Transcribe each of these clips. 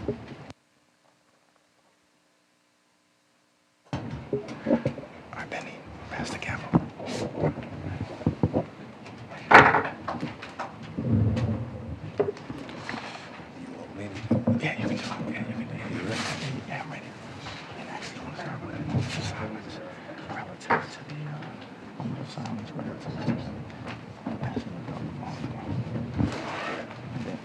All right, Bennie, pass the camera. Yeah, you can talk. Yeah, you can. Yeah, you ready? Yeah, I'm ready. And actually, I want to start with a moment of silence relative to the moment of silence relative to the passing of Dr. Martin. And then,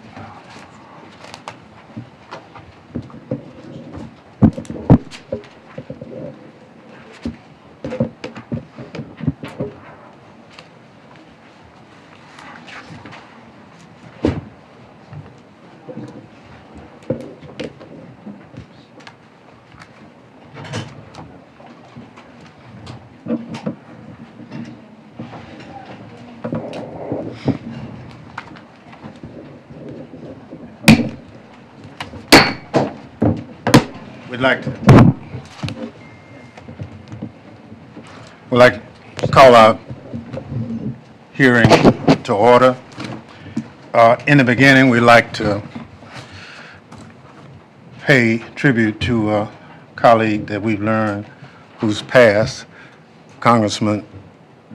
We'd like to call our hearing to order. In the beginning, we'd like to pay tribute to a colleague that we've learned who's passed, Congressman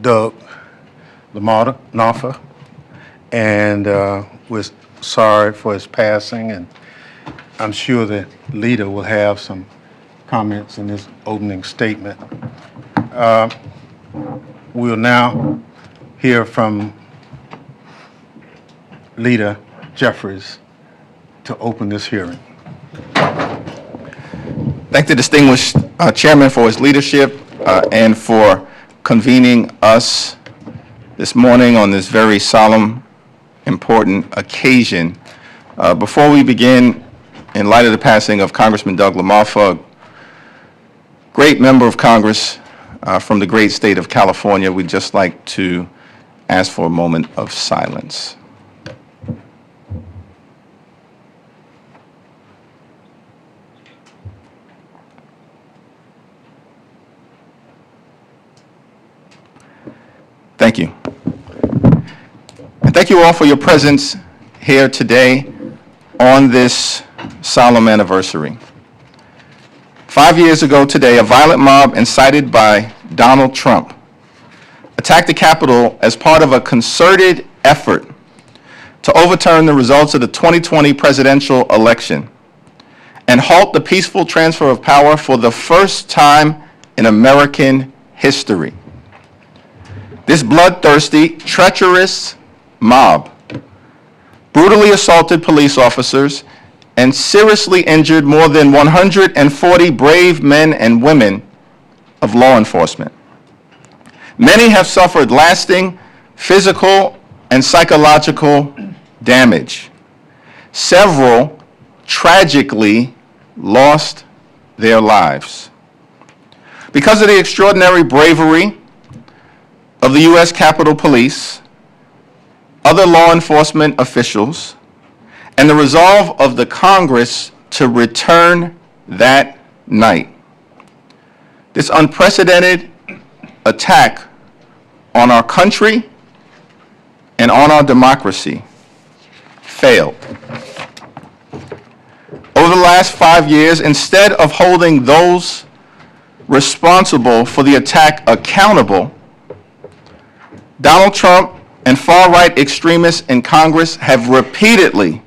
Doug Lamar, and we're sorry for his passing, and I'm sure the leader will have some comments in his opening statement. We'll now hear from Leader Jeffries to open this hearing. Thank the distinguished chairman for his leadership and for convening us this morning on this very solemn, important occasion. Before we begin, in light of the passing of Congressman Doug Lamar, great member of Congress from the great state of California, we'd just like to ask for a moment of silence. Thank you. And thank you all for your presence here today on this solemn anniversary. 5 years ago today, a violent mob incited by Donald Trump attacked the Capitol as part of a concerted effort to overturn the results of the 2020 presidential election and halt the peaceful transfer of power for the first time in American history. This bloodthirsty, treacherous mob brutally assaulted police officers and seriously injured more than 140 brave men and women of law enforcement. Many have suffered lasting physical and psychological damage. Several tragically lost their lives. Because of the extraordinary bravery of the U.S. Capitol Police, other law enforcement officials, and the resolve of the Congress to return that night, this unprecedented attack on our country and on our democracy failed. Over the last 5 years, instead of holding those responsible for the attack accountable, Donald Trump and far-right extremists in Congress have repeatedly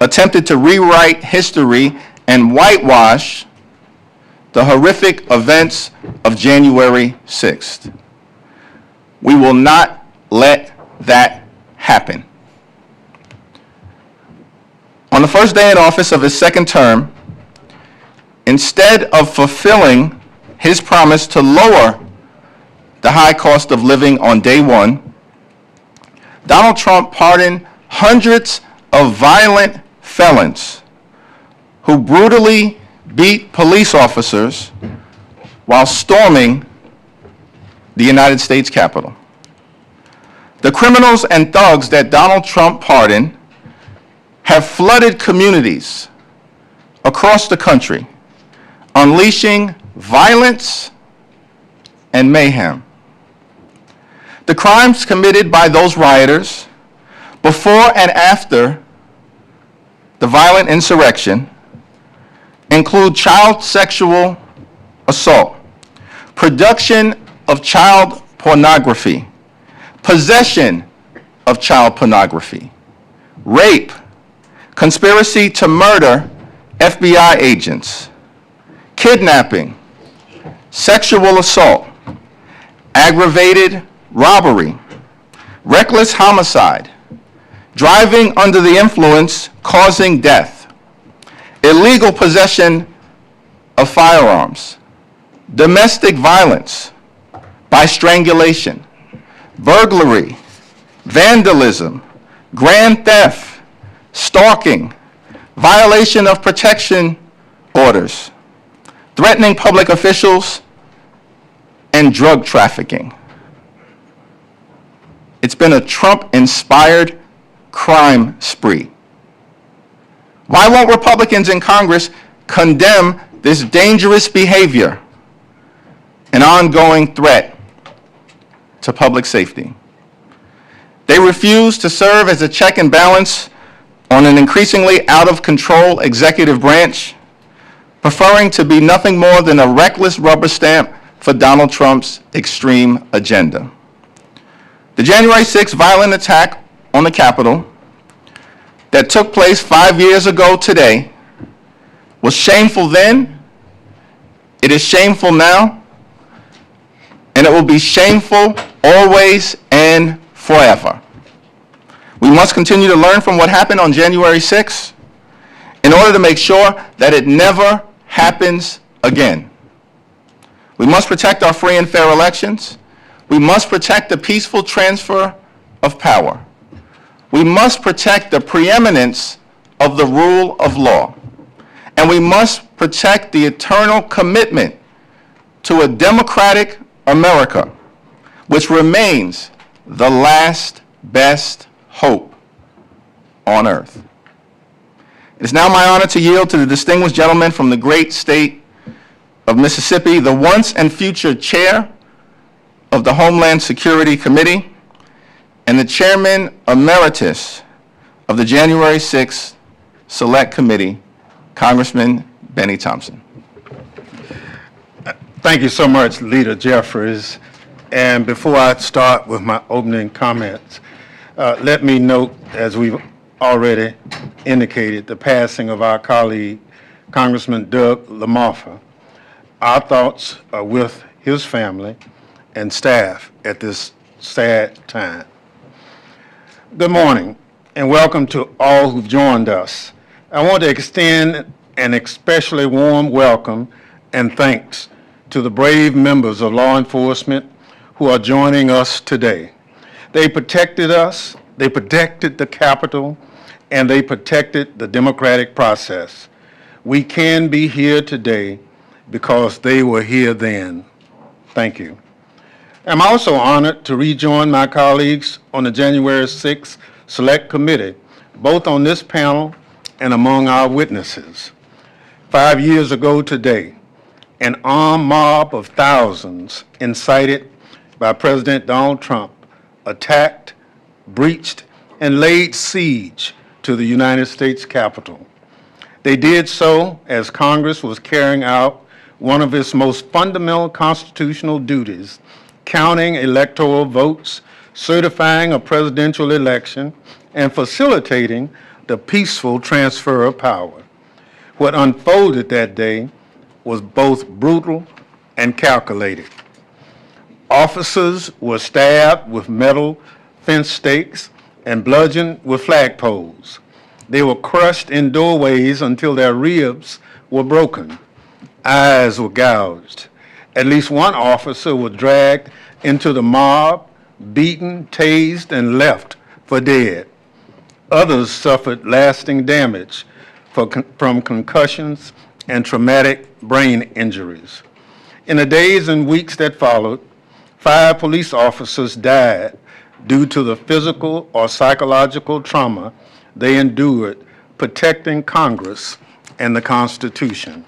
attempted to rewrite history and whitewash the horrific events of January 6th. We will not let that happen. On the first day in office of his second term, instead of fulfilling his promise to lower the high cost of living on day one, Donald Trump pardoned hundreds of violent felons who brutally beat police officers while storming the United States Capitol. The criminals and thugs that Donald Trump pardoned have flooded communities across the country, unleashing violence and mayhem. The crimes committed by those rioters before and after the violent insurrection include child sexual assault, production of child pornography, possession of child pornography, rape, conspiracy to murder FBI agents, kidnapping, sexual assault, aggravated robbery, reckless homicide, driving under the influence causing death, illegal possession of firearms, domestic violence by strangulation, burglary, vandalism, grand theft, stalking, violation of protection orders, threatening public officials, and drug trafficking. It's been a Trump-inspired crime spree. Why won't Republicans in Congress condemn this dangerous behavior, an ongoing threat to public safety? They refuse to serve as a check and balance on an increasingly out-of-control executive branch, preferring to be nothing more than a reckless rubber stamp for Donald Trump's extreme agenda. The January 6th violent attack on the Capitol that took place 5 years ago today was shameful then, it is shameful now, and it will be shameful always and forever. We must continue to learn from what happened on January 6th in order to make sure that it never happens again. We must protect our free and fair elections. We must protect the peaceful transfer of power. We must protect the preeminence of the rule of law. And we must protect the eternal commitment to a democratic America, which remains the last best hope on earth. It is now my honor to yield to the distinguished gentleman from the great state of Mississippi, the once and future chair of the Homeland Security Committee and the chairman emeritus of the January 6th Select Committee, Congressman Bennie Thompson. Thank you so much, Leader Jeffries. And before I start with my opening comments, let me note, as we've already indicated, the passing of our colleague, Congressman Doug LaMarfa. Our thoughts are with his family and staff at this sad time. Good morning, and welcome to all who've joined us. I want to extend an especially warm welcome and thanks to the brave members of law enforcement who are joining us today. They protected us, they protected the Capitol, and they protected the democratic process. We can be here today because they were here then. Thank you. I'm also honored to rejoin my colleagues on the January 6th Select Committee, both on this panel and among our witnesses. 5 years ago today, an armed mob of thousands incited by President Donald Trump attacked, breached, and laid siege to the United States Capitol. They did so as Congress was carrying out one of its most fundamental constitutional duties, counting electoral votes, certifying a presidential election, and facilitating the peaceful transfer of power. What unfolded that day was both brutal and calculated. Officers were stabbed with metal fence stakes and bludgeoned with flagpoles. They were crushed in doorways until their ribs were broken. Eyes were gouged. At least one officer was dragged into the mob, beaten, tased, and left for dead. Others suffered lasting damage from concussions and traumatic brain injuries. In the days and weeks that followed, 5 police officers died due to the physical or psychological trauma they endured protecting Congress and the Constitution.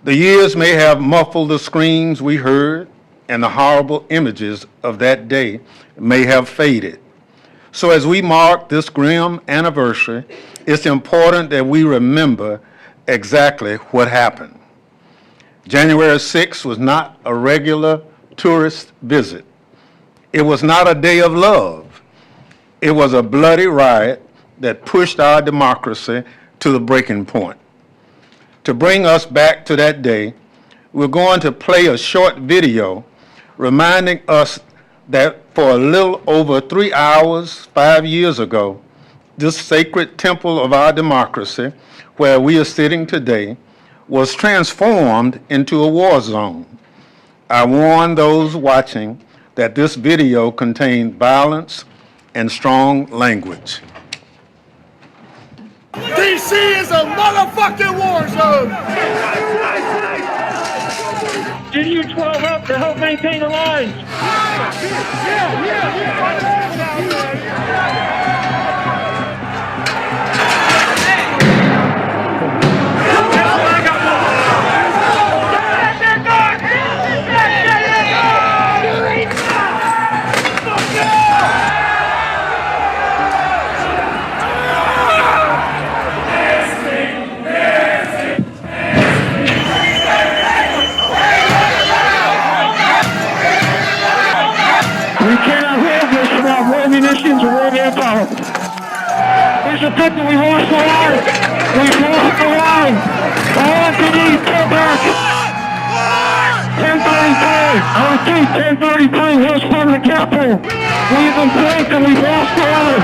The years may have muffled the screams we heard, and the horrible images of that day may have faded. So as we mark this grim anniversary, it's important that we remember exactly what happened. January 6th was not a regular tourist visit. It was not a day of love. It was a bloody riot that pushed our democracy to the breaking point. To bring us back to that day, we're going to play a short video reminding us that for a little over 3 hours, 5 years ago, this sacred temple of our democracy, where we are sitting today, was transformed into a war zone. I warn those watching that this video contained violence and strong language. DC is a motherfucking war zone! Did you 12 up to help maintain the lines? We cannot have this without war munitions or war manpower. There's a fact that we lost the line. We've lost the line. All I can need, pull back. 1033. I repeat, 1033. Here's part of the Capitol. We've been flanked and we've lost the line.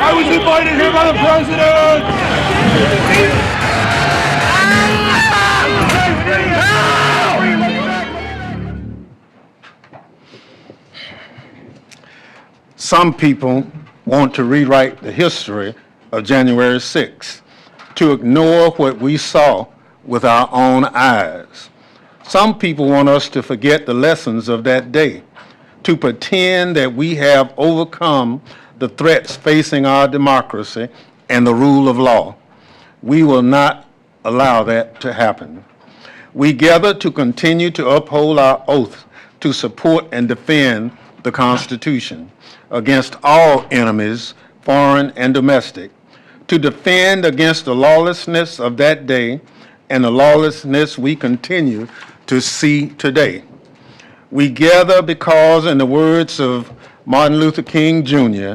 I was invited here by the president! Some people want to rewrite the history of January 6th, to ignore what we saw with our own eyes. Some people want us to forget the lessons of that day, to pretend that we have overcome the threats facing our democracy and the rule of law. We will not allow that to happen. We gather to continue to uphold our oath to support and defend the Constitution against all enemies, foreign and domestic, to defend against the lawlessness of that day and the lawlessness we continue to see today. We gather because, in the words of Martin Luther King Jr.,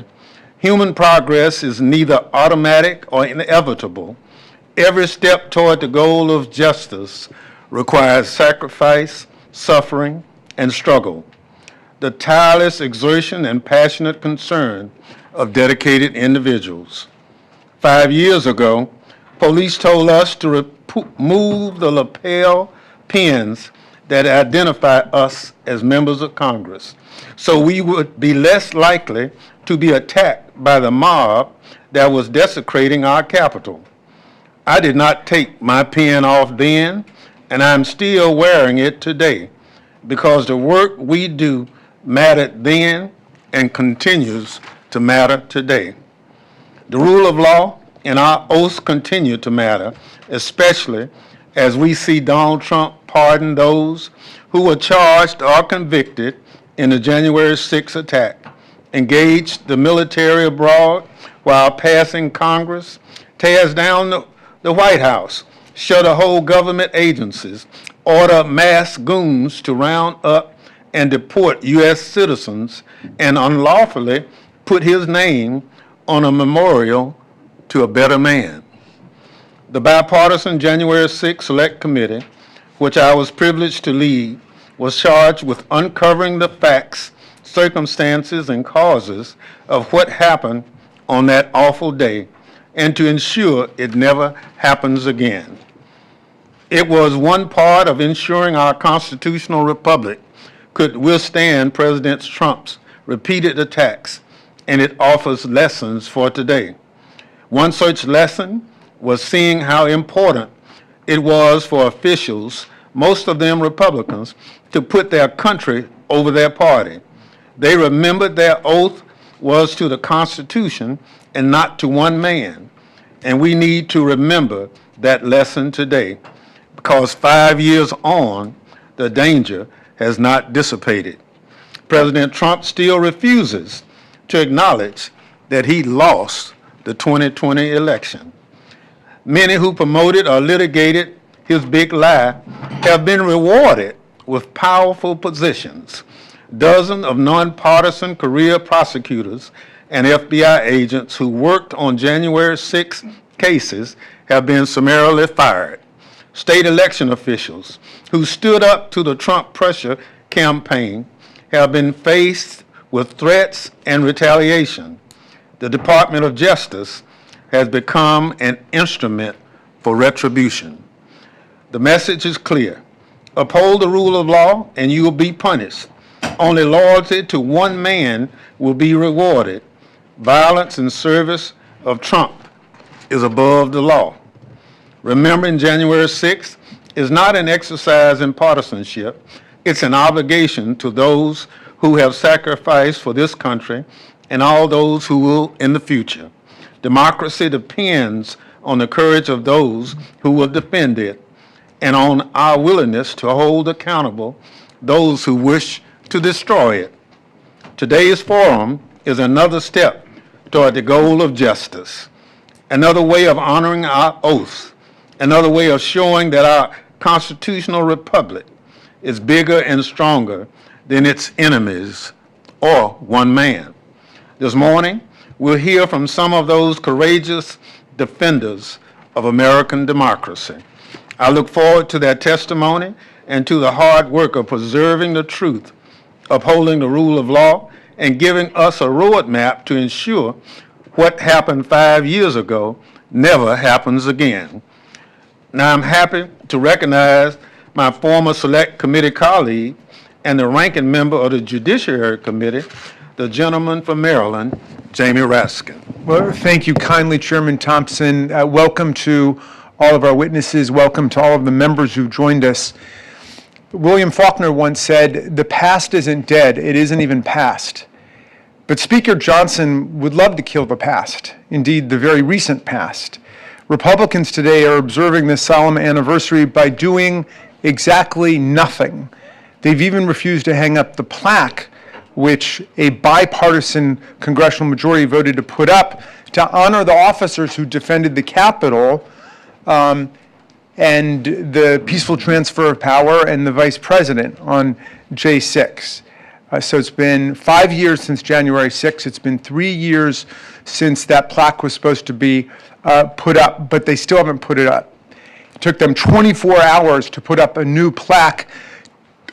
human progress is neither automatic or inevitable. Every step toward the goal of justice requires sacrifice, suffering, and struggle. The tireless exertion and passionate concern of dedicated individuals. 5 years ago, police told us to remove the lapel pins that identify us as members of Congress, so we would be less likely to be attacked by the mob that was desecrating our Capitol. I did not take my pin off then, and I'm still wearing it today, because the work we do mattered then and continues to matter today. The rule of law and our oaths continue to matter, especially as we see Donald Trump pardon those who were charged or convicted in the January 6th attack, engage the military abroad while passing Congress, tears down the White House, shutter whole government agencies, order mass goons to round up and deport U.S. citizens, and unlawfully put his name on a memorial to a better man. The bipartisan January 6th Select Committee, which I was privileged to lead, was charged with uncovering the facts, circumstances, and causes of what happened on that awful day, and to ensure it never happens again. It was one part of ensuring our constitutional republic could withstand President Trump's repeated attacks, and it offers lessons for today. One such lesson was seeing how important it was for officials, most of them Republicans, to put their country over their party. They remembered their oath was to the Constitution and not to one man. And we need to remember that lesson today, because 5 years on, the danger has not dissipated. President Trump still refuses to acknowledge that he lost the 2020 election. Many who promoted or litigated his big lie have been rewarded with powerful positions. Dozens of nonpartisan career prosecutors and FBI agents who worked on January 6 cases have been summarily fired. State election officials who stood up to the Trump pressure campaign have been faced with threats and retaliation. The Department of Justice has become an instrument for retribution. The message is clear. Uphold the rule of law and you will be punished. Only loyalty to one man will be rewarded. Violence in service of Trump is above the law. Remembering January 6th is not an exercise in partisanship. It's an obligation to those who have sacrificed for this country and all those who will in the future. Democracy depends on the courage of those who will defend it and on our willingness to hold accountable those who wish to destroy it. Today's forum is another step toward the goal of justice, another way of honoring our oaths, another way of showing that our constitutional republic is bigger and stronger than its enemies or one man. This morning, we'll hear from some of those courageous defenders of American democracy. I look forward to their testimony and to the hard work of preserving the truth, upholding the rule of law, and giving us a roadmap to ensure what happened 5 years ago never happens again. Now, I'm happy to recognize my former Select Committee colleague and the ranking member of the Judiciary Committee, the gentleman from Maryland, Jamie Raskin. Well, thank you kindly, Chairman Thompson. Welcome to all of our witnesses. Welcome to all of the members who joined us. William Faulkner once said, "The past isn't dead, it isn't even past." But Speaker Johnson would love to kill the past, indeed the very recent past. Republicans today are observing this solemn anniversary by doing exactly nothing. They've even refused to hang up the plaque which a bipartisan congressional majority voted to put up to honor the officers who defended the Capitol and the peaceful transfer of power and the vice president on J6. So it's been 5 years since January 6th. It's been 3 years since that plaque was supposed to be put up, but they still haven't put it up. It took them 24 hours to put up a new plaque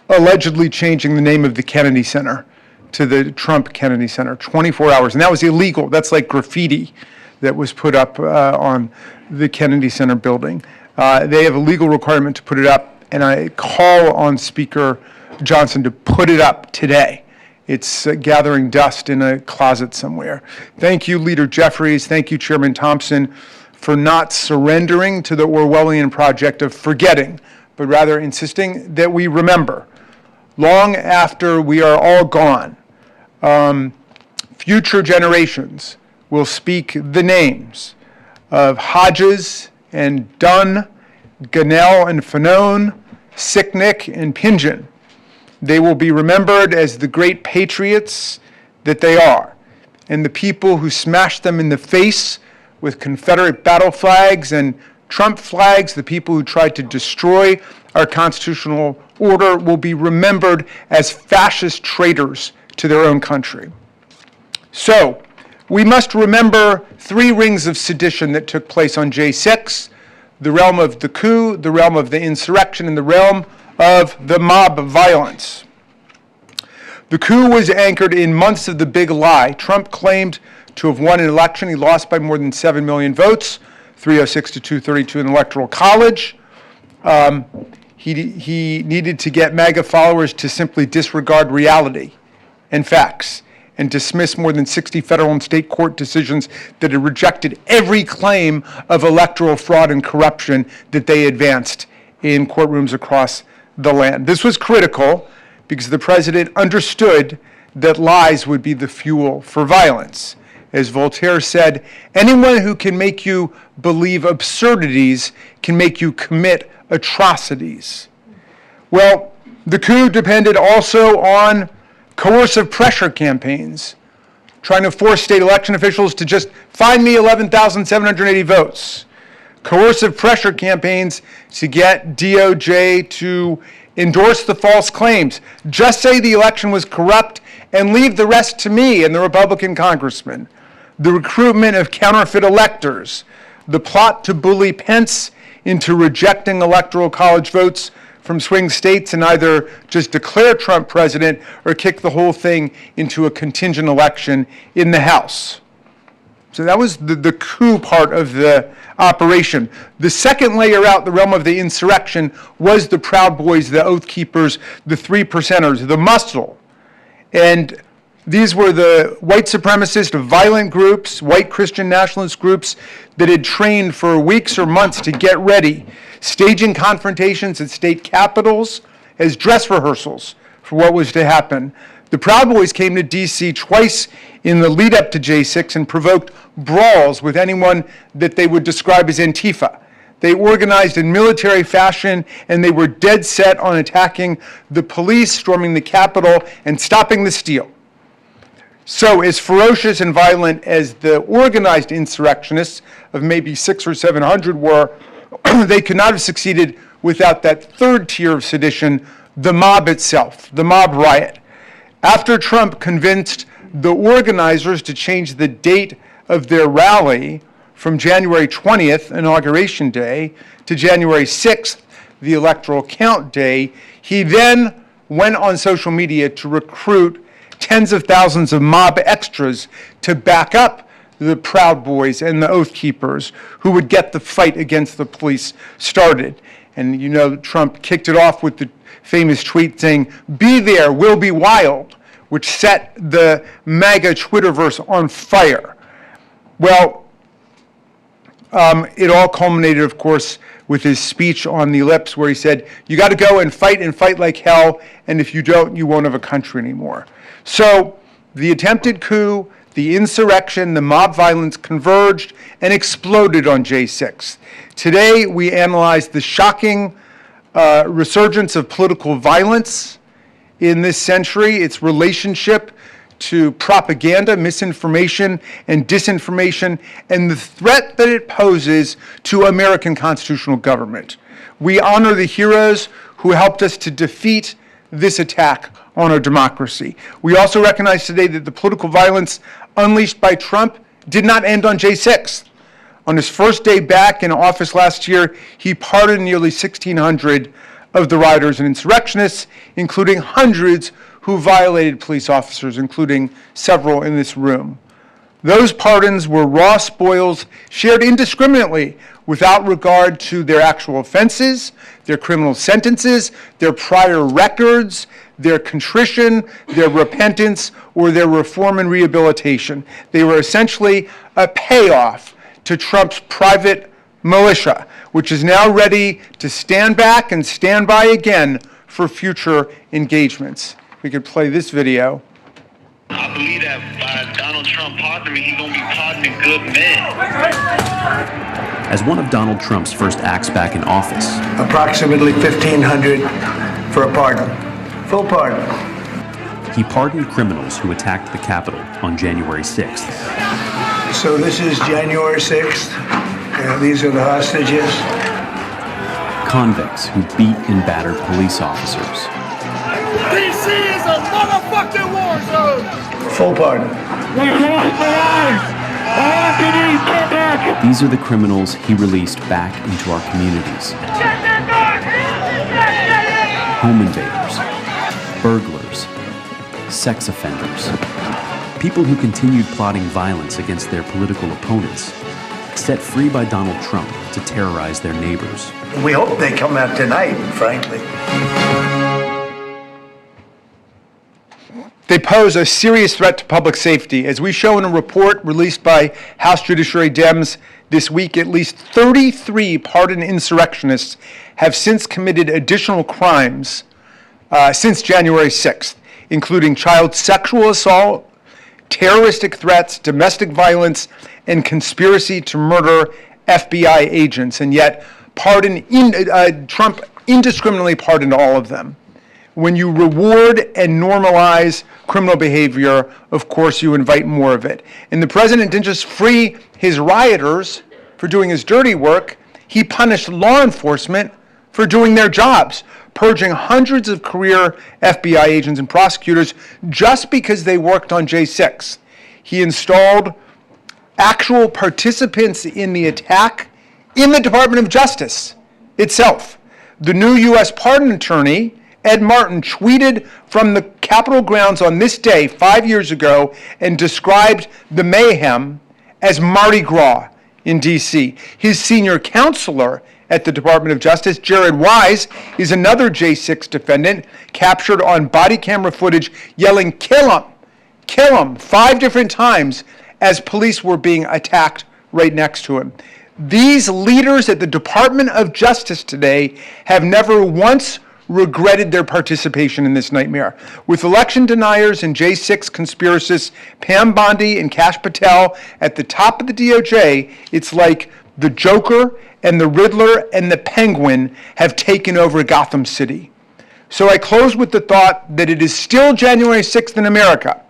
allegedly changing the name of the Kennedy Center to the Trump Kennedy Center. 24 hours, and that was illegal. That's like graffiti that was put up on the Kennedy Center building. They have a legal requirement to put it up, and I call on Speaker Johnson to put it up today. It's gathering dust in a closet somewhere. Thank you, Leader Jeffries. Thank you, Chairman Thompson, for not surrendering to the Orwellian project of forgetting, but rather insisting that we remember. Long after we are all gone, future generations will speak the names of Hodges and Dunn, Gunnell and Fanone, Sicknick and Pingen. They will be remembered as the great patriots that they are, and the people who smashed them in the face with Confederate battle flags and Trump flags, the people who tried to destroy our constitutional order, will be remembered as fascist traitors to their own country. So, we must remember 3 rings of sedition that took place on J6, the realm of the coup, the realm of the insurrection, and the realm of the mob violence. The coup was anchored in months of the big lie. Trump claimed to have won an election. He lost by more than 7 million votes, 306 to 232 in the Electoral College. He needed to get MAGA followers to simply disregard reality and facts and dismiss more than 60 federal and state court decisions that had rejected every claim of electoral fraud and corruption that they advanced in courtrooms across the land. This was critical because the president understood that lies would be the fuel for violence. As Voltaire said, anyone who can make you believe absurdities can make you commit atrocities. Well, the coup depended also on coercive pressure campaigns, trying to force state election officials to just find me 11,780 votes. Coercive pressure campaigns to get DOJ to endorse the false claims. Just say the election was corrupt and leave the rest to me and the Republican congressman. The recruitment of counterfeit electors. The plot to bully Pence into rejecting electoral college votes from swing states and either just declare Trump president or kick the whole thing into a contingent election in the House. So that was the coup part of the operation. The second layer out the realm of the insurrection was the Proud Boys, the Oath Keepers, the Three Percenters, the muscle. And these were the white supremacist violent groups, white Christian nationalist groups that had trained for weeks or months to get ready, staging confrontations at state capitals as dress rehearsals for what was to happen. The Proud Boys came to D.C. twice in the lead up to J6 and provoked brawls with anyone that they would describe as Antifa. They organized in military fashion, and they were dead set on attacking the police, storming the Capitol, and stopping the steal. So as ferocious and violent as the organized insurrectionists of maybe 600 or 700 were, they could not have succeeded without that third tier of sedition, the mob itself, the mob riot. After Trump convinced the organizers to change the date of their rally from January 20th, Inauguration Day, to January 6th, the electoral count day, he then went on social media to recruit tens of thousands of mob extras to back up the Proud Boys and the Oath Keepers who would get the fight against the police started. And you know, Trump kicked it off with the famous tweet saying, "Be there, we'll be wild," which set the MAGA Twitterverse on fire. Well, it all culminated, of course, with his speech on the ellipse where he said, you got to go and fight like hell, and if you don't, you won't have a country anymore. So the attempted coup, the insurrection, the mob violence converged and exploded on J6. Today, we analyze the shocking resurgence of political violence in this century, its relationship to propaganda, misinformation, and disinformation, and the threat that it poses to American constitutional government. We honor the heroes who helped us to defeat this attack on our democracy. We also recognize today that the political violence unleashed by Trump did not end on J6. On his first day back in office last year, he pardoned nearly 1,600 of the rioters and insurrectionists, including hundreds who violated police officers, including several in this room. Those pardons were raw spoils shared indiscriminately without regard to their actual offenses, their criminal sentences, their prior records, their contrition, their repentance, or their reform and rehabilitation. They were essentially a payoff to Trump's private militia, which is now ready to stand back and stand by again for future engagements. We could play this video. I believe that by Donald Trump pardoning, he's going to be pardoning good men. As one of Donald Trump's first acts back in office, approximately 1,500 for a pardon, full pardon. He pardoned criminals who attacked the Capitol on January 6th. So this is January 6th. These are the hostages. Convicts who beat and battered police officers. DC is a motherfucking war zone! Full pardon. We crossed the line! Anthony, get back! These are the criminals he released back into our communities. Home invaders, burglars, sex offenders, people who continued plotting violence against their political opponents, set free by Donald Trump to terrorize their neighbors. We hope they come out tonight, frankly. They pose a serious threat to public safety. As we show in a report released by House Judiciary Dems this week, at least 33 pardoned insurrectionists have since committed additional crimes since January 6th. including child sexual assault, terroristic threats, domestic violence, and conspiracy to murder FBI agents. And yet, Trump indiscriminately pardoned all of them. When you reward and normalize criminal behavior, of course, you invite more of it. And the president didn't just free his rioters for doing his dirty work, he punished law enforcement for doing their jobs, purging hundreds of career FBI agents and prosecutors just because they worked on J6. He installed actual participants in the attack in the Department of Justice itself. The new U.S. pardon attorney, Ed Martin, tweeted from the Capitol grounds on this day 5 years ago and described the mayhem as Mardi Gras in D.C. His senior counselor at the Department of Justice, Jared Wise, is another J6 defendant captured on body camera footage yelling, "Kill him," 5 different times as police were being attacked right next to him. These leaders at the Department of Justice today have never once regretted their participation in this nightmare. With election deniers and J6 conspiracists Pam Bondi and Kash Patel at the top of the DOJ, it's like the Joker and the Riddler and the Penguin have taken over Gotham City. So I close with the thought that it is still January 6th in America,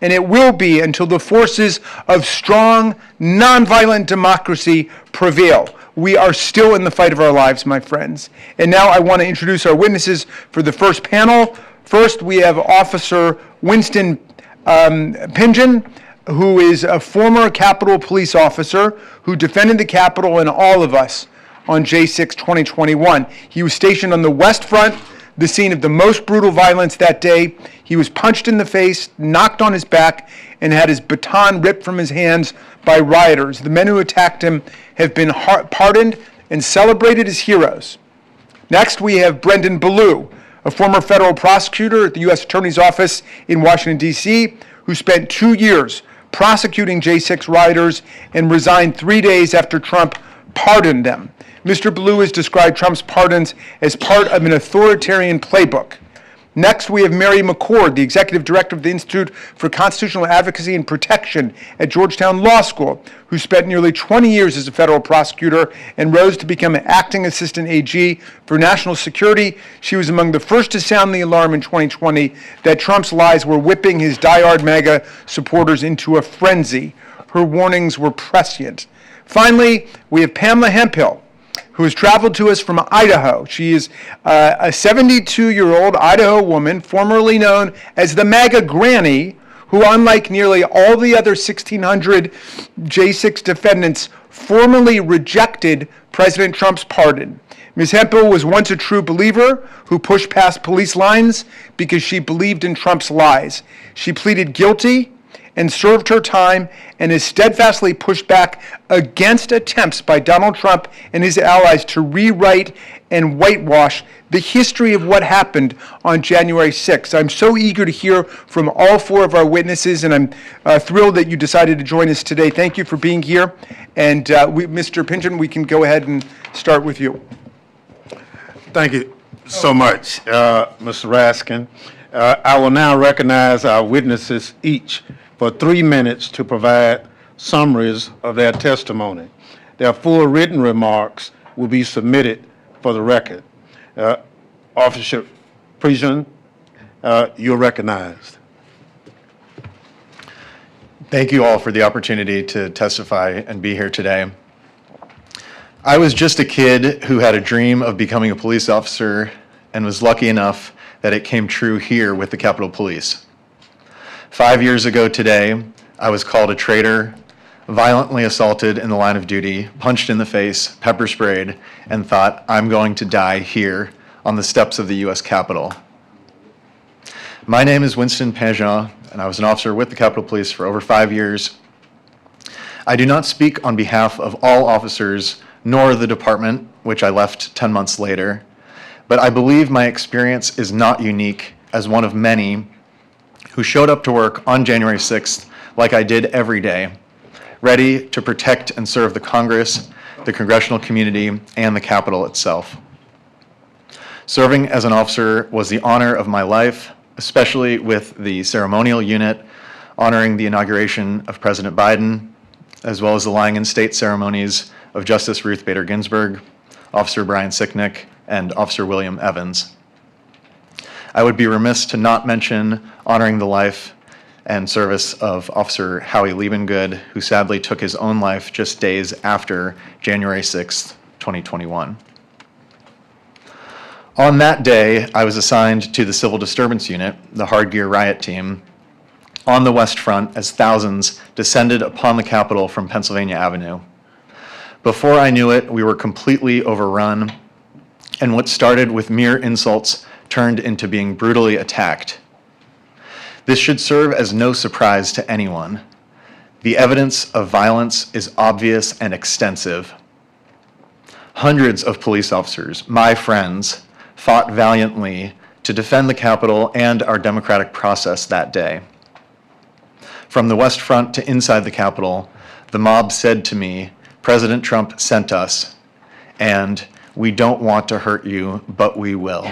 and it will be until the forces of strong, nonviolent democracy prevail. We are still in the fight of our lives, my friends. And now I want to introduce our witnesses for the first panel. First, we have Officer Winston Pingen, who is a former Capitol Police officer who defended the Capitol and all of us on J6 2021. He was stationed on the West Front, the scene of the most brutal violence that day. He was punched in the face, knocked on his back, and had his baton ripped from his hands by rioters. The men who attacked him have been pardoned and celebrated as heroes. Next, we have Brendan Ballou, a former federal prosecutor at the U.S. Attorney's Office in Washington, D.C., who spent 2 years prosecuting J6 rioters and resigned 3 days after Trump pardoned them. Mr. Ballou has described Trump's pardons as part of an authoritarian playbook. Next, we have Mary McCord, the executive director of the Institute for Constitutional Advocacy and Protection at Georgetown Law School, who spent nearly 20 years as a federal prosecutor and rose to become an acting assistant AG for national security. She was among the first to sound the alarm in 2020 that Trump's lies were whipping his diehard MAGA supporters into a frenzy. Her warnings were prescient. Finally, we have Pamela Hemphill, who has traveled to us from Idaho. She is a 72-year-old Idaho woman, formerly known as the MAGA Granny, who, unlike nearly all the other 1,600 J6 defendants, formally rejected President Trump's pardon. Ms. Hemphill was once a true believer who pushed past police lines because she believed in Trump's lies. She pleaded guilty and served her time and has steadfastly pushed back against attempts by Donald Trump and his allies to rewrite and whitewash the history of what happened on January 6th. I'm so eager to hear from all 4 of our witnesses, and I'm thrilled that you decided to join us today. Thank you for being here. And Mr. Pingen, we can go ahead and start with you. Thank you so much, Mr. Raskin. I will now recognize our witnesses each for 3 minutes to provide summaries of their testimony. Their full written remarks will be submitted for the record. Officer Pingen, you're recognized. Thank you all for the opportunity to testify and be here today. I was just a kid who had a dream of becoming a police officer and was lucky enough that it came true here with the Capitol Police. 5 years ago today, I was called a traitor, violently assaulted in the line of duty, punched in the face, pepper sprayed, and thought, I'm going to die here on the steps of the U.S. Capitol. My name is Winston Pingen, and I was an officer with the Capitol Police for over 5 years. I do not speak on behalf of all officers, nor the department, which I left 10 months later, but I believe my experience is not unique as one of many who showed up to work on January 6th like I did every day, ready to protect and serve the Congress, the congressional community, and the Capitol itself. Serving as an officer was the honor of my life, especially with the ceremonial unit honoring the inauguration of President Biden, as well as the lying in state ceremonies of Justice Ruth Bader Ginsburg, Officer Brian Sicknick, and Officer William Evans. I would be remiss to not mention honoring the life and service of Officer Howie Liebengood, who sadly took his own life just days after January 6th, 2021. On that day, I was assigned to the Civil Disturbance Unit, the Hard Gear Riot Team, on the West Front as thousands descended upon the Capitol from Pennsylvania Avenue. Before I knew it, we were completely overrun, and what started with mere insults turned into being brutally attacked. This should serve as no surprise to anyone. The evidence of violence is obvious and extensive. Hundreds of police officers, my friends, fought valiantly to defend the Capitol and our democratic process that day. From the West Front to inside the Capitol, the mob said to me, "President Trump sent us, and we don't want to hurt you, but we will."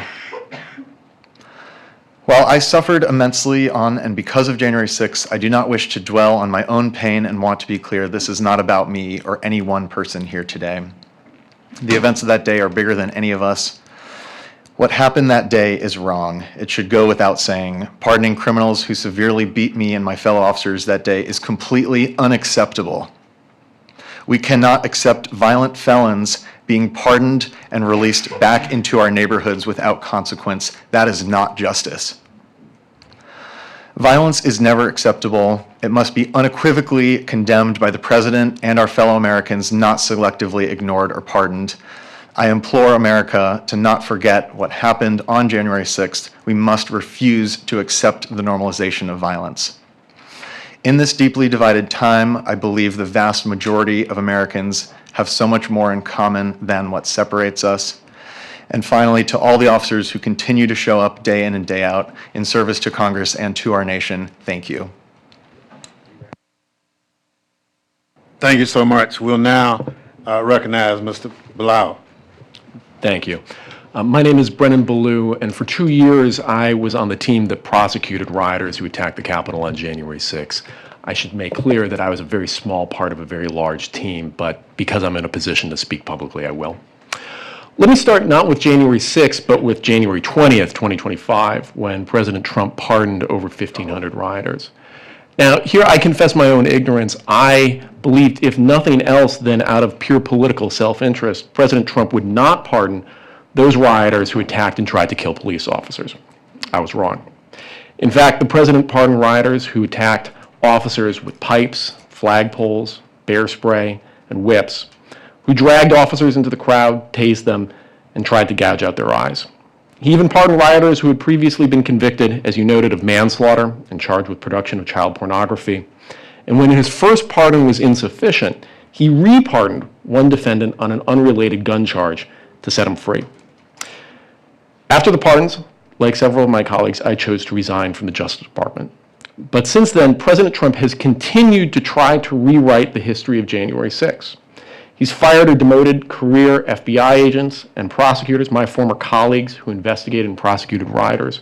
While I suffered immensely on and because of January 6th, I do not wish to dwell on my own pain and want to be clear, this is not about me or any one person here today. The events of that day are bigger than any of us. What happened that day is wrong. It should go without saying. Pardoning criminals who severely beat me and my fellow officers that day is completely unacceptable. We cannot accept violent felons being pardoned and released back into our neighborhoods without consequence. That is not justice. Violence is never acceptable. It must be unequivocally condemned by the president and our fellow Americans, not selectively ignored or pardoned. I implore America to not forget what happened on January 6th. We must refuse to accept the normalization of violence. In this deeply divided time, I believe the vast majority of Americans have so much more in common than what separates us. And finally, to all the officers who continue to show up day in and day out in service to Congress and to our nation, thank you. Thank you so much. We'll now recognize Mr. Bilal. Thank you. My name is Brennan Ballou, and for 2 years I was on the team that prosecuted rioters who attacked the Capitol on January 6th. I should make clear that I was a very small part of a very large team, but because I'm in a position to speak publicly, I will. Let me start not with January 6th, but with January 20th, 2025, when President Trump pardoned over 1,500 rioters. Now, here I confess my own ignorance. I believed, if nothing else than out of pure political self-interest, President Trump would not pardon those rioters who attacked and tried to kill police officers. I was wrong. In fact, the president pardoned rioters who attacked officers with pipes, flagpoles, bear spray, and whips, who dragged officers into the crowd, tased them, and tried to gouge out their eyes. He even pardoned rioters who had previously been convicted, as you noted, of manslaughter and charged with production of child pornography. And when his first pardon was insufficient, he repardoned one defendant on an unrelated gun charge to set him free. After the pardons, like several of my colleagues, I chose to resign from the Justice Department. But since then, President Trump has continued to try to rewrite the history of January 6th. He's fired or demoted career FBI agents and prosecutors, my former colleagues who investigated and prosecuted rioters.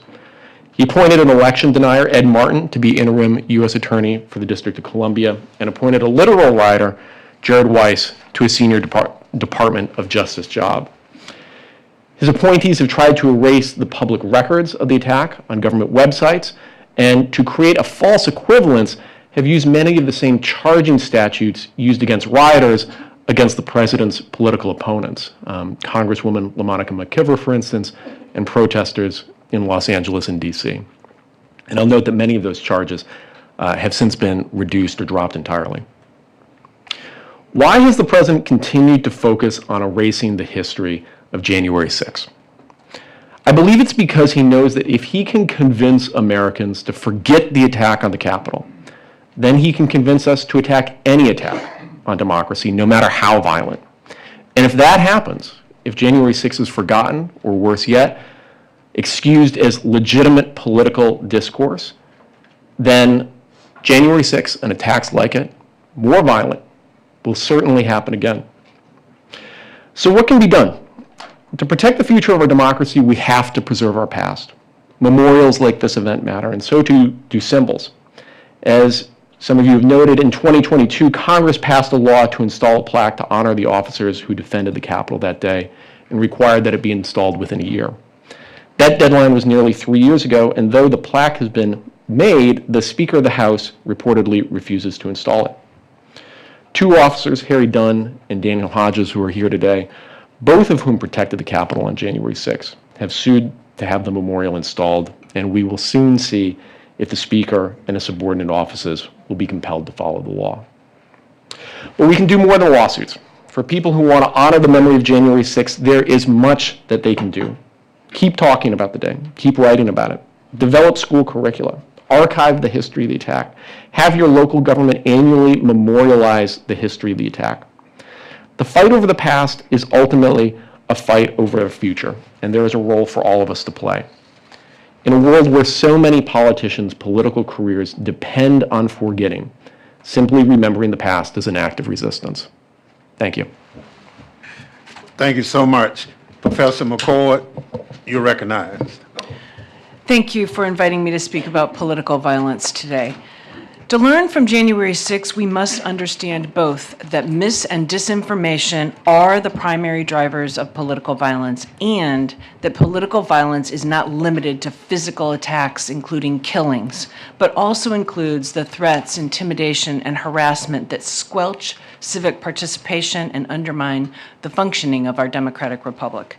He appointed an election denier, Ed Martin, to be interim U.S. Attorney for the District of Columbia, and appointed a literal rioter, Jared Weiss, to a senior Department of Justice job. His appointees have tried to erase the public records of the attack on government websites, and to create a false equivalence, have used many of the same charging statutes used against rioters against the president's political opponents, Congresswoman LaMonica McKibber, for instance, and protesters in Los Angeles and D.C. And I'll note that many of those charges have since been reduced or dropped entirely. Why has the president continued to focus on erasing the history of January 6th? I believe it's because he knows that if he can convince Americans to forget the attack on the Capitol, then he can convince us to attack any attack on democracy, no matter how violent. And if that happens, if January 6th is forgotten, or worse yet, excused as legitimate political discourse, then January 6th and attacks like it, more violent, will certainly happen again. So what can be done? To protect the future of our democracy, we have to preserve our past. Memorials like this event matter, and so too do symbols. As some of you have noted, in 2022, Congress passed a law to install a plaque to honor the officers who defended the Capitol that day and required that it be installed within a year. That deadline was nearly 3 years ago, and though the plaque has been made, the Speaker of the House reportedly refuses to install it. Two officers, Harry Dunn and Daniel Hodges, who are here today, both of whom protected the Capitol on January 6th, have sued to have the memorial installed, and we will soon see if the Speaker and his subordinate offices will be compelled to follow the law. But we can do more than lawsuits. For people who want to honor the memory of January 6th, there is much that they can do. Keep talking about the day. Keep writing about it. Develop school curricula. Archive the history of the attack. Have your local government annually memorialize the history of the attack. The fight over the past is ultimately a fight over the future, and there is a role for all of us to play. In a world where so many politicians' political careers depend on forgetting, simply remembering the past is an act of resistance. Thank you. Thank you so much. Professor McCord, you're recognized. Thank you for inviting me to speak about political violence today. To learn from January 6, we must understand both that mis- and disinformation are the primary drivers of political violence, and that political violence is not limited to physical attacks, including killings, but also includes the threats, intimidation, and harassment that squelch civic participation and undermine the functioning of our democratic republic.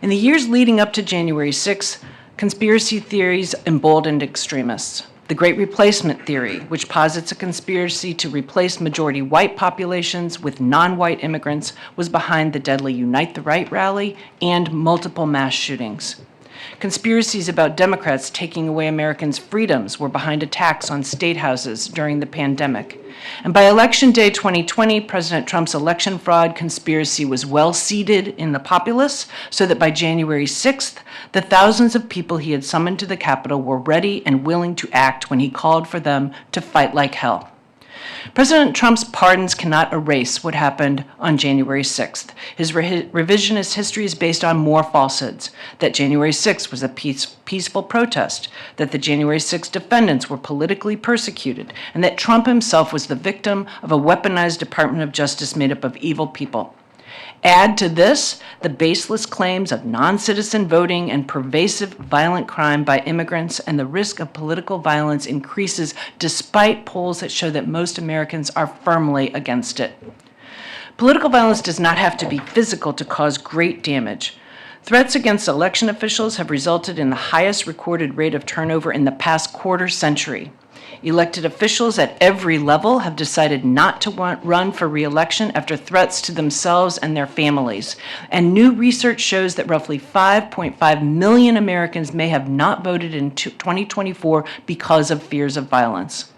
In the years leading up to January 6, conspiracy theories emboldened extremists. The Great Replacement Theory, which posits a conspiracy to replace majority white populations with non-white immigrants, was behind the deadly Unite the Right rally and multiple mass shootings. Conspiracies about Democrats taking away Americans' freedoms were behind attacks on state houses during the pandemic. And by Election Day 2020, President Trump's election fraud conspiracy was well seated in the populace, so that by January 6th, the thousands of people he had summoned to the Capitol were ready and willing to act when he called for them to fight like hell. President Trump's pardons cannot erase what happened on January 6th. His revisionist history is based on more falsehoods: that January 6th was a peaceful protest, that the January 6th defendants were politically persecuted, and that Trump himself was the victim of a weaponized Department of Justice made up of evil people. Add to this the baseless claims of non-citizen voting and pervasive violent crime by immigrants, and the risk of political violence increases despite polls that show that most Americans are firmly against it. Political violence does not have to be physical to cause great damage. Threats against election officials have resulted in the highest recorded rate of turnover in the past quarter century. Elected officials at every level have decided not to run for re-election after threats to themselves and their families. And new research shows that roughly 5.5 million Americans may have not voted in 2024 because of fears of violence.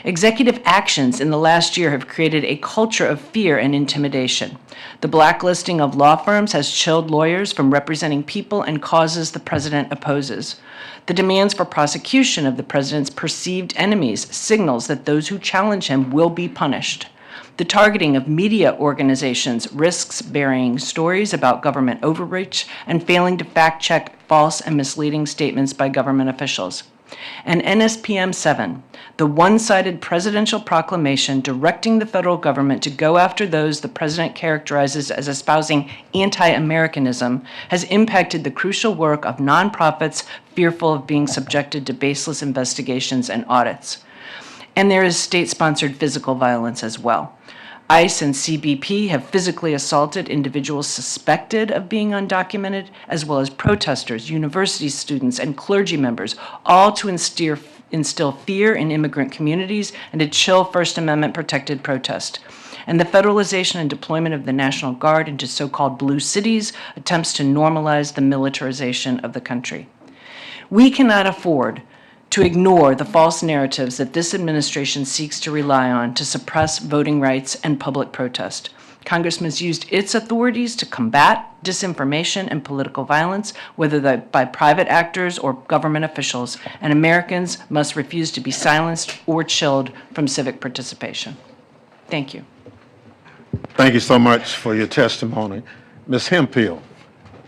Executive actions in the last year have created a culture of fear and intimidation. The blacklisting of law firms has chilled lawyers from representing people and causes the president opposes. The demands for prosecution of the president's perceived enemies signals that those who challenge him will be punished. The targeting of media organizations risks burying stories about government overreach and failing to fact-check false and misleading statements by government officials. And NSPM 7, the one-sided presidential proclamation directing the federal government to go after those the president characterizes as espousing anti-Americanism, has impacted the crucial work of nonprofits fearful of being subjected to baseless investigations and audits. And there is state-sponsored physical violence as well. ICE and CBP have physically assaulted individuals suspected of being undocumented, as well as protesters, university students, and clergy members, all to instill fear in immigrant communities and to chill First Amendment protected protest. And the federalization and deployment of the National Guard into so-called blue cities attempts to normalize the militarization of the country. We cannot afford to ignore the false narratives that this administration seeks to rely on to suppress voting rights and public protest. Congress must use its authorities to combat disinformation and political violence, whether by private actors or government officials, and Americans must refuse to be silenced or chilled from civic participation. Thank you. Thank you so much for your testimony. Ms. Hemphill,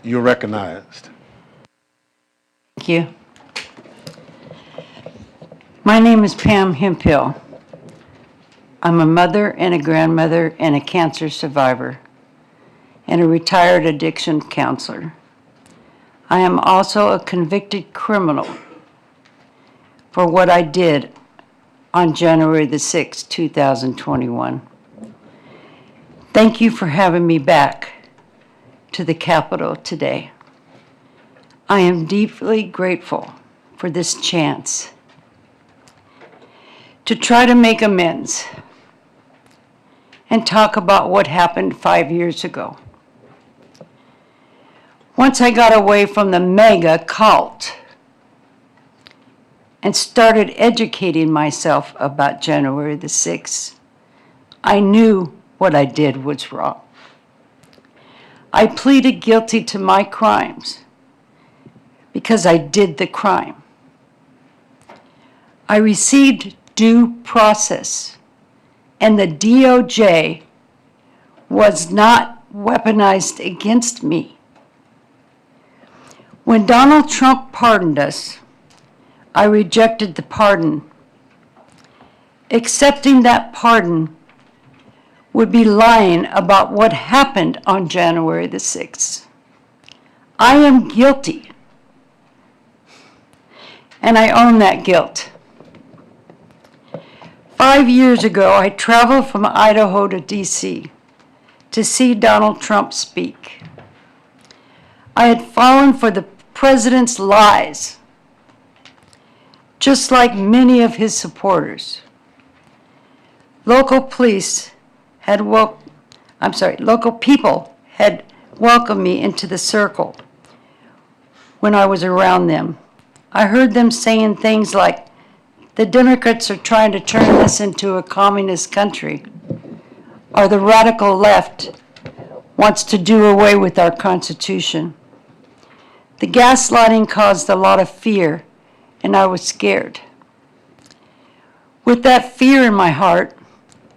you're recognized. Thank you. My name is Pam Hemphill. I'm a mother and a grandmother and a cancer survivor and a retired addiction counselor. I am also a convicted criminal for what I did on January the 6th, 2021. Thank you for having me back to the Capitol today. I am deeply grateful for this chance to try to make amends and talk about what happened 5 years ago. Once I got away from the mega cult and started educating myself about January the 6th, I knew what I did was wrong. I pleaded guilty to my crimes because I did the crime. I received due process, and the DOJ was not weaponized against me. When Donald Trump pardoned us, I rejected the pardon. Accepting that pardon would be lying about what happened on January the 6th. I am guilty, and I own that guilt. 5 years ago, I traveled from Idaho to DC to see Donald Trump speak. I had fallen for the president's lies, just like many of his supporters. Local people had welcomed me into the circle when I was around them. I heard them saying things like, the Democrats are trying to turn us into a communist country, or the radical left wants to do away with our Constitution. The gaslighting caused a lot of fear, and I was scared. With that fear in my heart,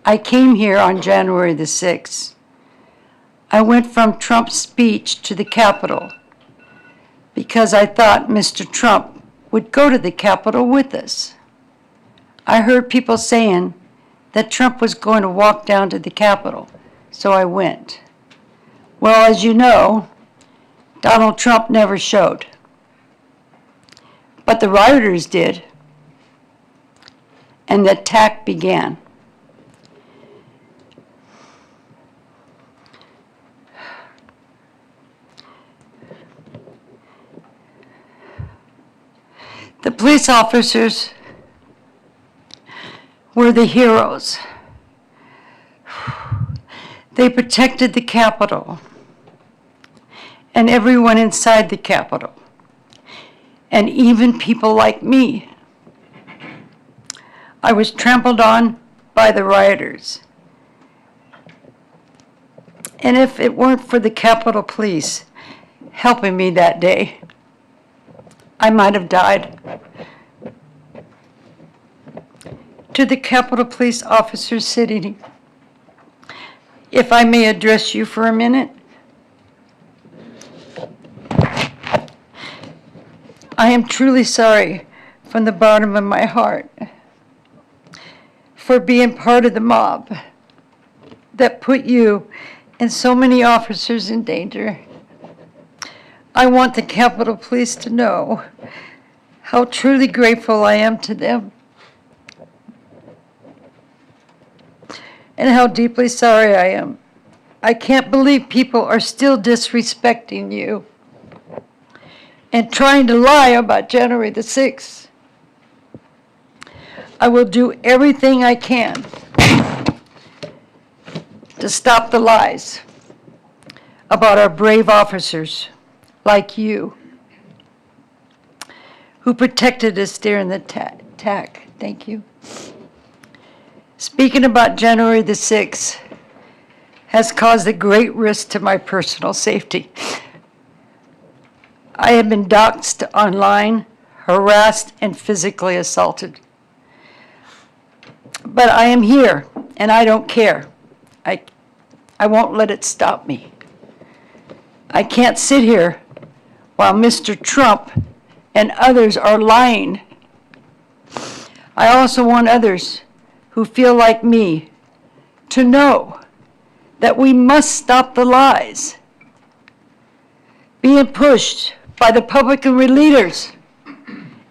I came here on January the 6th. I went from Trump's speech to the Capitol because I thought Mr. Trump would go to the Capitol with us. I heard people saying that Trump was going to walk down to the Capitol, so I went. Well, as you know, Donald Trump never showed. But the rioters did, and the attack began. The police officers were the heroes. They protected the Capitol and everyone inside the Capitol, and even people like me. I was trampled on by the rioters. And if it weren't for the Capitol Police helping me that day, I might have died. To the Capitol Police officers sitting here, if I may address you for a minute. I am truly sorry from the bottom of my heart for being part of the mob that put you and so many officers in danger. I want the Capitol Police to know how truly grateful I am to them and how deeply sorry I am. I can't believe people are still disrespecting you and trying to lie about January the 6th. I will do everything I can to stop the lies about our brave officers like you who protected us during the attack. Thank you. Speaking about January the 6th has caused a great risk to my personal safety. I have been doxxed online, harassed, and physically assaulted. But I am here, and I don't care. I won't let it stop me. I can't sit here while Mr. Trump and others are lying. I also want others who feel like me to know that we must stop the lies being pushed by the Republican leaders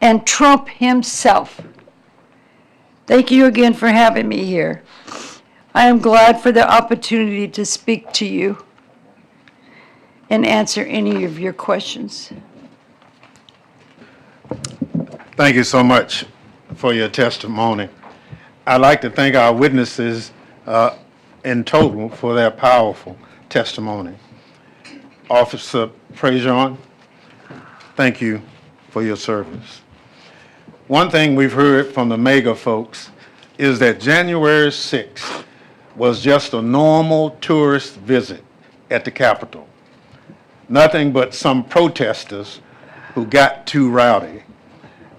and Trump himself. Thank you again for having me here. I am glad for the opportunity to speak to you and answer any of your questions. Thank you so much for your testimony. I'd like to thank our witnesses in total for their powerful testimony. Officer Prejean, thank you for your service. One thing we've heard from the MAGA folks is that January 6th was just a normal tourist visit at the Capitol. Nothing but some protesters who got too rowdy.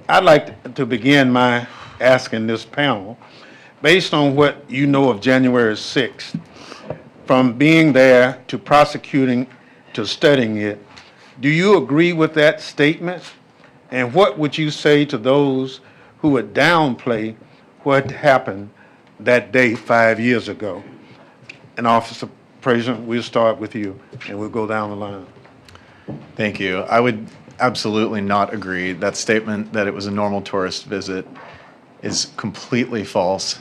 I'd like to begin by asking this panel, based on what you know of January 6th, from being there to prosecuting to studying it, do you agree with that statement? And what would you say to those who would downplay what happened that day 5 years ago? And Officer Prejean, we'll start with you, and we'll go down the line. Thank you. I would absolutely not agree. That statement that it was a normal tourist visit is completely false.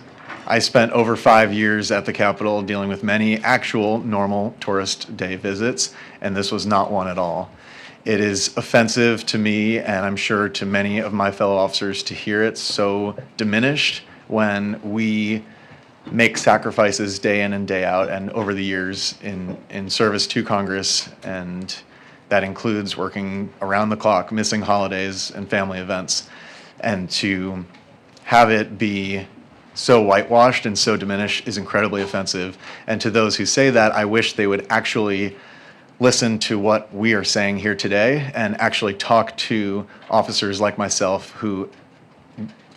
I spent over 5 years at the Capitol dealing with many actual normal tourist day visits, and this was not one at all. It is offensive to me, and I'm sure to many of my fellow officers, to hear it so diminished when we make sacrifices day in and day out and over the years in service to Congress, and that includes working around the clock, missing holidays and family events, and to have it be so whitewashed and so diminished is incredibly offensive. And to those who say that, I wish they would actually listen to what we are saying here today and actually talk to officers like myself who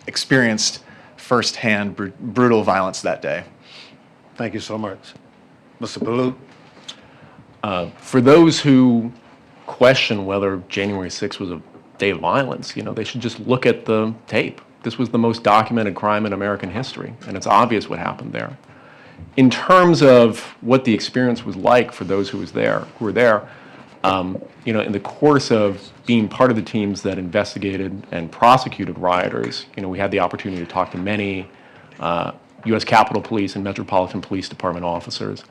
experienced firsthand brutal violence that day. Thank you so much. Mr. Ballou? For those who question whether January 6th was a day of violence, they should just look at the tape. This was the most documented crime in American history, and it's obvious what happened there. In terms of what the experience was like for those who were there, in the course of being part of the teams that investigated and prosecuted rioters, we had the opportunity to talk to many U.S. Capitol Police and Metropolitan Police Department officers.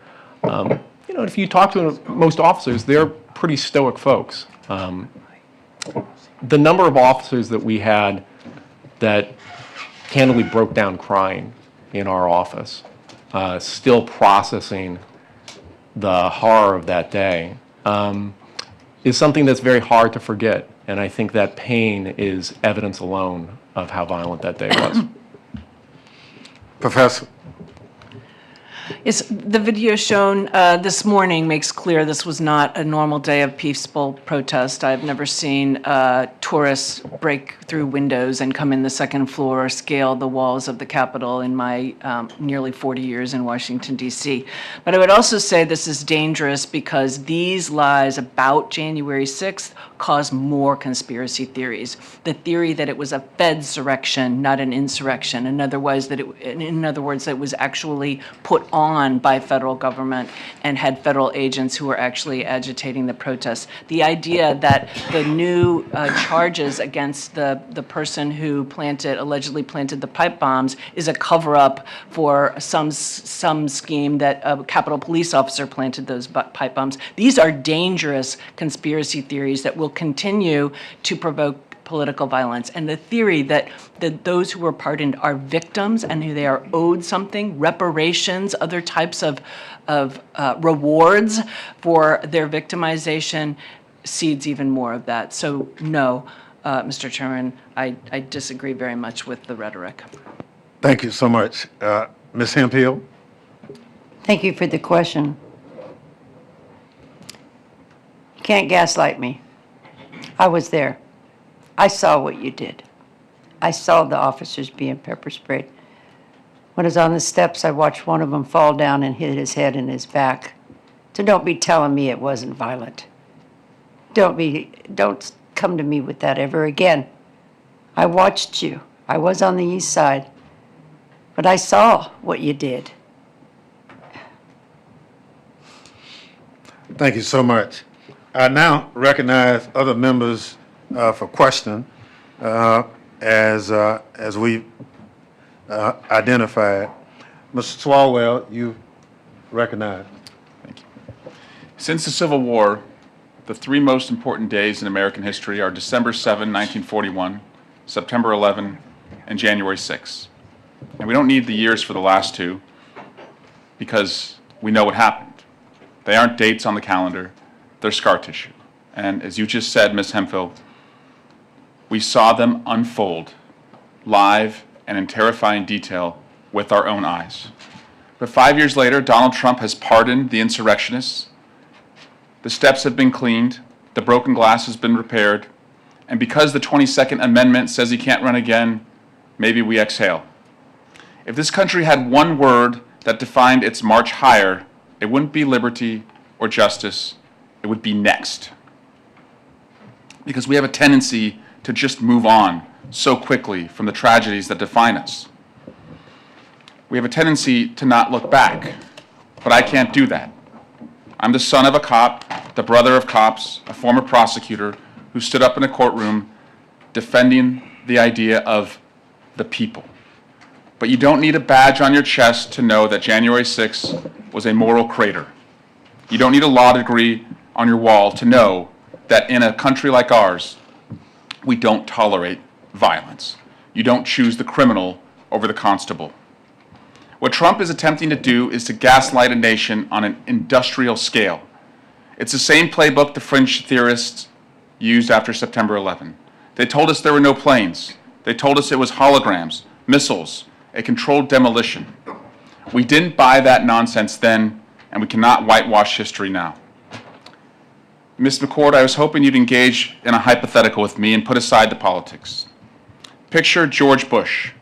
If you talk to most officers, they're pretty stoic folks. The number of officers that we had that candidly broke down crying in our office, still processing the horror of that day, is something that's very hard to forget. And I think that pain is evidence alone of how violent that day was. Professor? Yes, the video shown this morning makes clear this was not a normal day of peaceful protest. I've never seen tourists break through windows and come in the second floor or scale the walls of the Capitol in my nearly 40 years in Washington, D.C. But I would also say this is dangerous because these lies about January 6th cause more conspiracy theories. The theory that it was a Fedsurrection, not an insurrection. In other words, that it was actually put on by federal government and had federal agents who were actually agitating the protests. The idea that the new charges against the person who allegedly planted the pipe bombs is a cover-up for some scheme that a Capitol Police officer planted those pipe bombs. These are dangerous conspiracy theories that will continue to provoke political violence. And the theory that those who were pardoned are victims and who they are owed something, reparations, other types of rewards for their victimization, seeds even more of that. So no, Mr. Chairman, I disagree very much with the rhetoric. Thank you so much. Ms. Hemphill? Thank you for the question. You can't gaslight me. I was there. I saw what you did. I saw the officers being pepper sprayed. When I was on the steps, I watched one of them fall down and hit his head and his back. So don't be telling me it wasn't violent. Don't come to me with that ever again. I watched you. I was on the east side, but I saw what you did. Thank you so much. I now recognize other members for question as we identified. Mr. Swalwell, you recognize. Since the Civil War, the three most important days in American history are December 7, 1941, September 11, and January 6. And we don't need the years for the last two because we know what happened. They aren't dates on the calendar, they're scar tissue. And as you just said, Ms. Hemphill, we saw them unfold live and in terrifying detail with our own eyes. But 5 years later, Donald Trump has pardoned the insurrectionists. The steps have been cleaned, the broken glass has been repaired, and because the 22nd Amendment says he can't run again, maybe we exhale. If this country had one word that defined its march higher, it wouldn't be liberty or justice, it would be next. Because we have a tendency to just move on so quickly from the tragedies that define us. We have a tendency to not look back, but I can't do that. I'm the son of a cop, the brother of cops, a former prosecutor who stood up in a courtroom defending the idea of the people. But you don't need a badge on your chest to know that January 6th was a moral crater. You don't need a law degree on your wall to know that in a country like ours, we don't tolerate violence. You don't choose the criminal over the constable. What Trump is attempting to do is to gaslight a nation on an industrial scale. It's the same playbook the fringe theorists used after September 11. They told us there were no planes. They told us it was holograms, missiles, a controlled demolition. We didn't buy that nonsense then, and we cannot whitewash history now. Ms. McCord, I was hoping you'd engage in a hypothetical with me and put aside the politics. Picture George Bush.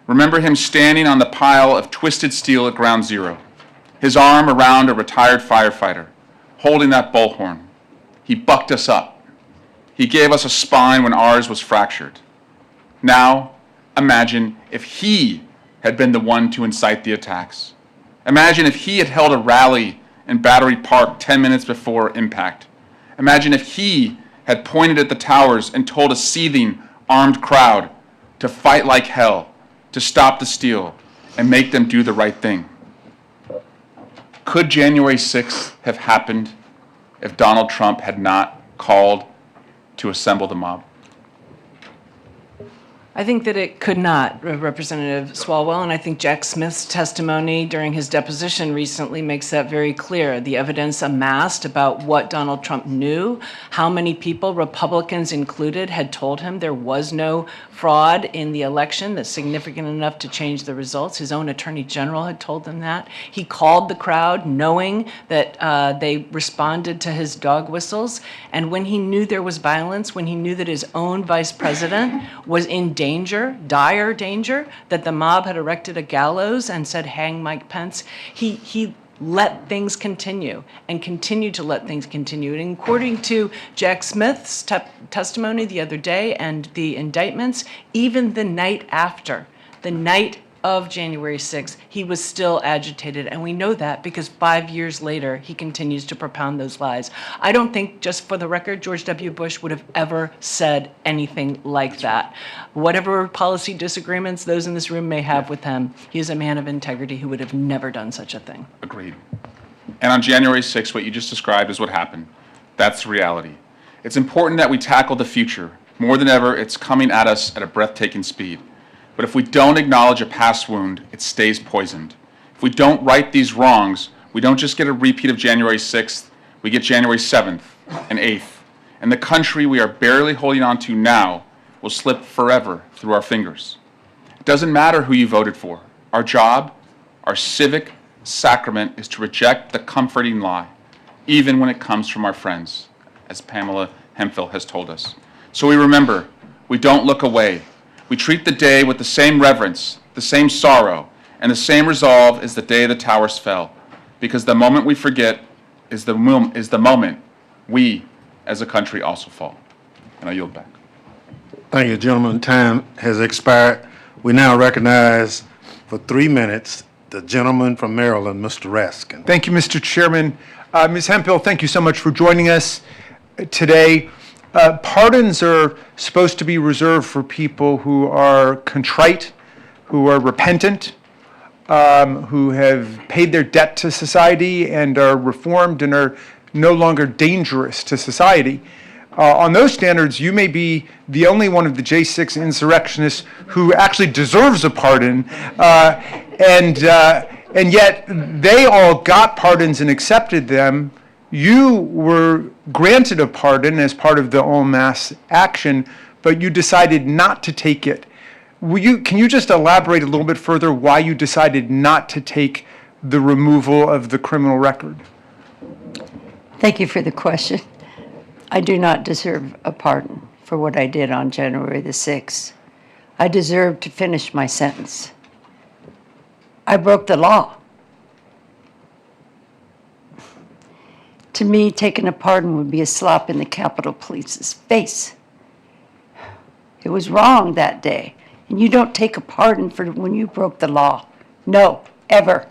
Remember him standing on the pile of twisted steel at Ground Zero, his arm around a retired firefighter, holding that bullhorn. He bucked us up. He gave us a spine when ours was fractured. Now, imagine if he had been the one to incite the attacks. Imagine if he had held a rally in Battery Park 10 minutes before impact. Imagine if he had pointed at the towers and told a seething, armed crowd to fight like hell, to stop the steal, and make them do the right thing. Could January 6th have happened if Donald Trump had not called to assemble the mob? I think that it could not, Representative Swalwell, and I think Jack Smith's testimony during his deposition recently makes that very clear. The evidence amassed about what Donald Trump knew, how many people, Republicans included, had told him there was no fraud in the election that's significant enough to change the results. His own attorney general had told them that. He called the crowd knowing that they responded to his dog whistles. And when he knew there was violence, when he knew that his own vice president was in danger, dire danger, that the mob had erected a gallows and said, hang Mike Pence, he let things continue and continued to let things continue. And according to Jack Smith's testimony the other day and the indictments, even the night after, the night of January 6th, he was still agitated. And we know that because 5 years later, he continues to propound those lies. I don't think, just for the record, George W. Bush would have ever said anything like that. Whatever policy disagreements those in this room may have with him, he is a man of integrity who would have never done such a thing. Agreed. And on January 6th, what you just described is what happened. That's the reality. It's important that we tackle the future. More than ever, it's coming at us at a breathtaking speed. But if we don't acknowledge a past wound, it stays poisoned. If we don't right these wrongs, we don't just get a repeat of January 6th, we get January 7th and 8th. And the country we are barely holding on to now will slip forever through our fingers. It doesn't matter who you voted for. Our job, our civic sacrament, is to reject the comforting lie, even when it comes from our friends, as Pamela Hemphill has told us. So we remember, we don't look away. We treat the day with the same reverence, the same sorrow, and the same resolve as the day the towers fell, because the moment we forget is the moment we, as a country, also fall. And I yield back. Thank you, gentlemen. Time has expired. We now recognize for 3 minutes the gentleman from Maryland, Mr. Raskin. Thank you, Mr. Chairman. Ms. Hemphill, thank you so much for joining us today. Pardons are supposed to be reserved for people who are contrite, who are repentant, who have paid their debt to society and are reformed and are no longer dangerous to society. On those standards, you may be the only one of the J6 insurrectionists who actually deserves a pardon, and yet they all got pardons and accepted them. You were granted a pardon as part of the en masse action, but you decided not to take it. Can you just elaborate a little bit further why you decided not to take the removal of the criminal record? Thank you for the question. I do not deserve a pardon for what I did on January the 6th. I deserve to finish my sentence. I broke the law. To me, taking a pardon would be a slap in the Capitol Police's face. It was wrong that day, and you don't take a pardon for when you broke the law. No, ever.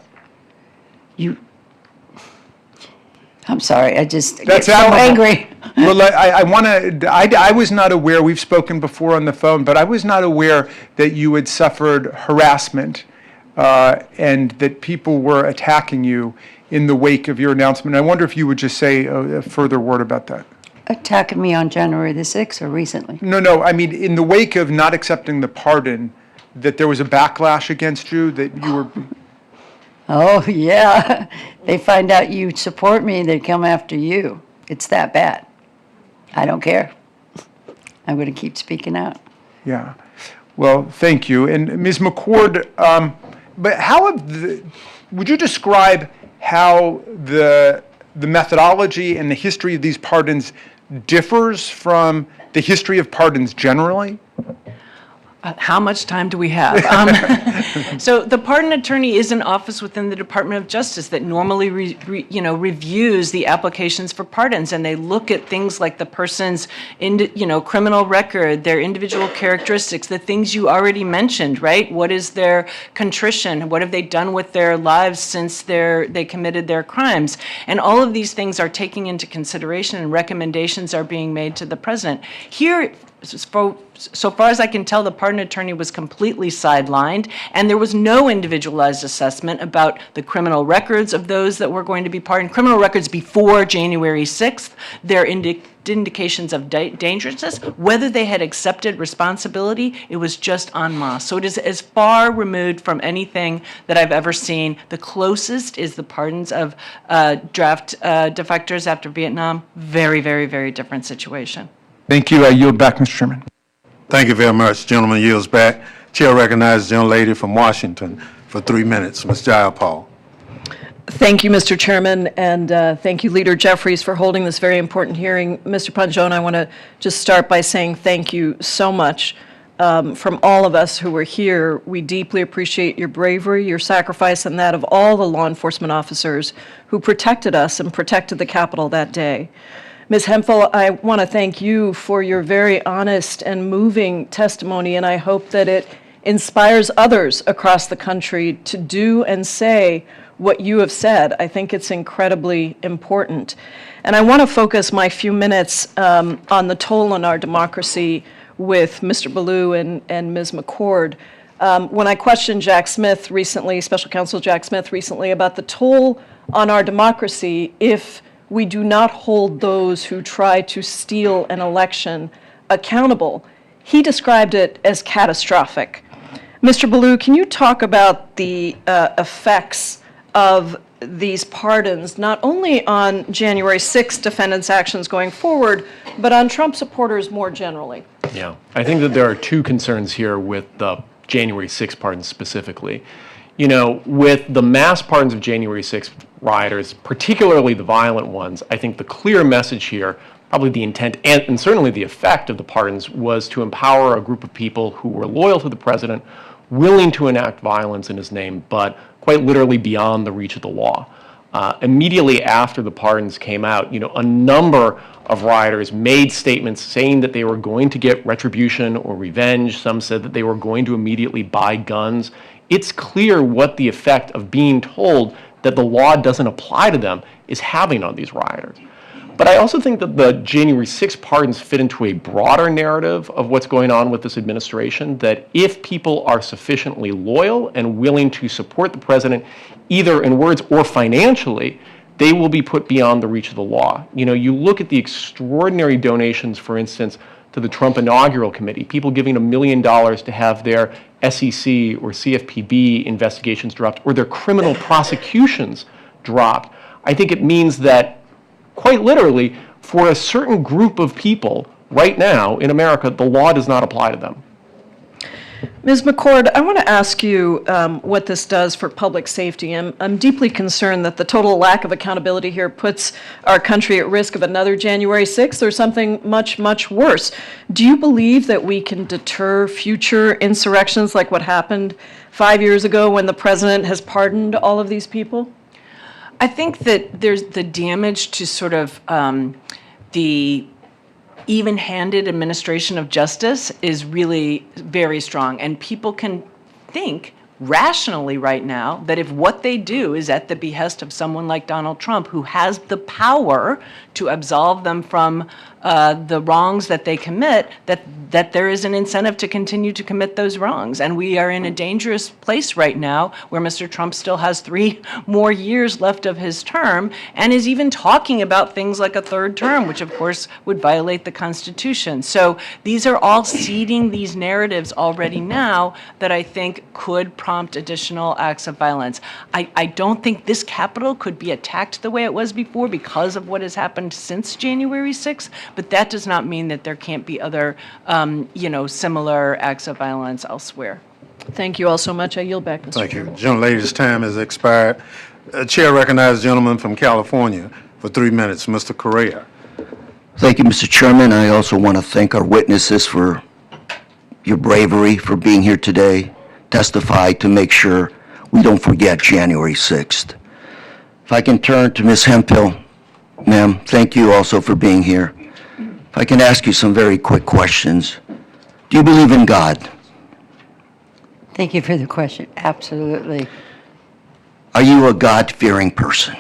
I'm sorry, I just get so angry. Well, I was not aware, we've spoken before on the phone, but I was not aware that you had suffered harassment and that people were attacking you in the wake of your announcement. I wonder if you would just say a further word about that. Attacking me on January the 6th or recently? No, I mean, in the wake of not accepting the pardon, that there was a backlash against you, that you were... Oh, yeah. They find out you support me, they come after you. It's that bad. I don't care. I'm going to keep speaking out. Yeah. Well, thank you. And Ms. McCord, but would you describe how the methodology and the history of these pardons differs from the history of pardons generally? How much time do we have? So the pardon attorney is an office within the Department of Justice that normally reviews the applications for pardons, and they look at things like the person's criminal record, their individual characteristics, the things you already mentioned, right? What is their contrition? What have they done with their lives since they committed their crimes? And all of these things are taken into consideration, and recommendations are being made to the president. Here, so far as I can tell, the pardon attorney was completely sidelined, and there was no individualized assessment about the criminal records of those that were going to be pardoned. Criminal records before January 6th, their indications of dangerousness, whether they had accepted responsibility, it was just en masse. So it is as far removed from anything that I've ever seen. The closest is the pardons of draft defectors after Vietnam. Very, very, very different situation. Thank you. I yield back, Mr. Chairman. Thank you very much. Gentleman yields back. Chair recognizes the young lady from Washington for 3 minutes, Ms. Jayapal. Thank you, Mr. Chairman, and thank you, Leader Jeffries, for holding this very important hearing. Mr. Panjone, I want to just start by saying thank you so much from all of us who were here. We deeply appreciate your bravery, your sacrifice, and that of all the law enforcement officers who protected us and protected the Capitol that day. Ms. Hemphill, I want to thank you for your very honest and moving testimony, and I hope that it inspires others across the country to do and say what you have said. I think it's incredibly important. And I want to focus my few minutes on the toll on our democracy with Mr. Ballou and Ms. McCord. When I questioned Jack Smith recently, Special Counsel Jack Smith recently, about the toll on our democracy if we do not hold those who try to steal an election accountable, he described it as catastrophic. Mr. Ballou, can you talk about the effects of these pardons, not only on January 6th defendants' actions going forward, but on Trump supporters more generally? Yeah, I think that there are two concerns here with the January 6th pardons specifically. You know, with the mass pardons of January 6th rioters, particularly the violent ones, I think the clear message here, probably the intent and certainly the effect of the pardons, was to empower a group of people who were loyal to the president, willing to enact violence in his name, but quite literally beyond the reach of the law. Immediately after the pardons came out, a number of rioters made statements saying that they were going to get retribution or revenge. Some said that they were going to immediately buy guns. It's clear what the effect of being told that the law doesn't apply to them is having on these rioters. But I also think that the January 6 pardons fit into a broader narrative of what's going on with this administration, that if people are sufficiently loyal and willing to support the president, either in words or financially, they will be put beyond the reach of the law. You look at the extraordinary donations, for instance, to the Trump Inaugural Committee, people giving $1 million to have their SEC or CFPB investigations dropped or their criminal prosecutions dropped. I think it means that, quite literally, for a certain group of people right now in America, the law does not apply to them. Ms. McCord, I want to ask you what this does for public safety. I'm deeply concerned that the total lack of accountability here puts our country at risk of another January 6th or something much, much worse. Do you believe that we can deter future insurrections like what happened 5 years ago when the president has pardoned all of these people? I think that there's the damage to sort of the even-handed administration of justice is really very strong. And people can think rationally right now that if what they do is at the behest of someone like Donald Trump, who has the power to absolve them from the wrongs that they commit, that there is an incentive to continue to commit those wrongs. And we are in a dangerous place right now where Mr. Trump still has 3 more years left of his term and is even talking about things like a third term, which of course would violate the Constitution. So these are all seeding these narratives already now that I think could prompt additional acts of violence. I don't think this Capitol could be attacked the way it was before because of what has happened since January 6th, but that does not mean that there can't be other, similar acts of violence elsewhere. Thank you all so much. I yield back, Mr. Thank you. Chairman. Gentlelady's time has expired. Chair recognizes the gentleman from California for 3 minutes, Mr. Correa. Thank you, Mr. Chairman. I also want to thank our witnesses for your bravery for being here today, testify to make sure we don't forget January 6th. If I can turn to Ms. Hemphill, ma'am, thank you also for being here. If I can ask you some very quick questions. Do you believe in God? Thank you for the question. Absolutely. Are you a God-fearing person?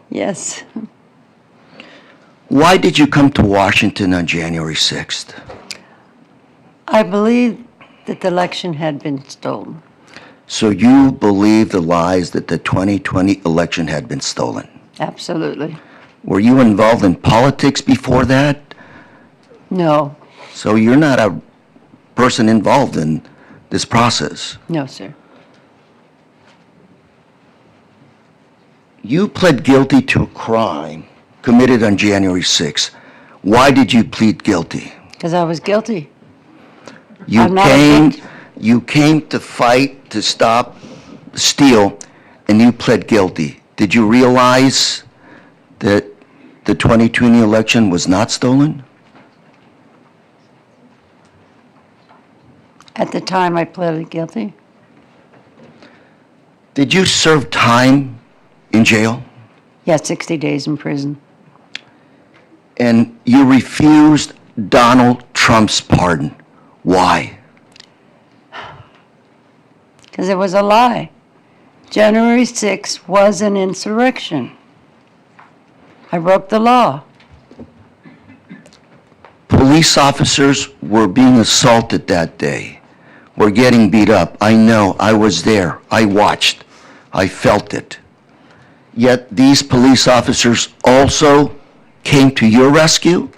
Yes. Why did you come to Washington on January 6th? I believe that the election had been stolen. So you believe the lies that the 2020 election had been stolen? Absolutely. Were you involved in politics before that? No. So you're not a person involved in this process? No, sir. You pled guilty to a crime committed on January 6th. Why did you plead guilty? Because I was guilty. You came to fight to stop steal, and you pled guilty. Did you realize that the 2020 election was not stolen? At the time I pleaded guilty. Did you serve time in jail? Yeah, 60 days in prison. And you refused Donald Trump's pardon. Why? Because it was a lie. January 6th was an insurrection. I broke the law. Police officers were being assaulted that day, were getting beat up. I know, I was there. I watched. I felt it. Yet these police officers also came to your rescue?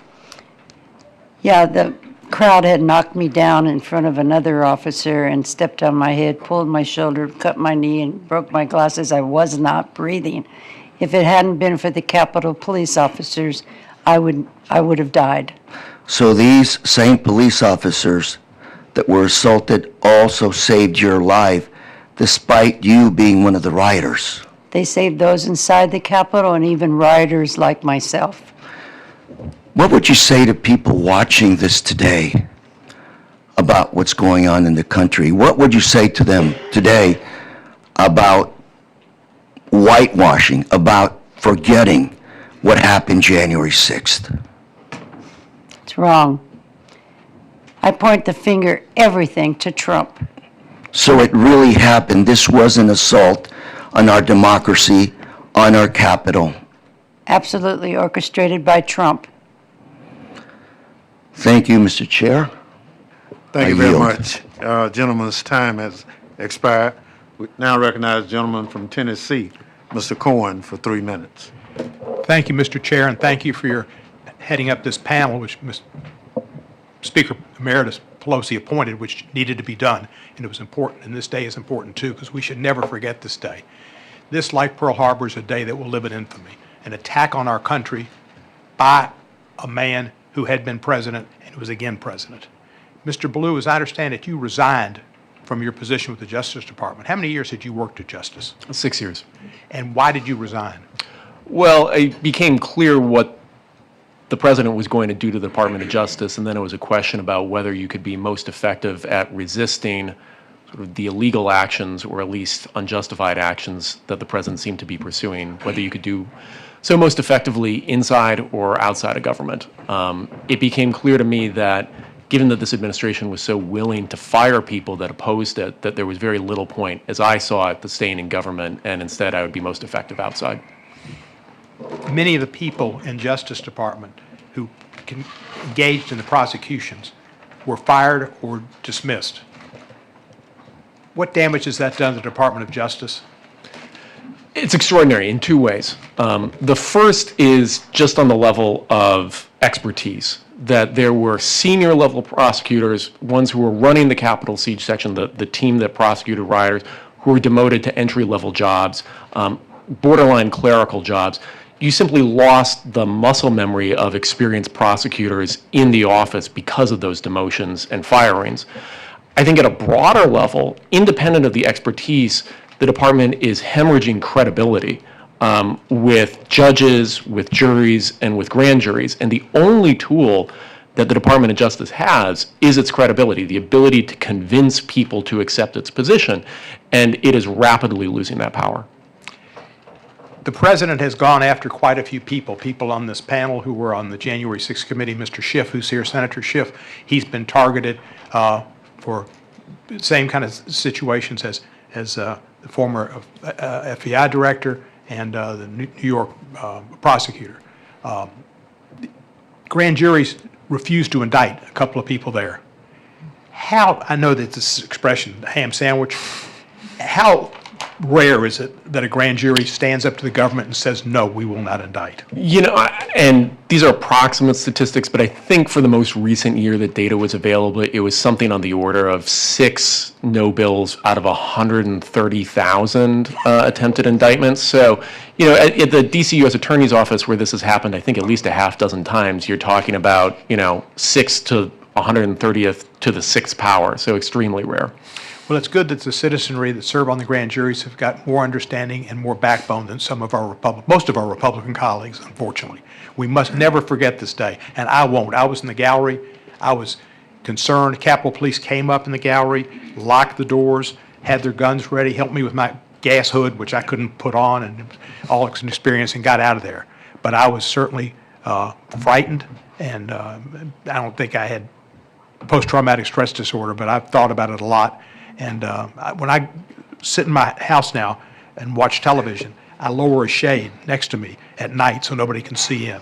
Yeah, the crowd had knocked me down in front of another officer and stepped on my head, pulled my shoulder, cut my knee, and broke my glasses. I was not breathing. If it hadn't been for the Capitol police officers, I would have died. So these same police officers that were assaulted also saved your life, despite you being one of the rioters. They saved those inside the Capitol and even rioters like myself. What would you say to people watching this today about what's going on in the country? What would you say to them today about whitewashing, about forgetting what happened January 6th. It's wrong. I point the finger, everything, to Trump. So it really happened. This was an assault on our democracy, on our Capitol. Absolutely orchestrated by Trump. Thank you, Mr. Chair. Thank you I very yield. much. Gentleman's time has expired. We now recognize the gentleman from Tennessee, Mr. Cohen, for 3 minutes. Thank you, Mr. Chair, and thank you for your heading up this panel, which Speaker Emeritus Pelosi appointed, which needed to be done, and it was important, and this day is important too, because we should never forget this day. This, like Pearl Harbor, is a day that will live in infamy, an attack on our country by a man who had been president and was again president. Mr. Blue, as I understand it, you resigned from your position with the Justice Department. How many years had you worked at Justice? 6 years. And why did you resign? Well, it became clear what the president was going to do to the Department of Justice, and then it was a question about whether you could be most effective at resisting sort of the illegal actions, or at least unjustified actions, that the president seemed to be pursuing, whether you could do so most effectively inside or outside of government. It became clear to me that given that this administration was so willing to fire people that opposed it, that there was very little point, as I saw it, to staying in government, and instead I would be most effective outside. Many of the people in Justice Department who engaged in the prosecutions were fired or dismissed. What damage has that done to the Department of Justice? It's extraordinary in two ways. The first is just on the level of expertise, that there were senior level prosecutors, ones who were running the Capitol Siege section, the team that prosecuted rioters, who were demoted to entry level jobs, borderline clerical jobs. You simply lost the muscle memory of experienced prosecutors in the office because of those demotions and firings. I think at a broader level, independent of the expertise, the department is hemorrhaging credibility with judges, with juries, and with grand juries. And the only tool that the Department of Justice has is its credibility, the ability to convince people to accept its position. And it is rapidly losing that power. The president has gone after quite a few people on this panel who were on the January 6th committee. Mr. Schiff, who's here, Senator Schiff, he's been targeted for the same kind of situations as the former FBI director and the New York prosecutor. Grand juries refused to indict a couple of people there. How, I know that this expression, ham sandwich, how rare is it that a grand jury stands up to the government and says, no, we will not indict? You know, and these are approximate statistics, but I think for the most recent year that data was available, it was something on the order of 6 no bills out of 130,000 attempted indictments. So, you know, at the DC U.S. Attorney's Office, where this has happened, I think at least a half dozen times, you're talking about, 6 to 130th to the 6th power, so extremely rare. Well, it's good that the citizenry that serve on the grand juries have got more understanding and more backbone than most of our Republican colleagues, unfortunately. We must never forget this day, and I won't. I was in the gallery. I was concerned. Capitol Police came up in the gallery, locked the doors, had their guns ready, helped me with my gas hood, which I couldn't put on, and all an experience, and got out of there. But I was certainly frightened, and I don't think I had post-traumatic stress disorder, but I've thought about it a lot. And when I sit in my house now and watch television, I lower a shade next to me at night so nobody can see in.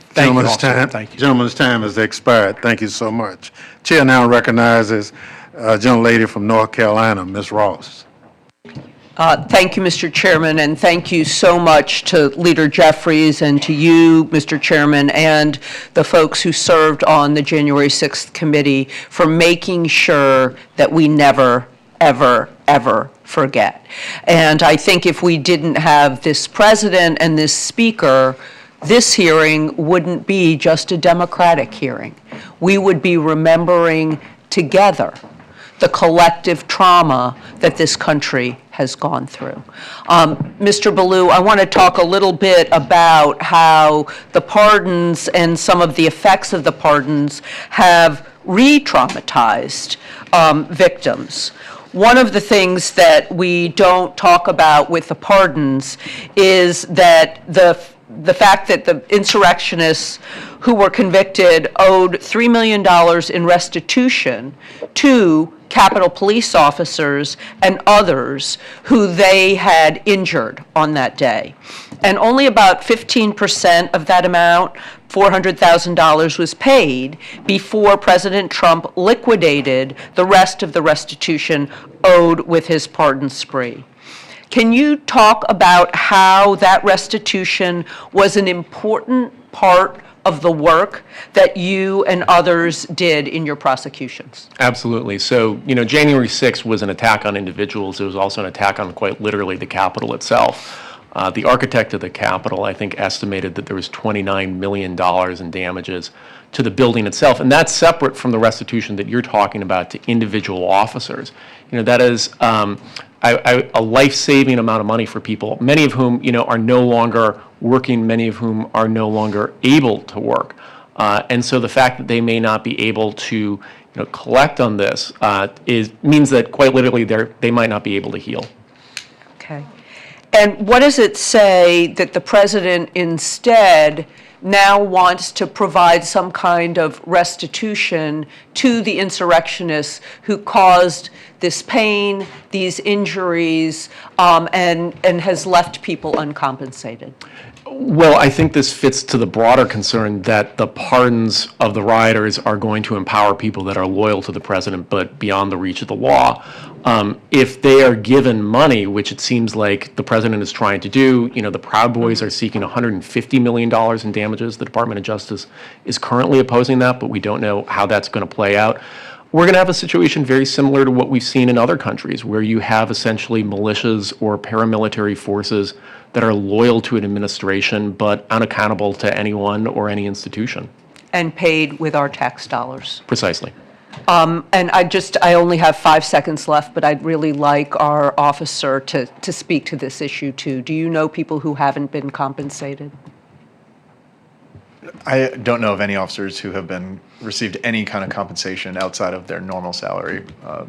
Thank you, officer. Thank you. Gentleman's time has expired. Thank you so much. Chair now recognizes a gentlelady from North Carolina, Ms. Ross. Thank you, Mr. Chairman, and thank you so much to Leader Jeffries and to you, Mr. Chairman, and the folks who served on the January 6th committee for making sure that we never, ever, ever forget. And I think if we didn't have this president and this speaker, this hearing wouldn't be just a Democratic hearing. We would be remembering together the collective trauma that this country has gone through. Mr. Ballou, I want to talk a little bit about how the pardons and some of the effects of the pardons have re-traumatized victims. one of the things that we don't talk about with the pardons is that the fact that the insurrectionists who were convicted owed $3 million in restitution to Capitol police officers and others who they had injured on that day. And only about 15% of that amount, $400,000, was paid before President Trump liquidated the rest of the restitution owed with his pardon spree. Can you talk about how that restitution was an important part of the work that you and others did in your prosecutions? Absolutely. So, January 6th was an attack on individuals. It was also an attack on, quite literally, the Capitol itself. The architect of the Capitol, I think, estimated that there was $29 million in damages to the building itself, and that's separate from the restitution that you're talking about to individual officers. That is a life-saving amount of money for people, many of whom, are no longer working, many of whom are no longer able to work. And so the fact that they may not be able to, collect on this means that, quite literally, they might not be able to heal. Okay. And what does it say that the president instead now wants to provide some kind of restitution to the insurrectionists who caused this pain, these injuries, and has left people uncompensated? Well, I think this fits to the broader concern that the pardons of the rioters are going to empower people that are loyal to the president but beyond the reach of the law. If they are given money, which it seems like the president is trying to do, the Proud Boys are seeking $150 million in damages. The Department of Justice is currently opposing that, but we don't know how that's going to play out. We're going to have a situation very similar to what we've seen in other countries, where you have essentially militias or paramilitary forces that are loyal to an administration but unaccountable to anyone or any institution. And paid with our tax dollars. Precisely. And I only have 5 seconds left, but I'd really like our officer to speak to this issue too. Do you know people who haven't been compensated? I don't know of any officers who have received any kind of compensation outside of their normal salary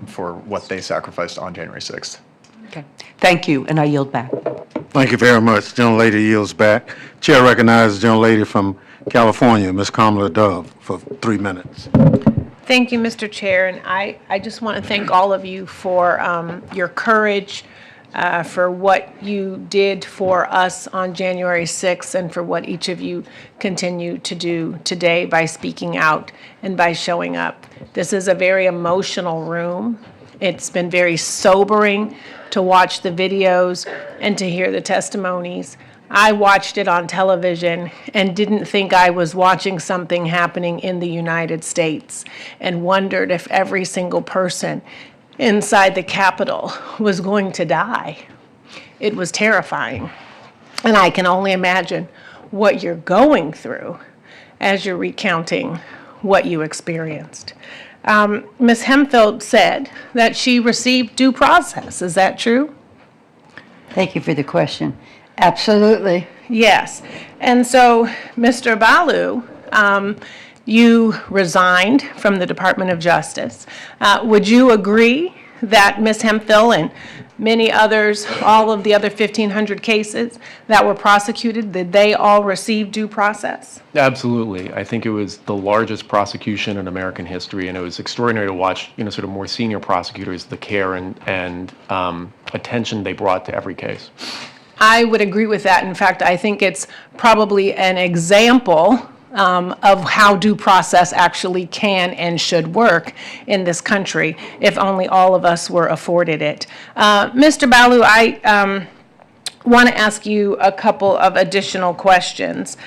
for what they sacrificed on January 6th. Okay. Thank you, and I yield back. Thank you very much. Gentlelady yields back. Chair recognizes the gentlelady from California, Ms. Kamala Dove, for 3 minutes. Thank you, Mr. Chair, and I just want to thank all of you for your courage, for what you did for us on January 6th, and for what each of you continue to do today by speaking out and by showing up. This is a very emotional room. It's been very sobering to watch the videos and to hear the testimonies. I watched it on television and didn't think I was watching something happening in the United States, and wondered if every single person inside the Capitol was going to die. It was terrifying. And I can only imagine what you're going through as you're recounting what you experienced. Ms. Hemphill said that she received due process. Is that true? Thank you for the question. Absolutely. Yes. And so, Mr. Balu, you resigned from the Department of Justice. Would you agree that Ms. Hemphill and many others, all of the other 1,500 cases that were prosecuted, did they all receive due process? Absolutely. I think it was the largest prosecution in American history, and it was extraordinary to watch, sort of more senior prosecutors, the care and attention they brought to every case. I would agree with that. In fact, I think it's probably an example of how due process actually can and should work in this country, if only all of us were afforded it. Mr. Balu, I want to ask you a couple of additional questions.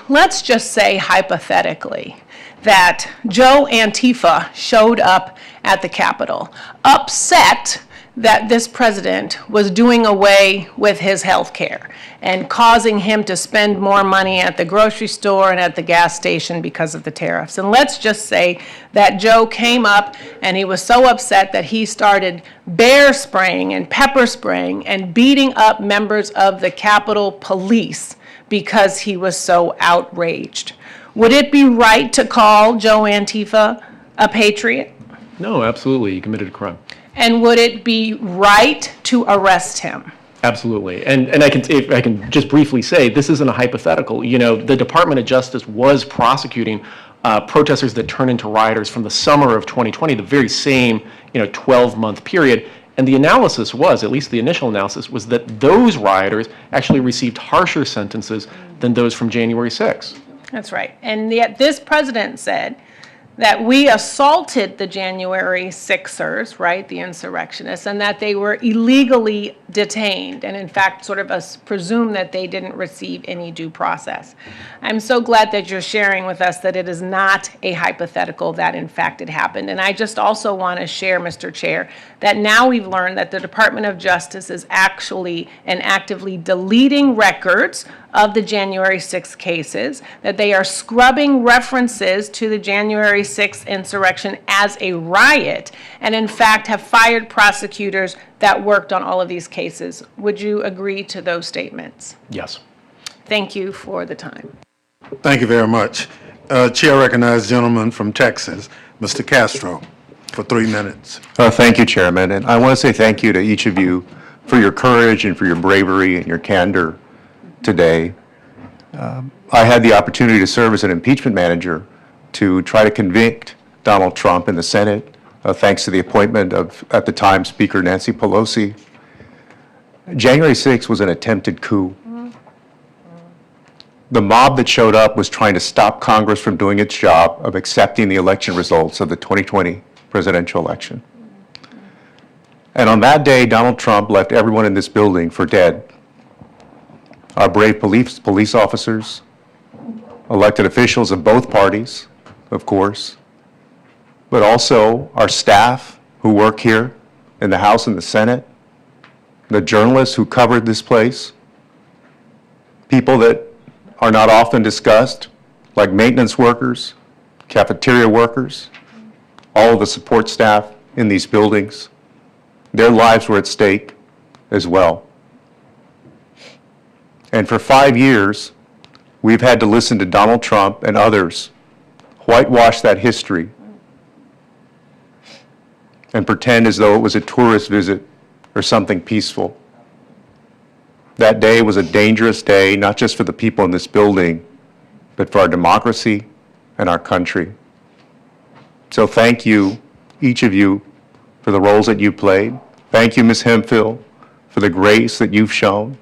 Let's just say hypothetically that Joe Antifa showed up at the Capitol, upset that this president was doing away with his health care and causing him to spend more money at the grocery store and at the gas station because of the tariffs. And let's just say that Joe came up and he was so upset that he started bear spraying and pepper spraying and beating up members of the Capitol Police because he was so outraged. Would it be right to call Joe Antifa a patriot? No, absolutely. He committed a crime. And would it be right to arrest him? Absolutely. And if I can just briefly say, this isn't a hypothetical. You know, the Department of Justice was prosecuting protesters that turned into rioters from the summer of 2020, the very same, 12-month period. And the analysis was, at least the initial analysis, was that those rioters actually received harsher sentences than those from January 6th. That's right. And yet this president said that we assaulted the January 6ers, right, the insurrectionists, and that they were illegally detained, and in fact sort of presume that they didn't receive any due process. I'm so glad that you're sharing with us that it is not a hypothetical, that in fact it happened. And I just also want to share, Mr. Chair, that now we've learned that the Department of Justice is actually and actively deleting records of the January 6th cases, that they are scrubbing references to the January 6th insurrection as a riot, and in fact have fired prosecutors that worked on all of these cases. Would you agree to those statements? Yes. Thank you for the time. Thank you very much. Chair recognizes the gentleman from Texas, Mr. Castro, for 3 minutes. Thank you, Chairman. And I want to say thank you to each of you for your courage and for your bravery and your candor today. I had the opportunity to serve as an impeachment manager to try to convict Donald Trump in the Senate, thanks to the appointment of, at the time, Speaker Nancy Pelosi. January 6th was an attempted coup. The mob that showed up was trying to stop Congress from doing its job of accepting the election results of the 2020 presidential election. And on that day, Donald Trump left everyone in this building for dead. Our brave police officers, elected officials of both parties, of course, but also our staff who work here in the House and the Senate, the journalists who covered this place, people that are not often discussed, like maintenance workers, cafeteria workers, all of the support staff in these buildings. Their lives were at stake as well. And for 5 years, we've had to listen to Donald Trump and others whitewash that history and pretend as though it was a tourist visit or something peaceful. That day was a dangerous day, not just for the people in this building, but for our democracy and our country. So thank you, each of you, for the roles that you played. Thank you, Ms. Hemphill, for the grace that you've shown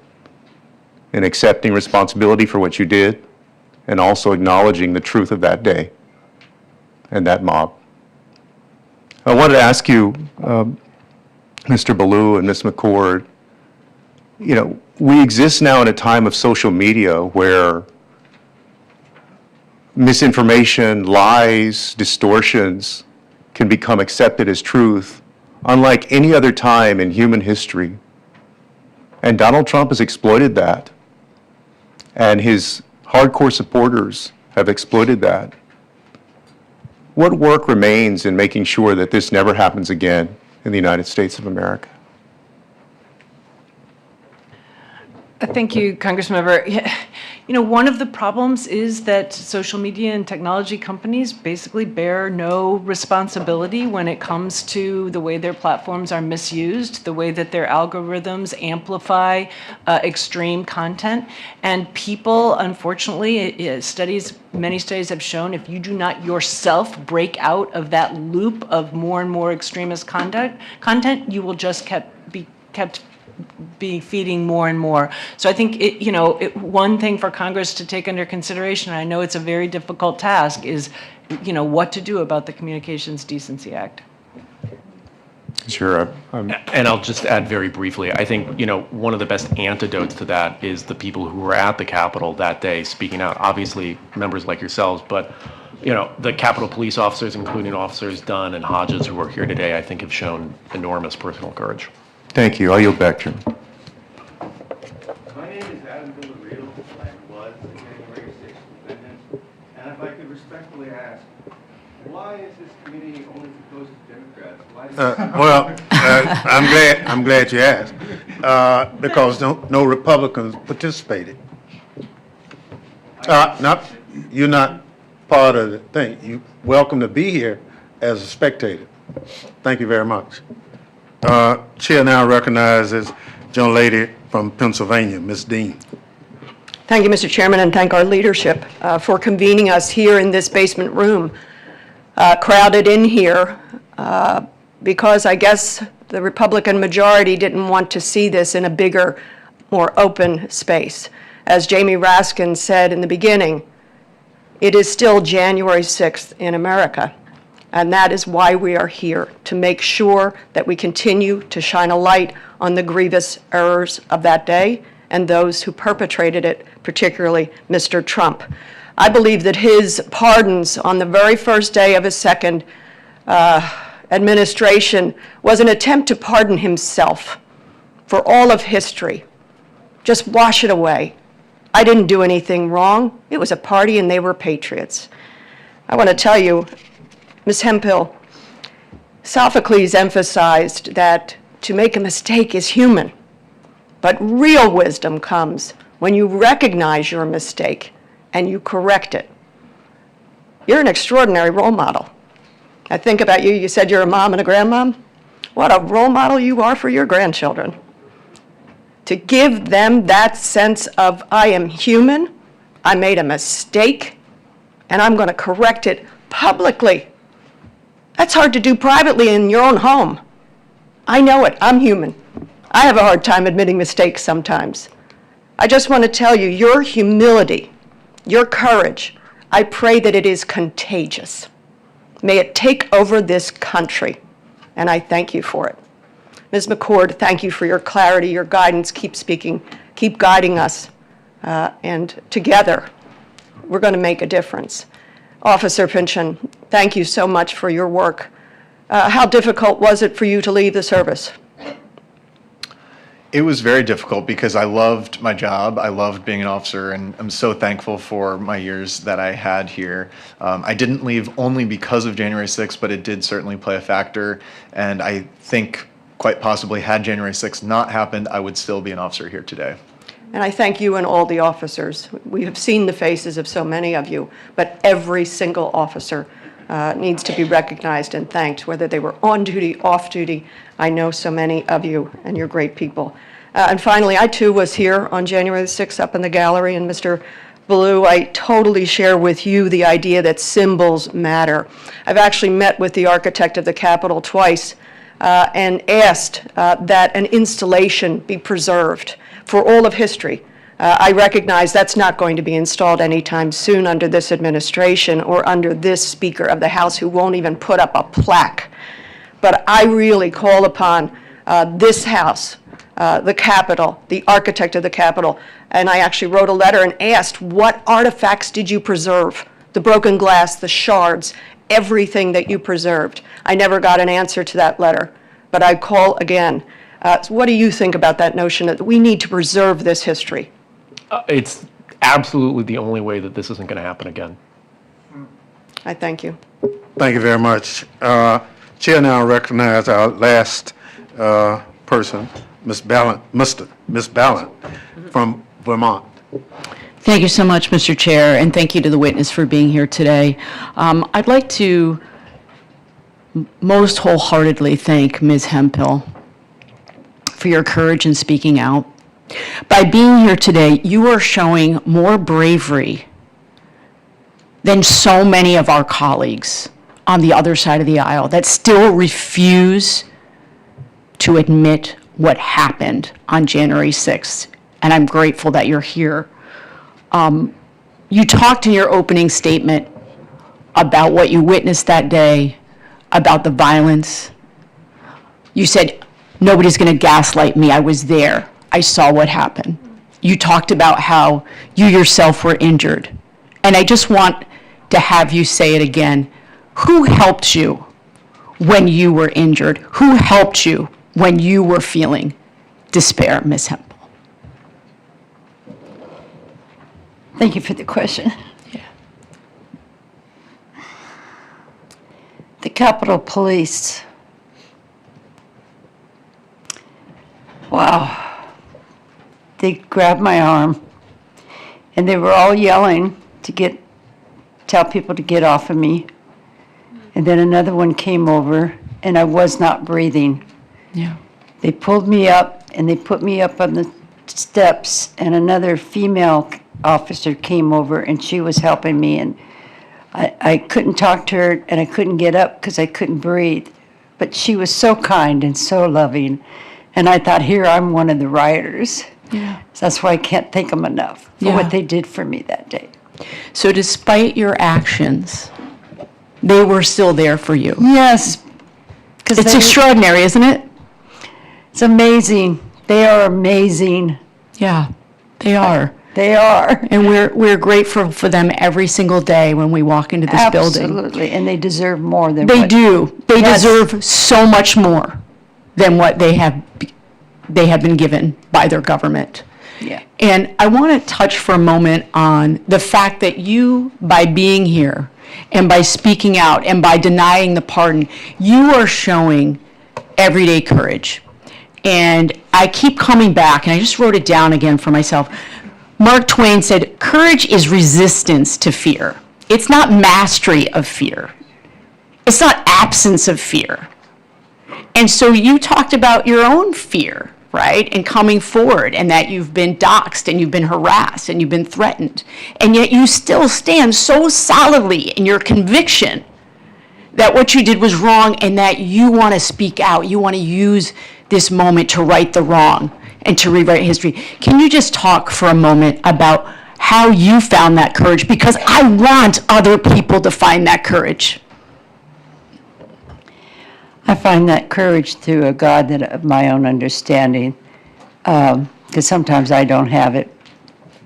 in accepting responsibility for what you did and also acknowledging the truth of that day and that mob. I wanted to ask you, Mr. Ballou and Ms. McCord, we exist now in a time of social media where misinformation, lies, distortions can become accepted as truth, unlike any other time in human history. And Donald Trump has exploited that, and his hardcore supporters have exploited that. What work remains in making sure that this never happens again in the United States of America? Thank you, Congressmember. One of the problems is that social media and technology companies basically bear no responsibility when it comes to the way their platforms are misused, the way that their algorithms amplify extreme content. And people, unfortunately, many studies have shown, if you do not yourself break out of that loop of more and more extremist content, you will just be feeding more and more. So I think one thing for Congress to take under consideration, and I know it's a very difficult task, is what to do about the Communications Decency Act. Sure. And I'll just add very briefly, I think, one of the best antidotes to that is the people who were at the Capitol that day speaking out. Obviously, members like yourselves, but the Capitol police officers, including Officers Dunn and Hodges, who are here today, I think have shown enormous personal courage. Thank you. I'll yield back to you. My name is Adam Villarreal. I was a January 6th defendant. And if I could respectfully ask, why is this committee only composed of Democrats? I'm glad you asked, because no Republicans participated. You're not part of the thing. You're welcome to be here as a spectator. Thank you very much. Chair now recognizes young lady from Pennsylvania, Ms. Dean. Thank you, Mr. Chairman, and thank our leadership for convening us here in this basement room, crowded in here, because I guess the Republican majority didn't want to see this in a bigger, more open space. As Jamie Raskin said in the beginning, it is still January 6th in America, and that is why we are here, to make sure that we continue to shine a light on the grievous errors of that day and those who perpetrated it, particularly Mr. Trump. I believe that his pardons on the very first day of his second administration was an attempt to pardon himself for all of history. Just wash it away. I didn't do anything wrong. It was a party and they were patriots. I want to tell you, Ms. Hemphill, Sophocles emphasized that to make a mistake is human. But real wisdom comes when you recognize your mistake and you correct it. You're an extraordinary role model. I think about you, you said you're a mom and a grandmom. What a role model you are for your grandchildren. To give them that sense of, I am human, I made a mistake, and I'm going to correct it publicly. That's hard to do privately in your own home. I know it, I'm human. I have a hard time admitting mistakes sometimes. I just want to tell you, your humility, your courage, I pray that it is contagious. May it take over this country, and I thank you for it. Ms. McCord, thank you for your clarity, your guidance. Keep speaking, keep guiding us, and together, we're going to make a difference. Officer Pynchon, thank you so much for your work. How difficult was it for you to leave the service? It was very difficult because I loved my job. I loved being an officer, and I'm so thankful for my years that I had here. I didn't leave only because of January 6th, but it did certainly play a factor. And I think quite possibly had January 6th not happened, I would still be an officer here today. And I thank you and all the officers. We have seen the faces of so many of you, but every single officer needs to be recognized and thanked, whether they were on duty, off duty. I know so many of you, and you're great people. And finally, I too was here on January the 6th up in the gallery, and Mr. Ballou, I totally share with you the idea that symbols matter. I've actually met with the architect of the Capitol twice and asked that an installation be preserved for all of history. I recognize that's not going to be installed anytime soon under this administration or under this Speaker of the House, who won't even put up a plaque. But I really call upon this House, the Capitol, the architect of the Capitol, and I actually wrote a letter and asked, what artifacts did you preserve? The broken glass, the shards, everything that you preserved. I never got an answer to that letter, but I call again. So what do you think about that notion that we need to preserve this history? It's absolutely the only way that this isn't going to happen again. I thank you. Thank you very much. Chair now recognizes our last person, Ms. Ballant from Vermont. Thank you so much, Mr. Chair, and thank you to the witness for being here today. I'd like to most wholeheartedly thank Ms. Hemphill for your courage in speaking out. By being here today, you are showing more bravery than so many of our colleagues on the other side of the aisle that still refuse to admit what happened on January 6th. And I'm grateful that you're here. You talked in your opening statement about what you witnessed that day, about the violence. You said, nobody's going to gaslight me. I was there. I saw what happened. You talked about how you yourself were injured. And I just want to have you say it again. Who helped you when you were injured? Who helped you when you were feeling despair, Ms. Hemphill? Thank you for the question. The Capitol Police. Wow. They grabbed my arm, and they were all yelling to tell people to get off of me. And then another one came over, and I was not breathing. Yeah. They pulled me up and they put me up on the steps, and another female officer came over and she was helping me, and I couldn't talk to her and I couldn't get up because I couldn't breathe. But she was so kind and so loving. And I thought, here, I'm one of the rioters. Yeah. So that's why I can't thank them enough for Yeah. what they did for me that day. So despite your actions, they were still there for you. Yes. It's extraordinary, isn't it? It's amazing. They are amazing. Yeah, they are. They are. And we're grateful for them every single day when we walk into this building. Absolutely. And they deserve more than They what- do. They Yes. deserve so much more than what they have been given by their government. Yeah. And I want to touch for a moment on the fact that you, by being here and by speaking out and by denying the pardon, you are showing everyday courage. And I keep coming back, and I just wrote it down again for myself. Mark Twain said, courage is resistance to fear. It's not mastery of fear. It's not absence of fear. And so you talked about your own fear, right? And coming forward, and that you've been doxxed and you've been harassed and you've been threatened. And yet you still stand so solidly in your conviction that what you did was wrong and that you want to speak out. You want to use this moment to right the wrong and to rewrite history. Can you just talk for a moment about how you found that courage? Because I want other people to find that courage. I find that courage through a God that of my own understanding, because sometimes I don't have it.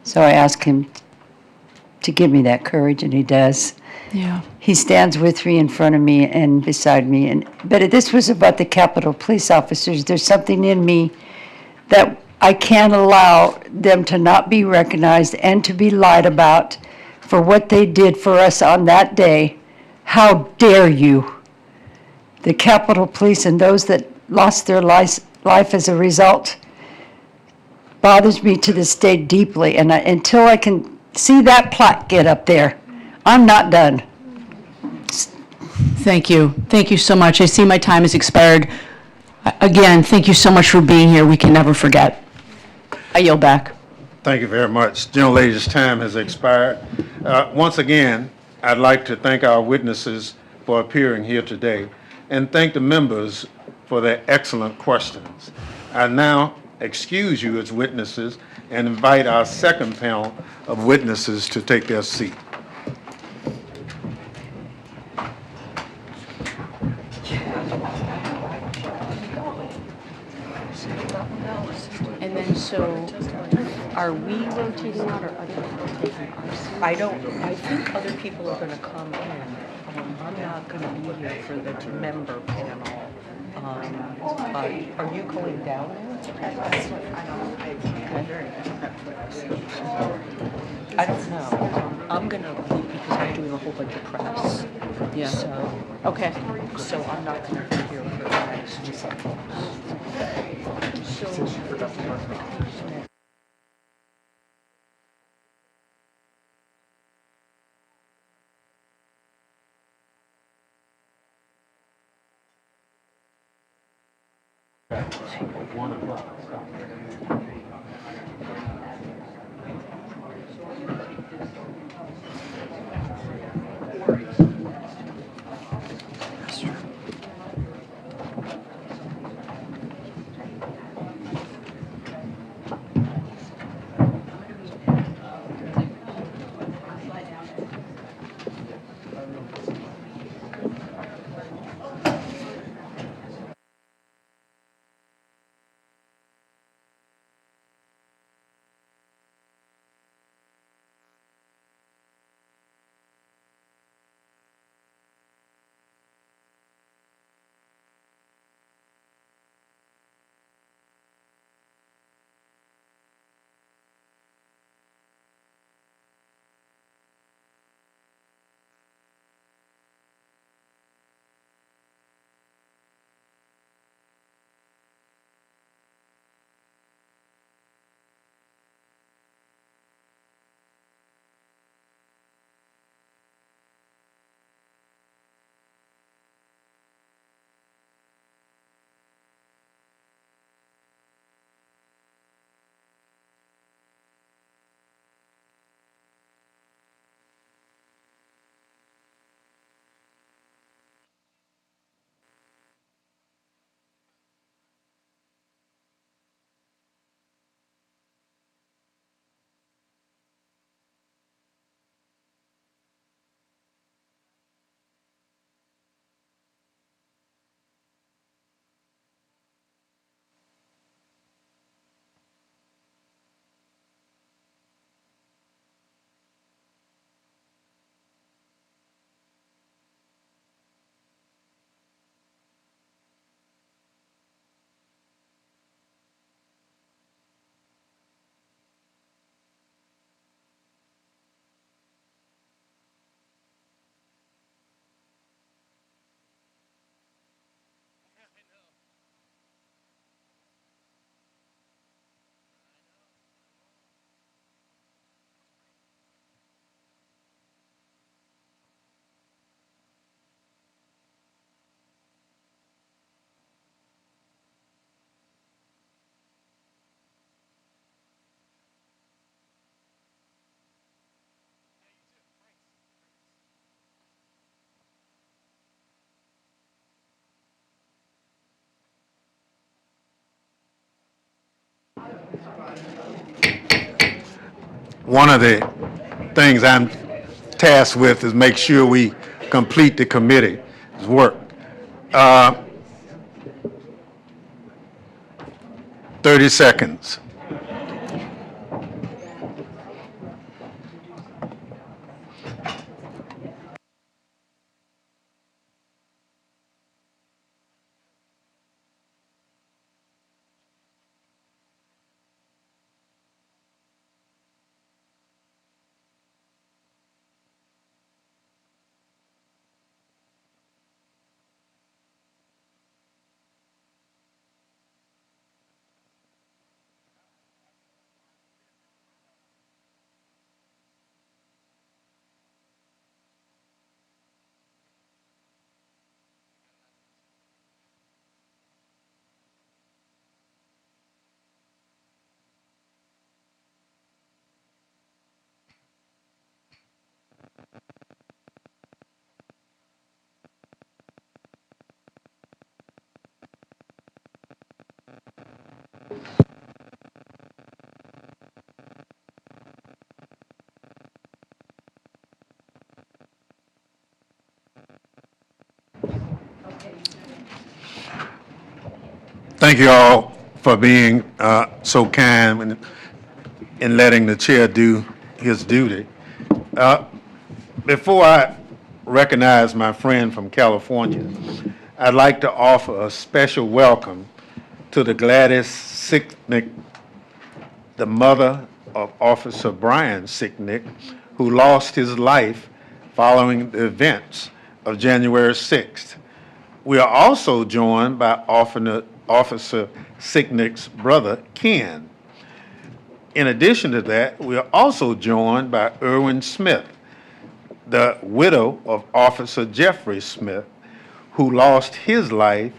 So I ask him to give me that courage, and he does. Yeah. He stands with me, in front of me, and beside me. But this was about the Capitol Police officers. There's something in me that I can't allow them to not be recognized and to be lied about for what they did for us on that day. How dare you? The Capitol Police and those that lost their life as a result bothers me to this day deeply. And until I can see that plaque get up there, I'm not done. Thank you. Thank you so much. I see my time has expired. Again, thank you so much for being here. We can never forget. I yield back. Thank you very much. Gentlelady's time has expired. Once again, I'd like to thank our witnesses for appearing here today and thank the members for their excellent questions. I now excuse you as witnesses and invite our second panel of witnesses to take their seat. And then so, are we rotating out or other people taking our seats? I think other people are going to come in. I'm not going to be here for the member panel. Are you going down I don't know. I'm going to leave because I'm doing a whole bunch of press. Yeah. So, okay. So I'm not going to be here for the next. one of the things I'm tasked with is make sure we complete the committee's work. 30 seconds. Thank you all for being so kind in letting the chair do his duty. Before I recognize my friend from California, I'd like to offer a special welcome to the Gladys Sicknick, the mother of Officer Brian Sicknick, who lost his life following the events of January 6th. We are also joined by Officer Sicknick's brother, Ken. In addition to that, we are also joined by Irwin Smith, the widow of Officer Jeffrey Smith, who lost his life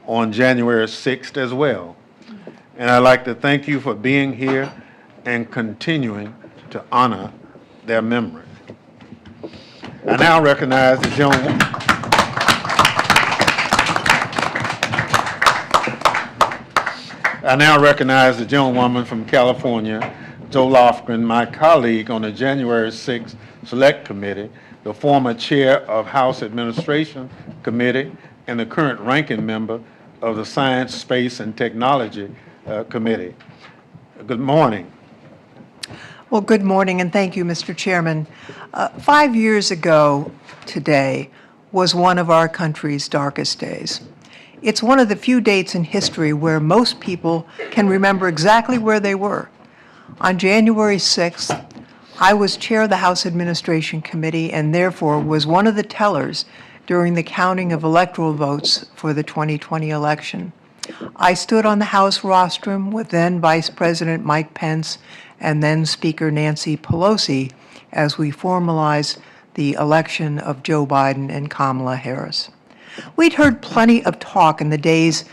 on January 6th as well. And I'd like to thank you for being here and continuing to honor their memory. I now recognize the gentleman. I now recognize the gentlewoman from California, Joe Lofgren, my colleague on the January 6th Select Committee, the former chair of House Administration Committee, and the current ranking member of the Science, Space, and Technology Committee. Good morning. Well, good morning, and thank you, Mr. Chairman. 5 years ago today was one of our country's darkest days. It's one of the few dates in history where most people can remember exactly where they were. On January 6th, I was chair of the House Administration Committee and therefore was one of the tellers during the counting of electoral votes for the 2020 election. I stood on the House rostrum with then Vice President Mike Pence and then Speaker Nancy Pelosi as we formalized the election of Joe Biden and Kamala Harris. We'd heard plenty of talk in the days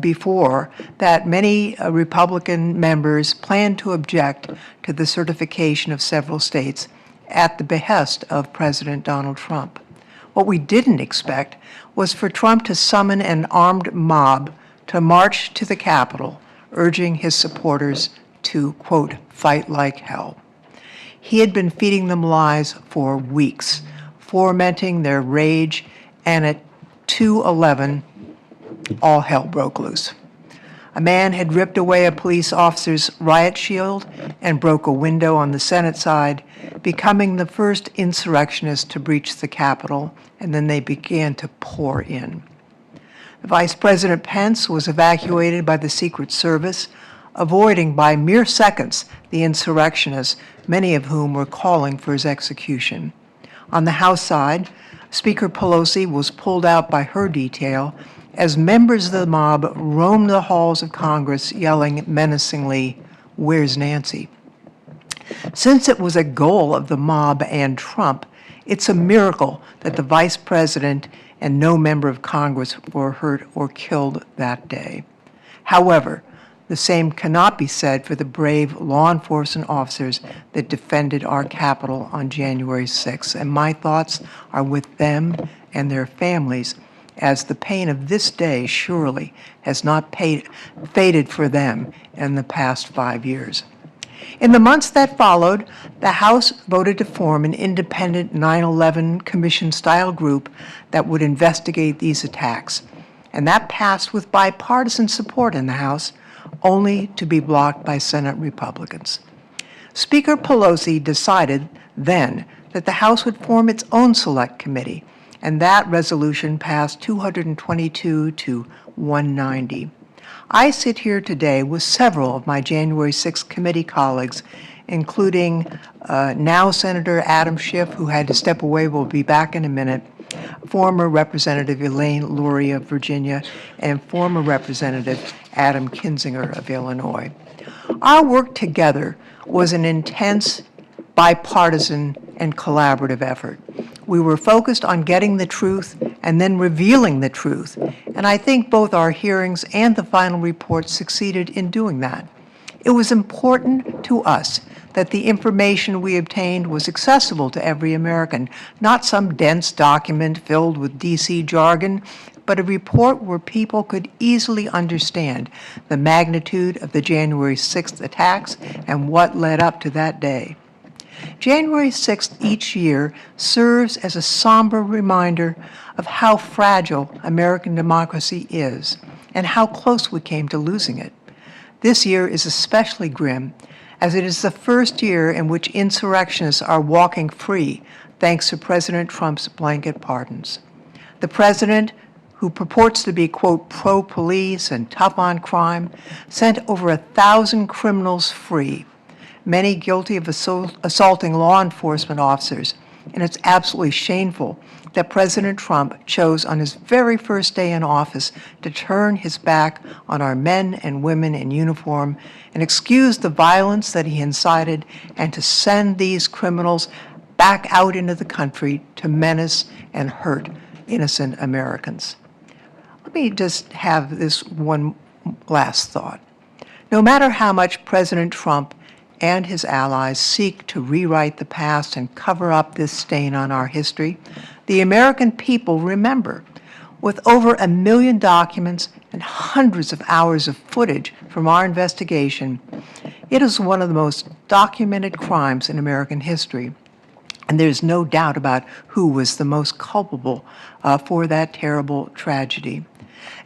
before that many Republican members planned to object to the certification of several states at the behest of President Donald Trump. What we didn't expect was for Trump to summon an armed mob to march to the Capitol, urging his supporters to, quote, fight like hell. He had been feeding them lies for weeks, fomenting their rage, and at 2:11, all hell broke loose. A man had ripped away a police officer's riot shield and broke a window on the Senate side, becoming the first insurrectionist to breach the Capitol, and then they began to pour in. Vice President Pence was evacuated by the Secret Service, avoiding by mere seconds the insurrectionists, many of whom were calling for his execution. On the House side, Speaker Pelosi was pulled out by her detail as members of the mob roamed the halls of Congress yelling menacingly, "Where's Nancy?" Since it was a goal of the mob and Trump, it's a miracle that the vice president and no member of Congress were hurt or killed that day. However, the same cannot be said for the brave law enforcement officers that defended our Capitol on January 6th, and my thoughts are with them and their families, as the pain of this day surely has not faded for them in the past 5 years. In the months that followed, the House voted to form an independent 9/11 Commission-style group that would investigate these attacks, and that passed with bipartisan support in the House, only to be blocked by Senate Republicans. Speaker Pelosi decided then that the House would form its own select committee, and that resolution passed 222 to 190. I sit here today with several of my January 6th committee colleagues, including now Senator Adam Schiff, who had to step away, will be back in a minute, former Representative Elaine Luria of Virginia, and former Representative Adam Kinzinger of Illinois. Our work together was an intense, bipartisan, and collaborative effort. We were focused on getting the truth and then revealing the truth, and I think both our hearings and the final report succeeded in doing that. It was important to us that the information we obtained was accessible to every American, not some dense document filled with D.C. jargon, but a report where people could easily understand the magnitude of the January 6th attacks and what led up to that day. January 6th each year serves as a somber reminder of how fragile American democracy is and how close we came to losing it. This year is especially grim, as it is the first year in which insurrectionists are walking free thanks to President Trump's blanket pardons. The president, who purports to be, quote, pro-police and tough on crime, sent over 1,000 criminals free, many guilty of assaulting law enforcement officers, and it's absolutely shameful that President Trump chose on his very first day in office to turn his back on our men and women in uniform and excuse the violence that he incited and to send these criminals back out into the country to menace and hurt innocent Americans. Let me just have this one last thought. No matter how much President Trump and his allies seek to rewrite the past and cover up this stain on our history, the American people remember. With over 1 million documents and hundreds of hours of footage from our investigation, it is one of the most documented crimes in American history. And there's no doubt about who was the most culpable for that terrible tragedy.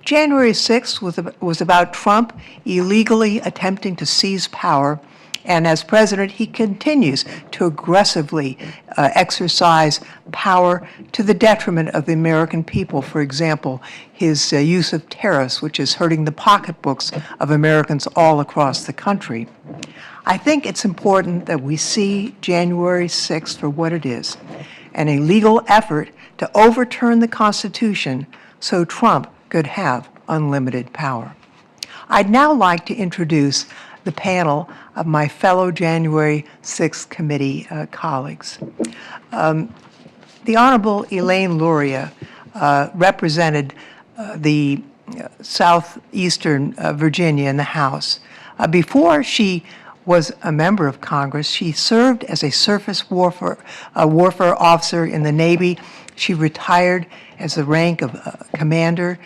January 6th was about Trump illegally attempting to seize power, and as president, he continues to aggressively exercise power to the detriment of the American people. For example, his use of tariffs, which is hurting the pocketbooks of Americans all across the country. I think it's important that we see January 6th for what it is, an illegal effort to overturn the Constitution so Trump could have unlimited power. I'd now like to introduce the panel of my fellow January 6th committee colleagues. The Honorable Elaine Luria represented the southeastern Virginia in the House. Before she was a member of Congress, she served as a surface warfare officer in the Navy. She retired as the rank of commander.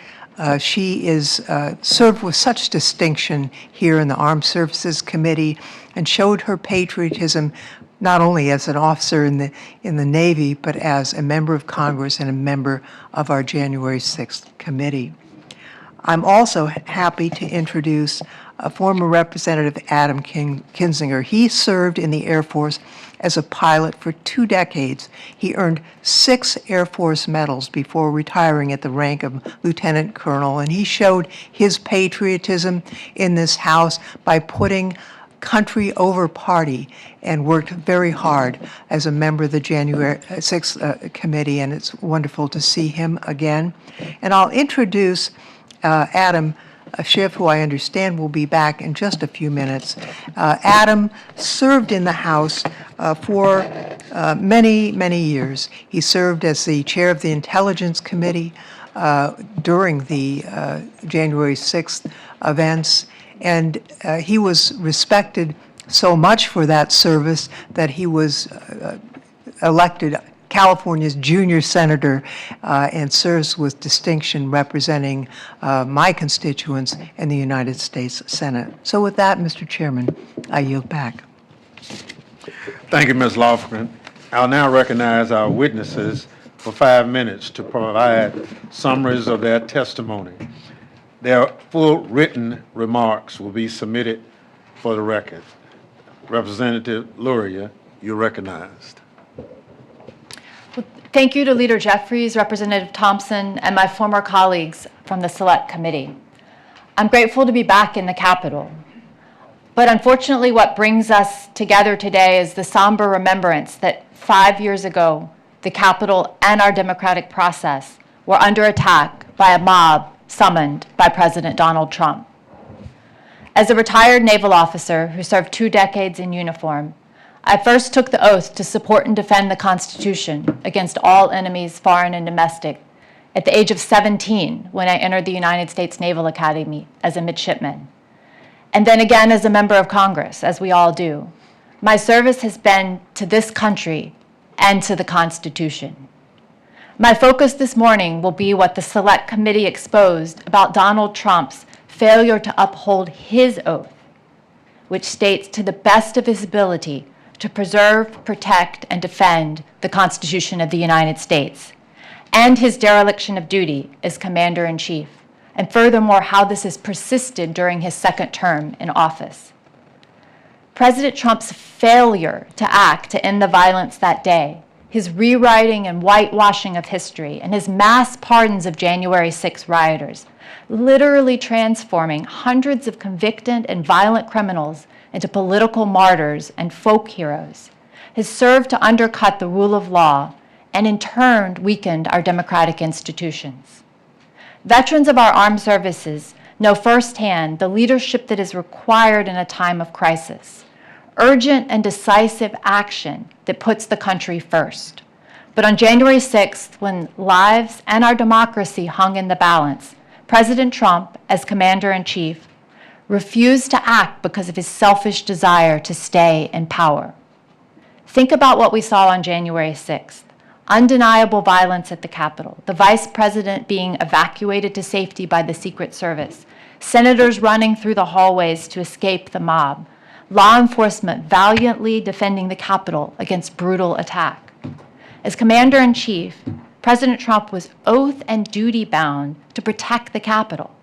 She is served with such distinction here in the Armed Services Committee and showed her patriotism not only as an officer in the Navy, but as a member of Congress and a member of our January 6th committee. I'm also happy to introduce former Representative Adam Kinzinger. He served in the Air Force as a pilot for 2 decades. He earned 6 Air Force medals before retiring at the rank of lieutenant colonel, and he showed his patriotism in this House by putting country over party and worked very hard as a member of the January 6th committee, and it's wonderful to see him again. And I'll introduce Adam Schiff, who I understand will be back in just a few minutes. Adam served in the House for many, many years. He served as the chair of the Intelligence Committee during the January 6th events, and he was respected so much for that service that he was elected California's junior senator and serves with distinction representing my constituents in the United States Senate. So with that, Mr. Chairman, I yield back. Thank you, Ms. Lofgren. I'll now recognize our witnesses for 5 minutes to provide summaries of their testimony. Their full written remarks will be submitted for the record. Representative Luria, you're recognized. Thank you to Leader Jeffries, Representative Thompson, and my former colleagues from the Select Committee. I'm grateful to be back in the Capitol. But unfortunately, what brings us together today is the somber remembrance that 5 years ago, the Capitol and our democratic process were under attack by a mob summoned by President Donald Trump. As a retired naval officer who served 2 decades in uniform, I first took the oath to support and defend the Constitution against all enemies, foreign and domestic, at the age of 17 when I entered the United States Naval Academy as a midshipman. And then again as a member of Congress, as we all do. My service has been to this country and to the Constitution. My focus this morning will be what the Select Committee exposed about Donald Trump's failure to uphold his oath, which states to the best of his ability to preserve, protect, and defend the Constitution of the United States, and his dereliction of duty as Commander-in-Chief, and furthermore, how this has persisted during his second term in office. President Trump's failure to act to end the violence that day, his rewriting and whitewashing of history, and his mass pardons of January 6 rioters, literally transforming hundreds of convicted and violent criminals into political martyrs and folk heroes, has served to undercut the rule of law and in turn weakened our democratic institutions. Veterans of our armed services know firsthand the leadership that is required in a time of crisis, urgent and decisive action that puts the country first. But on January 6th, when lives and our democracy hung in the balance, President Trump, as Commander-in-Chief, refused to act because of his selfish desire to stay in power. Think about what we saw on January 6th. Undeniable violence at the Capitol, the Vice President being evacuated to safety by the Secret Service, senators running through the hallways to escape the mob, law enforcement valiantly defending the Capitol against brutal attack. As Commander-in-Chief, President Trump was oath and duty bound to protect the Capitol.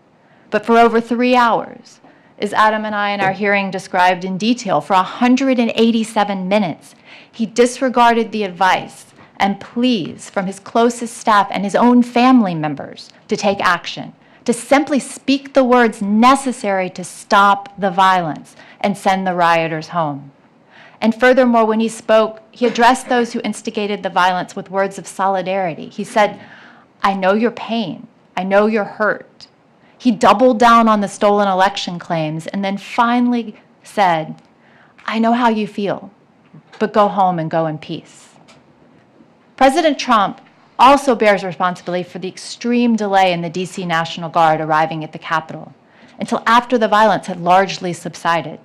But for over 3 hours, as Adam and I in our hearing described in detail, for 187 minutes, he disregarded the advice and pleas from his closest staff and his own family members to take action, to simply speak the words necessary to stop the violence and send the rioters home. And furthermore, when he spoke, he addressed those who instigated the violence with words of solidarity. He said, "I know your pain. I know your hurt." He doubled down on the stolen election claims and then finally said, "I know how you feel, but go home and go in peace." President Trump also bears responsibility for the extreme delay in the D.C. National Guard arriving at the Capitol until after the violence had largely subsided.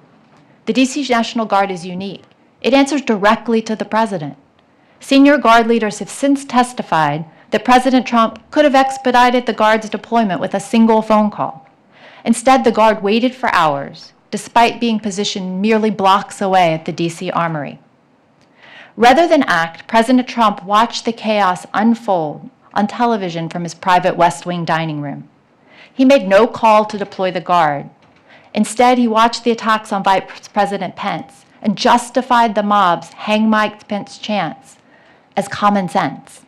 The D.C. National Guard is unique. It answers directly to the president. Senior Guard leaders have since testified that President Trump could have expedited the Guard's deployment with a single phone call. Instead, the Guard waited for hours, despite being positioned merely blocks away at the D.C. Armory. Rather than act, President Trump watched the chaos unfold on television from his private West Wing dining room. He made no call to deploy the Guard. Instead, he watched the attacks on Vice President Pence and justified the mob's "Hang Mike Pence" chants as common sense.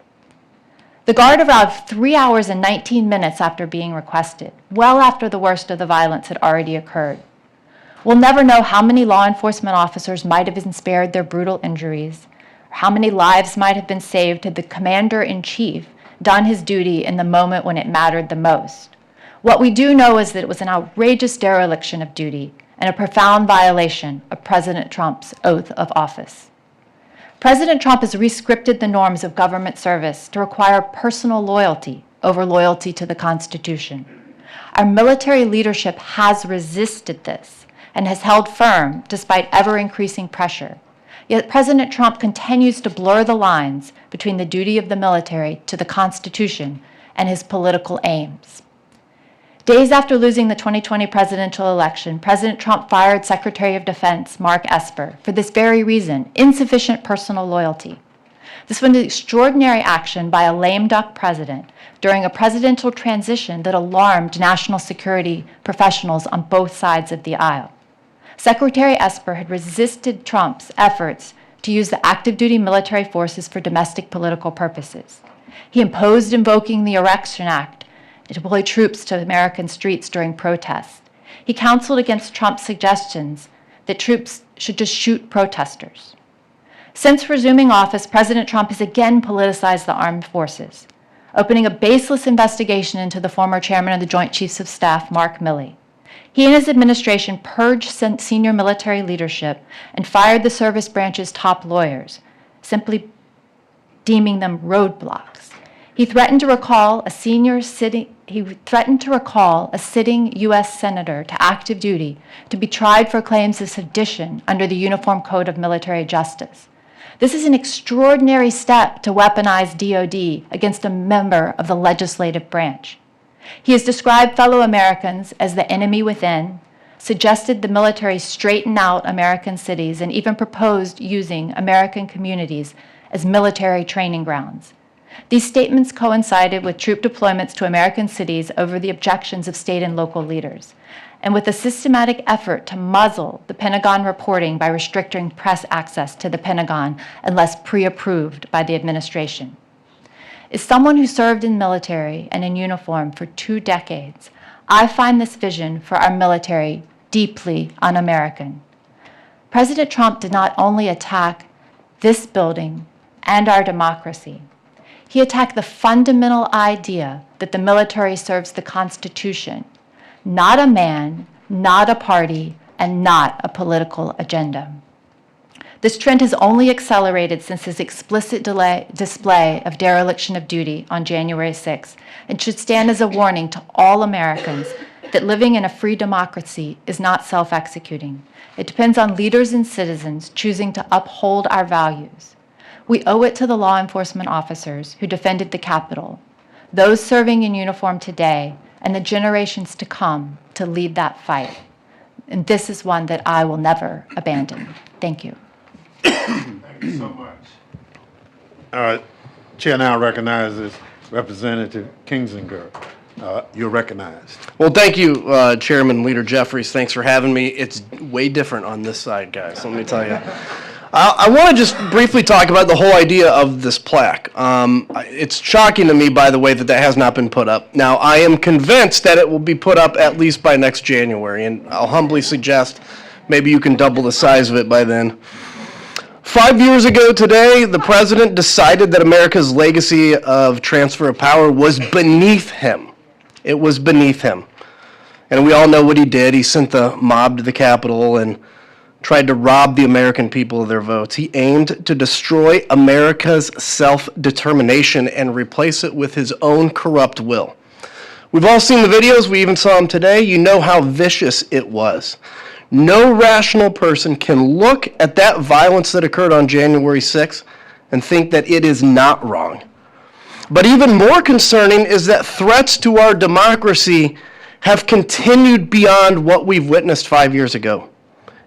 The Guard arrived 3 hours and 19 minutes after being requested, well after the worst of the violence had already occurred. We'll never know how many law enforcement officers might have been spared their brutal injuries, or how many lives might have been saved had the Commander-in-Chief done his duty in the moment when it mattered the most. What we do know is that it was an outrageous dereliction of duty and a profound violation of President Trump's oath of office. President Trump has rescripted the norms of government service to require personal loyalty over loyalty to the Constitution. Our military leadership has resisted this and has held firm despite ever-increasing pressure. Yet President Trump continues to blur the lines between the duty of the military to the Constitution and his political aims. Days after losing the 2020 presidential election, President Trump fired Secretary of Defense Mark Esper for this very reason, insufficient personal loyalty. This was an extraordinary action by a lame duck president during a presidential transition that alarmed national security professionals on both sides of the aisle. Secretary Esper had resisted Trump's efforts to use the active duty military forces for domestic political purposes. He imposed invoking the Insurrection Act to deploy troops to American streets during protests. He counseled against Trump's suggestions that troops should just shoot protesters. Since resuming office, President Trump has again politicized the armed forces, opening a baseless investigation into the former chairman of the Joint Chiefs of Staff, Mark Milley. He and his administration purged senior military leadership and fired the service branch's top lawyers, simply deeming them roadblocks. He threatened to recall a sitting U.S. senator to active duty to be tried for claims of sedition under the Uniform Code of Military Justice. This is an extraordinary step to weaponize DOD against a member of the legislative branch. He has described fellow Americans as the enemy within, suggested the military straighten out American cities, and even proposed using American communities as military training grounds. These statements coincided with troop deployments to American cities over the objections of state and local leaders, and with a systematic effort to muzzle the Pentagon reporting by restricting press access to the Pentagon unless pre-approved by the administration. As someone who served in the military and in uniform for 2 decades, I find this vision for our military deeply un-American. President Trump did not only attack this building and our democracy, he attacked the fundamental idea that the military serves the Constitution, not a man, not a party, and not a political agenda. This trend has only accelerated since his explicit display of dereliction of duty on January 6th, and should stand as a warning to all Americans that living in a free democracy is not self-executing. It depends on leaders and citizens choosing to uphold our values. We owe it to the law enforcement officers who defended the Capitol, those serving in uniform today, and the generations to come to lead that fight. And this is one that I will never abandon. Thank you. Thank you so much. Chair now recognizes Representative Kinzinger. You're recognized. Well, thank you, Chairman Leader Jeffries. Thanks for having me. It's way different on this side, guys, let me tell you. I want to just briefly talk about the whole idea of this plaque. It's shocking to me, by the way, that has not been put up. Now, I am convinced that it will be put up at least by next January, and I'll humbly suggest maybe you can double the size of it by then. 5 years ago today, the president decided that America's legacy of transfer of power was beneath him. It was beneath him. And we all know what he did. He sent the mob to the Capitol and tried to rob the American people of their votes. He aimed to destroy America's self-determination and replace it with his own corrupt will. We've all seen the videos. We even saw them today. You know how vicious it was. No rational person can look at that violence that occurred on January 6th and think that it is not wrong. But even more concerning is that threats to our democracy have continued beyond what we've witnessed 5 years ago.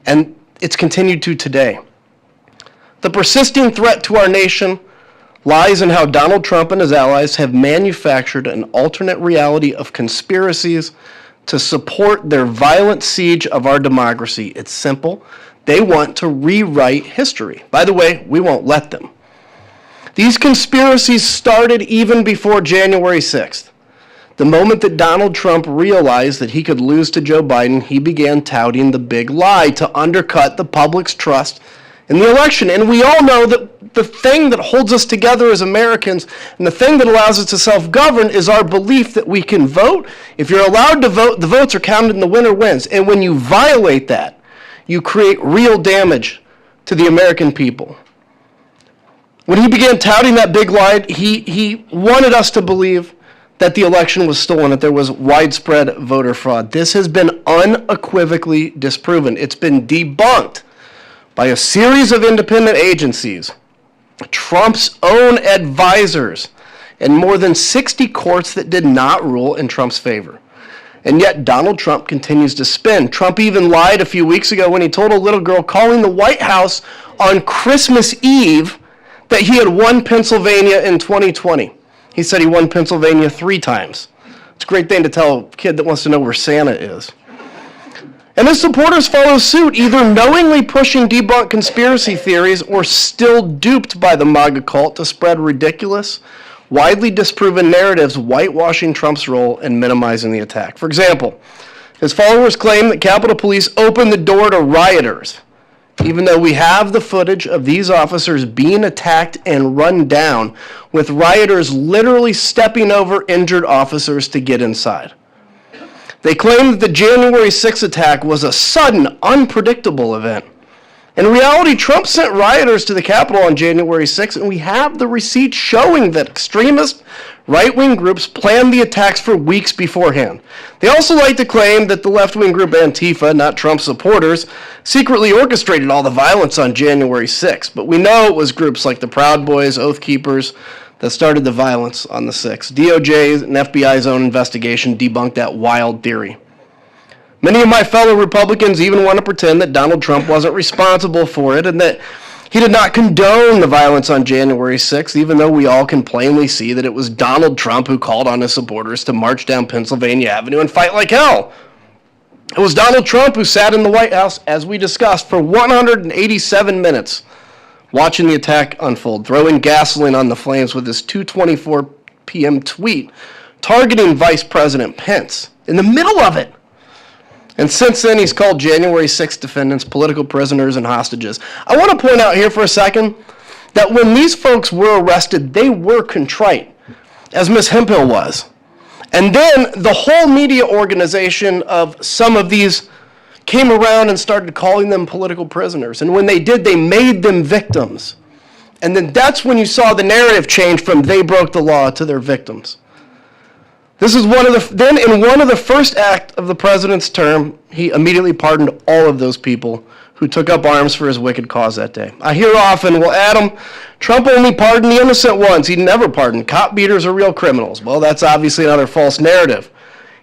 And it's continued to today. The persisting threat to our nation lies in how Donald Trump and his allies have manufactured an alternate reality of conspiracies to support their violent siege of our democracy. It's simple. They want to rewrite history. By the way, we won't let them. These conspiracies started even before January 6th. The moment that Donald Trump realized that he could lose to Joe Biden, he began touting the big lie to undercut the public's trust in the election. And we all know that the thing that holds us together as Americans and the thing that allows us to self-govern is our belief that we can vote. If you're allowed to vote, the votes are counted and the winner wins. And when you violate that, you create real damage to the American people. When he began touting that big lie, he wanted us to believe that the election was stolen, that there was widespread voter fraud. This has been unequivocally disproven. It's been debunked by a series of independent agencies, Trump's own advisors, and more than 60 courts that did not rule in Trump's favor. And yet Donald Trump continues to spin. Trump even lied a few weeks ago when he told a little girl calling the White House on Christmas Eve that he had won Pennsylvania in 2020. He said he won Pennsylvania 3 times. It's a great thing to tell a kid that wants to know where Santa is. And his supporters follow suit, either knowingly pushing debunked conspiracy theories or still duped by the MAGA cult to spread ridiculous, widely disproven narratives whitewashing Trump's role and minimizing the attack. For example, his followers claim that Capitol Police opened the door to rioters, even though we have the footage of these officers being attacked and run down, with rioters literally stepping over injured officers to get inside. They claim that the January 6th attack was a sudden, unpredictable event. In reality, Trump sent rioters to the Capitol on January 6th, and we have the receipts showing that extremist right-wing groups planned the attacks for weeks beforehand. They also like to claim that the left-wing group Antifa, not Trump's supporters, secretly orchestrated all the violence on January 6th. But we know it was groups like the Proud Boys, Oath Keepers, that started the violence on the 6th. DOJ's and FBI's own investigation debunked that wild theory. Many of my fellow Republicans even want to pretend that Donald Trump wasn't responsible for it and that he did not condone the violence on January 6th, even though we all can plainly see that it was Donald Trump who called on his supporters to march down Pennsylvania Avenue and fight like hell. It was Donald Trump who sat in the White House, as we discussed, for 187 minutes, watching the attack unfold, throwing gasoline on the flames with his 2:24 p.m. tweet, targeting Vice President Pence in the middle of it. And since then, he's called January 6th defendants political prisoners and hostages. I want to point out here for a second that when these folks were arrested, they were contrite, as Ms. Hemphill was. And then the whole media organization of some of these came around and started calling them political prisoners. And when they did, they made them victims. And then that's when you saw the narrative change from they broke the law to they're victims. This is then in one of the first acts of the president's term, he immediately pardoned all of those people who took up arms for his wicked cause that day. I hear often, well, Adam, Trump only pardoned the innocent ones. He never pardoned. Cop beaters are real criminals. Well, that's obviously another false narrative.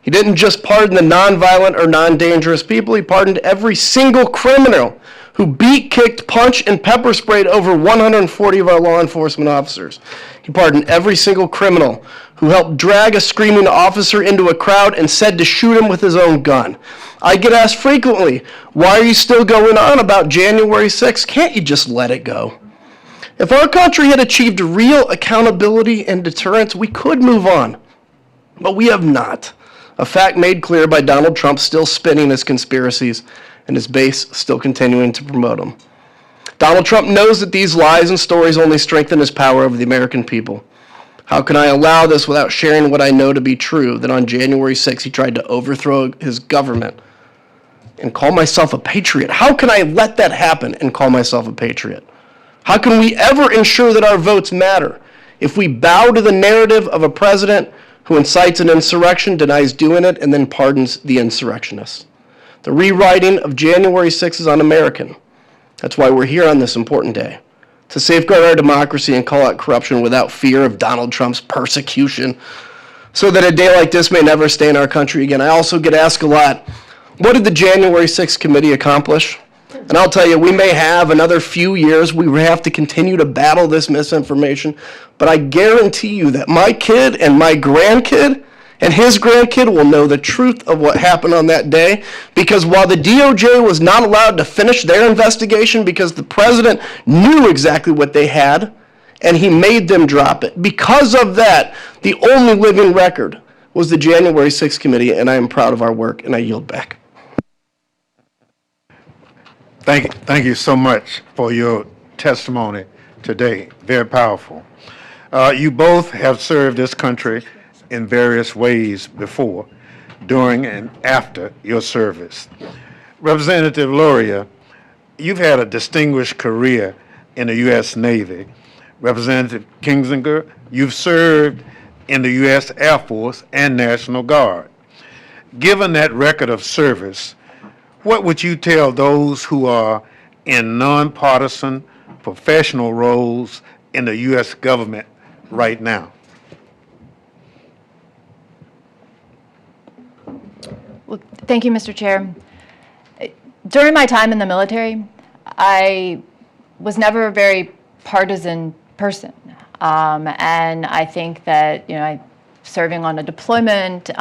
He didn't just pardon the nonviolent or non-dangerous people. He pardoned every single criminal who beat, kicked, punched, and pepper sprayed over 140 of our law enforcement officers. He pardoned every single criminal who helped drag a screaming officer into a crowd and said to shoot him with his own gun. I get asked frequently, why are you still going on about January 6th? Can't you just let it go? If our country had achieved real accountability and deterrence, we could move on. But we have not. A fact made clear by Donald Trump still spinning his conspiracies and his base still continuing to promote them. Donald Trump knows that these lies and stories only strengthen his power over the American people. How can I allow this without sharing what I know to be true, that on January 6th he tried to overthrow his government and call myself a patriot? How can I let that happen and call myself a patriot? How can we ever ensure that our votes matter if we bow to the narrative of a president who incites an insurrection, denies doing it, and then pardons the insurrectionists? The rewriting of January 6th is un-American. That's why we're here on this important day, to safeguard our democracy and call out corruption without fear of Donald Trump's persecution, so that a day like this may never stay in our country again. I also get asked a lot, what did the January 6th committee accomplish? And I'll tell you, we may have another few years. We have to continue to battle this misinformation. But I guarantee you that my kid and my grandkid and his grandkid will know the truth of what happened on that day. Because while the DOJ was not allowed to finish their investigation because the president knew exactly what they had, and he made them drop it. Because of that, the only living record was the January 6th committee, and I am proud of our work, and I yield back. Thank you so much for your testimony today. Very powerful. You both have served this country in various ways before, during, and after your service. Representative Luria, you've had a distinguished career in the U.S. Navy. Representative Kinzinger, you've served in the U.S. Air Force and National Guard. Given that record of service, what would you tell those who are in nonpartisan professional roles in the U.S. government right now? Well, thank you, Mr. Chair. During my time in the military, I was never a very partisan person. And I think that, serving on a deployment,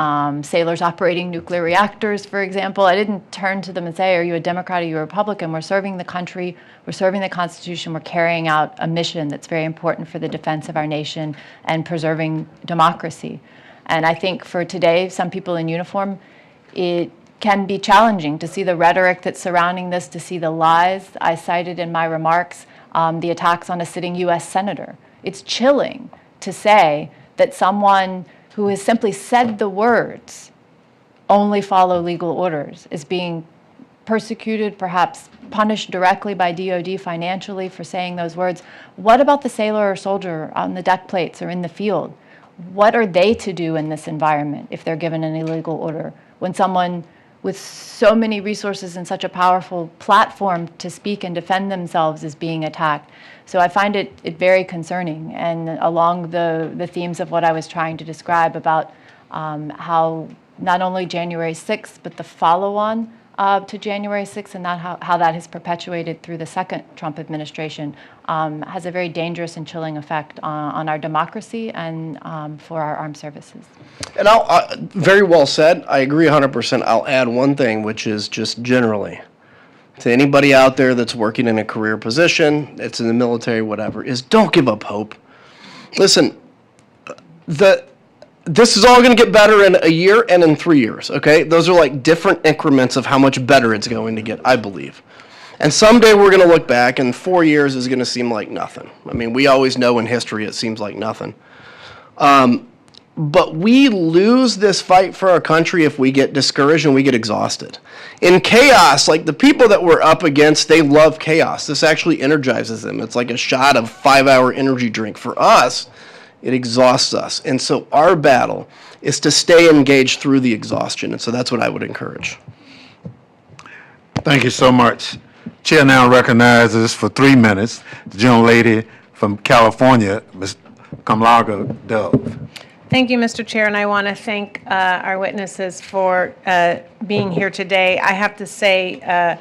sailors operating nuclear reactors, for example, I didn't turn to them and say, are you a Democrat, are you a Republican? We're serving the country, we're serving the Constitution, we're carrying out a mission that's very important for the defense of our nation and preserving democracy. And I think for today, some people in uniform, it can be challenging to see the rhetoric that's surrounding this, to see the lies I cited in my remarks, the attacks on a sitting U.S. senator. It's chilling to say that someone who has simply said the words, only follow legal orders, is being persecuted, perhaps punished directly by DOD financially for saying those words. What about the sailor or soldier on the deck plates or in the field? What are they to do in this environment if they're given an illegal order? When someone with so many resources and such a powerful platform to speak and defend themselves is being attacked. So I find it very concerning, and along the themes of what I was trying to describe about how not only January 6th, but the follow-on to January 6th, and how that has perpetuated through the second Trump administration, has a very dangerous and chilling effect on our democracy and for our armed services. And very well said. I agree 100%. I'll add one thing, which is just generally, to anybody out there that's working in a career position, it's in the military, whatever, is don't give up hope. Listen, this is all going to get better in a year and in 3 years, okay? Those are like different increments of how much better it's going to get, I believe. And someday we're going to look back, and 4 years is going to seem like nothing. I mean, we always know in history it seems like nothing. But we lose this fight for our country if we get discouraged and we get exhausted. In chaos, like the people that we're up against, they love chaos. This actually energizes them. It's like a shot of 5-hour energy drink. For us, it exhausts us. And so our battle is to stay engaged through the exhaustion. And so that's what I would encourage. Thank you so much. Chair now recognizes for 3 minutes the gentlelady from California, Ms. Kamlaga Dove. Thank you, Mr. Chair, and I want to thank our witnesses for being here today. I have to say,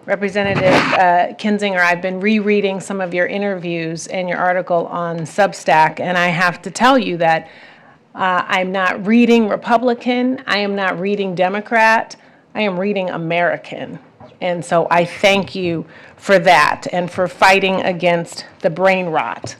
Representative Kinzinger, I've been rereading some of your interviews and your article on Substack, and I have to tell you that I'm not reading Republican, I am not reading Democrat, I am reading American. And so I thank you for that and for fighting against the brain rot.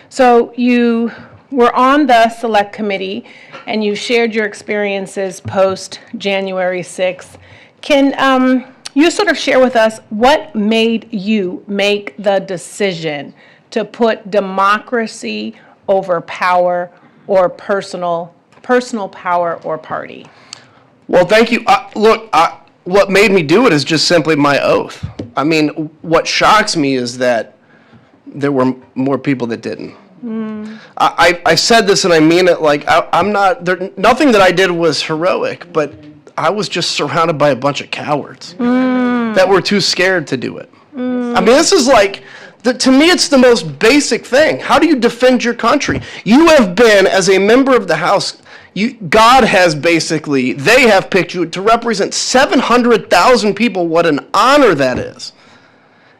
So you were on the Select Committee and you shared your experiences post January 6th. Can you sort of share with us what made you make the decision to put democracy over power or personal power or party? Well, thank you. What made me do it is just simply my oath. I mean, what shocks me is that there were more people that didn't. I said this and I mean it, like I'm not, nothing that I did was heroic, but I was just surrounded by a bunch of cowards that were too scared to do it. I mean, this is like, to me, it's the most basic thing. How do you defend your country? You have been, as a member of the House, God has basically, they have picked you to represent 700,000 people. What an honor that is.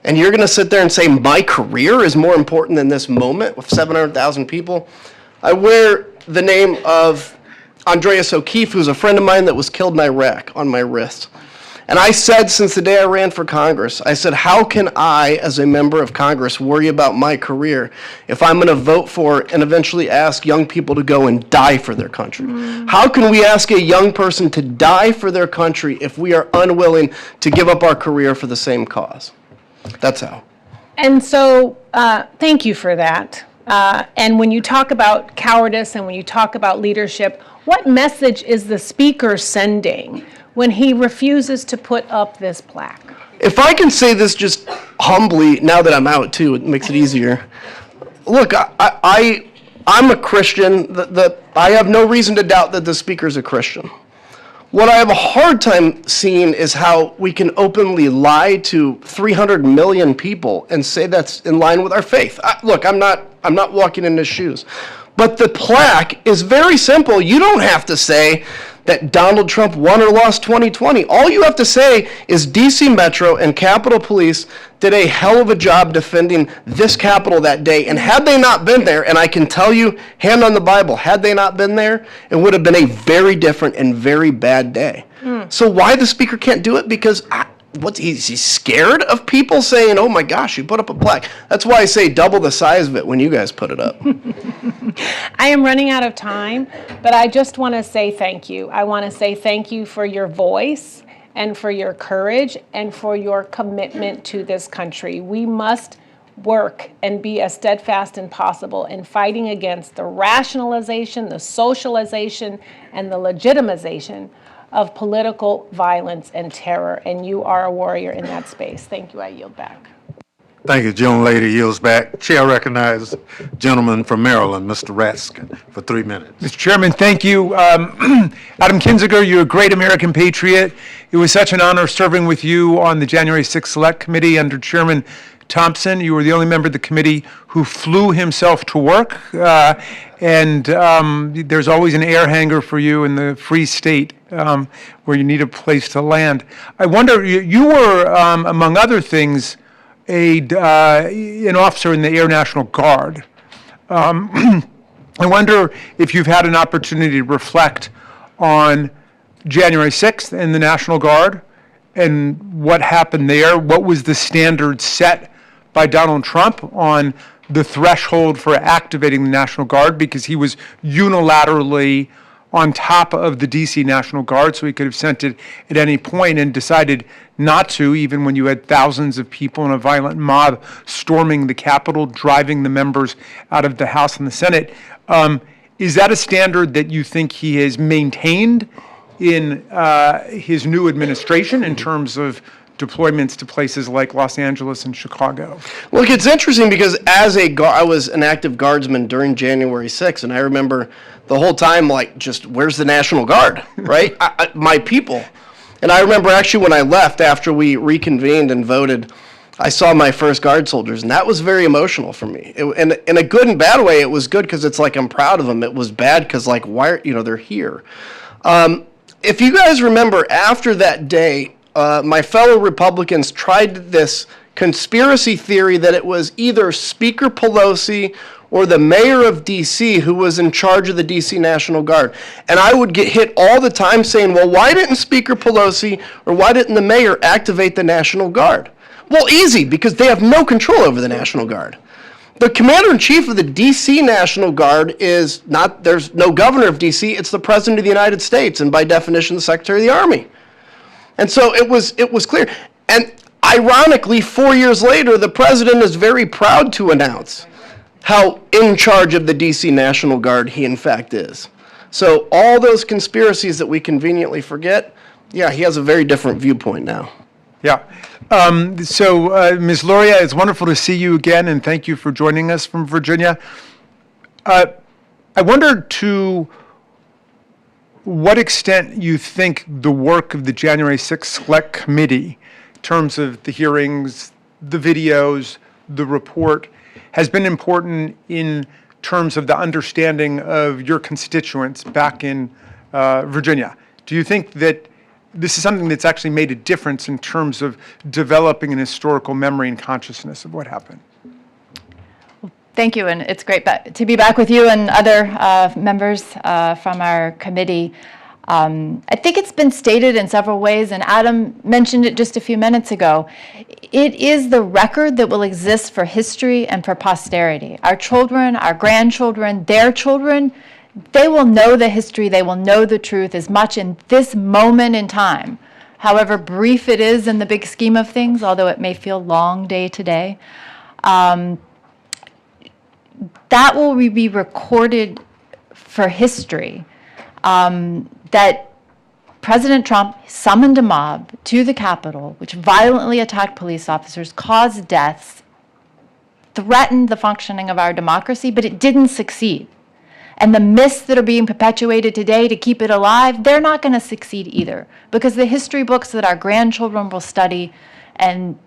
And you're going to sit there and say, my career is more important than this moment with 700,000 people? I wear the name of Andreas O'Keefe, who's a friend of mine that was killed in Iraq, on my wrist. And I said since the day I ran for Congress, I said, how can I, as a member of Congress, worry about my career if I'm going to vote for and eventually ask young people to go and die for their country? How can we ask a young person to die for their country if we are unwilling to give up our career for the same cause? That's how. And so thank you for that. And when you talk about cowardice and when you talk about leadership, what message is the speaker sending when he refuses to put up this plaque? If I can say this just humbly, now that I'm out too, it makes it easier. Look, I'm a Christian. I have no reason to doubt that the speaker's a Christian. What I have a hard time seeing is how we can openly lie to 300 million people and say that's in line with our faith. Look, I'm not walking in his shoes. But the plaque is very simple. You don't have to say that Donald Trump won or lost 2020. All you have to say is DC Metro and Capitol Police did a hell of a job defending this Capitol that day. And had they not been there, and I can tell you, hand on the Bible, had they not been there, it would have been a very different and very bad day. So why the speaker can't do it? Because he's scared of people saying, oh my gosh, you put up a plaque. That's why I say double the size of it when you guys put it up. I am running out of time, but I just want to say thank you. I want to say thank you for your voice and for your courage and for your commitment to this country. We must work and be as steadfast as possible in fighting against the rationalization, the socialization, and the legitimization of political violence and terror, and you are a warrior in that space. Thank you. I yield back. Thank you. Gentlelady yields back. Chair recognizes gentleman from Maryland, Mr. Raskin, for 3 minutes. Mr. Chairman, thank you. Adam Kinzinger, you're a great American patriot. It was such an honor serving with you on the January 6th Select Committee under Chairman Thompson. You were the only member of the committee who flew himself to work, and there's always an air hangar for you in the Free State where you need a place to land. I wonder, you were, among other things, an officer in the Air National Guard. I wonder if you've had an opportunity to reflect on January 6th and the National Guard and what happened there. What was the standard set by Donald Trump on the threshold for activating the National Guard, because he was unilaterally on top of the DC National Guard, so he could have sent it at any point and decided not to, even when you had thousands of people in a violent mob storming the Capitol, driving the members out of the House and the Senate. Is that a standard that you think he has maintained in his new administration in terms of deployments to places like Los Angeles and Chicago? Look, it's interesting because I was an active guardsman during January 6th, and I remember the whole time, like, just where's the National Guard, right? My people. And I remember actually when I left after we reconvened and voted, I saw my first Guard soldiers, and that was very emotional for me. And in a good and bad way, it was good because it's like I'm proud of them. It was bad because, like, why, they're here. If you guys remember, after that day, my fellow Republicans tried this conspiracy theory that it was either Speaker Pelosi or the mayor of D.C. who was in charge of the D.C. National Guard. And I would get hit all the time saying, well, why didn't Speaker Pelosi or why didn't the mayor activate the National Guard? Well, easy, because they have no control over the National Guard. The commander-in-chief of the D.C. National Guard is not, there's no governor of D.C., it's the President of the United States, and by definition, the Secretary of the Army. And so it was clear. And ironically, 4 years later, the president is very proud to announce how in charge of the D.C. National Guard he in fact is. So all those conspiracies that we conveniently forget, yeah, he has a very different viewpoint now. Yeah. Ms. Luria, it's wonderful to see you again, and thank you for joining us from Virginia. I wonder to what extent you think the work of the January 6th Select Committee, in terms of the hearings, the videos, the report, has been important in terms of the understanding of your constituents back in Virginia. Do you think that this is something that's actually made a difference in terms of developing an historical memory and consciousness of what happened? Thank you, and it's great to be back with you and other members from our committee. I think it's been stated in several ways, and Adam mentioned it just a few minutes ago. It is the record that will exist for history and for posterity. Our children, our grandchildren, their children, they will know the history, they will know the truth as much in this moment in time, however brief it is in the big scheme of things, although it may feel long day to day. That will be recorded for history, that President Trump summoned a mob to the Capitol, which violently attacked police officers, caused deaths, threatened the functioning of our democracy, but it didn't succeed. And the myths that are being perpetuated today to keep it alive, they're not going to succeed either, because the history books that our grandchildren will study, and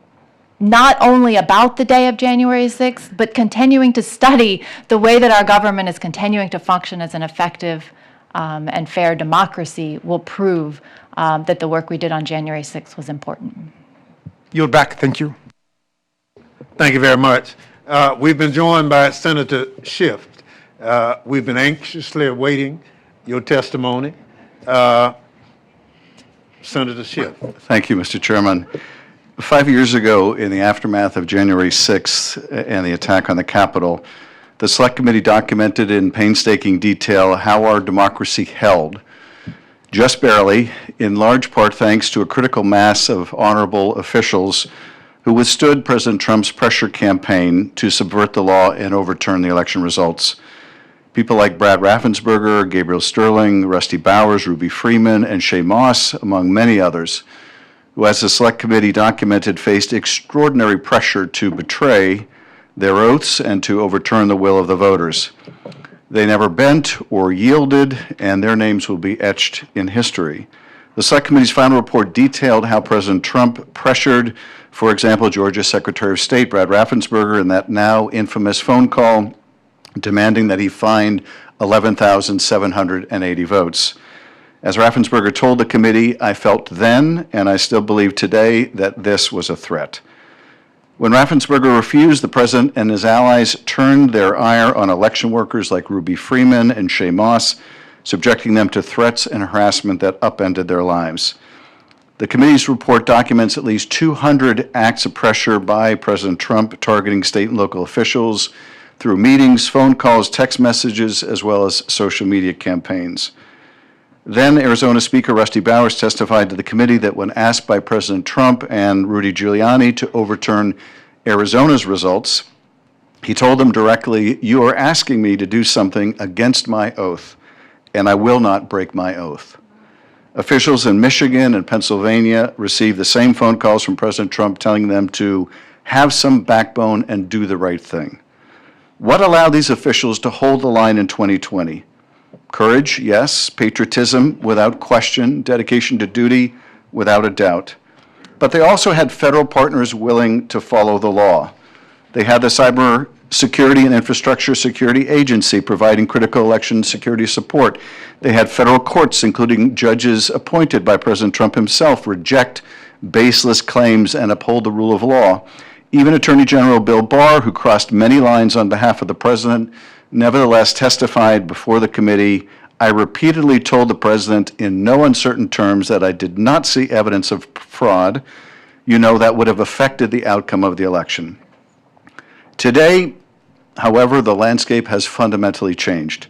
not only about the day of January 6th, but continuing to study the way that our government is continuing to function as an effective and fair democracy will prove that the work we did on January 6th was important. Yield back. Thank you. Thank you very much. We've been joined by Senator Schiff. We've been anxiously awaiting your testimony. Senator Schiff. Thank you, Mr. Chairman. 5 years ago, in the aftermath of January 6th and the attack on the Capitol, the Select Committee documented in painstaking detail how our democracy held, just barely, in large part thanks to a critical mass of honorable officials who withstood President Trump's pressure campaign to subvert the law and overturn the election results. People like Brad Raffensperger, Gabriel Sterling, Rusty Bowers, Ruby Freeman, and Shea Moss, among many others, who, as the Select Committee documented, faced extraordinary pressure to betray their oaths and to overturn the will of the voters. They never bent or yielded, and their names will be etched in history. The Select Committee's final report detailed how President Trump pressured, for example, Georgia Secretary of State Brad Raffensperger in that now infamous phone call demanding that he find 11,780 votes. As Raffensperger told the committee, I felt then, and I still believe today, that this was a threat. When Raffensperger refused, the president and his allies turned their ire on election workers like Ruby Freeman and Shea Moss, subjecting them to threats and harassment that upended their lives. The committee's report documents at least 200 acts of pressure by President Trump targeting state and local officials through meetings, phone calls, text messages, as well as social media campaigns. Then Arizona Speaker Rusty Bowers testified to the committee that when asked by President Trump and Rudy Giuliani to overturn Arizona's results, he told them directly, "You are asking me to do something against my oath, and I will not break my oath." Officials in Michigan and Pennsylvania received the same phone calls from President Trump telling them to have some backbone and do the right thing. What allowed these officials to hold the line in 2020? Courage, yes. Patriotism, without question. Dedication to duty, without a doubt. But they also had federal partners willing to follow the law. They had the Cyber Security and Infrastructure Security Agency providing critical election security support. They had federal courts, including judges appointed by President Trump himself, reject baseless claims and uphold the rule of law. Even Attorney General Bill Barr, who crossed many lines on behalf of the president, nevertheless testified before the committee, "I repeatedly told the president in no uncertain terms that I did not see evidence of fraud, that would have affected the outcome of the election." Today, however, the landscape has fundamentally changed.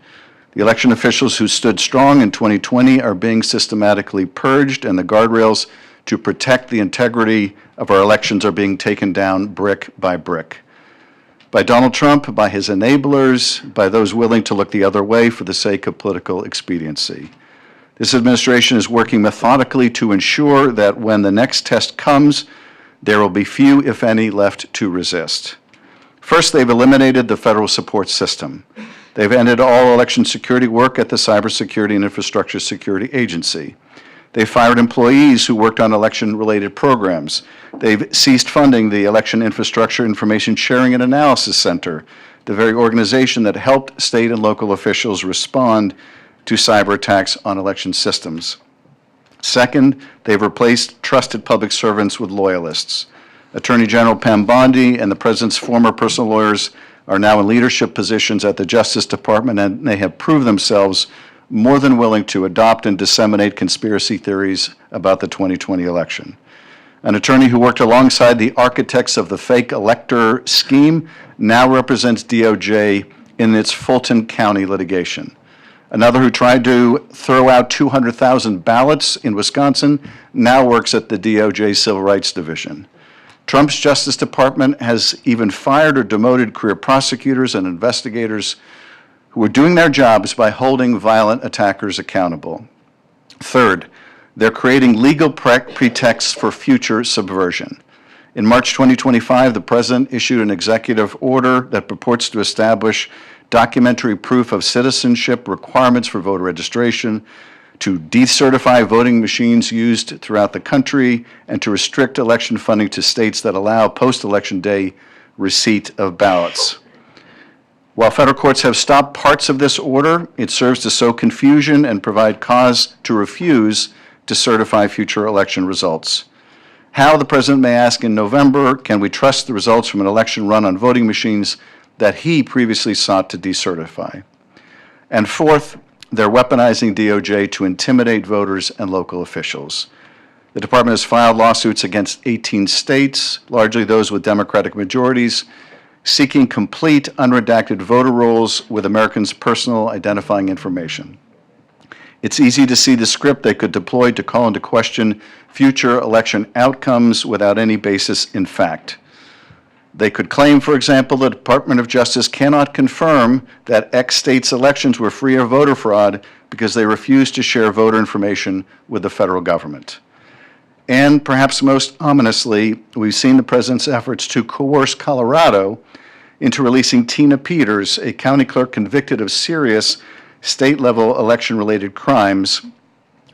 The election officials who stood strong in 2020 are being systematically purged, and the guardrails to protect the integrity of our elections are being taken down brick by brick. By Donald Trump, by his enablers, by those willing to look the other way for the sake of political expediency. This administration is working methodically to ensure that when the next test comes, there will be few, if any, left to resist. First, they've eliminated the federal support system. They've ended all election security work at the Cybersecurity and Infrastructure Security Agency. They fired employees who worked on election-related programs. They've ceased funding the Election Infrastructure Information Sharing and Analysis Center, the very organization that helped state and local officials respond to cyber attacks on election systems. Second, they've replaced trusted public servants with loyalists. Attorney General Pam Bondi and the President's former personal lawyers are now in leadership positions at the Justice Department, and they have proved themselves more than willing to adopt and disseminate conspiracy theories about the 2020 election. An attorney who worked alongside the architects of the fake elector scheme now represents DOJ in its Fulton County litigation. Another who tried to throw out 200,000 ballots in Wisconsin now works at the DOJ Civil Rights Division. Trump's Justice Department has even fired or demoted career prosecutors and investigators who are doing their jobs by holding violent attackers accountable. Third, they're creating legal pretexts for future subversion. In March 2025, the President issued an executive order that purports to establish documentary proof of citizenship requirements for voter registration, to decertify voting machines used throughout the country, and to restrict election funding to states that allow post-election day receipt of ballots. While federal courts have stopped parts of this order, it serves to sow confusion and provide cause to refuse to certify future election results. How, the President may ask in November, can we trust the results from an election run on voting machines that he previously sought to decertify? And fourth, they're weaponizing DOJ to intimidate voters and local officials. The department has filed lawsuits against 18 states, largely those with Democratic majorities, seeking complete unredacted voter rolls with Americans' personal identifying information. It's easy to see the script they could deploy to call into question future election outcomes without any basis in fact. They could claim, for example, the Department of Justice cannot confirm that X state's elections were free of voter fraud because they refused to share voter information with the federal government. And perhaps most ominously, we've seen the president's efforts to coerce Colorado into releasing Tina Peters, a county clerk convicted of serious state-level election-related crimes,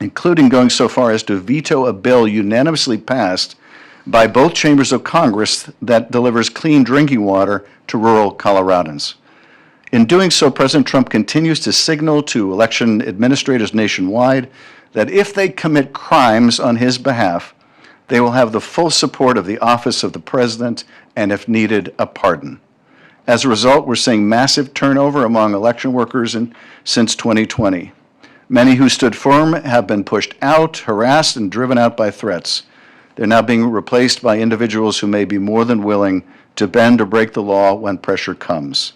including going so far as to veto a bill unanimously passed by both chambers of Congress that delivers clean drinking water to rural Coloradans. In doing so, President Trump continues to signal to election administrators nationwide that if they commit crimes on his behalf, they will have the full support of the office of the president and, if needed, a pardon. As a result, we're seeing massive turnover among election workers since 2020. Many who stood firm have been pushed out, harassed, and driven out by threats. They're now being replaced by individuals who may be more than willing to bend or break the law when pressure comes.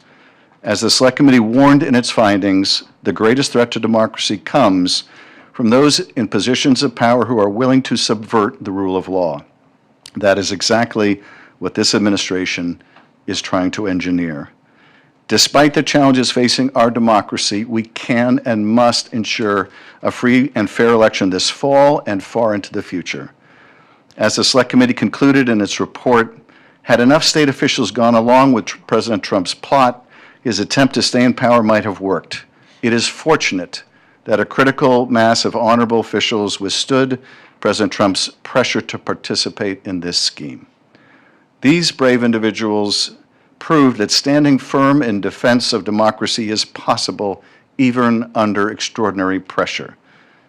As the Select Committee warned in its findings, the greatest threat to democracy comes from those in positions of power who are willing to subvert the rule of law. That is exactly what this administration is trying to engineer. Despite the challenges facing our democracy, we can and must ensure a free and fair election this fall and far into the future. As the Select Committee concluded in its report, had enough state officials gone along with President Trump's plot, his attempt to stay in power might have worked. It is fortunate that a critical mass of honorable officials withstood President Trump's pressure to participate in this scheme. These brave individuals proved that standing firm in defense of democracy is possible even under extraordinary pressure.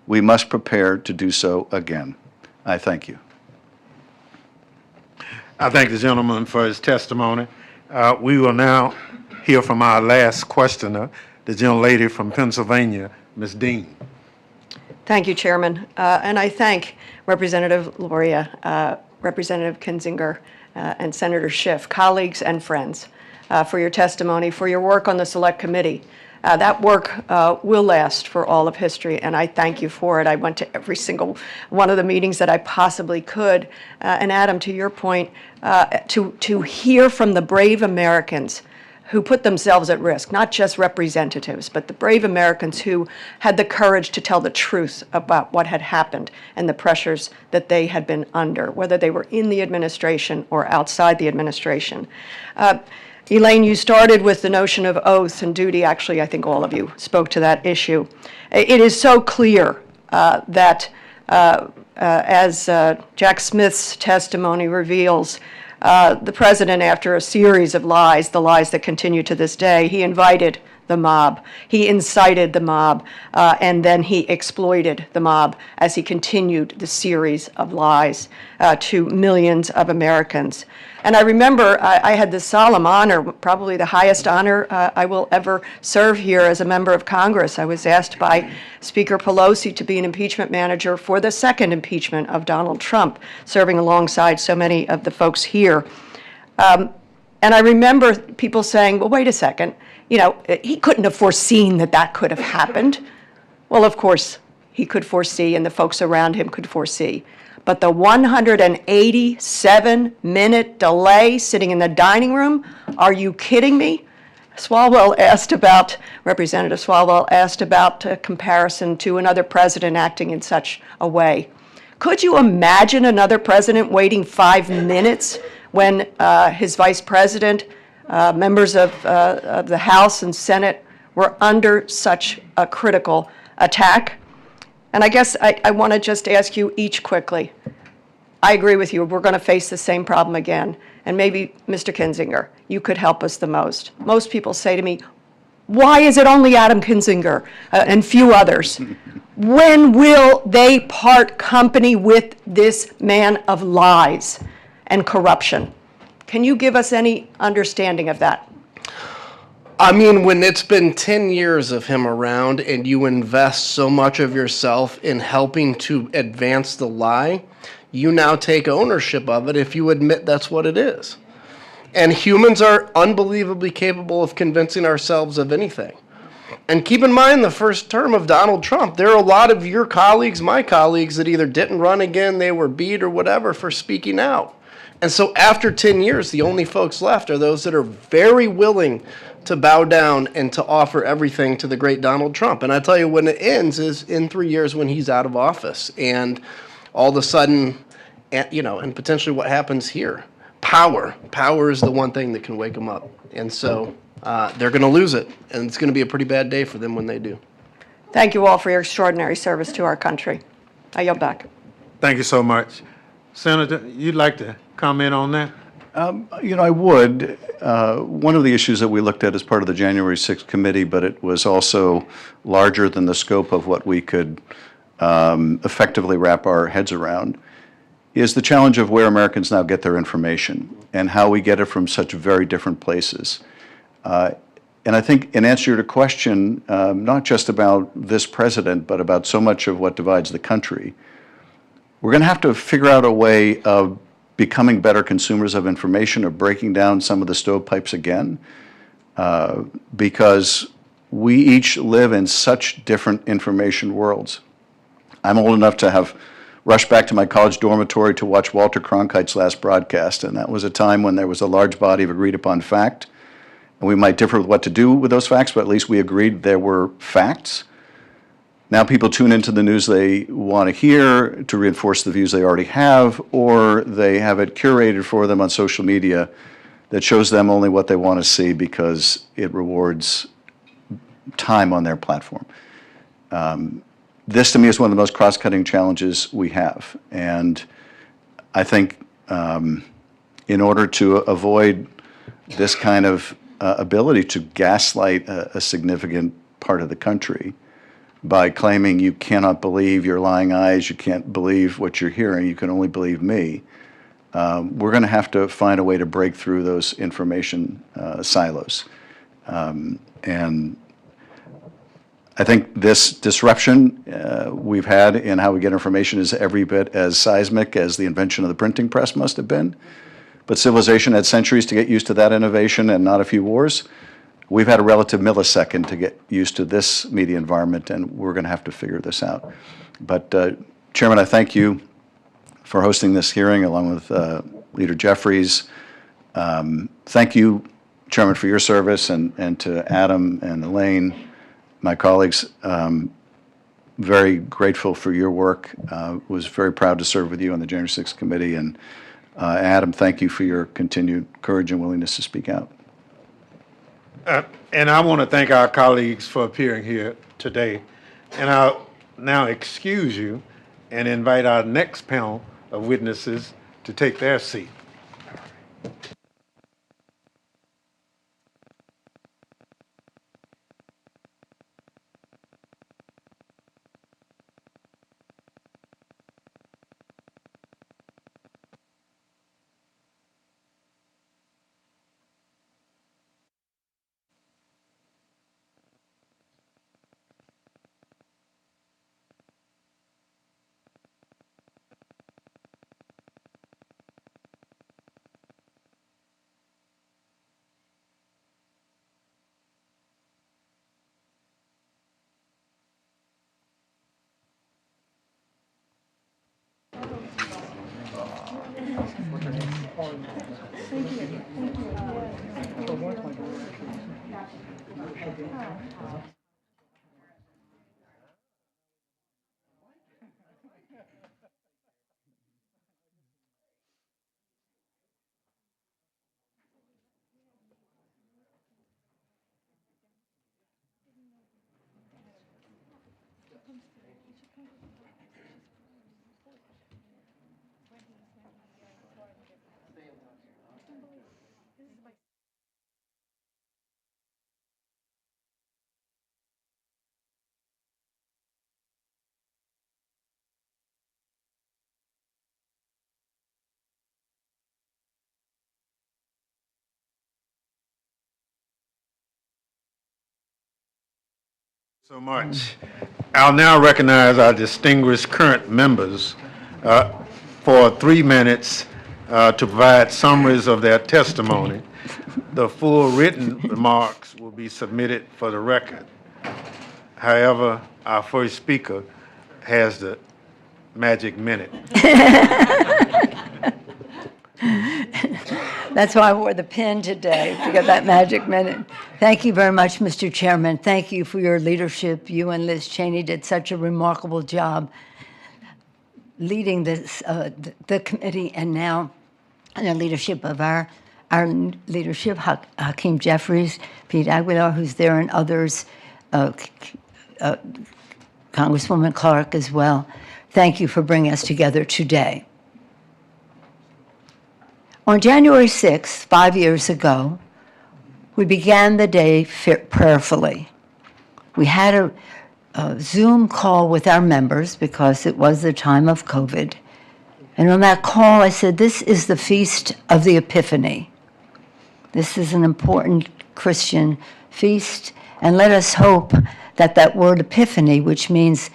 We must prepare to do so again. I thank you. I thank the gentleman for his testimony. We will now hear from our last questioner, the gentlelady from Pennsylvania, Ms. Dean. Thank you, Chairman. And I thank Representative Loria, Representative Kinzinger, and Senator Schiff, colleagues and friends, for your testimony, for your work on the Select Committee. That work will last for all of history, and I thank you for it. I went to every single one of the meetings that I possibly could. And Adam, to your point, to hear from the brave Americans who put themselves at risk, not just representatives, but the brave Americans who had the courage to tell the truth about what had happened and the pressures that they had been under, whether they were in the administration or outside the administration. Elaine, you started with the notion of oath and duty. Actually, I think all of you spoke to that issue. It is so clear that, as Jack Smith's testimony reveals, the president, after a series of lies, the lies that continue to this day, he invited the mob, he incited the mob, and then he exploited the mob as he continued the series of lies to millions of Americans. And I remember I had the solemn honor, probably the highest honor I will ever serve here as a member of Congress. I was asked by Speaker Pelosi to be an impeachment manager for the second impeachment of Donald Trump, serving alongside so many of the folks here. And I remember people saying, well, wait a second, you know, he couldn't have foreseen that that could have happened. Well, of course, he could foresee, and the folks around him could foresee. But the 187-minute delay sitting in the dining room, are you kidding me? Representative Swalwell asked about a comparison to another president acting in such a way. Could you imagine another president waiting 5 minutes when his vice president, members of the House and Senate were under such a critical attack? And I guess I want to just ask you each quickly. I agree with you. We're going to face the same problem again. And maybe, Mr. Kinzinger, you could help us the most. Most people say to me, why is it only Adam Kinzinger and few others? When will they part company with this man of lies and corruption? Can you give us any understanding of that? I mean, when it's been 10 years of him around and you invest so much of yourself in helping to advance the lie, you now take ownership of it if you admit that's what it is. And humans are unbelievably capable of convincing ourselves of anything. And keep in mind the first term of Donald Trump, there are a lot of your colleagues, my colleagues, that either didn't run again, they were beat or whatever for speaking out. And so after 10 years, the only folks left are those that are very willing to bow down and to offer everything to the great Donald Trump. And I tell you, when it ends is in 3 years when he's out of office. And all of a sudden, you know, and potentially what happens here, power is the one thing that can wake them up. And so they're going to lose it, and it's going to be a pretty bad day for them when they do. Thank you all for your extraordinary service to our country. I yield back. Thank you so much. Senator, you'd like to comment on that? You know, I would. One of the issues that we looked at as part of the January 6th committee, but it was also larger than the scope of what we could effectively wrap our heads around, is the challenge of where Americans now get their information and how we get it from such very different places. And I think in answer to your question, not just about this president, but about so much of what divides the country, we're going to have to figure out a way of becoming better consumers of information, or breaking down some of the stovepipes again, because we each live in such different information worlds. I'm old enough to have rushed back to my college dormitory to watch Walter Cronkite's last broadcast, and that was a time when there was a large body of agreed upon fact, and we might differ with what to do with those facts, but at least we agreed there were facts. Now people tune into the news they want to hear to reinforce the views they already have, or they have it curated for them on social media that shows them only what they want to see because it rewards time on their platform. This, to me, is one of the most cross-cutting challenges we have. And I think in order to avoid this kind of ability to gaslight a significant part of the country by claiming you cannot believe your lying eyes, you can't believe what you're hearing, you can only believe me, we're going to have to find a way to break through those information silos. And I think this disruption we've had in how we get information is every bit as seismic as the invention of the printing press must have been. But civilization had centuries to get used to that innovation and not a few wars. We've had a relative millisecond to get used to this media environment, and we're going to have to figure this out. But Chairman, I thank you for hosting this hearing along with Leader Jeffries. Thank you, Chairman, for your service, and to Adam and Elaine, my colleagues. Very grateful for your work. Was very proud to serve with you on the January 6th committee. And Adam, thank you for your continued courage and willingness to speak out. And I want to thank our colleagues for appearing here today. And I'll now excuse you and invite our next panel of witnesses to take their seat. So much. I'll now recognize our distinguished current members for 3 minutes to provide summaries of their testimony. The full written remarks will be submitted for the record. However, our first speaker has the magic minute. That's why I wore the pin today, to get that magic minute. Thank you very much, Mr. Chairman. Thank you for your leadership. You and Liz Cheney did such a remarkable job leading this, the committee, and now in the leadership of our leadership, Hakeem Jeffries, Pete Aguilar, who's there, and others, Congresswoman Clark as well. Thank you for bringing us together today. On January 6th, 5 years ago, we began the day prayerfully. We had a Zoom call with our members because it was the time of COVID. And on that call, I said, this is the Feast of the Epiphany. This is an important Christian feast, and let us hope that that word epiphany, which means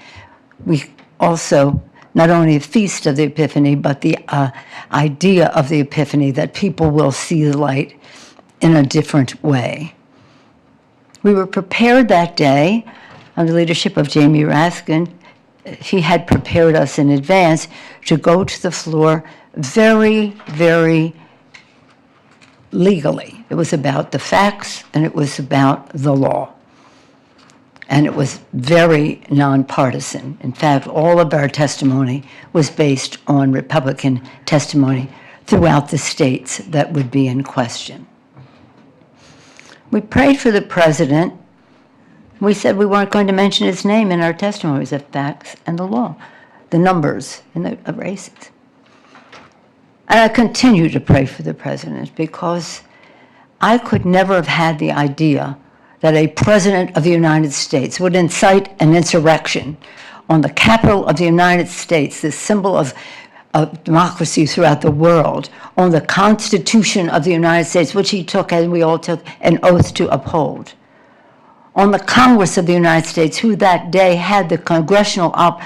we also not only a feast of the Epiphany, but the idea of the Epiphany, that people will see the light in a different way. We were prepared that day under the leadership of Jamie Raskin. He had prepared us in advance to go to the floor very, very legally. It was about the facts, and it was about the law. And it was very nonpartisan. In fact, all of our testimony was based on Republican testimony throughout the states that would be in question. We prayed for the president. We said we weren't going to mention his name in our testimonies, the facts and the law, the numbers and the races. And I continue to pray for the president because I could never have had the idea that a president of the United States would incite an insurrection on the Capitol of the United States, this symbol of democracy throughout the world, on the Constitution of the United States, which he took, and we all took, an oath to uphold, on the Congress of the United States, who that day had the congressional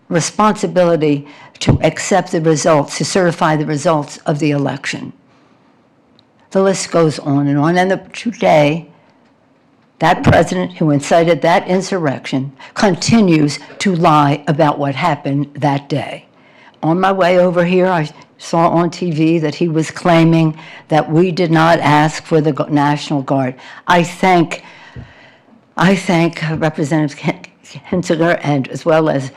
responsibility to accept the results, to certify the results of the election. The list goes on, and today, that president who incited that insurrection continues to lie about what happened that day. On my way over here, I saw on TV that he was claiming that we did not ask for the National Guard. I thank Representative Hinsiger and as well as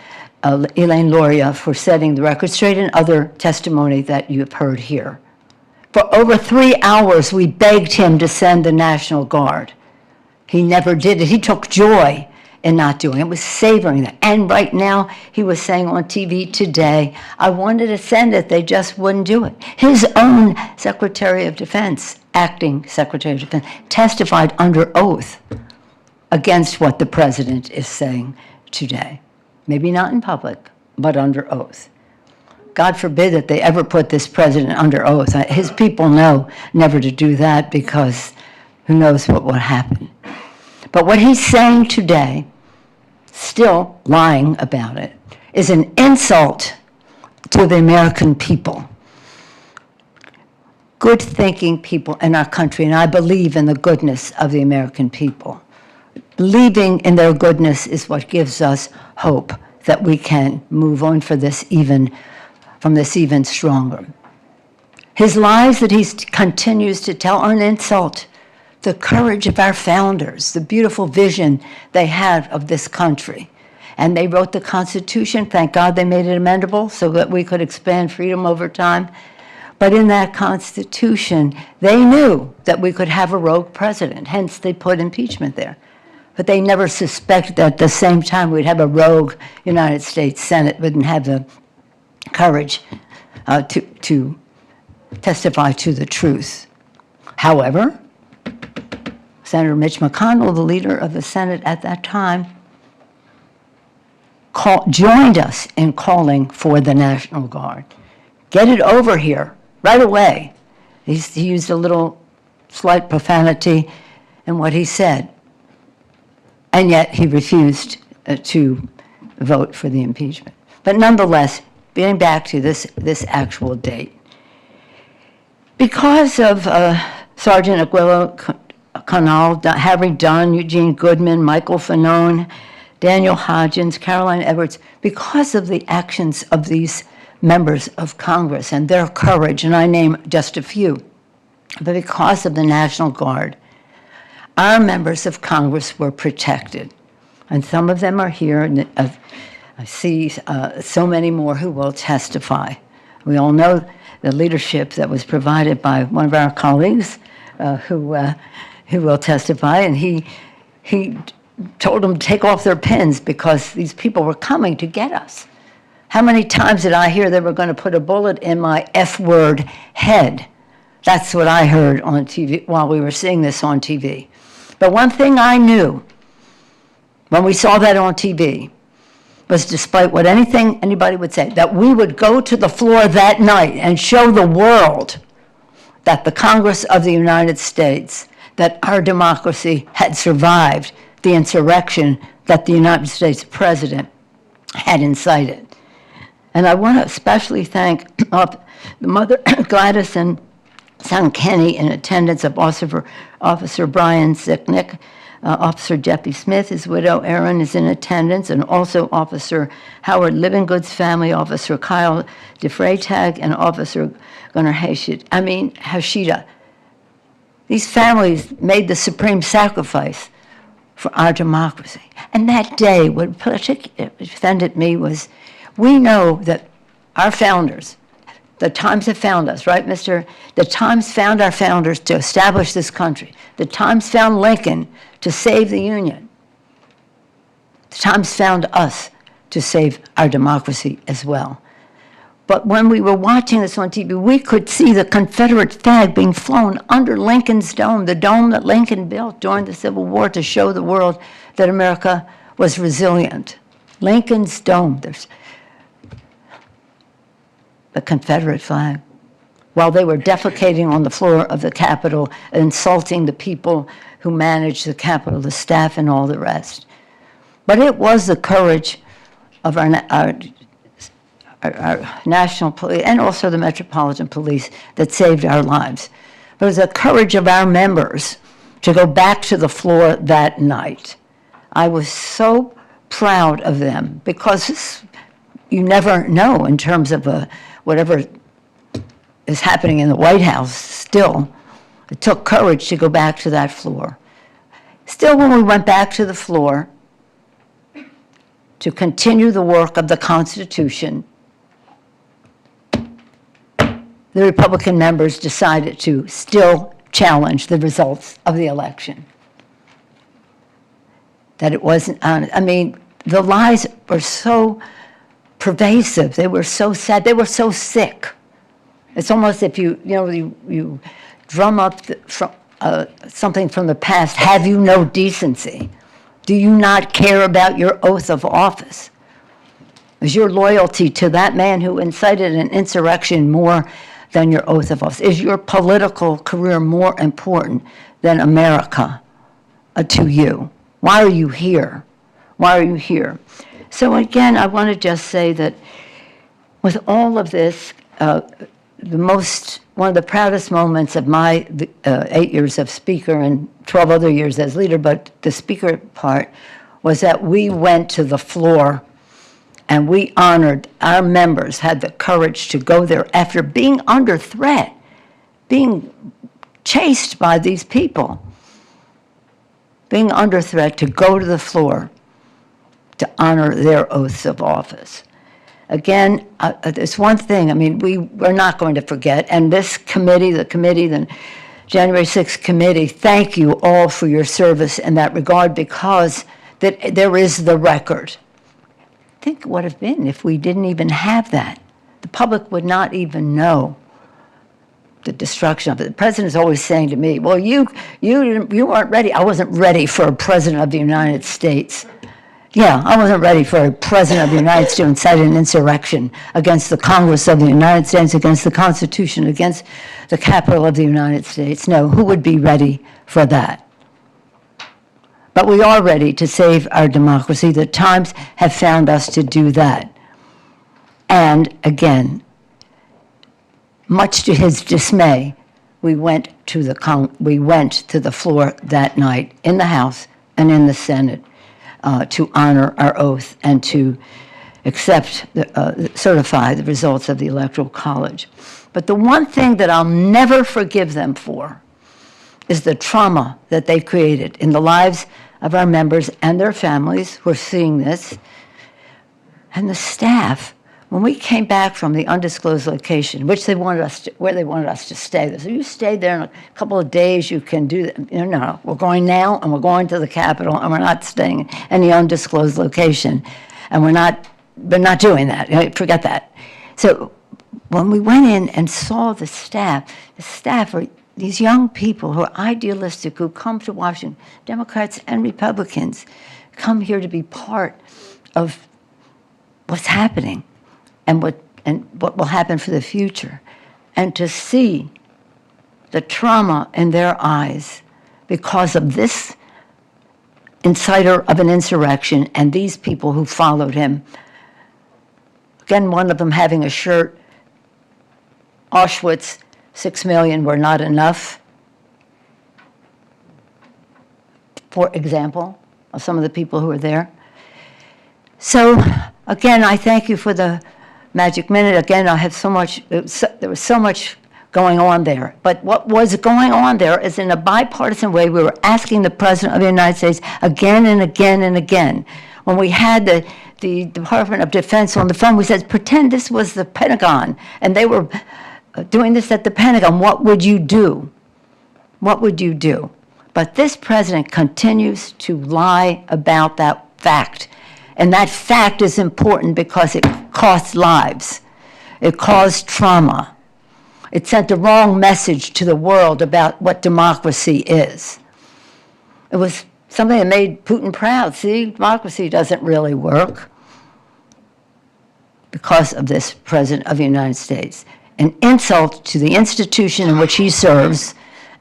Elaine Loria for setting the record straight, and other testimony that you have heard here. For over 3 hours, we begged him to send the National Guard. He never did it. He took joy in not doing it. Was savoring that. And right now, he was saying on TV today, I wanted to send it, they just wouldn't do it. His own Secretary of Defense, acting Secretary of Defense, testified under oath against what the president is saying today. Maybe not in public, but under oath. God forbid that they ever put this president under oath. His people know never to do that because who knows what will happen. But what he's saying today, still lying about it, is an insult to the American people. Good-thinking people in our country, and I believe in the goodness of the American people. Believing in their goodness is what gives us hope that we can move on from this even stronger. His lies that he continues to tell are an insult. The courage of our founders, the beautiful vision they had of this country. And they wrote the Constitution. Thank God they made it amendable so that we could expand freedom over time. But in that Constitution, they knew that we could have a rogue president. Hence, they put impeachment there. But they never suspected that at the same time we'd have a rogue United States Senate, wouldn't have the courage to testify to the truth. However, Senator Mitch McConnell, the leader of the Senate at that time, joined us in calling for the National Guard. Get it over here right away. He used a little slight profanity in what he said. and yet he refused to vote for the impeachment. But nonetheless, getting back to this actual date, because of Sergeant Aguilo Canal, Harry Dunn, Eugene Goodman, Michael Fanone, Daniel Hodgins, Caroline Edwards, because of the actions of these members of Congress and their courage, and I name just a few, but because of the National Guard, our members of Congress were protected. And some of them are here, and I see so many more who will testify. We all know the leadership that was provided by one of our colleagues who will testify, and he told them to take off their pins because these people were coming to get us. How many times did I hear they were going to put a bullet in my F-word head? That's what I heard on TV while we were seeing this on TV. But one thing I knew when we saw that on TV was, despite what anybody would say, that we would go to the floor that night and show the world that the Congress of the United States, that our democracy had survived the insurrection that the United States president had incited. And I want to especially thank the mother, Gladys, and son Kenny, in attendance of Officer Brian Sicknick. Officer Jeffy Smith, his widow Erin, is in attendance, and also Officer Howard Livingood's family, Officer Kyle DeFreytag, and Officer Gunnar Hashida. These families made the supreme sacrifice for our democracy. And that day, what particularly offended me was, we know that our founders, the Times have found us, right, Mr.? The Times found our founders to establish this country. The Times found Lincoln to save the Union. The Times found us to save our democracy as well. But when we were watching this on TV, we could see the Confederate flag being flown under Lincoln's dome, the dome that Lincoln built during the Civil War to show the world that America was resilient. Lincoln's dome, there's the Confederate flag, while they were defecating on the floor of the Capitol, insulting the people who managed the Capitol, the staff and all the rest. But it was the courage of our national police and also the Metropolitan Police that saved our lives. It was the courage of our members to go back to the floor that night. I was so proud of them, because you never know in terms of whatever is happening in the White House still. It took courage to go back to that floor. Still, when we went back to the floor to continue the work of the Constitution, the Republican members decided to still challenge the results of the election. That it wasn't honest. I mean, the lies were so pervasive. They were so sad. They were so sick. It's almost if you drum up something from the past. Have you no decency? Do you not care about your oath of office? Is your loyalty to that man who incited an insurrection more than your oath of office? Is your political career more important than America to you? Why are you here? Why are you here? So again, I want to just say that with all of this, one of the proudest moments of my 8 years of speaker and 12 other years as leader, but the speaker part, was that we went to the floor and we honored our members, had the courage to go there after being under threat, being chased by these people, being under threat, to go to the floor to honor their oaths of office. Again, there's one thing, I mean, we're not going to forget, and this committee, the January 6th committee, thank you all for your service in that regard, because there is the record. Think what would have been if we didn't even have that. The public would not even know the destruction of it. The president is always saying to me, well, you weren't ready. I wasn't ready for a president of the United States. Yeah, I wasn't ready for a president of the United States to incite an insurrection against the Congress of the United States, against the Constitution, against the Capitol of the United States. No, who would be ready for that? But we are ready to save our democracy. The times have found us to do that. And again, much to his dismay, we went to the floor that night in the House and in the Senate to honor our oath and to certify the results of the Electoral College. But the one thing that I'll never forgive them for is the trauma that they created in the lives of our members and their families who are seeing this, and the staff. When we came back from the undisclosed location, where they wanted us to stay, so you stayed there in a couple of days, you can do that. No, we're going now, and we're going to the Capitol, and we're not staying in any undisclosed location, and we're not doing that. Forget that. So when we went in and saw the staff are these young people who are idealistic, who come to Washington, Democrats and Republicans, come here to be part of what's happening and what will happen for the future. And to see the trauma in their eyes because of this inciter of an insurrection and these people who followed him. Again, one of them having a shirt, Auschwitz, 6 million were not enough, for example, of some of the people who were there. So, again, I thank you for the magic minute. Again, I have so much, there was so much going on there. But what was going on there is in a bipartisan way, we were asking the President of the United States again and again and again. When we had the Department of Defense on the phone, we said, pretend this was the Pentagon, and they were doing this at the Pentagon. What would you do? What would you do? But this president continues to lie about that fact. And that fact is important because it costs lives. It caused trauma. It sent the wrong message to the world about what democracy is. It was something that made Putin proud. See, democracy doesn't really work because of this president of the United States. An insult to the institution in which he serves,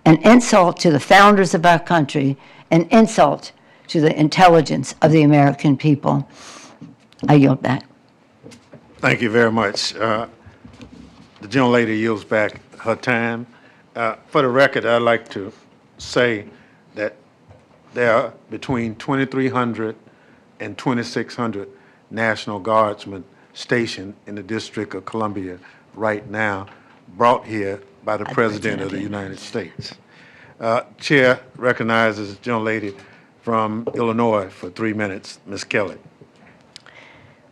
an insult to the founders of our country, an insult to the intelligence of the American people. I yield back. Thank you very much. The gentlelady yields back her time. For the record, I'd like to say that there are between 2,300 and 2,600 National Guardsmen stationed in the District of Columbia right now, brought here by the President of the United States. Chair recognizes the gentlelady from Illinois for 3 minutes, Ms. Kelly.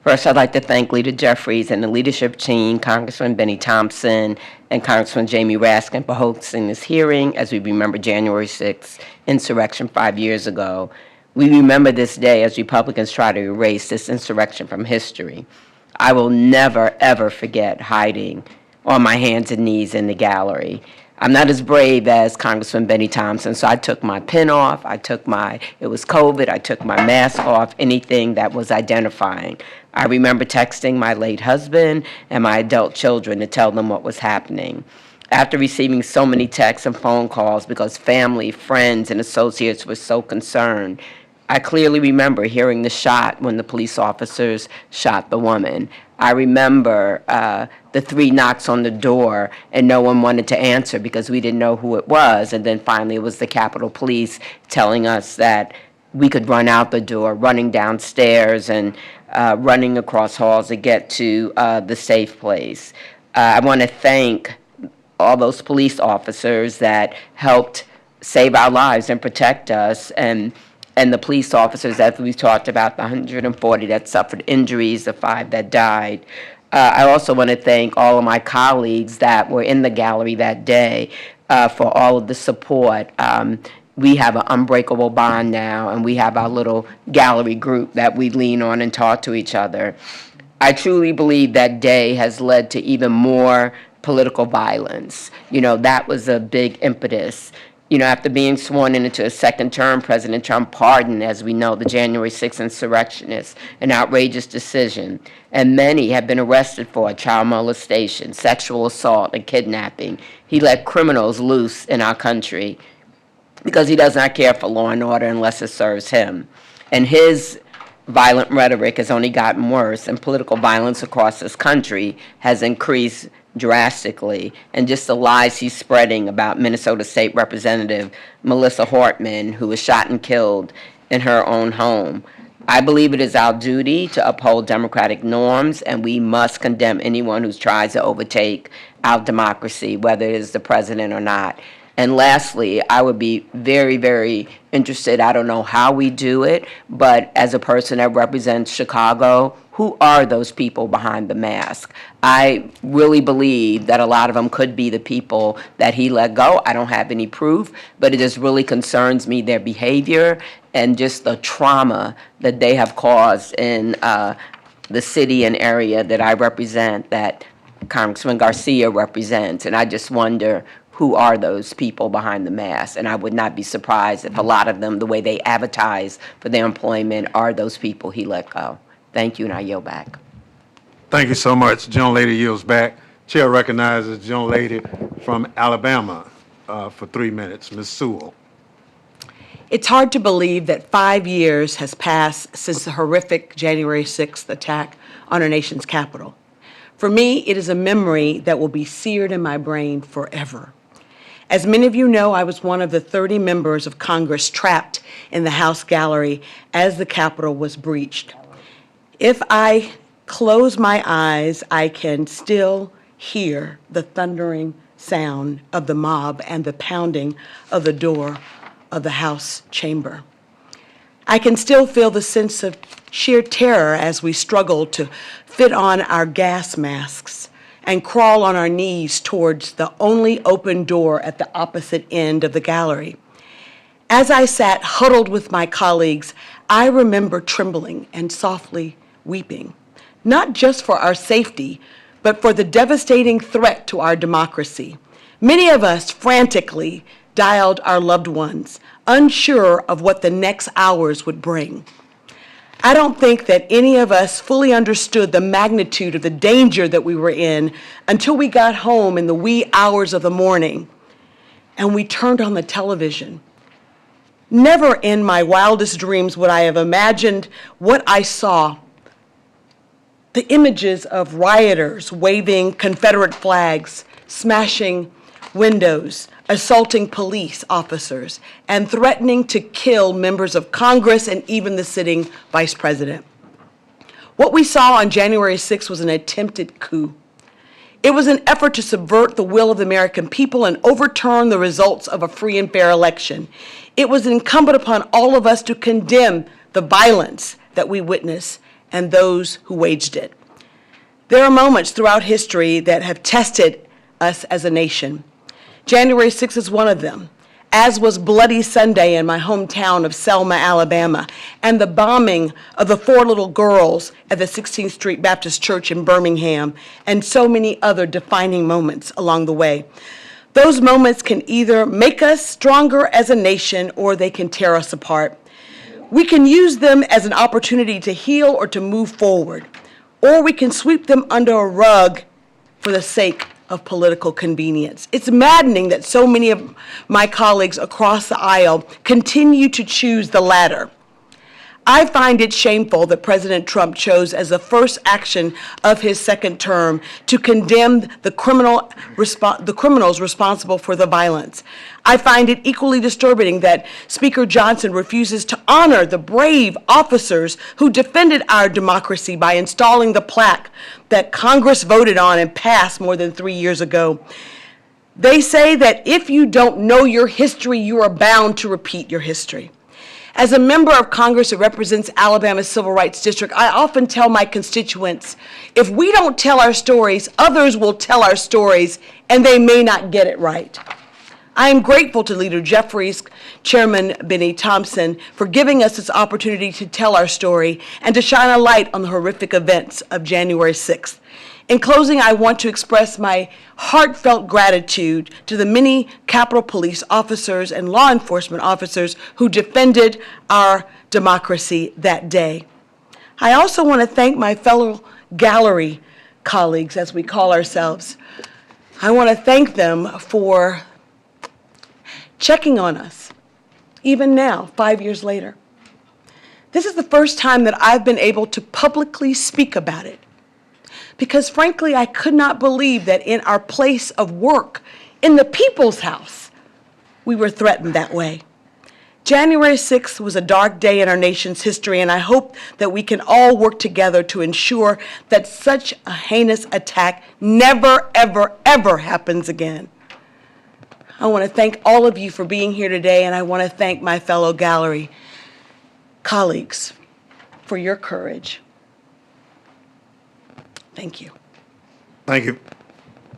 First, I'd like to thank Leader Jeffries and the leadership team, Congressman Bennie Thompson and Congressman Jamie Raskin for hosting this hearing as we remember January 6th, insurrection 5 years ago. We remember this day as Republicans try to erase this insurrection from history. I will never, ever forget hiding on my hands and knees in the gallery. I'm not as brave as Congressman Bennie Thompson, so I took my pin off, it was COVID, I took my mask off, anything that was identifying. I remember texting my late husband and my adult children to tell them what was happening. After receiving so many texts and phone calls because family, friends, and associates were so concerned, I clearly remember hearing the shot when the police officers shot the woman. I remember the 3 knocks on the door and no one wanted to answer because we didn't know who it was. And then finally it was the Capitol Police telling us that we could run out the door, running downstairs and running across halls to get to the safe place. I want to thank all those police officers that helped save our lives and protect us, and the police officers, as we talked about, the 140 that suffered injuries, the 5 that died. I also want to thank all of my colleagues that were in the gallery that day for all of the support. We have an unbreakable bond now, and we have our little gallery group that we lean on and talk to each other. I truly believe that day has led to even more political violence. You know, that was a big impetus. You know, after being sworn into a second term, President Trump pardoned, as we know, the January 6th insurrectionists, an outrageous decision. And many have been arrested for child molestation, sexual assault, and kidnapping. He let criminals loose in our country. because he does not care for law and order unless it serves him. And his violent rhetoric has only gotten worse, and political violence across this country has increased drastically. And just the lies he's spreading about Minnesota State Representative Melissa Hortman, who was shot and killed in her own home. I believe it is our duty to uphold democratic norms, and we must condemn anyone who tries to overtake our democracy, whether it is the president or not. And lastly, I would be very, very interested, I don't know how we do it, but as a person that represents Chicago, who are those people behind the mask? I really believe that a lot of them could be the people that he let go. I don't have any proof, but it just really concerns me, their behavior and just the trauma that they have caused in the city and area that I represent, that Congressman Garcia represents. And I just wonder, who are those people behind the mask? And I would not be surprised if a lot of them, the way they advertise for their employment, are those people he let go. Thank you, and I yield back. Thank you so much. Gentlelady yields back. Chair recognizes the gentlelady from Alabama for 3 minutes, Ms. Sewell. It's hard to believe that 5 years has passed since the horrific January 6th attack on our nation's capital. For me, it is a memory that will be seared in my brain forever. As many of you know, I was one of the 30 members of Congress trapped in the House gallery as the Capitol was breached. If I close my eyes, I can still hear the thundering sound of the mob and the pounding of the door of the House chamber. I can still feel the sense of sheer terror as we struggle to fit on our gas masks and crawl on our knees towards the only open door at the opposite end of the gallery. As I sat huddled with my colleagues, I remember trembling and softly weeping, not just for our safety, but for the devastating threat to our democracy. Many of us frantically dialed our loved ones, unsure of what the next hours would bring. I don't think that any of us fully understood the magnitude of the danger that we were in until we got home in the wee hours of the morning and we turned on the television. Never in my wildest dreams would I have imagined what I saw. The images of rioters waving Confederate flags, smashing windows, assaulting police officers, and threatening to kill members of Congress and even the sitting vice president. What we saw on January 6th was an attempted coup. It was an effort to subvert the will of the American people and overturn the results of a free and fair election. It was incumbent upon all of us to condemn the violence that we witnessed and those who waged it. There are moments throughout history that have tested us as a nation. January 6th is one of them, as was Bloody Sunday in my hometown of Selma, Alabama, and the bombing of the 4 little girls at the 16th Street Baptist Church in Birmingham, and so many other defining moments along the way. Those moments can either make us stronger as a nation or they can tear us apart. We can use them as an opportunity to heal or to move forward, or we can sweep them under a rug for the sake of political convenience. It's maddening that so many of my colleagues across the aisle continue to choose the latter. I find it shameful that President Trump chose as the first action of his second term to condemn the criminals responsible for the violence. I find it equally disturbing that Speaker Johnson refuses to honor the brave officers who defended our democracy by installing the plaque that Congress voted on and passed more than 3 years ago. They say that if you don't know your history, you are bound to repeat your history. As a member of Congress that represents Alabama's Civil Rights District, I often tell my constituents, if we don't tell our stories, others will tell our stories, and they may not get it right. I am grateful to Leader Jeffries, Chairman Bennie, Thompson, for giving us this opportunity to tell our story and to shine a light on the horrific events of January 6th. In closing, I want to express my heartfelt gratitude to the many Capitol Police officers and law enforcement officers who defended our democracy that day. I also want to thank my fellow gallery colleagues, as we call ourselves. I want to thank them for checking on us, even now, 5 years later. This is the first time that I've been able to publicly speak about it, because frankly, I could not believe that in our place of work, in the people's house, we were threatened that way. January 6th was a dark day in our nation's history, and I hope that we can all work together to ensure that such a heinous attack never, ever, ever happens again. I want to thank all of you for being here today, and I want to thank my fellow gallery colleagues for your courage. Thank you. Thank you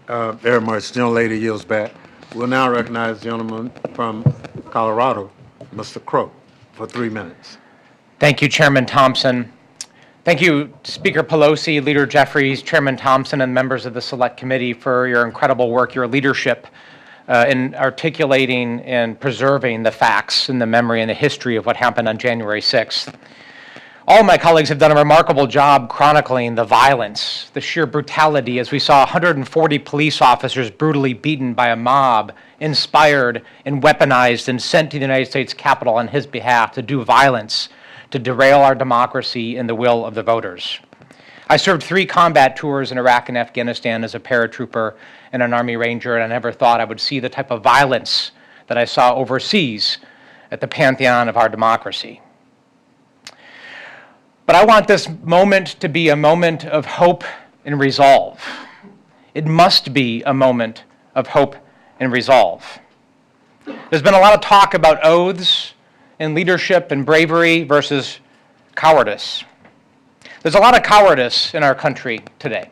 very much. The young lady yields back. We'll now recognize the gentleman from Colorado, Mr. Crow, for 3 minutes. Thank you, Chairman Thompson. Thank you, Speaker Pelosi, Leader Jeffries, Chairman Thompson, and members of the Select Committee for your incredible work, your leadership in articulating and preserving the facts and the memory and the history of what happened on January 6th. All of my colleagues have done a remarkable job chronicling the violence, the sheer brutality, as we saw 140 police officers brutally beaten by a mob, inspired and weaponized and sent to the United States Capitol on his behalf to do violence, to derail our democracy and the will of the voters. I served 3 combat tours in Iraq and Afghanistan as a paratrooper and an Army Ranger, and I never thought I would see the type of violence that I saw overseas at the pantheon of our democracy. But I want this moment to be a moment of hope and resolve. It must be a moment of hope and resolve. There's been a lot of talk about oaths and leadership and bravery versus cowardice. There's a lot of cowardice in our country today.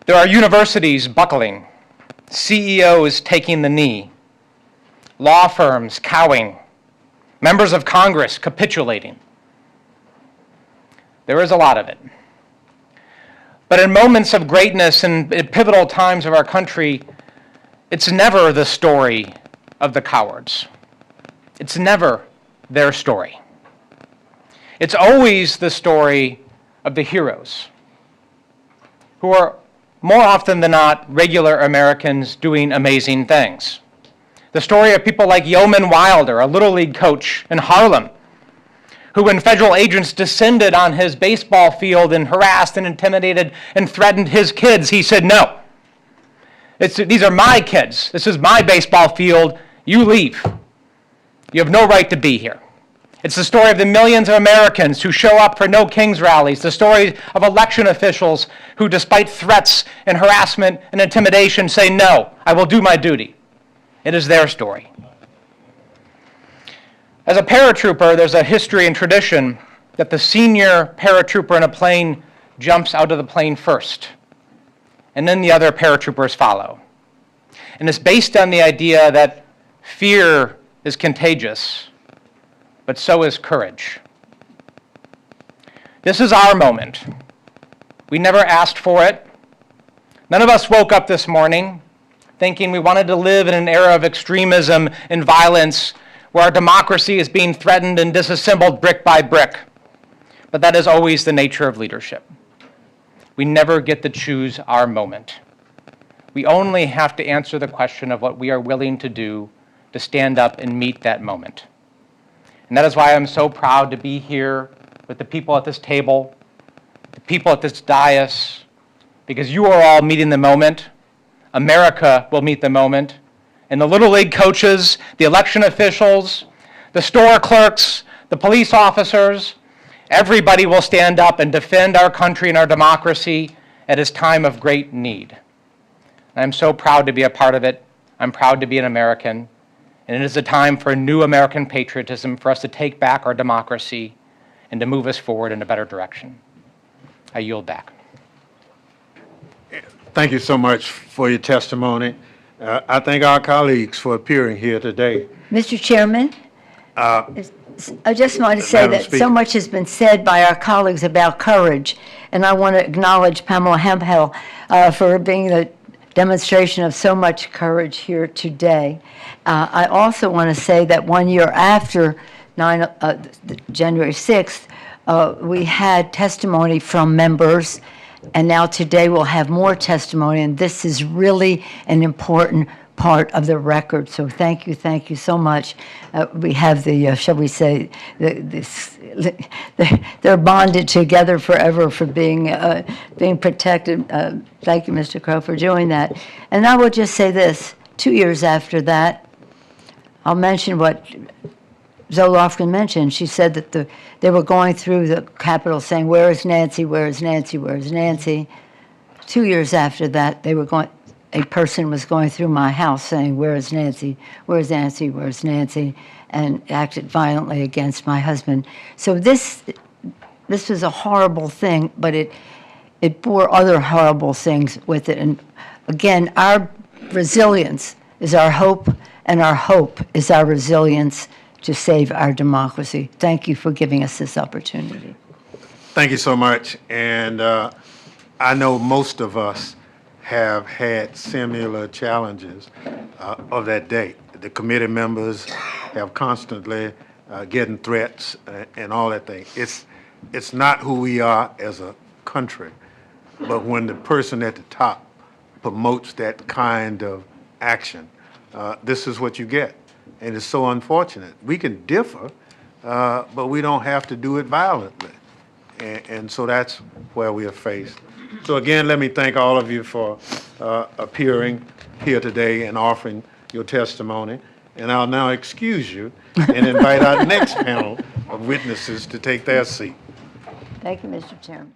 There are universities buckling, CEOs taking the knee, law firms cowing, members of Congress capitulating. There is a lot of it. But in moments of greatness and in pivotal times of our country, it's never the story of the cowards. It's never their story. It's always the story of the heroes, who are more often than not regular Americans doing amazing things. The story of people like Yeoman Wilder, a Little League coach in Harlem, who when federal agents descended on his baseball field and harassed and intimidated and threatened his kids, he said, no, these are my kids. This is my baseball field. You leave. You have no right to be here. It's the story of the millions of Americans who show up for No Kings rallies, the story of election officials who, despite threats and harassment and intimidation, say, no, I will do my duty. It is their story. As a paratrooper, there's a history and tradition that the senior paratrooper in a plane jumps out of the plane first, and then the other paratroopers follow. And it's based on the idea that fear is contagious, but so is courage. This is our moment. We never asked for it. None of us woke up this morning thinking we wanted to live in an era of extremism and violence where our democracy is being threatened and disassembled brick by brick. But that is always the nature of leadership. We never get to choose our moment. We only have to answer the question of what we are willing to do to stand up and meet that moment. And that is why I'm so proud to be here with the people at this table, the people at this dais, because you are all meeting the moment. America will meet the moment. And the Little League coaches, the election officials, the store clerks, the police officers, everybody will stand up and defend our country and our democracy at its time of great need. I'm so proud to be a part of it. I'm proud to be an American. And it is a time for new American patriotism, for us to take back our democracy and to move us forward in a better direction. I yield back. Thank you so much for your testimony. I thank our colleagues for appearing here today. Mr. Chairman, I just want to say Madam that Speaker. so much has been said by our colleagues about courage, and I want to acknowledge Pamela Hemphill for being the demonstration of so much courage here today. I also want to say that 1 year after January 6th, we had testimony from members, and now today we'll have more testimony, and this is really an important part of the record. So thank you so much. We have the, shall we say, they're bonded together forever for being protected. Thank you, Mr. Crow, for doing that. And I will just say this, 2 years after that, I'll mention what Zolofkin mentioned. She said that they were going through the Capitol saying, where is Nancy, where is Nancy, where is Nancy? 2 years after that, a person was going through my house saying, where is Nancy, where is Nancy, where is Nancy, and acted violently against my husband. So this was a horrible thing, but it bore other horrible things with it. And again, our resilience is our hope, and our hope is our resilience to save our democracy. Thank you for giving us this opportunity. Thank you so much. And I know most of us have had similar challenges of that day. The committee members have constantly getting threats and all that thing. It's not who we are as a country, but when the person at the top promotes that kind of action, this is what you get. And it's so unfortunate. We can differ, but we don't have to do it violently. And so that's where we are faced. So again, let me thank all of you for appearing here today and offering your testimony. And I'll now excuse you and invite our next panel of witnesses to take their seat. Thank you, Mr. Chairman.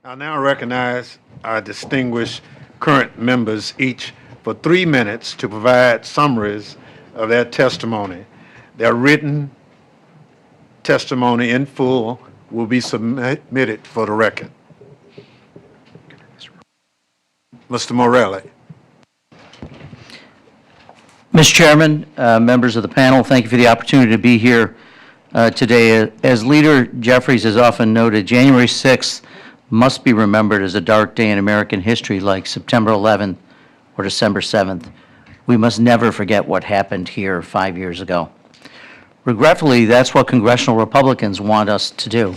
I'll now recognize our distinguished current members, each for 3 minutes, to provide summaries of their testimony. Their written testimony in full will be submitted for the record. Mr. Morelli. Mr. Chairman, members of the panel, thank you for the opportunity to be here today. As Leader Jeffries has often noted, January 6th must be remembered as a dark day in American history like September 11th or December 7th. We must never forget what happened here 5 years ago. Regretfully, that's what congressional Republicans want us to do.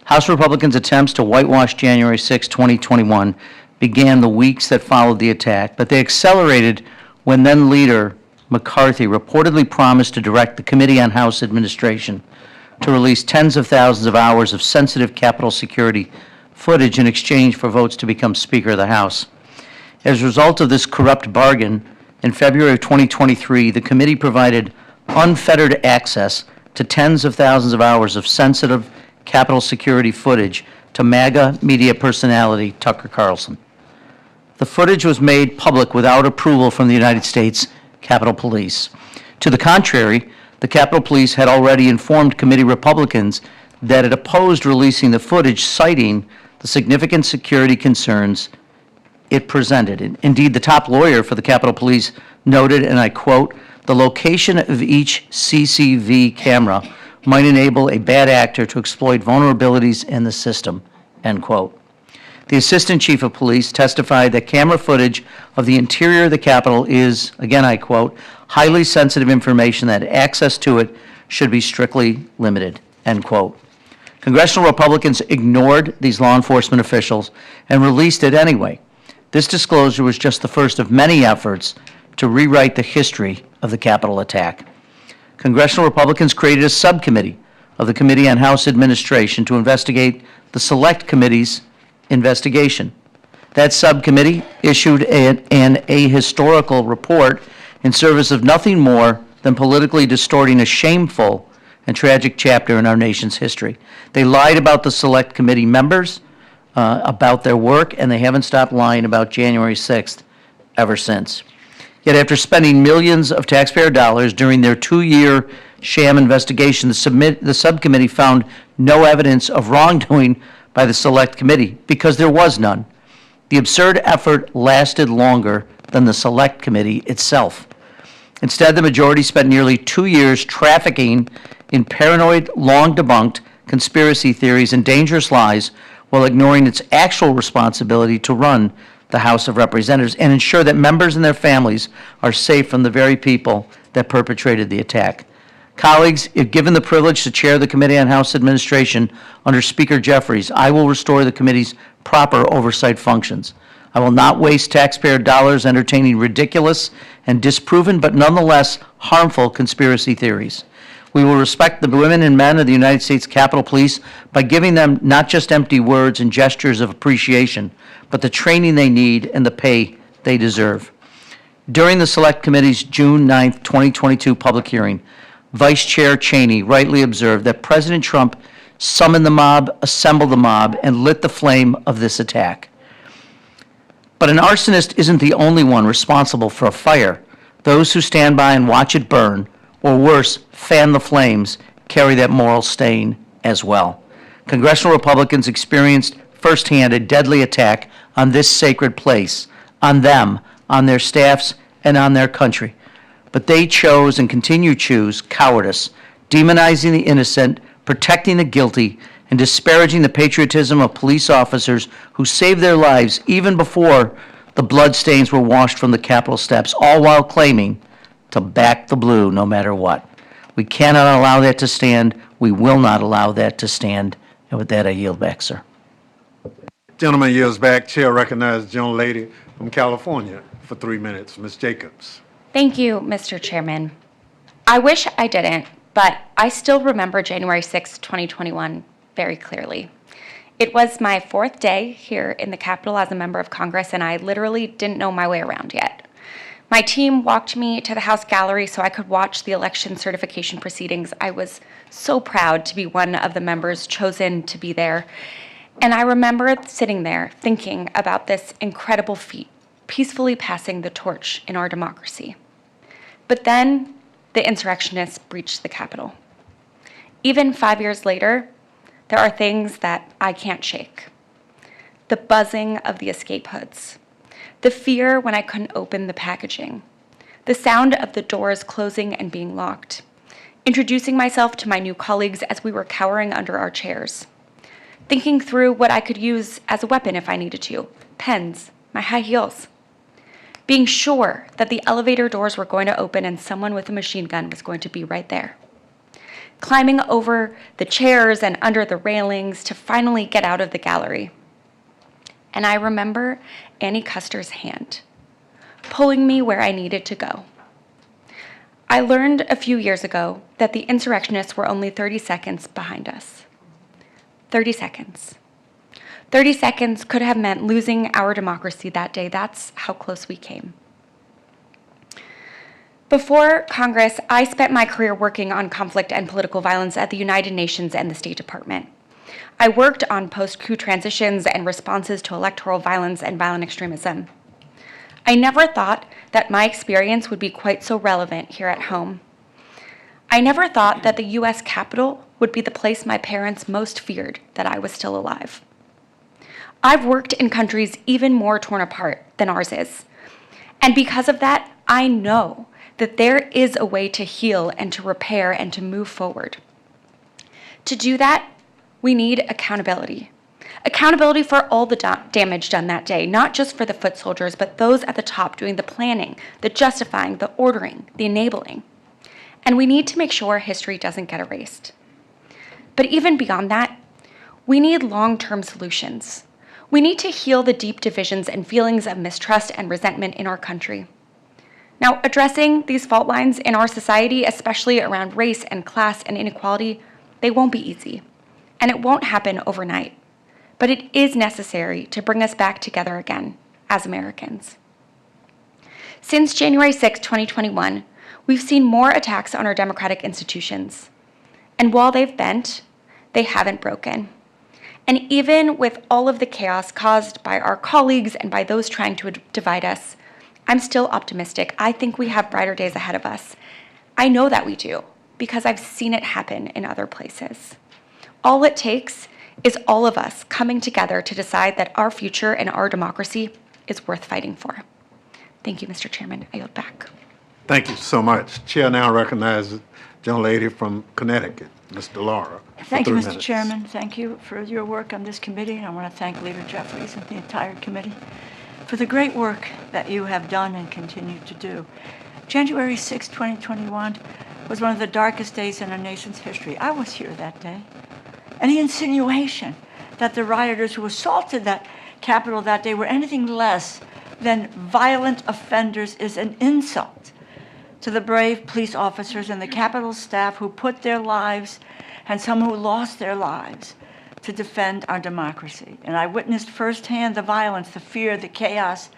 House Republicans' attempts to whitewash January 6, 2021 began the weeks that followed the attack, but they accelerated when then Leader McCarthy reportedly promised to direct the Committee on House Administration to release tens of thousands of hours of sensitive Capitol security footage in exchange for votes to become Speaker of the House. As a result of this corrupt bargain, in February of 2023, the committee provided unfettered access to tens of thousands of hours of sensitive Capitol security footage to MAGA media personality Tucker Carlson. The footage was made public without approval from the United States Capitol Police. To the contrary, the Capitol Police had already informed committee Republicans that it opposed releasing the footage, citing the significant security concerns it presented. Indeed, the top lawyer for the Capitol Police noted, and I quote, "The location of each CCTV camera might enable a bad actor to exploit vulnerabilities in the system," end quote. The Assistant Chief of Police testified that camera footage of the interior of the Capitol is, again I quote, "highly sensitive information that access to it should be strictly limited," end quote. Congressional Republicans ignored these law enforcement officials and released it anyway. This disclosure was just the first of many efforts to rewrite the history of the Capitol attack. Congressional Republicans created a subcommittee of the Committee on House Administration to investigate the Select Committee's investigation. That subcommittee issued an ahistorical report in service of nothing more than politically distorting a shameful and tragic chapter in our nation's history. They lied about the Select Committee members, about their work, and they haven't stopped lying about January 6th ever since. Yet after spending millions of taxpayer dollars during their 2-year sham investigation, the subcommittee found no evidence of wrongdoing by the Select Committee because there was none. The absurd effort lasted longer than the Select Committee itself. Instead, the majority spent nearly 2 years trafficking in paranoid, long-debunked conspiracy theories and dangerous lies while ignoring its actual responsibility to run the House of Representatives and ensure that members and their families are safe from the very people that perpetrated the attack. Colleagues, if given the privilege to chair the Committee on House Administration under Speaker Jeffries, I will restore the committee's proper oversight functions. I will not waste taxpayer dollars entertaining ridiculous and disproven but nonetheless harmful conspiracy theories. We will respect the women and men of the United States Capitol Police by giving them not just empty words and gestures of appreciation, but the training they need and the pay they deserve. During the Select Committee's June 9, 2022 public hearing, Vice Chair Cheney rightly observed that President Trump summoned the mob, assembled the mob, and lit the flame of this attack. But an arsonist isn't the only one responsible for a fire. Those who stand by and watch it burn, or worse, fan the flames, carry that moral stain as well. Congressional Republicans experienced firsthand a deadly attack on this sacred place, on them, on their staffs, and on their country. But they chose and continue to choose cowardice, demonizing the innocent, protecting the guilty, and disparaging the patriotism of police officers who saved their lives even before the bloodstains were washed from the Capitol steps, all while claiming to back the blue no matter what. We cannot allow that to stand. We will not allow that to stand. And with that, I yield back, sir. Gentleman yields back. Chair recognizes the gentlelady from California for 3 minutes, Ms. Jacobs. Thank you, Mr. Chairman. I wish I didn't, but I still remember January 6, 2021 very clearly. It was my 4th day here in the Capitol as a member of Congress, and I literally didn't know my way around yet. My team walked me to the House gallery so I could watch the election certification proceedings. I was so proud to be one of the members chosen to be there. And I remember sitting there thinking about this incredible feat, peacefully passing the torch in our democracy. But then the insurrectionists breached the Capitol. Even 5 years later, there are things that I can't shake. The buzzing of the escape hoods, the fear when I couldn't open the packaging, the sound of the doors closing and being locked, introducing myself to my new colleagues as we were cowering under our chairs, thinking through what I could use as a weapon if I needed to, pens, my high heels, being sure that the elevator doors were going to open and someone with a machine gun was going to be right there, climbing over the chairs and under the railings to finally get out of the gallery. And I remember Annie Custer's hand, pulling me where I needed to go. I learned a few years ago that the insurrectionists were only 30 seconds behind us. 30 seconds. 30 seconds could have meant losing our democracy that day. That's how close we came. Before Congress, I spent my career working on conflict and political violence at the United Nations and the State Department. I worked on post-coup transitions and responses to electoral violence and violent extremism. I never thought that my experience would be quite so relevant here at home. I never thought that the U.S. Capitol would be the place my parents most feared that I was still alive. I've worked in countries even more torn apart than ours is. And because of that, I know that there is a way to heal and to repair and to move forward. To do that, we need accountability. Accountability for all the damage done that day, not just for the foot soldiers, but those at the top doing the planning, the justifying, the ordering, the enabling. And we need to make sure history doesn't get erased. But even beyond that, we need long-term solutions. We need to heal the deep divisions and feelings of mistrust and resentment in our country. Now, addressing these fault lines in our society, especially around race and class and inequality, They won't be easy, and it won't happen overnight. But it is necessary to bring us back together again as Americans. Since January 6, 2021, we've seen more attacks on our democratic institutions. And while they've bent, they haven't broken. And even with all of the chaos caused by our colleagues and by those trying to divide us, I'm still optimistic. I think we have brighter days ahead of us. I know that we do, because I've seen it happen in other places. All it takes is all of us coming together to decide that our future and our democracy is worth fighting for. Thank you, Mr. Chairman. I yield back. Thank you so much. Chair now recognizes the young lady from Connecticut, Ms. DeLaura. Thank you, Mr. Chairman. Thank you for your work on this committee. And I want to thank Leader Jeffries and the entire committee for the great work that you have done and continue to do. January 6, 2021 was one of the darkest days in our nation's history. I was here that day. Any insinuation that the rioters who assaulted that Capitol that day were anything less than violent offenders is an insult to the brave police officers and the Capitol staff who put their lives, and some who lost their lives, to defend our democracy. And I witnessed firsthand the violence, the fear, the chaos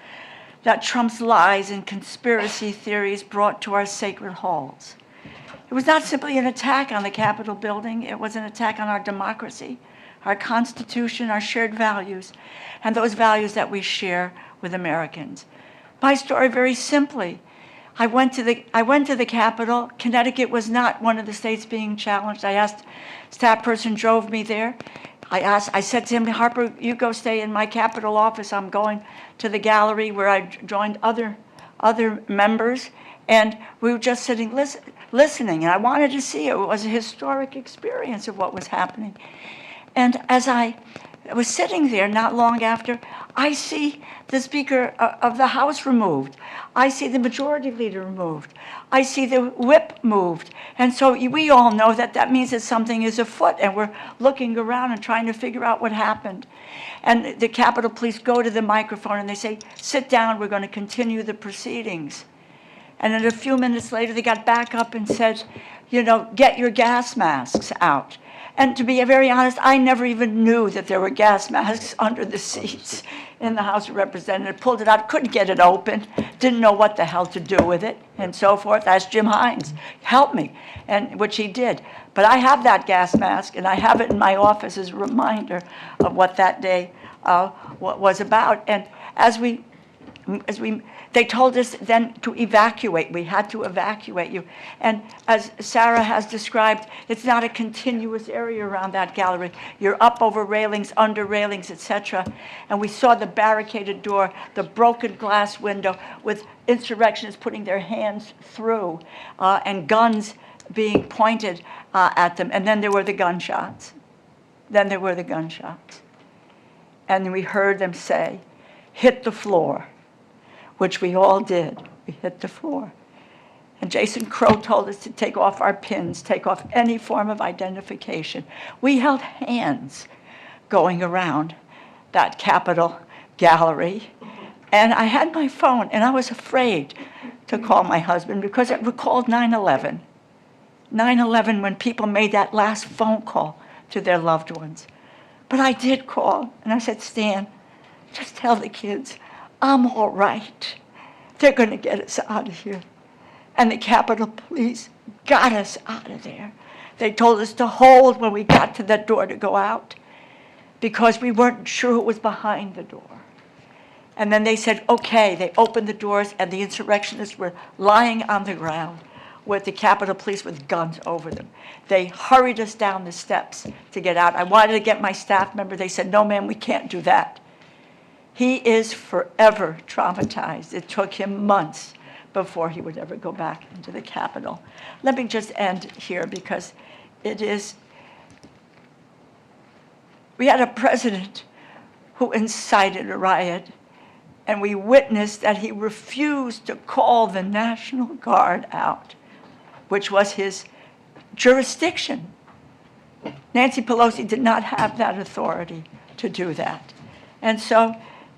that Trump's lies and conspiracy theories brought to our sacred halls. It was not simply an attack on the Capitol building, it was an attack on our democracy, our Constitution, our shared values, and those values that we share with Americans. My story, very simply, I went to the Capitol. Connecticut was not one of the states being challenged. I asked, staff person drove me there. I said to him, Harper, you go stay in my Capitol office. I'm going to the gallery where I joined other members, and we were just sitting listening, and I wanted to see it. It was a historic experience of what was happening. And as I was sitting there not long after, I see the Speaker of the House removed. I see the Majority Leader removed. I see the whip moved. And so we all know that that means that something is afoot, and we're looking around and trying to figure out what happened. And the Capitol Police go to the microphone and they say, sit down, we're going to continue the proceedings. And then a few minutes later, they got back up and said, you know, get your gas masks out. And to be very honest, I never even knew that there were gas masks under the seats in the House of Representatives. Pulled it out, couldn't get it open, didn't know what the hell to do with it, and so forth. Asked Jim Hines, help me, and which he did. But I have that gas mask, and I have it in my office as a reminder of what that day was about. And they told us then to evacuate. We had to evacuate you. And as Sarah has described, it's not a continuous area around that gallery. You're up over railings, under railings, etc. And we saw the barricaded door, the broken glass window with insurrectionists putting their hands through and guns being pointed at them. And then there were the gunshots. And we heard them say, hit the floor, which we all did. We hit the floor. And Jason Crow told us to take off our pins, take off any form of identification. We held hands going around that Capitol gallery. And I had my phone, and I was afraid to call my husband because it recalled 9/11. 9/11, when people made that last phone call to their loved ones. But I did call, and I said, Stan, just tell the kids, I'm all right. They're going to get us out of here. And the Capitol Police got us out of there. They told us to hold when we got to that door to go out because we weren't sure who was behind the door. And then they said, okay. They opened the doors, and the insurrectionists were lying on the ground with the Capitol Police with guns over them. They hurried us down the steps to get out. I wanted to get my staff member. They said, no, ma'am, we can't do that. He is forever traumatized. It took him months before he would ever go back into the Capitol. Let me just end here because we had a president who incited a riot, and we witnessed that he refused to call the National Guard out, which was his jurisdiction. Nancy Pelosi did not have that authority to do that. And so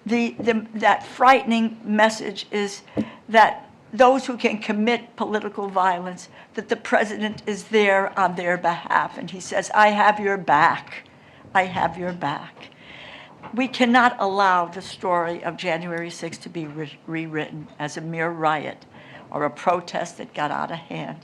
that frightening message is that those who can commit political violence, that the president is there on their behalf. And he says, I have your back. I have your back. We cannot allow the story of January 6th to be rewritten as a mere riot or a protest that got out of hand.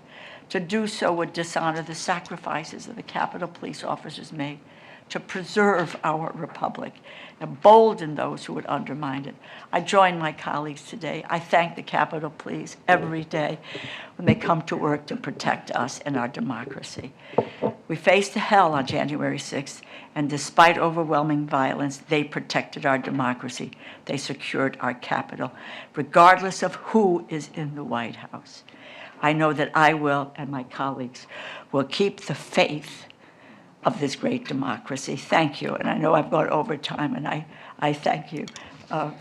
To do so would dishonor the sacrifices that the Capitol Police officers made to preserve our republic, embolden those who would undermine it. I join my colleagues today. I thank the Capitol Police every day when they come to work to protect us and our democracy. We faced hell on January 6th, and despite overwhelming violence, they protected our democracy. They secured our Capitol, regardless of who is in the White House. I know that I will, and my colleagues will keep the faith of this great democracy. Thank you. And I know I've gone over time, and I thank you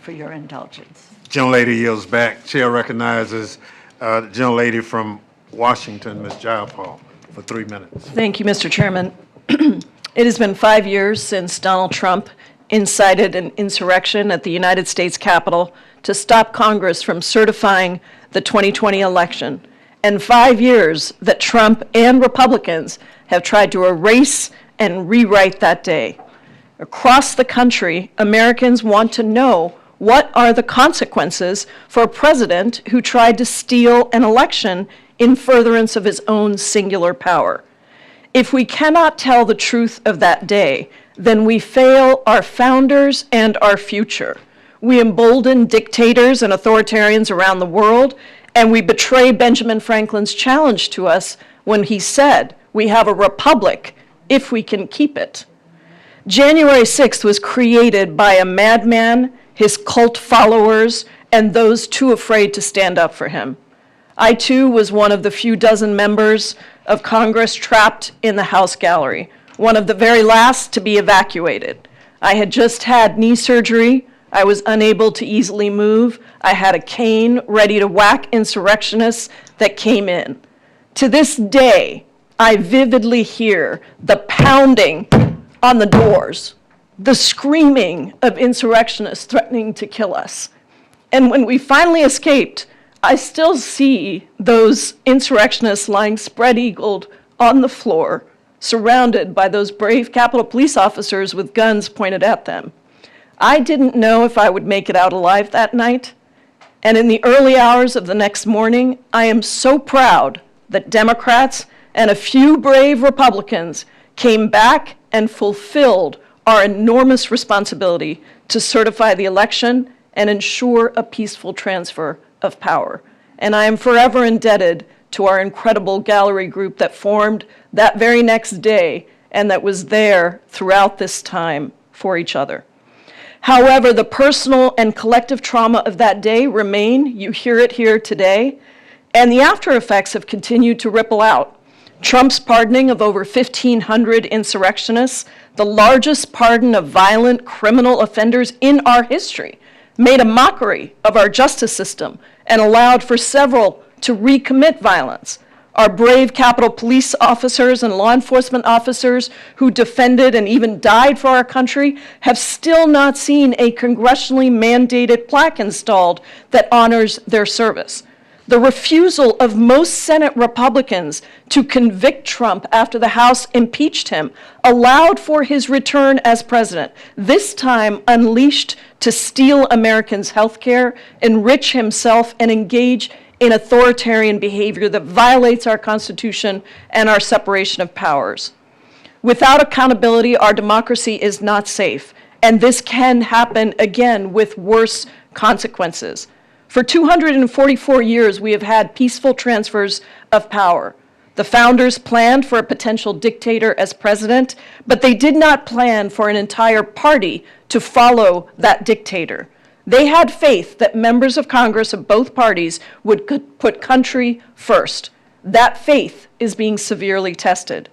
for your indulgence. Gentlelady yields back. Chair recognizes the gentlelady from Washington, Ms. Jayapal, for 3 minutes. Thank you, Mr. Chairman. It has been 5 years since Donald Trump incited an insurrection at the United States Capitol to stop Congress from certifying the 2020 election, and 5 years that Trump and Republicans have tried to erase and rewrite that day. Across the country, Americans want to know what are the consequences for a president who tried to steal an election in furtherance of his own singular power. If we cannot tell the truth of that day, then we fail our founders and our future. We embolden dictators and authoritarians around the world, and we betray Benjamin Franklin's challenge to us when he said, we have a republic if we can keep it. January 6th was created by a madman, his cult followers, and those too afraid to stand up for him. I, too, was one of the few dozen members of Congress trapped in the House gallery, one of the very last to be evacuated. I had just had knee surgery. I was unable to easily move. I had a cane ready to whack insurrectionists that came in. To this day, I vividly hear the pounding on the doors, the screaming of insurrectionists threatening to kill us. And when we finally escaped, I still see those insurrectionists lying spread-eagled on the floor, surrounded by those brave Capitol Police officers with guns pointed at them. I didn't know if I would make it out alive that night, and in the early hours of the next morning, I am so proud that Democrats and a few brave Republicans came back and fulfilled our enormous responsibility to certify the election and ensure a peaceful transfer of power. And I am forever indebted to our incredible gallery group that formed that very next day and that was there throughout this time for each other. However, the personal and collective trauma of that day remain. You hear it here today. And the after effects have continued to ripple out. Trump's pardoning of over 1,500 insurrectionists, the largest pardon of violent criminal offenders in our history, made a mockery of our justice system and allowed for several to recommit violence. Our brave Capitol Police officers and law enforcement officers who defended and even died for our country have still not seen a congressionally mandated plaque installed that honors their service. The refusal of most Senate Republicans to convict Trump after the House impeached him allowed for his return as president, this time unleashed to steal Americans' health care, enrich himself, and engage in authoritarian behavior that violates our Constitution and our separation of powers. Without accountability, our democracy is not safe, and this can happen again with worse consequences. For 244 years, we have had peaceful transfers of power. The founders planned for a potential dictator as president, but they did not plan for an entire party to follow that dictator. They had faith that members of Congress of both parties would put country first. That faith is being severely tested.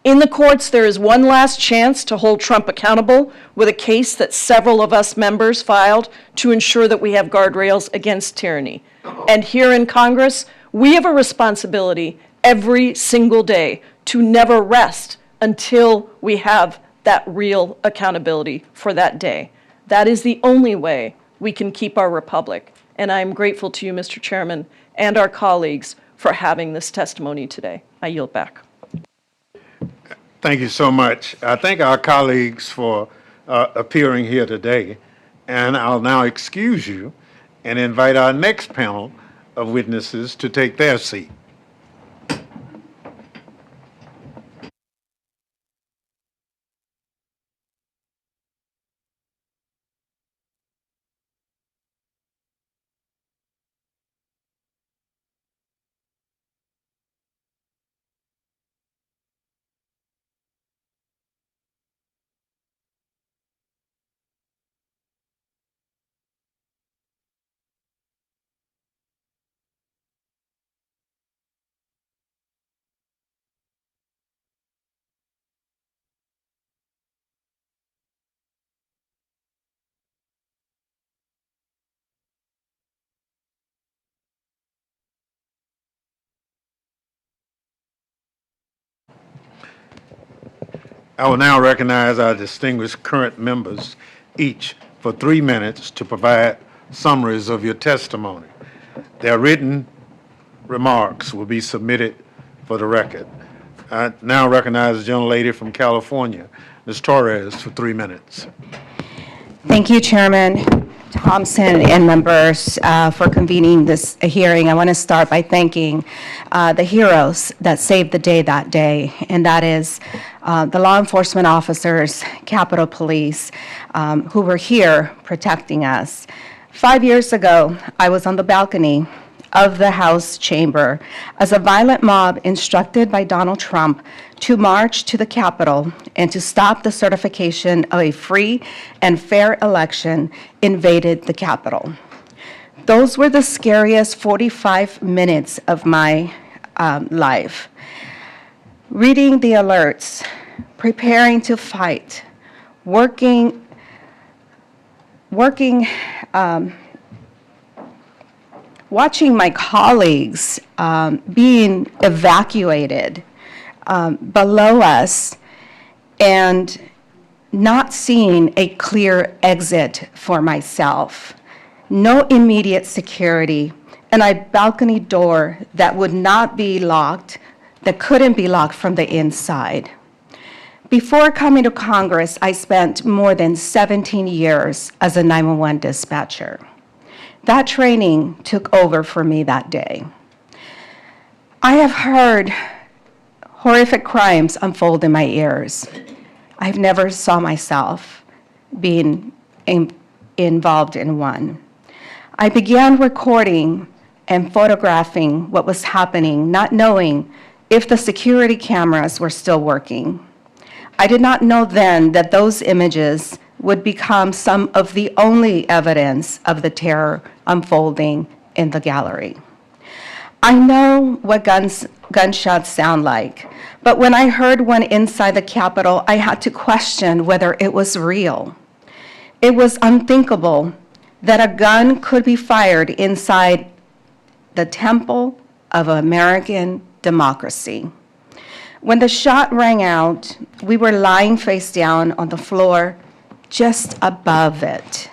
In the courts, there is one last chance to hold Trump accountable with a case that several of us members filed to ensure that we have guardrails against tyranny. And here in Congress, we have a responsibility every single day to never rest until we have that real accountability for that day. That is the only way we can keep our republic. And I am grateful to you, Mr. Chairman, and our colleagues for having this testimony today. I yield back. Thank you so much. I thank our colleagues for appearing here today, and I'll now excuse you and invite our next panel of witnesses to take their seat. I will now recognize our distinguished current members, each for 3 minutes to provide summaries of your testimony. Their written remarks will be submitted for the record. I now recognize the gentlelady from California, Ms. Torres, for 3 minutes. Thank you, Chairman Thompson and members for convening this hearing. I want to start by thanking the heroes that saved the day that day, and that is the law enforcement officers, Capitol Police, who were here protecting us. 5 years ago, I was on the balcony of the House chamber as a violent mob instructed by Donald Trump to march to the Capitol and to stop the certification of a free and fair election invaded the Capitol. Those were the scariest 45 minutes of my life. Reading the alerts, preparing to fight, working watching my colleagues being evacuated below us and not seeing a clear exit for myself, no immediate security, and a balcony door that would not be locked, that couldn't be locked from the inside. Before coming to Congress, I spent more than 17 years as a 911 dispatcher. That training took over for me that day. I have heard horrific crimes unfold in my ears. I've never saw myself being involved in one. I began recording and photographing what was happening, not knowing if the security cameras were still working. I did not know then that those images would become some of the only evidence of the terror unfolding in the gallery. I know what gunshots sound like, but when I heard one inside the Capitol, I had to question whether it was real. It was unthinkable that a gun could be fired inside the temple of American democracy. When the shot rang out, we were lying face down on the floor just above it.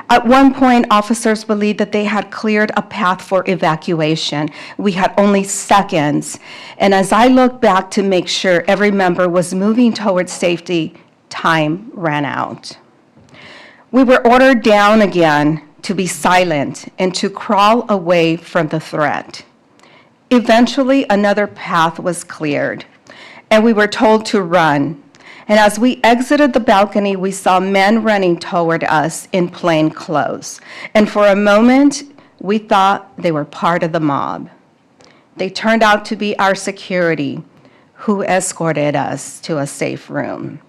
At one point, officers believed that they had cleared a path for evacuation. We had only seconds. And as I looked back to make sure every member was moving towards safety, time ran out. We were ordered down again to be silent and to crawl away from the threat. Eventually, another path was cleared, and we were told to run. And as we exited the balcony, we saw men running toward us in plain clothes. And for a moment, we thought they were part of the mob. They turned out to be our security, who escorted us to a safe room.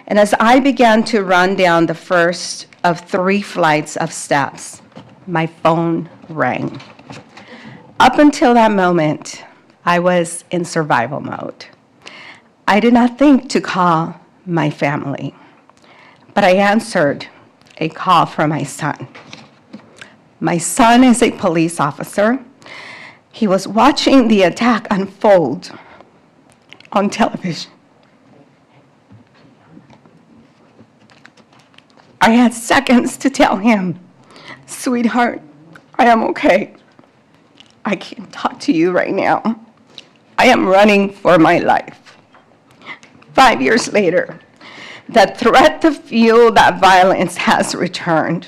And as I began to run down the first of 3 flights of steps, my phone rang. Up until that moment, I was in survival mode. I did not think to call my family, but I answered a call from my son. My son is a police officer. He was watching the attack unfold on television. I had seconds to tell him, "Sweetheart, I am okay. I can't talk to you right now. I am running for my life. 5 years later, the threat to fuel that violence has returned.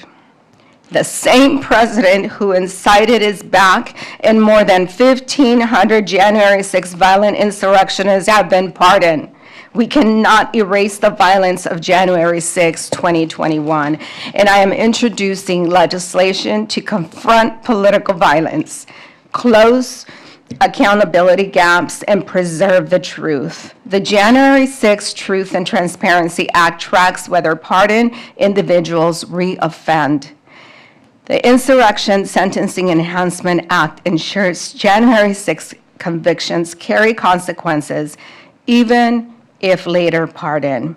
The same president who incited is back, and more than 1,500 January 6 violent insurrectionists have been pardoned. We cannot erase the violence of January 6, 2021, and I am introducing legislation to confront political violence, close accountability gaps, and preserve the truth. The January 6 Truth and Transparency Act tracks whether pardoned individuals reoffend. The Insurrection Sentencing Enhancement Act ensures January 6 convictions carry consequences, even if later pardoned.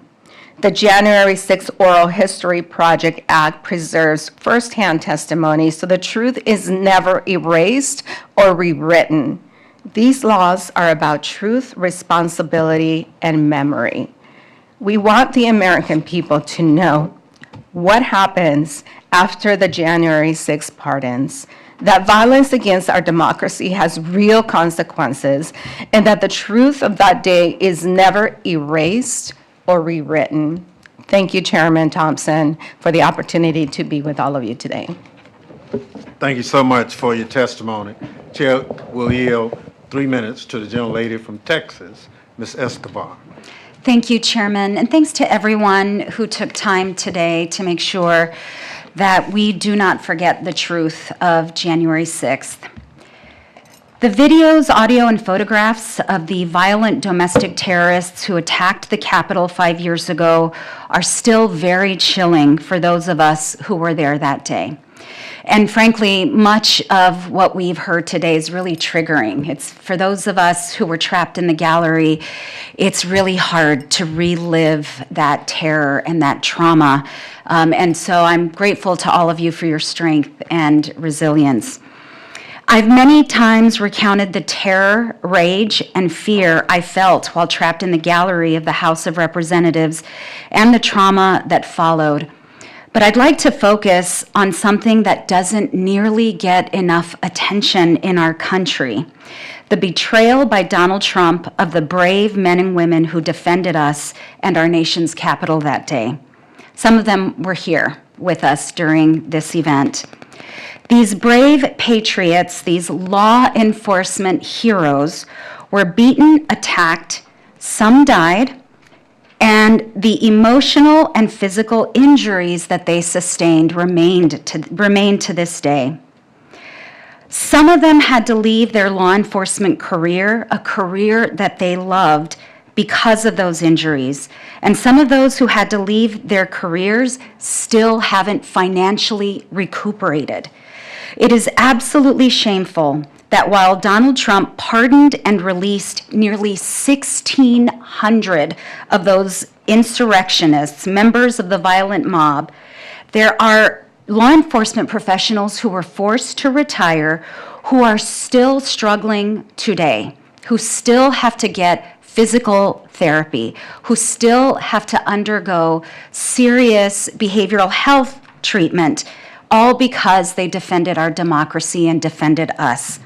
The January 6 Oral History Project Act preserves firsthand testimony, so the truth is never erased or rewritten. These laws are about truth, responsibility, and memory. We want the American people to know what happens after the January 6 pardons, that violence against our democracy has real consequences, and that the truth of that day is never erased or rewritten. Thank you, Chairman Thompson, for the opportunity to be with all of you today. Thank you so much for your testimony. Chair will yield 3 minutes to the gentlelady from Texas, Ms. Escobar. Thank you, Chairman, and thanks to everyone who took time today to make sure that we do not forget the truth of January 6th. The videos, audio, and photographs of the violent domestic terrorists who attacked the Capitol 5 years ago are still very chilling for those of us who were there that day. And frankly, much of what we've heard today is really triggering. It's for those of us who were trapped in the gallery, it's really hard to relive that terror and that trauma. And so I'm grateful to all of you for your strength and resilience. I've many times recounted the terror, rage, and fear I felt while trapped in the gallery of the House of Representatives and the trauma that followed. But I'd like to focus on something that doesn't nearly get enough attention in our country: the betrayal by Donald Trump of the brave men and women who defended us and our nation's capital that day. Some of them were here with us during this event. These brave patriots, these law enforcement heroes, were beaten, attacked, some died, and the emotional and physical injuries that they sustained remain to this day. Some of them had to leave their law enforcement career, a career that they loved, because of those injuries. And some of those who had to leave their careers still haven't financially recuperated. It is absolutely shameful that while Donald Trump pardoned and released nearly 1,600 of those insurrectionists, members of the violent mob, there are law enforcement professionals who were forced to retire who are still struggling today, who still have to get physical therapy, who still have to undergo serious behavioral health treatment, all because they defended our democracy and defended us.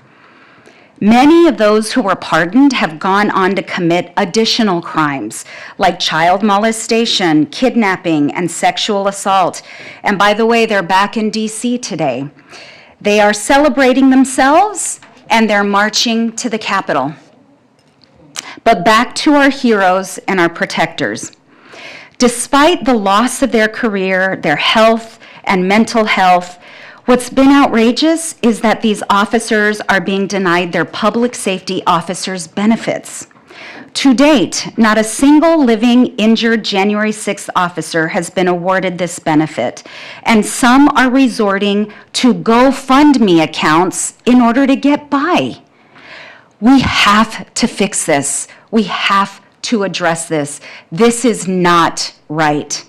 Many of those who were pardoned have gone on to commit additional crimes like child molestation, kidnapping, and sexual assault. And by the way, they're back in DC today. They are celebrating themselves and they're marching to the Capitol. But back to our heroes and our protectors. Despite the loss of their career, their health, and mental health, what's been outrageous is that these officers are being denied their public safety officers' benefits. To date, not a single living injured January 6th officer has been awarded this benefit, and some are resorting to GoFundMe accounts in order to get by. We have to fix this. We have to address this. This is not right.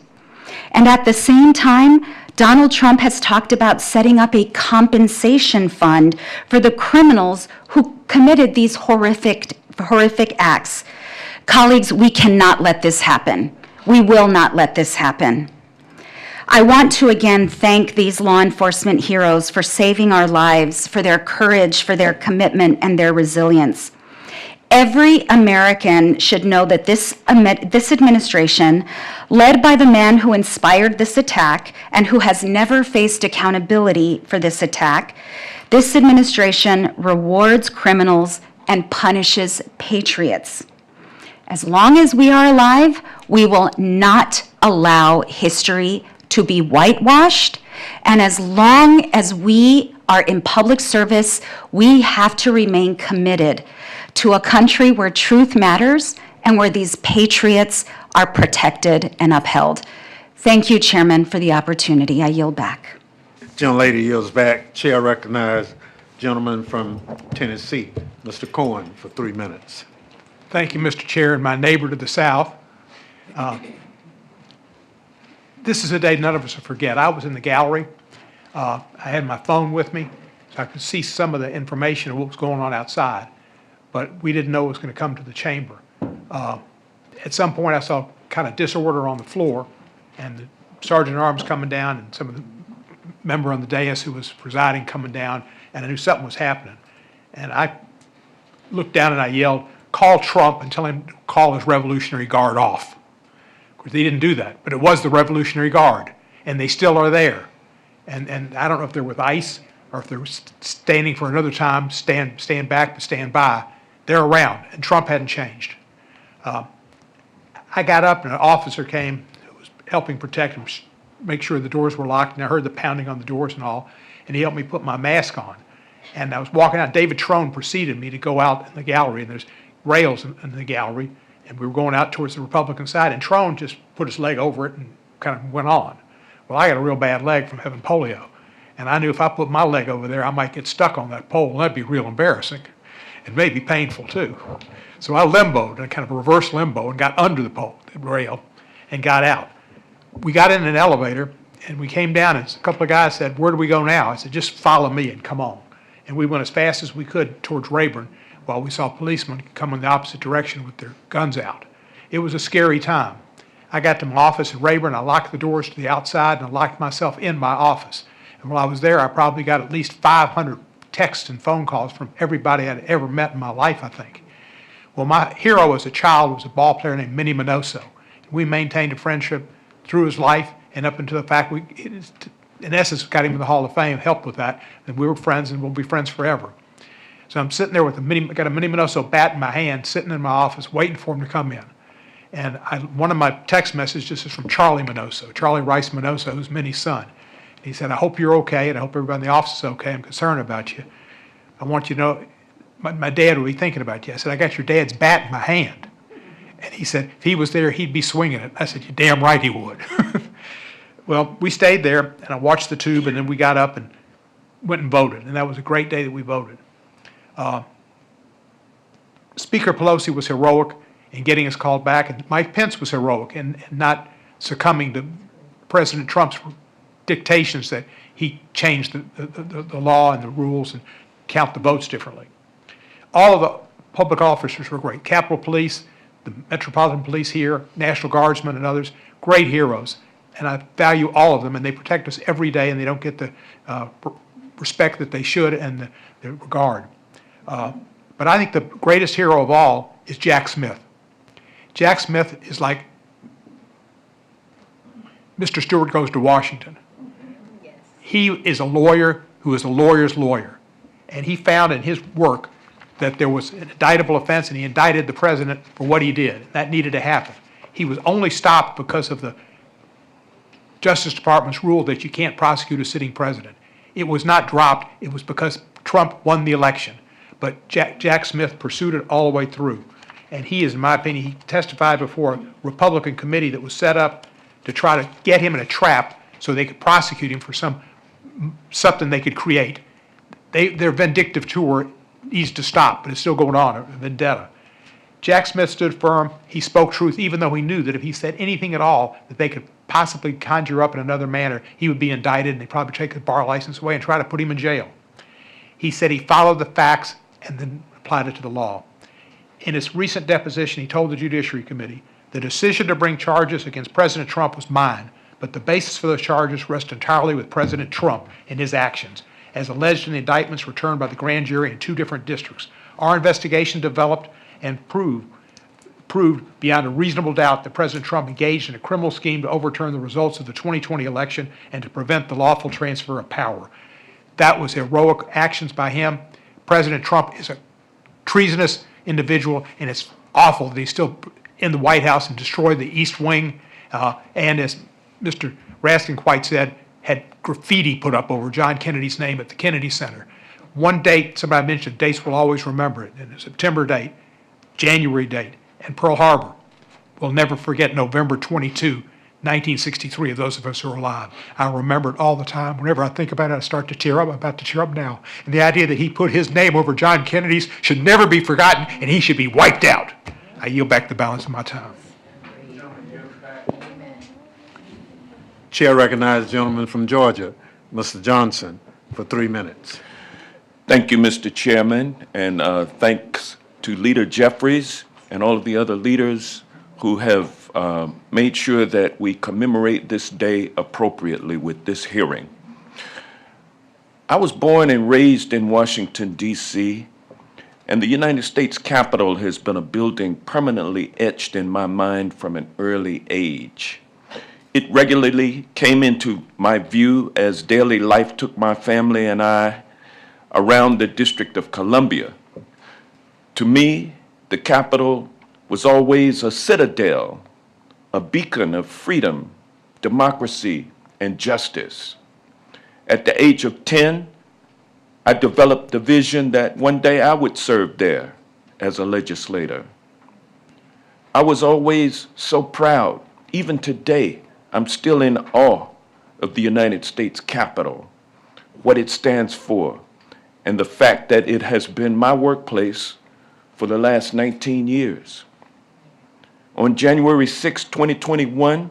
And at the same time, Donald Trump has talked about setting up a compensation fund for the criminals who committed these horrific acts. Colleagues, we cannot let this happen. We will not let this happen. I want to again thank these law enforcement heroes for saving our lives, for their courage, for their commitment, and their resilience. Every American should know that this administration, led by the man who inspired this attack and who has never faced accountability for this attack, this administration rewards criminals and punishes patriots. As long as we are alive, we will not allow history to be whitewashed. And as long as we are in public service, we have to remain committed to a country where truth matters and where these patriots are protected and upheld. Thank you, Chairman, for the opportunity. I yield back. Gentlelady yields back. Chair recognizes gentleman from Tennessee, Mr. Cohen, for 3 minutes. Thank you, Mr. Chair, and my neighbor to the south. This is a day none of us will forget. I was in the gallery. I had my phone with me, so I could see some of the information of what was going on outside, but we didn't know it was going to come to the chamber. At some point, I saw kind of disorder on the floor, and the sergeant at arms coming down, and some of the member on the dais who was presiding coming down, and I knew something was happening. And I looked down and I yelled, "Call Trump and tell him to call his Revolutionary Guard off." Of course, they didn't do that, but it was the Revolutionary Guard, and they still are there. And I don't know if they're with ICE or if they're standing for another time, stand back, but stand by. They're around, and Trump hadn't changed. I got up, and an officer came who was helping protect him, make sure the doors were locked, and I heard the pounding on the doors and all, and he helped me put my mask on. And I was walking out. David Trone preceded me to go out in the gallery, and there's rails in the gallery, and we were going out towards the Republican side, and Trone just put his leg over it and kind of went on. Well, I got a real bad leg from having polio, and I knew if I put my leg over there, I might get stuck on that pole, and that'd be real embarrassing. It may be painful, too. So I limboed, a kind of a reverse limbo, and got under the pole, the rail, and got out. We got in an elevator, and we came down, and a couple of guys said, "Where do we go now?" I said, "Just follow me and come on." And we went as fast as we could towards Rayburn while we saw policemen come in the opposite direction with their guns out. It was a scary time. I got to my office in Rayburn, I locked the doors to the outside, and I locked myself in my office. And while I was there, I probably got at least 500 texts and phone calls from everybody I'd ever met in my life, I think. Well, my hero as a child was a ball player named Bennie Minoso. We maintained a friendship through his life and up until the fact we, in essence, got him in the Hall of Fame, helped with that, and we were friends and we'll be friends forever. So I'm sitting there with got a Bennie Minoso bat in my hand, sitting in my office, waiting for him to come in. And one of my text messages is from Charlie Minoso, Charlie Rice Minoso, who's Bennie's son. He said, "I hope you're okay, and I hope everybody in the office is okay. I'm concerned about you. I want you to know, my dad will be thinking about you." I said, "I got your dad's bat in my hand." And he said, "If he was there, he'd be swinging it." I said, "You're damn right he would." Well, we stayed there, and I watched the tube, and then we got up and went and voted. And that was a great day that we voted. Speaker Pelosi was heroic in getting us called back, and Mike Pence was heroic in not succumbing to President Trump's dictations that he changed the law and the rules and count the votes differently. All of the public officers were great. Capitol Police, the Metropolitan Police here, National Guardsmen and others, great heroes. And I value all of them, and they protect us every day, and they don't get the respect that they should and the regard. But I think the greatest hero of all is Jack Smith. Jack Smith is like Mr. Stewart Goes to Washington. He is a lawyer who is a lawyer's lawyer. And he found in his work that there was an indictable offense, and he indicted the president for what he did. That needed to happen. He was only stopped because of the Justice Department's rule that you can't prosecute a sitting president. It was not dropped. It was because Trump won the election. But Jack Smith pursued it all the way through. And he is, in my opinion, he testified before a Republican committee that was set up to try to get him in a trap so they could prosecute him for something they could create. Their vindictive tour needs to stop, but it's still going on, a vendetta. Jack Smith stood firm. He spoke truth, even though he knew that if he said anything at all that they could possibly conjure up in another manner, he would be indicted, and they'd probably take his bar license away and try to put him in jail. He said he followed the facts and then applied it to the law. In his recent deposition, he told the Judiciary Committee, "The decision to bring charges against President Trump was mine, but the basis for those charges rests entirely with President Trump and his actions, as alleged in the indictments returned by the grand jury in 2 different districts. Our investigation developed and proved beyond a reasonable doubt that President Trump engaged in a criminal scheme to overturn the results of the 2020 election and to prevent the lawful transfer of power. That was heroic actions by him. President Trump is a treasonous individual, and it's awful that he's still in the White House and destroyed the East Wing, and as Mr. Raskin quite said, had graffiti put up over John Kennedy's name at the Kennedy Center. One date, somebody mentioned, dates will always remember it, and a September date, January date, and Pearl Harbor. We'll never forget November 22, 1963, of those of us who are alive. I remember it all the time. Whenever I think about it, I start to tear up. I'm about to tear up now. And the idea that he put his name over John Kennedy's should never be forgotten, and he should be wiped out. I yield back the balance of my time. Chair recognizes the gentleman from Georgia, Mr. Johnson, for 3 minutes. Thank you, Mr. Chairman, and thanks to Leader Jeffries and all of the other leaders who have made sure that we commemorate this day appropriately with this hearing. I was born and raised in Washington, D.C., and the United States Capitol has been a building permanently etched in my mind from an early age. It regularly came into my view as daily life took my family and I around the District of Columbia. To me, the Capitol was always a citadel, a beacon of freedom, democracy, and justice. At the age of 10, I developed the vision that one day I would serve there as a legislator. I was always so proud. Even today, I'm still in awe of the United States Capitol, what it stands for, and the fact that it has been my workplace for the last 19 years. On January 6, 2021,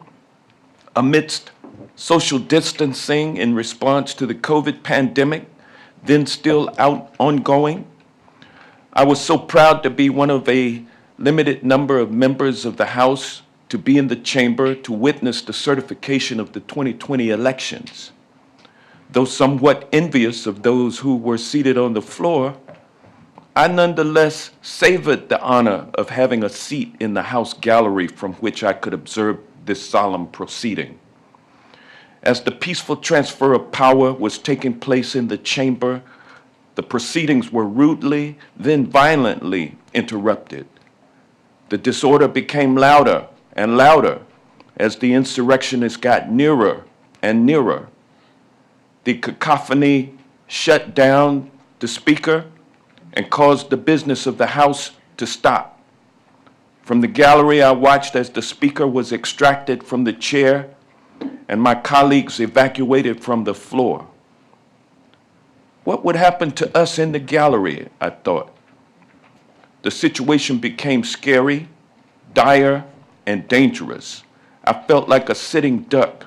amidst social distancing in response to the COVID pandemic, then still ongoing, I was so proud to be one of a limited number of members of the House to be in the chamber to witness the certification of the 2020 elections. Though somewhat envious of those who were seated on the floor, I nonetheless savored the honor of having a seat in the House gallery from which I could observe this solemn proceeding. As the peaceful transfer of power was taking place in the chamber, the proceedings were rudely, then violently interrupted. The disorder became louder and louder as the insurrectionists got nearer and nearer. The cacophony shut down the speaker and caused the business of the House to stop. From the gallery, I watched as the speaker was extracted from the chair and my colleagues evacuated from the floor. What would happen to us in the gallery, I thought. The situation became scary, dire, and dangerous. I felt like a sitting duck.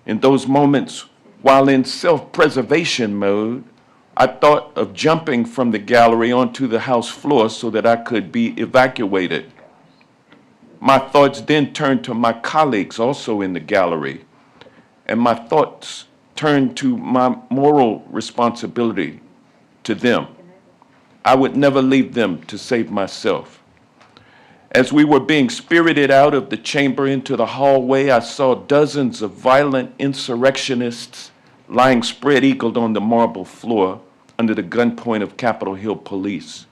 In those moments, while in self-preservation mode, I thought of jumping from the gallery onto the House floor so that I could be evacuated. My thoughts then turned to my colleagues also in the gallery, and my thoughts turned to my moral responsibility to them. I would never leave them to save myself. As we were being spirited out of the chamber into the hallway, I saw dozens of violent insurrectionists lying spread-eagled on the marble floor under the gunpoint of Capitol Hill police.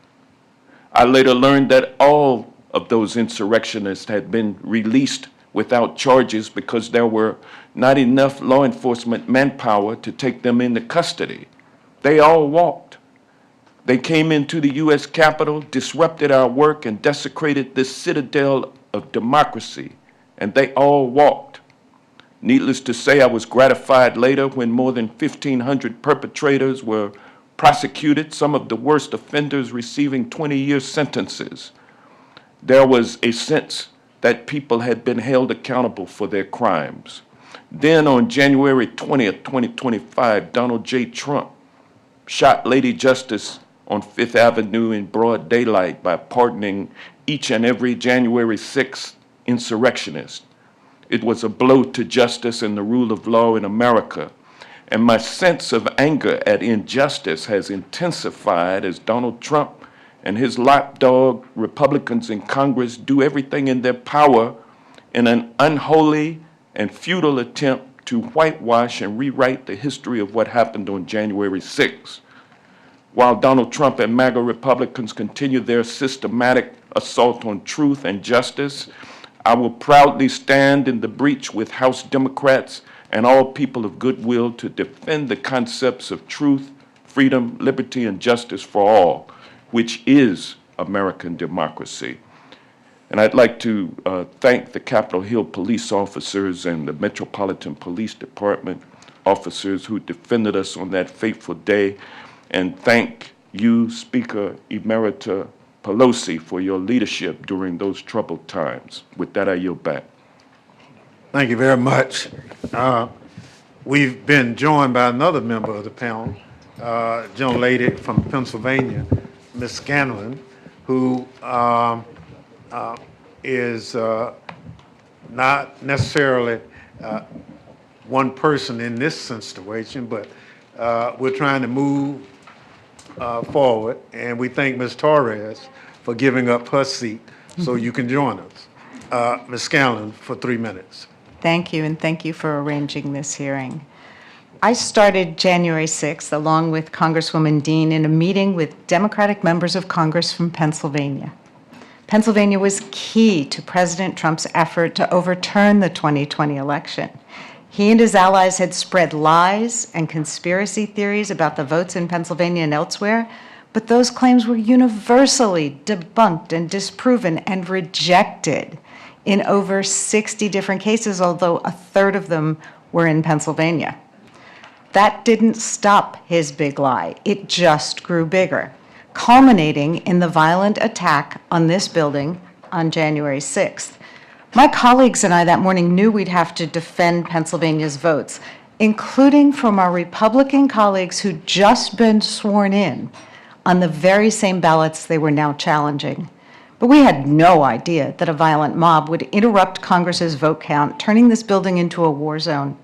I later learned that all of those insurrectionists had been released without charges because there were not enough law enforcement manpower to take them into custody. They all walked. They came into the U.S. Capitol, disrupted our work, and desecrated this citadel of democracy, and they all walked. Needless to say, I was gratified later when more than 1,500 perpetrators were prosecuted, some of the worst offenders receiving 20-year sentences. There was a sense that people had been held accountable for their crimes. Then on January 20th, 2025, Donald J. Trump shot Lady Justice on Fifth Avenue in broad daylight by pardoning each and every January 6th insurrectionist. It was a blow to justice and the rule of law in America. And my sense of anger at injustice has intensified as Donald Trump and his lapdog Republicans in Congress do everything in their power in an unholy and futile attempt to whitewash and rewrite the history of what happened on January 6th. While Donald Trump and MAGA Republicans continue their systematic assault on truth and justice, I will proudly stand in the breach with House Democrats and all people of goodwill to defend the concepts of truth, freedom, liberty, and justice for all, which is American democracy. And I'd like to thank the Capitol Hill police officers and the Metropolitan Police Department officers who defended us on that fateful day, and thank you, Speaker Emerita Pelosi, for your leadership during those troubled times. With that, I yield back. Thank you very much. We've been joined by another member of the panel, young lady from Pennsylvania, Ms. Scanlon, who is not necessarily one person in this situation, but we're trying to move forward, and we thank Ms. Torres for giving up her seat so you can join us. Ms. Scanlon, for 3 minutes. Thank you, and thank you for arranging this hearing. I started January 6th, along with Congresswoman Dean, in a meeting with Democratic members of Congress from Pennsylvania. Pennsylvania was key to President Trump's effort to overturn the 2020 election. He and his allies had spread lies and conspiracy theories about the votes in Pennsylvania and elsewhere, but those claims were universally debunked and disproven and rejected in over 60 different cases, although a third of them were in Pennsylvania. That didn't stop his big lie. It just grew bigger, culminating in the violent attack on this building on January 6th. My colleagues and I that morning knew we'd have to defend Pennsylvania's votes, including from our Republican colleagues who'd just been sworn in on the very same ballots they were now challenging. But we had no idea that a violent mob would interrupt Congress's vote count, turning this building into a war zone.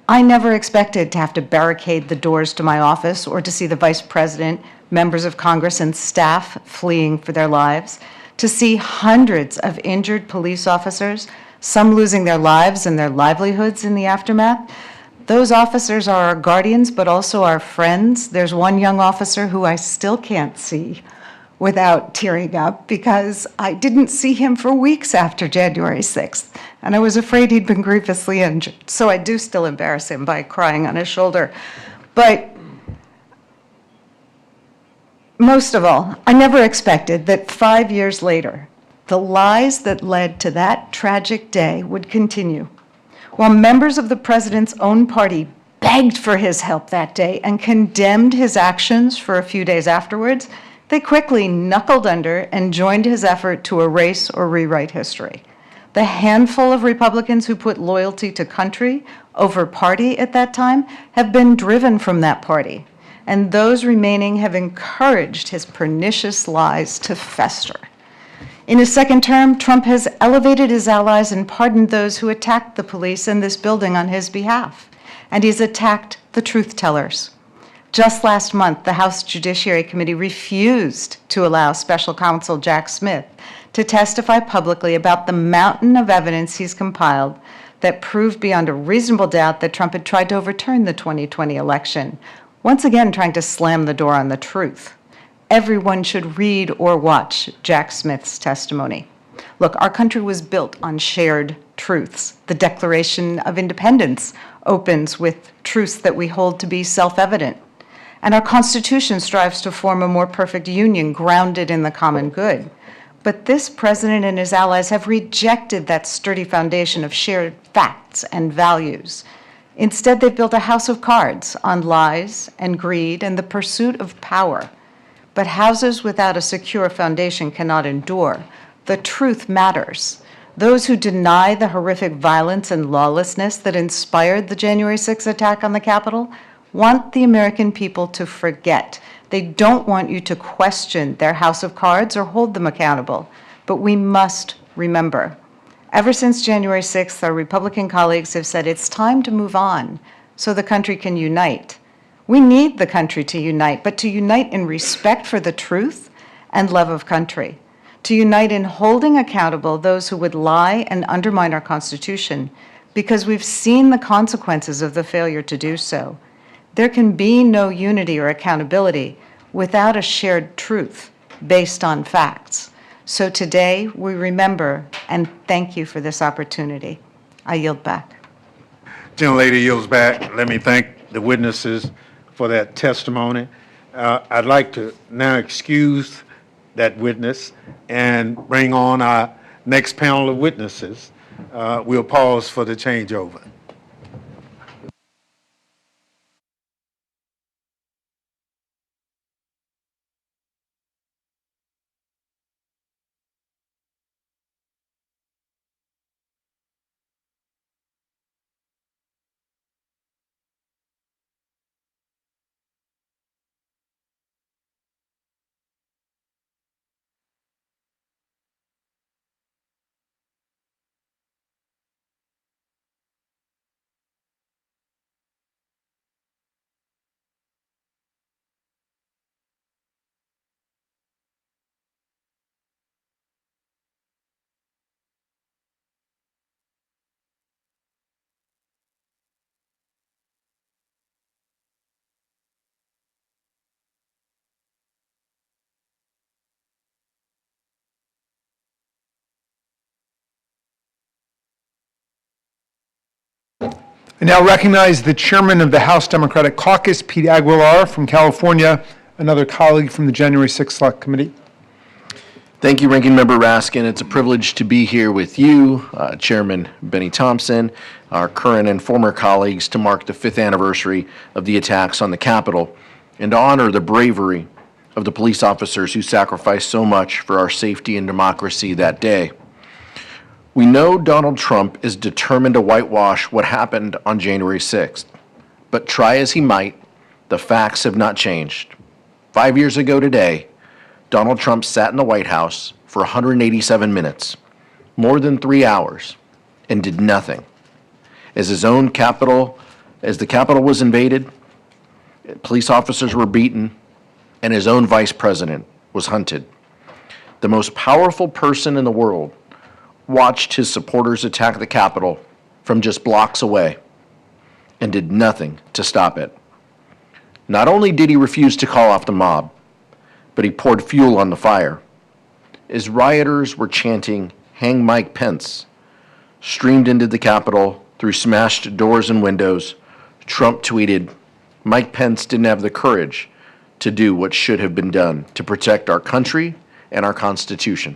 I never expected to have to barricade the doors to my office or to see the Vice President, members of Congress, and staff fleeing for their lives, to see hundreds of injured police officers, some losing their lives and their livelihoods in the aftermath. Those officers are our guardians, but also our friends. There's one young officer who I still can't see without tearing up because I didn't see him for weeks after January 6th, and I was afraid he'd been grievously injured. So I do still embarrass him by crying on his shoulder. But most of all, I never expected that 5 years later, the lies that led to that tragic day would continue. While members of the president's own party begged for his help that day and condemned his actions for a few days afterwards, they quickly knuckled under and joined his effort to erase or rewrite history. The handful of Republicans who put loyalty to country over party at that time have been driven from that party, and those remaining have encouraged his pernicious lies to fester. In his second term, Trump has elevated his allies and pardoned those who attacked the police in this building on his behalf, and he's attacked the truth tellers. Just last month, the House Judiciary Committee refused to allow Special Counsel Jack Smith to testify publicly about the mountain of evidence he's compiled that proved beyond a reasonable doubt that Trump had tried to overturn the 2020 election, once again trying to slam the door on the truth. Everyone should read or watch Jack Smith's testimony. Look, our country was built on shared truths. The Declaration of Independence opens with truths that we hold to be self-evident. And our Constitution strives to form a more perfect union grounded in the common good. But this president and his allies have rejected that sturdy foundation of shared facts and values. Instead, they've built a house of cards on lies and greed and the pursuit of power. But houses without a secure foundation cannot endure. The truth matters. Those who deny the horrific violence and lawlessness that inspired the January 6th attack on the Capitol want the American people to forget. They don't want you to question their house of cards or hold them accountable. But we must remember, Ever since January 6th, our Republican colleagues have said it's time to move on so the country can unite. We need the country to unite, but to unite in respect for the truth and love of country, to unite in holding accountable those who would lie and undermine our Constitution, because we've seen the consequences of the failure to do so. There can be no unity or accountability without a shared truth based on facts. So today, we remember and thank you for this opportunity. I yield back. Gentlelady yields back. Let me thank the witnesses for that testimony. I'd like to now excuse that witness and bring on our next panel of witnesses. We'll pause for the changeover. I now recognize the chairman of the House Democratic Caucus, Pete Aguilar from California, another colleague from the January 6th Select Committee. Thank you, Ranking Member Raskin. It's a privilege to be here with you, Chairman Bennie Thompson, our current and former colleagues, to mark the 5th anniversary of the attacks on the Capitol and to honor the bravery of the police officers who sacrificed so much for our safety and democracy that day. We know Donald Trump is determined to whitewash what happened on January 6th, but try as he might, the facts have not changed. 5 years ago today, Donald Trump sat in the White House for 187 minutes, more than 3 hours, and did nothing. As the Capitol was invaded, police officers were beaten, and his own vice president was hunted. The most powerful person in the world watched his supporters attack the Capitol from just blocks away and did nothing to stop it. Not only did he refuse to call off the mob, but he poured fuel on the fire. As rioters were chanting, "Hang Mike Pence," streamed into the Capitol through smashed doors and windows, Trump tweeted, "Mike Pence didn't have the courage to do what should have been done to protect our country and our Constitution."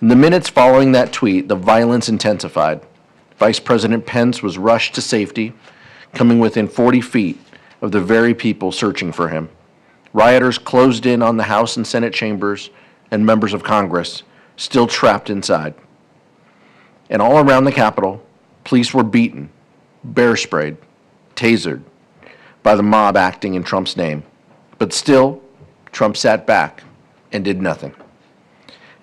In the minutes following that tweet, the violence intensified. Vice President Pence was rushed to safety, coming within 40 feet of the very people searching for him. Rioters closed in on the House and Senate chambers, and members of Congress still trapped inside. And all around the Capitol, police were beaten, bear sprayed, tasered by the mob acting in Trump's name. But still, Trump sat back and did nothing.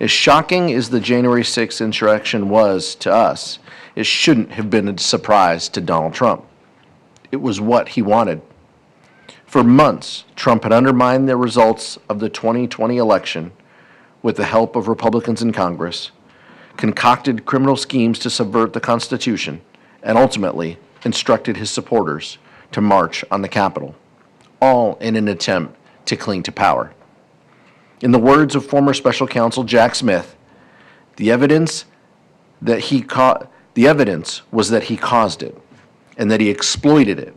As shocking as the January 6th insurrection was to us, it shouldn't have been a surprise to Donald Trump. It was what he wanted. For months, Trump had undermined the results of the 2020 election with the help of Republicans in Congress, concocted criminal schemes to subvert the Constitution, and ultimately instructed his supporters to march on the Capitol, all in an attempt to cling to power. In the words of former Special Counsel Jack Smith, the evidence was that he caused it, and that he exploited it,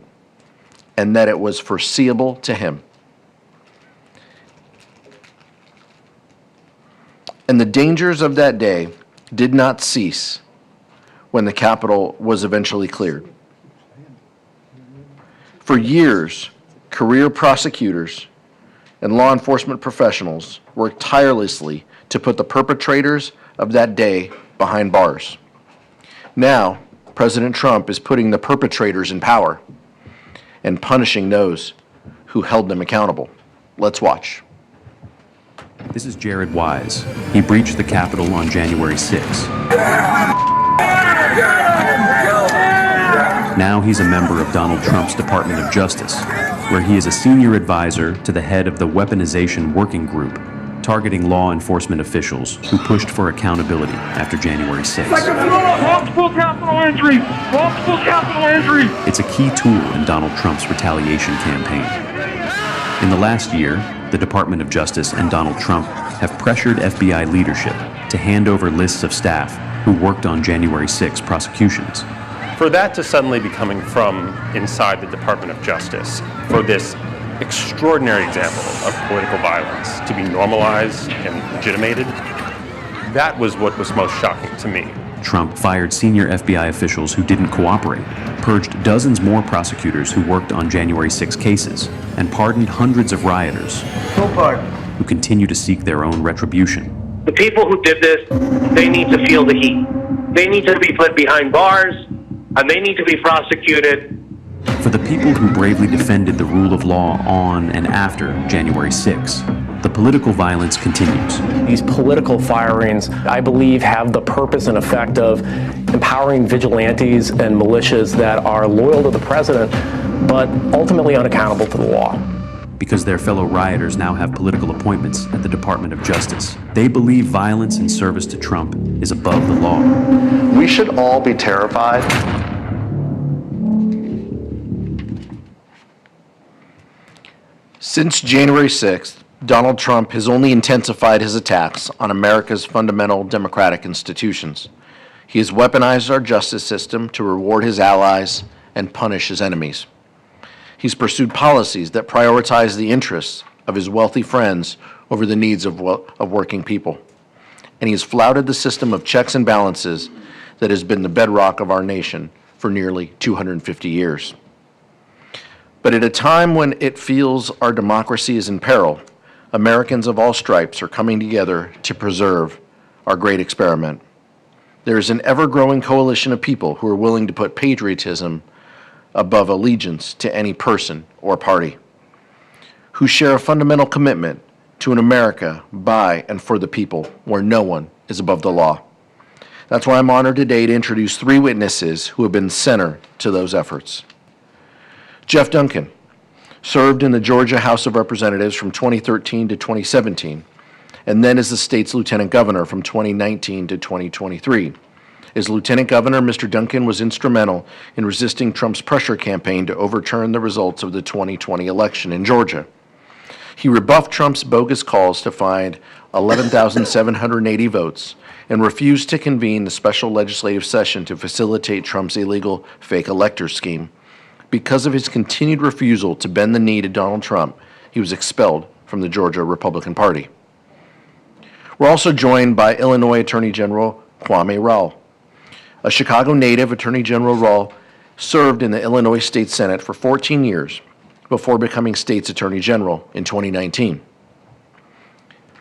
and that it was foreseeable to him. And the dangers of that day did not cease when the Capitol was eventually cleared. For years, career prosecutors and law enforcement professionals worked tirelessly to put the perpetrators of that day behind bars. Now, President Trump is putting the perpetrators in power and punishing those who held them accountable. Let's watch. This is Jared Wise. He breached the Capitol on January 6. Now he's a member of Donald Trump's Department of Justice, where he is a senior advisor to the head of the Weaponization Working Group, targeting law enforcement officials who pushed for accountability after January 6th. Multiple capital injury! Multiple capital injury! It's a key tool in Donald Trump's retaliation campaign. In the last year, the Department of Justice and Donald Trump have pressured FBI leadership to hand over lists of staff who worked on January 6 prosecutions. For that to suddenly be coming from inside the Department of Justice, for this extraordinary example of political violence to be normalized and legitimated, that was what was most shocking to me. Trump fired senior FBI officials who didn't cooperate, purged dozens more prosecutors who worked on January 6 cases, and pardoned hundreds of rioters who continue to seek their own retribution. The people who did this, they need to feel the heat. They need to be put behind bars, and they need to be prosecuted. For the people who bravely defended the rule of law on and after January 6, the political violence continues. These political firings, I believe, have the purpose and effect of empowering vigilantes and militias that are loyal to the president, but ultimately unaccountable to the law. Because their fellow rioters now have political appointments at the Department of Justice, they believe violence in service to Trump is above the law. We should all be terrified. Since January 6th, Donald Trump has only intensified his attacks on America's fundamental democratic institutions. He has weaponized our justice system to reward his allies and punish his enemies. He's pursued policies that prioritize the interests of his wealthy friends over the needs of working people. And he has flouted the system of checks and balances that has been the bedrock of our nation for nearly 250 years. But at a time when it feels our democracy is in peril, Americans of all stripes are coming together to preserve our great experiment. There is an ever-growing coalition of people who are willing to put patriotism above allegiance to any person or party, who share a fundamental commitment to an America by and for the people, where no one is above the law. That's why I'm honored today to introduce three witnesses who have been center to those efforts. Jeff Duncan served in the Georgia House of Representatives from 2013 to 2017, and then as the state's lieutenant governor from 2019 to 2023. As lieutenant governor, Mr. Duncan was instrumental in resisting Trump's pressure campaign to overturn the results of the 2020 election in Georgia. He rebuffed Trump's bogus calls to find 11,780 votes and refused to convene the special legislative session to facilitate Trump's illegal fake elector scheme. Because of his continued refusal to bend the knee to Donald Trump, he was expelled from the Georgia Republican Party. We're also joined by Illinois Attorney General Kwame Raoul. A Chicago native, Attorney General Raoul served in the Illinois State Senate for 14 years before becoming state's Attorney General in 2019.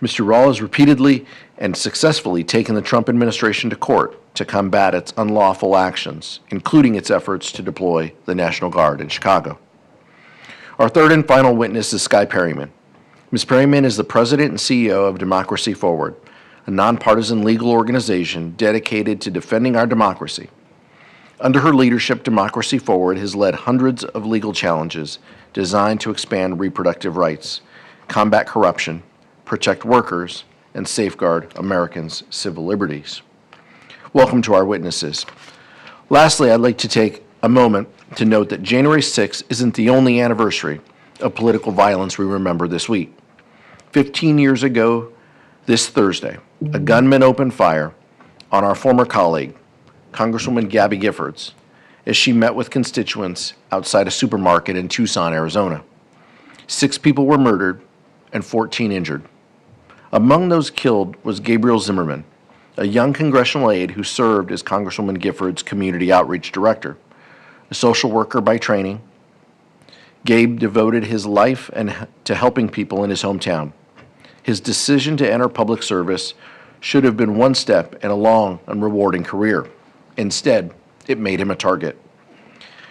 Mr. Raoul has repeatedly and successfully taken the Trump administration to court to combat its unlawful actions, including its efforts to deploy the National Guard in Chicago. Our third and final witness is Skye Perryman. Ms. Perryman is the president and CEO of Democracy Forward, a nonpartisan legal organization dedicated to defending our democracy. Under her leadership, Democracy Forward has led hundreds of legal challenges designed to expand reproductive rights, combat corruption, protect workers, and safeguard Americans' civil liberties. Welcome to our witnesses. Lastly, I'd like to take a moment to note that January 6th isn't the only anniversary of political violence we remember this week. 15 years ago, this Thursday, a gunman opened fire on our former colleague, Congresswoman Gabby Giffords, as she met with constituents outside a supermarket in Tucson, Arizona. 6 people were murdered and 14 injured. Among those killed was Gabriel Zimmerman, a young congressional aide who served as Congresswoman Giffords' community outreach director. A social worker by training, Gabe devoted his life to helping people in his hometown. His decision to enter public service should have been one step in a long and rewarding career. Instead, it made him a target.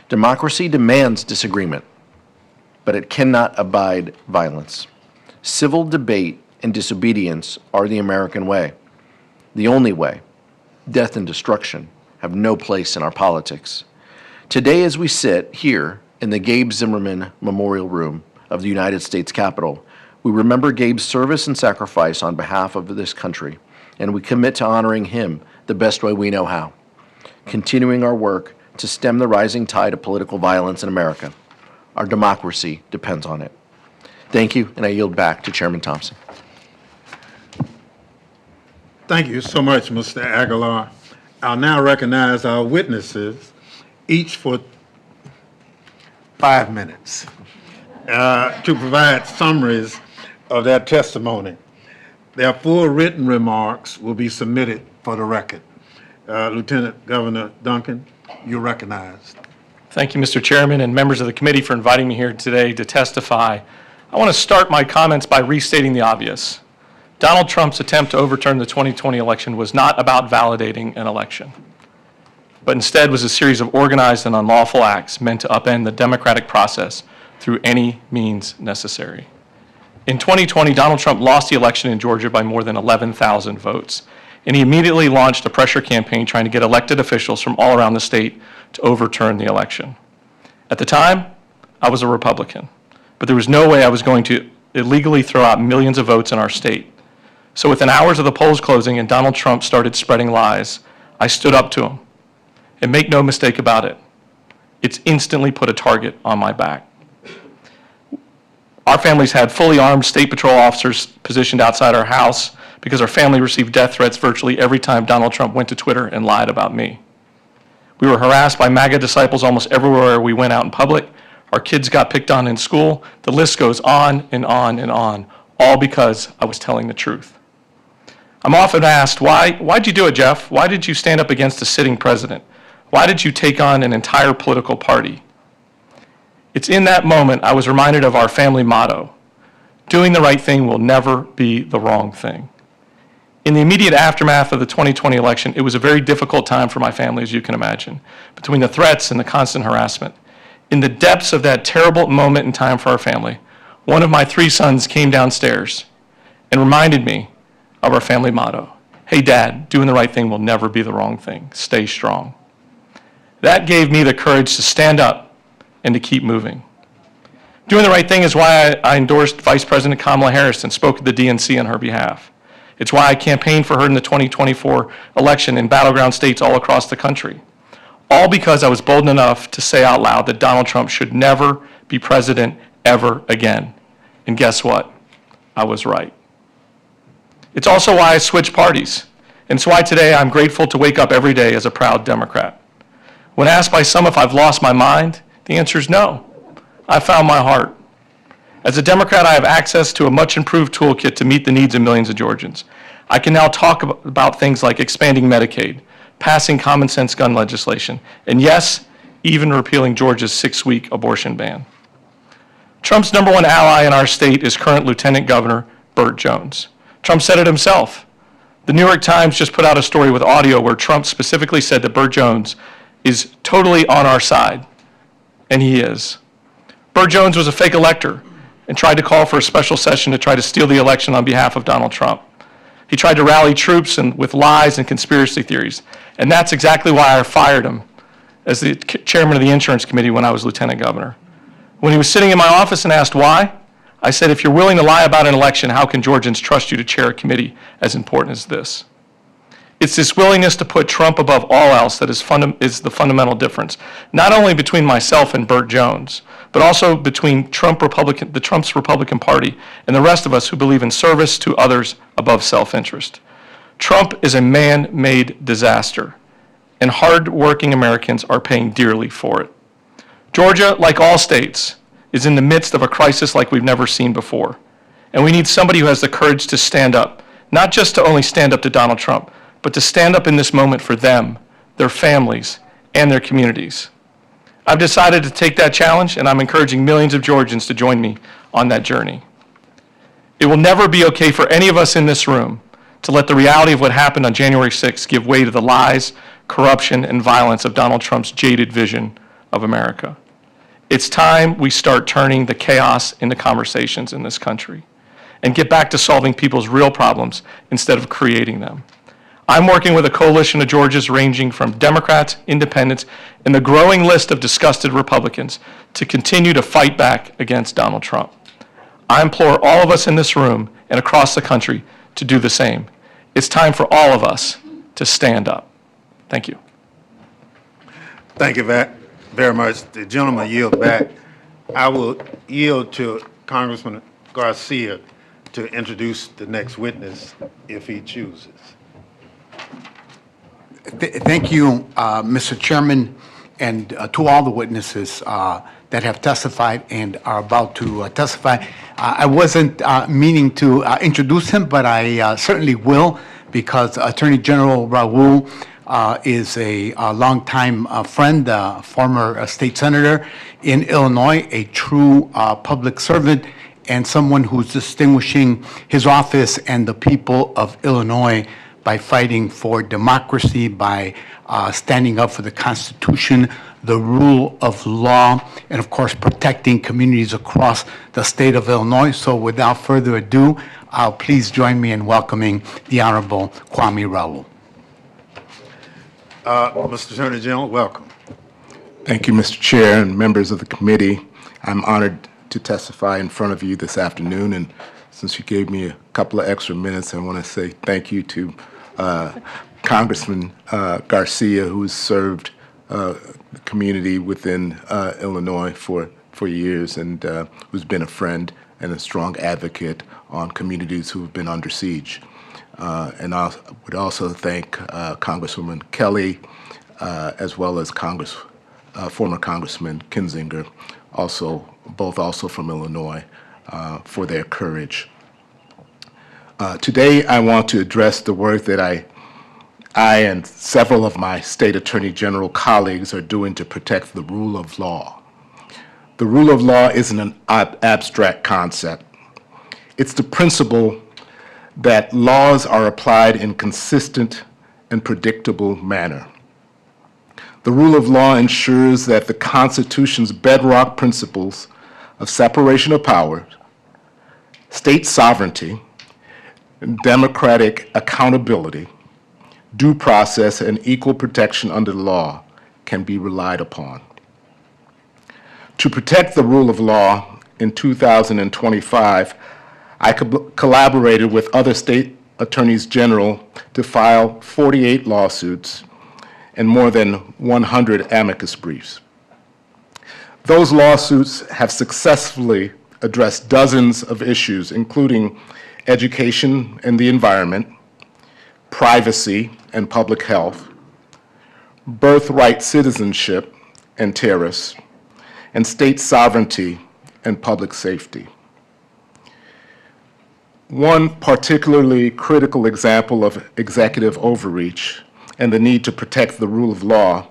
Democracy demands disagreement, but it cannot abide violence. Civil debate and disobedience are the American way, the only way. Death and destruction have no place in our politics. Today, as we sit here in the Gabe Zimmerman Memorial Room of the United States Capitol, we remember Gabe's service and sacrifice on behalf of this country, and we commit to honoring him the best way we know how, continuing our work to stem the rising tide of political violence in America. Our democracy depends on it. Thank you, and I yield back to Chairman Thompson. Thank you so much, Mr. Aguilar. I'll now recognize our witnesses, each for 5 minutes, to provide summaries of their testimony. Their full written remarks will be submitted for the record. Lieutenant Governor Duncan, you're recognized. Thank you, Mr. Chairman, and members of the committee for inviting me here today to testify. I want to start my comments by restating the obvious. Donald Trump's attempt to overturn the 2020 election was not about validating an election, but instead was a series of organized and unlawful acts meant to upend the democratic process through any means necessary. In 2020, Donald Trump lost the election in Georgia by more than 11,000 votes, and he immediately launched a pressure campaign trying to get elected officials from all around the state to overturn the election. At the time, I was a Republican, but there was no way I was going to illegally throw out millions of votes in our state. So within hours of the polls closing and Donald Trump started spreading lies, I stood up to him. And make no mistake about it, it's instantly put a target on my back. Our families had fully armed state patrol officers positioned outside our house because our family received death threats virtually every time Donald Trump went to Twitter and lied about me. We were harassed by MAGA disciples almost everywhere we went out in public. Our kids got picked on in school. The list goes on and on and on, all because I was telling the truth. I'm often asked, why'd you do it, Jeff? Why did you stand up against a sitting president? Why did you take on an entire political party? It's in that moment I was reminded of our family motto, doing the right thing will never be the wrong thing. In the immediate aftermath of the 2020 election, it was a very difficult time for my family, as you can imagine, between the threats and the constant harassment. In the depths of that terrible moment in time for our family, one of my 3 sons came downstairs and reminded me of our family motto. Hey, Dad, doing the right thing will never be the wrong thing. Stay strong. That gave me the courage to stand up and to keep moving. Doing the right thing is why I endorsed Vice President Kamala Harris and spoke at the DNC on her behalf. It's why I campaigned for her in the 2024 election in battleground states all across the country. All because I was bold enough to say out loud that Donald Trump should never be president ever again. And guess what? I was right. It's also why I switched parties. And it's why today I'm grateful to wake up every day as a proud Democrat. When asked by some if I've lost my mind, the answer is no. I found my heart. As a Democrat, I have access to a much improved toolkit to meet the needs of millions of Georgians. I can now talk about things like expanding Medicaid, passing common sense gun legislation, and yes, even repealing Georgia's 6-week abortion ban. Trump's #1 ally in our state is current Lieutenant Governor Burt Jones. Trump said it himself. The New York Times just put out a story with audio where Trump specifically said that Burt Jones is totally on our side, and he is. Burt Jones was a fake elector and tried to call for a special session to try to steal the election on behalf of Donald Trump. He tried to rally troops with lies and conspiracy theories, and that's exactly why I fired him as the chairman of the Insurance Committee when I was lieutenant governor. When he was sitting in my office and asked why, I said, if you're willing to lie about an election, how can Georgians trust you to chair a committee as important as this? It's this willingness to put Trump above all else that is the fundamental difference, not only between myself and Burt Jones, but also between the Trump's Republican Party and the rest of us who believe in service to others above self-interest. Trump is a man-made disaster, and hard-working Americans are paying dearly for it. Georgia, like all states, is in the midst of a crisis like we've never seen before, and we need somebody who has the courage to stand up, not just to only stand up to Donald Trump, but to stand up in this moment for them, their families, and their communities. I've decided to take that challenge, and I'm encouraging millions of Georgians to join me on that journey. It will never be okay for any of us in this room to let the reality of what happened on January 6th give way to the lies, corruption, and violence of Donald Trump's jaded vision of America. It's time we start turning the chaos into conversations in this country. and get back to solving people's real problems instead of creating them. I'm working with a coalition of Georgians ranging from Democrats, independents, and the growing list of disgusted Republicans to continue to fight back against Donald Trump. I implore all of us in this room and across the country to do the same. It's time for all of us to stand up. Thank you. Thank you very much. The gentleman yield back. I will yield to Congressman Garcia to introduce the next witness if he chooses. Thank you, Mr. Chairman, and to all the witnesses that have testified and are about to testify. I wasn't meaning to introduce him, but I certainly will, because Attorney General Raul is a longtime friend, former state senator in Illinois, a true public servant, and someone who's distinguishing his office and the people of Illinois by fighting for democracy, by standing up for the Constitution, the rule of law, and of course protecting communities across the state of Illinois. So without further ado, please join me in welcoming the Honorable Kwame Raoul. Mr. Attorney General, welcome. Thank you, Mr. Chair and members of the committee. I'm honored to testify in front of you this afternoon, and since you gave me a couple of extra minutes, I want to say thank you to Congressman Garcia, who has served the community within Illinois for years, and who's been a friend and a strong advocate on communities who have been under siege. And I would also thank Congresswoman Kelly, as well as former Congressman Kinzinger, both also from Illinois, for their courage. Today, I want to address the work that I and several of my state attorney general colleagues are doing to protect the rule of law. The rule of law isn't an abstract concept. It's the principle that laws are applied in consistent and predictable manner. The rule of law ensures that the Constitution's bedrock principles of separation of powers, state sovereignty, democratic accountability, due process, and equal protection under the law can be relied upon. To protect the rule of law in 2025, I collaborated with other state attorneys general to file 48 lawsuits and more than 100 amicus briefs. Those lawsuits have successfully addressed dozens of issues, including education and the environment, privacy and public health, birthright citizenship and terrorists, and state sovereignty and public safety. One particularly critical example of executive overreach and the need to protect the rule of law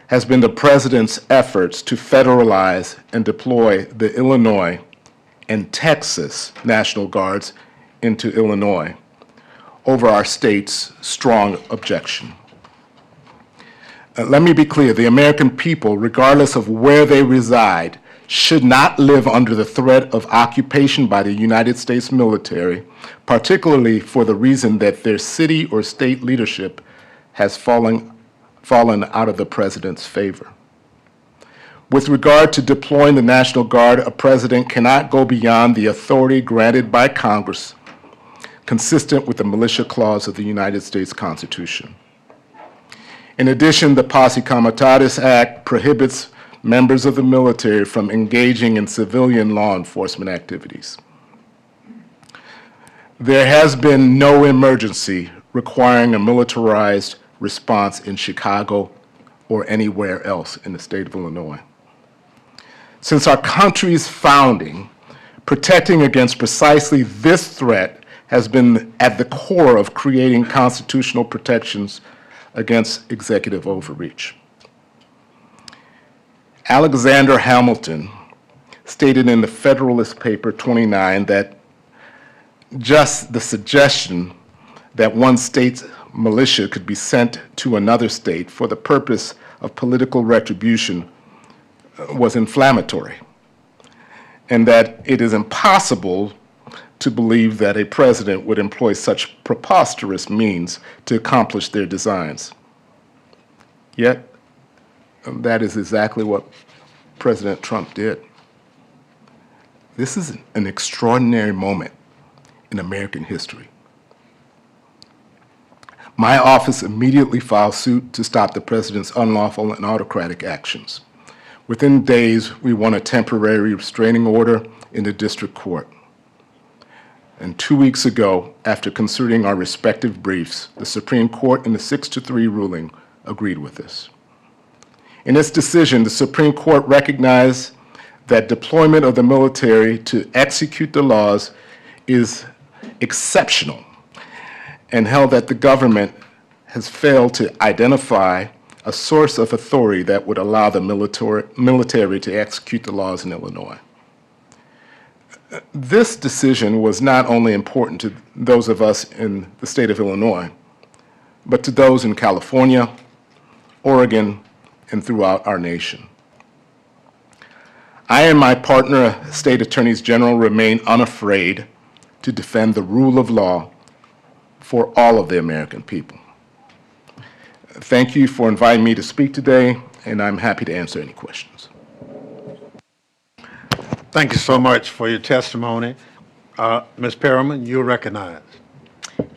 has been the President's efforts to federalize and deploy the Illinois and Texas National Guards into Illinois over our state's strong objection. Let me be clear, the American people, regardless of where they reside, should not live under the threat of occupation by the United States military, particularly for the reason that their city or state leadership has fallen out of the President's favor. With regard to deploying the National Guard, a president cannot go beyond the authority granted by Congress, consistent with the Militia Clause of the United States Constitution. In addition, the Posse Comitatus Act prohibits members of the military from engaging in civilian law enforcement activities. There has been no emergency requiring a militarized response in Chicago or anywhere else in the state of Illinois. Since our country's founding, protecting against precisely this threat has been at the core of creating constitutional protections against executive overreach. Alexander Hamilton stated in the Federalist Paper 29 that just the suggestion that one state's militia could be sent to another state for the purpose of political retribution was inflammatory, and that it is impossible to believe that a president would employ such preposterous means to accomplish their designs. Yet, that is exactly what President Trump did. This is an extraordinary moment in American history. My office immediately filed suit to stop the president's unlawful and autocratic actions. Within days, we won a temporary restraining order in the district court. And 2 weeks ago, after considering our respective briefs, the Supreme Court in the 6-3 ruling agreed with us. In its decision, the Supreme Court recognized that deployment of the military to execute the laws is exceptional and held that the government has failed to identify a source of authority that would allow the military to execute the laws in Illinois. This decision was not only important to those of us in the state of Illinois, but to those in California, Oregon, and throughout our nation. I and my partner, state attorneys general, remain unafraid to defend the rule of law for all of the American people. Thank you for inviting me to speak today, and I'm happy to answer any questions. Thank you so much for your testimony. Ms. Perriman, you're recognized.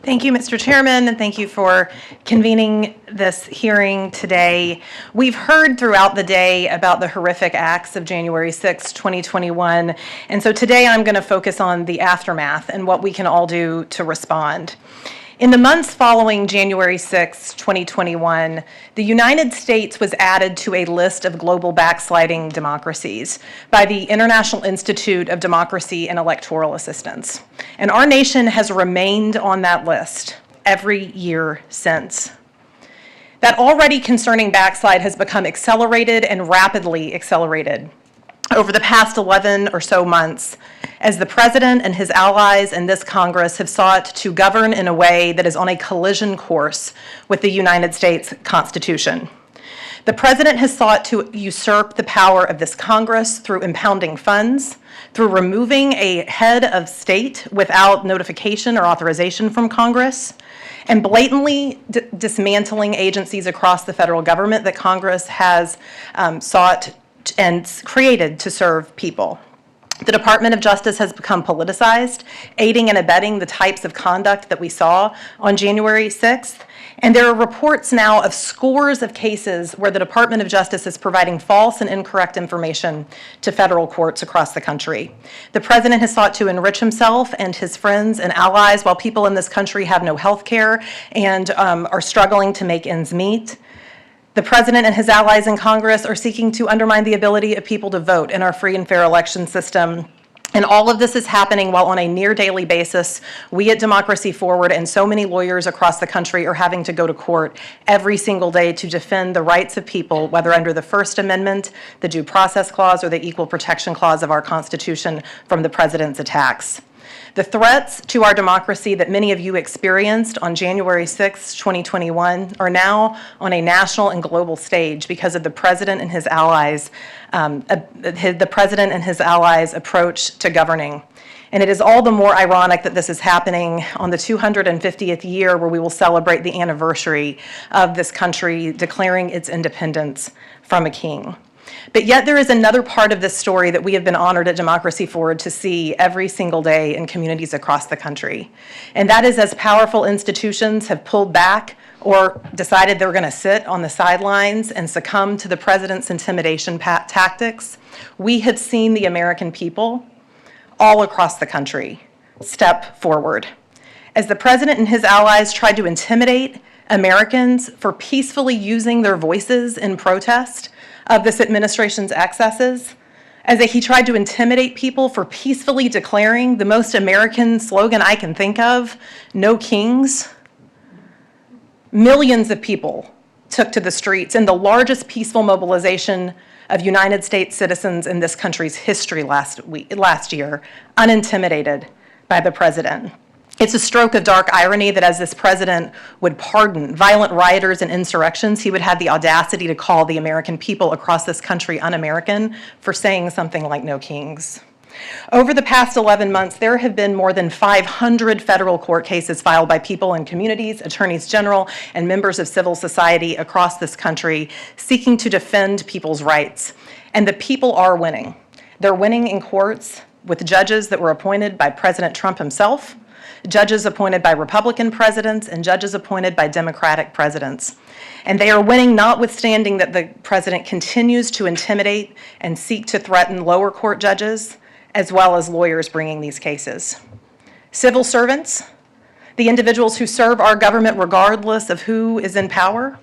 Thank you, Mr. Chairman, and thank you for convening this hearing today. We've heard throughout the day about the horrific acts of January 6, 2021, and so today I'm going to focus on the aftermath and what we can all do to respond. In the months following January 6, 2021, the United States was added to a list of global backsliding democracies by the International Institute of Democracy and Electoral Assistance. And our nation has remained on that list every year since. That already concerning backslide has become accelerated and rapidly accelerated over the past 11 or so months, as the President and his allies in this Congress have sought to govern in a way that is on a collision course with the United States Constitution. The President has sought to usurp the power of this Congress through impounding funds, through removing a head of state without notification or authorization from Congress, and blatantly dismantling agencies across the federal government that Congress has sought and created to serve people. The Department of Justice has become politicized, aiding and abetting the types of conduct that we saw on January 6th. And there are reports now of scores of cases where the Department of Justice is providing false and incorrect information to federal courts across the country. The President has sought to enrich himself and his friends and allies while people in this country have no health care and are struggling to make ends meet. The President and his allies in Congress are seeking to undermine the ability of people to vote in our free and fair election system. And all of this is happening while on a near daily basis, we at Democracy Forward and so many lawyers across the country are having to go to court every single day to defend the rights of people, whether under the First Amendment, the Due Process Clause, or the Equal Protection Clause of our Constitution from the President's attacks. The threats to our democracy that many of you experienced on January 6, 2021 are now on a national and global stage because of the President and his allies' approach to governing. And it is all the more ironic that this is happening on the 250th year where we will celebrate the anniversary of this country declaring its independence from a king. But yet there is another part of this story that we have been honored at Democracy Forward to see every single day in communities across the country. And that is as powerful institutions have pulled back or decided they're going to sit on the sidelines and succumb to the President's intimidation tactics, we have seen the American people all across the country step forward. As the President and his allies tried to intimidate Americans for peacefully using their voices in protest of this administration's excesses, as he tried to intimidate people for peacefully declaring the most American slogan I can think of, "No Kings," millions of people took to the streets in the largest peaceful mobilization of United States citizens in this country's history last year, unintimidated by the President. It's a stroke of dark irony that as this President would pardon violent rioters and insurrections, he would have the audacity to call the American people across this country un-American for saying something like "No Kings." Over the past 11 months, there have been more than 500 federal court cases filed by people in communities, attorneys general, and members of civil society across this country seeking to defend people's rights. And the people are winning. They're winning in courts with judges that were appointed by President Trump himself, judges appointed by Republican presidents, and judges appointed by Democratic presidents. And they are winning notwithstanding that the president continues to intimidate and seek to threaten lower court judges, as well as lawyers bringing these cases. Civil servants, the individuals who serve our government regardless of who is in power,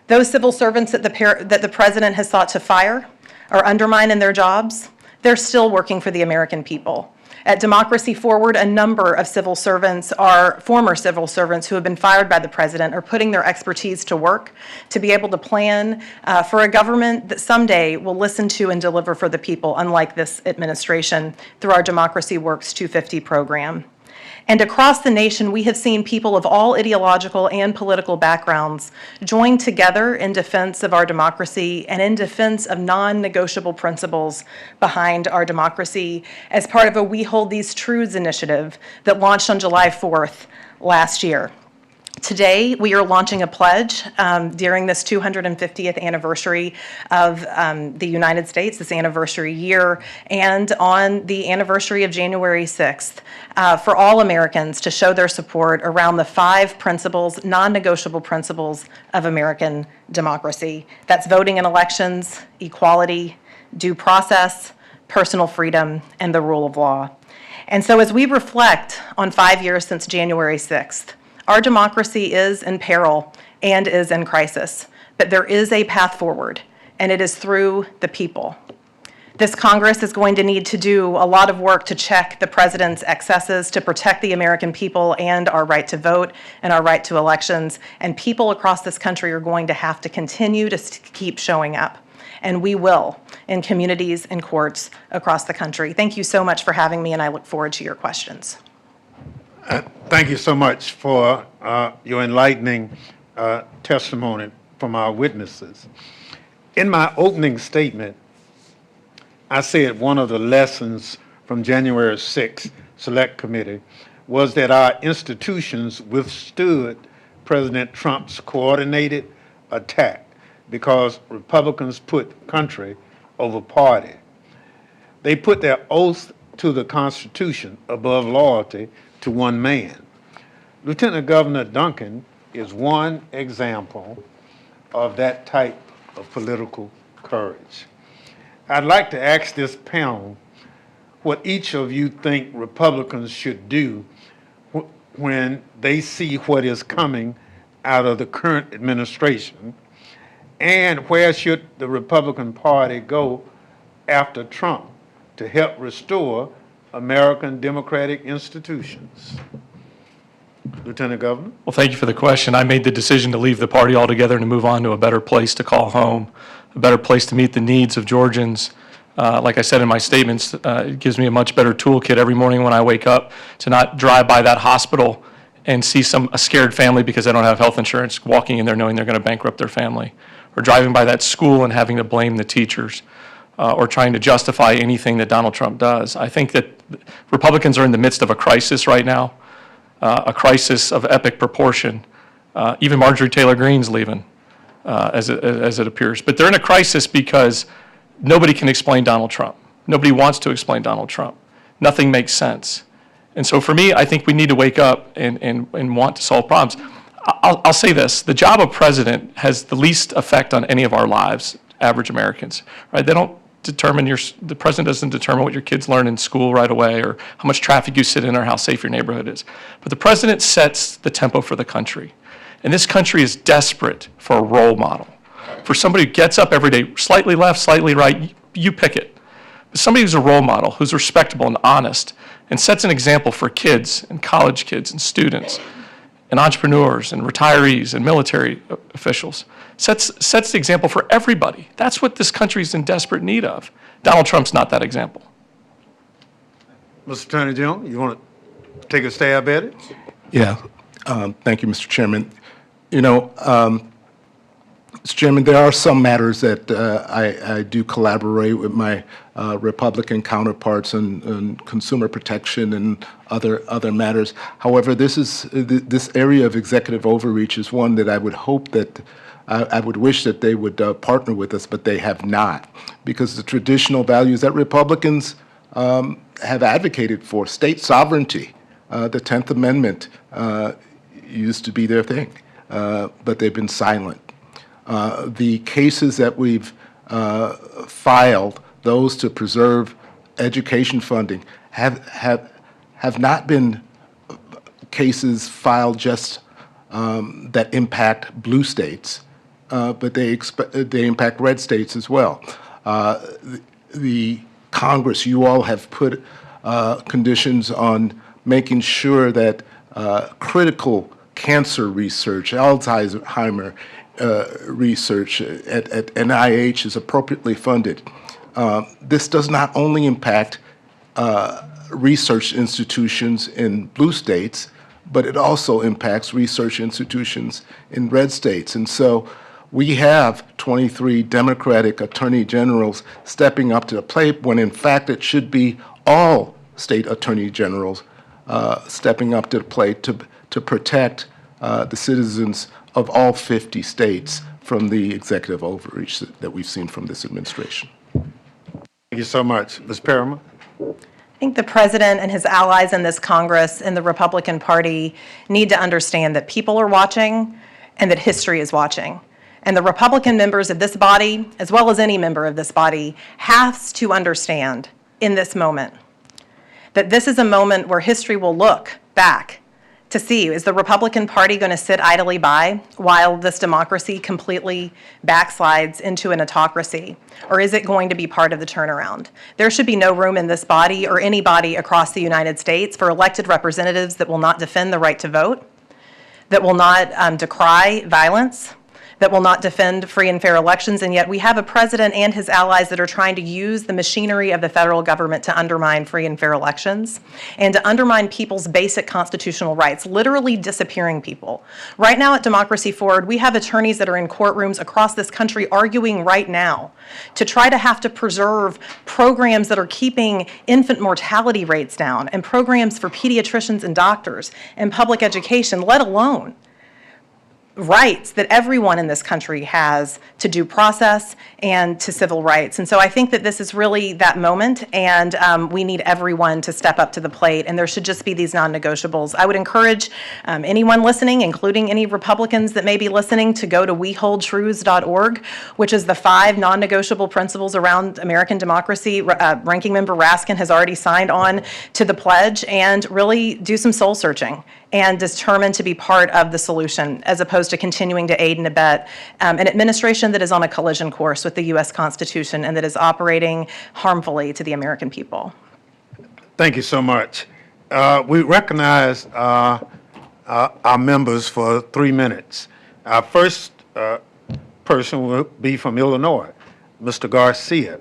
those civil servants that the president has sought to fire or undermine in their jobs, they're still working for the American people. At Democracy Forward, a number of civil servants are former civil servants who have been fired by the president are putting their expertise to work to be able to plan for a government that someday will listen to and deliver for the people, unlike this administration, through our Democracy Works 250 program. And across the nation, we have seen people of all ideological and political backgrounds join together in defense of our democracy and in defense of non-negotiable principles behind our democracy as part of a We Hold These Truths initiative that launched on July 4th last year. Today, we are launching a pledge during this 250th anniversary of the United States, this anniversary year, and on the anniversary of January 6th, for all Americans to show their support around the 5 principles, non-negotiable principles of American democracy. That's voting in elections, equality, due process, personal freedom, and the rule of law. And so as we reflect on 5 years since January 6th, our democracy is in peril and is in crisis, but there is a path forward, and it is through the people. This Congress is going to need to do a lot of work to check the president's excesses, to protect the American people and our right to vote and our right to elections, and people across this country are going to have to continue to keep showing up, and we will in communities and courts across the country. Thank you so much for having me, and I look forward to your questions. Thank you so much for your enlightening testimony from our witnesses. In my opening statement, I said one of the lessons from January 6th Select Committee was that our institutions withstood President Trump's coordinated attack because Republicans put country over party. They put their oath to the Constitution above loyalty to one man. Lieutenant Governor Duncan is one example of that type of political courage. I'd like to ask this panel what each of you think Republicans should do when they see what is coming out of the current administration, and where should the Republican Party go after Trump to help restore American democratic institutions? Lieutenant Governor? Well, thank you for the question. I made the decision to leave the party altogether and to move on to a better place to call home, a better place to meet the needs of Georgians. Like I said in my statements, it gives me a much better toolkit every morning when I wake up to not drive by that hospital and see a scared family because they don't have health insurance walking in there knowing they're going to bankrupt their family, or driving by that school and having to blame the teachers, or trying to justify anything that Donald Trump does. I think that Republicans are in the midst of a crisis right now, a crisis of epic proportion. Even Marjorie Taylor Greene's leaving, as it appears. But they're in a crisis because nobody can explain Donald Trump. Nobody wants to explain Donald Trump. Nothing makes sense. And so for me, I think we need to wake up and want to solve problems. I'll say this, the job of president has the least effect on any of our lives, average Americans, right? They don't determine the president doesn't determine what your kids learn in school right away, or how much traffic you sit in, or how safe your neighborhood is. But the president sets the tempo for the country. And this country is desperate for a role model, for somebody who gets up every day, slightly left, slightly right, you pick it. But somebody who's a role model, who's respectable and honest, and sets an example for kids and college kids and students and entrepreneurs and retirees and military officials. Sets the example for everybody. That's what this country is in desperate need of. Donald Trump's not that example. Mr. Attorney General, you want to take a stab at it? Yeah. Thank you, Mr. Chairman. You know, Mr. Chairman, there are some matters that I do collaborate with my Republican counterparts on consumer protection and other matters. However, this area of executive overreach is one that I would hope that I would wish that they would partner with us, but they have not, because the traditional values that Republicans have advocated for, state sovereignty, the 10th Amendment used to be their thing, but they've been silent. The cases that we've filed, those to preserve education funding, have not been cases filed just that impact blue states, but they impact red states as well. The Congress, you all have put conditions on making sure that critical cancer research, Alzheimer research at NIH is appropriately funded. This does not only impact research institutions in blue states, but it also impacts research institutions in red states. And so we have 23 Democratic attorney generals stepping up to the plate when in fact it should be all state attorney generals stepping up to the plate to protect the citizens of all 50 states from the executive overreach that we've seen from this administration. Thank you so much. Ms. Parama? I think the president and his allies in this Congress and the Republican Party need to understand that people are watching and that history is watching. And the Republican members of this body, as well as any member of this body, has to understand in this moment that this is a moment where history will look back to see, is the Republican Party going to sit idly by while this democracy completely backslides into an autocracy? Or is it going to be part of the turnaround? There should be no room in this body or any body across the United States for elected representatives that will not defend the right to vote, that will not decry violence, that will not defend free and fair elections, and yet we have a president and his allies that are trying to use the machinery of the federal government to undermine free and fair elections and to undermine people's basic constitutional rights, literally disappearing people. Right now at Democracy Forward, we have attorneys that are in courtrooms across this country arguing right now to try to have to preserve programs that are keeping infant mortality rates down and programs for pediatricians and doctors and public education, let alone rights that everyone in this country has to due process and to civil rights. And so I think that this is really that moment, and we need everyone to step up to the plate, and there should just be these non-negotiables. I would encourage anyone listening, including any Republicans that may be listening, to go to weholdtruths.org, which is the 5 non-negotiable principles around American democracy. Ranking Member Raskin has already signed on to the pledge, and really do some soul searching and determined to be part of the solution, as opposed to continuing to aid and abet an administration that is on a collision course with the U.S. Constitution and that is operating harmfully to the American people. Thank you so much. We recognize our members for 3 minutes. Our first person will be from Illinois, Mr. Garcia,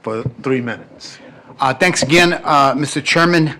for 3 minutes. Thanks again, Mr. Chairman.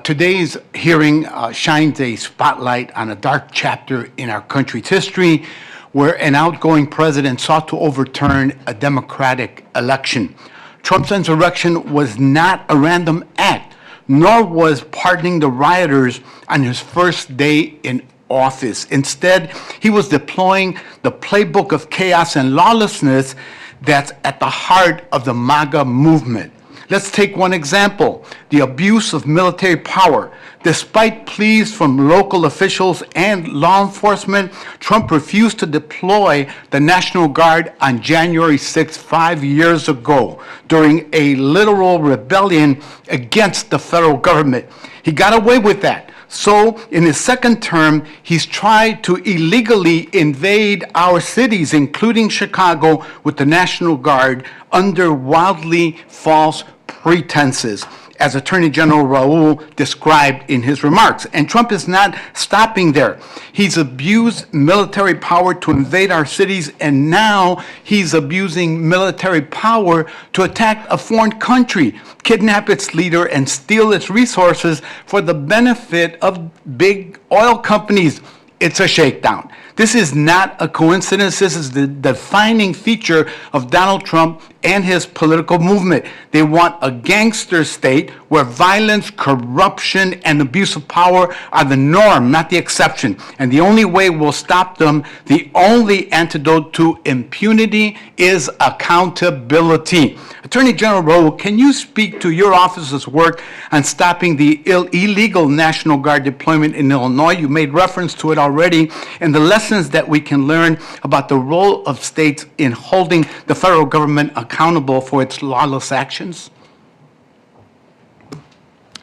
Today's hearing shines a spotlight on a dark chapter in our country's history where an outgoing president sought to overturn a democratic election. Trump's insurrection was not a random act, nor was pardoning the rioters on his first day in office. Instead, he was deploying the playbook of chaos and lawlessness that's at the heart of the MAGA movement. Let's take one example, the abuse of military power. Despite pleas from local officials and law enforcement, Trump refused to deploy the National Guard on January 6, 5 years ago, during a literal rebellion against the federal government. He got away with that. So in his second term, he's tried to illegally invade our cities, including Chicago, with the National Guard under wildly false pretenses, as Attorney General Raul described in his remarks. And Trump is not stopping there. He's abused military power to invade our cities, and now he's abusing military power to attack a foreign country, kidnap its leader, and steal its resources for the benefit of big oil companies. It's a shakedown. This is not a coincidence. This is the defining feature of Donald Trump and his political movement. They want a gangster state where violence, corruption, and abuse of power are the norm, not the exception. And the only way we'll stop them, the only antidote to impunity is accountability. Attorney General Raoul, can you speak to your office's work on stopping the illegal National Guard deployment in Illinois? You made reference to it already, and the lessons that we can learn about the role of states in holding the federal government accountable for its lawless actions?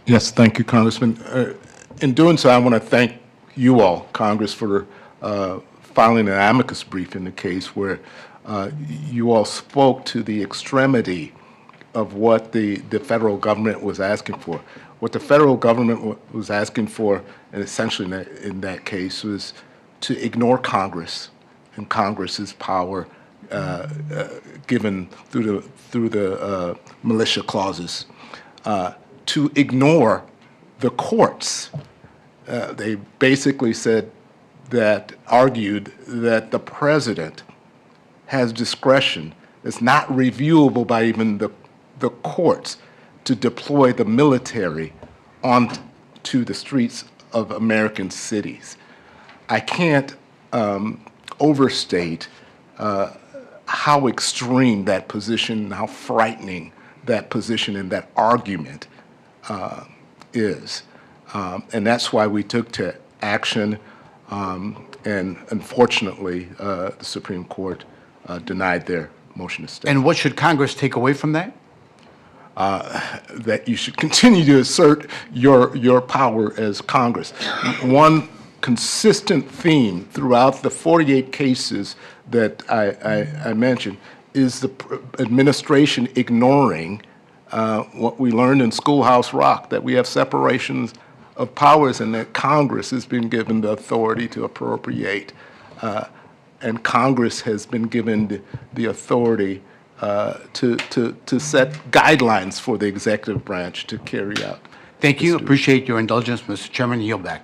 Yes, thank you, Congressman. In doing so, I want to thank you all, Congress, for filing an amicus brief in the case where you all spoke to the extremity of what the federal government was asking for. What the federal government was asking for, and essentially in that case, was to ignore Congress and Congress's power given through the militia clauses, to ignore the courts. They basically argued that the president has discretion that's not reviewable by even the courts to deploy the military onto the streets of American cities. I can't overstate how extreme that position, how frightening that position and that argument is. And that's why we took to action, and unfortunately, the Supreme Court denied their motion to stay. And what should Congress take away from that? That you should continue to assert your power as Congress. One consistent theme throughout the 48 cases that I mentioned is the administration ignoring what we learned in Schoolhouse Rock, that we have separations of powers and that Congress has been given the authority to appropriate, and Congress has been given the authority to set guidelines for the executive branch to carry out. Thank you. Appreciate your indulgence, Mr. Chairman. Yield back.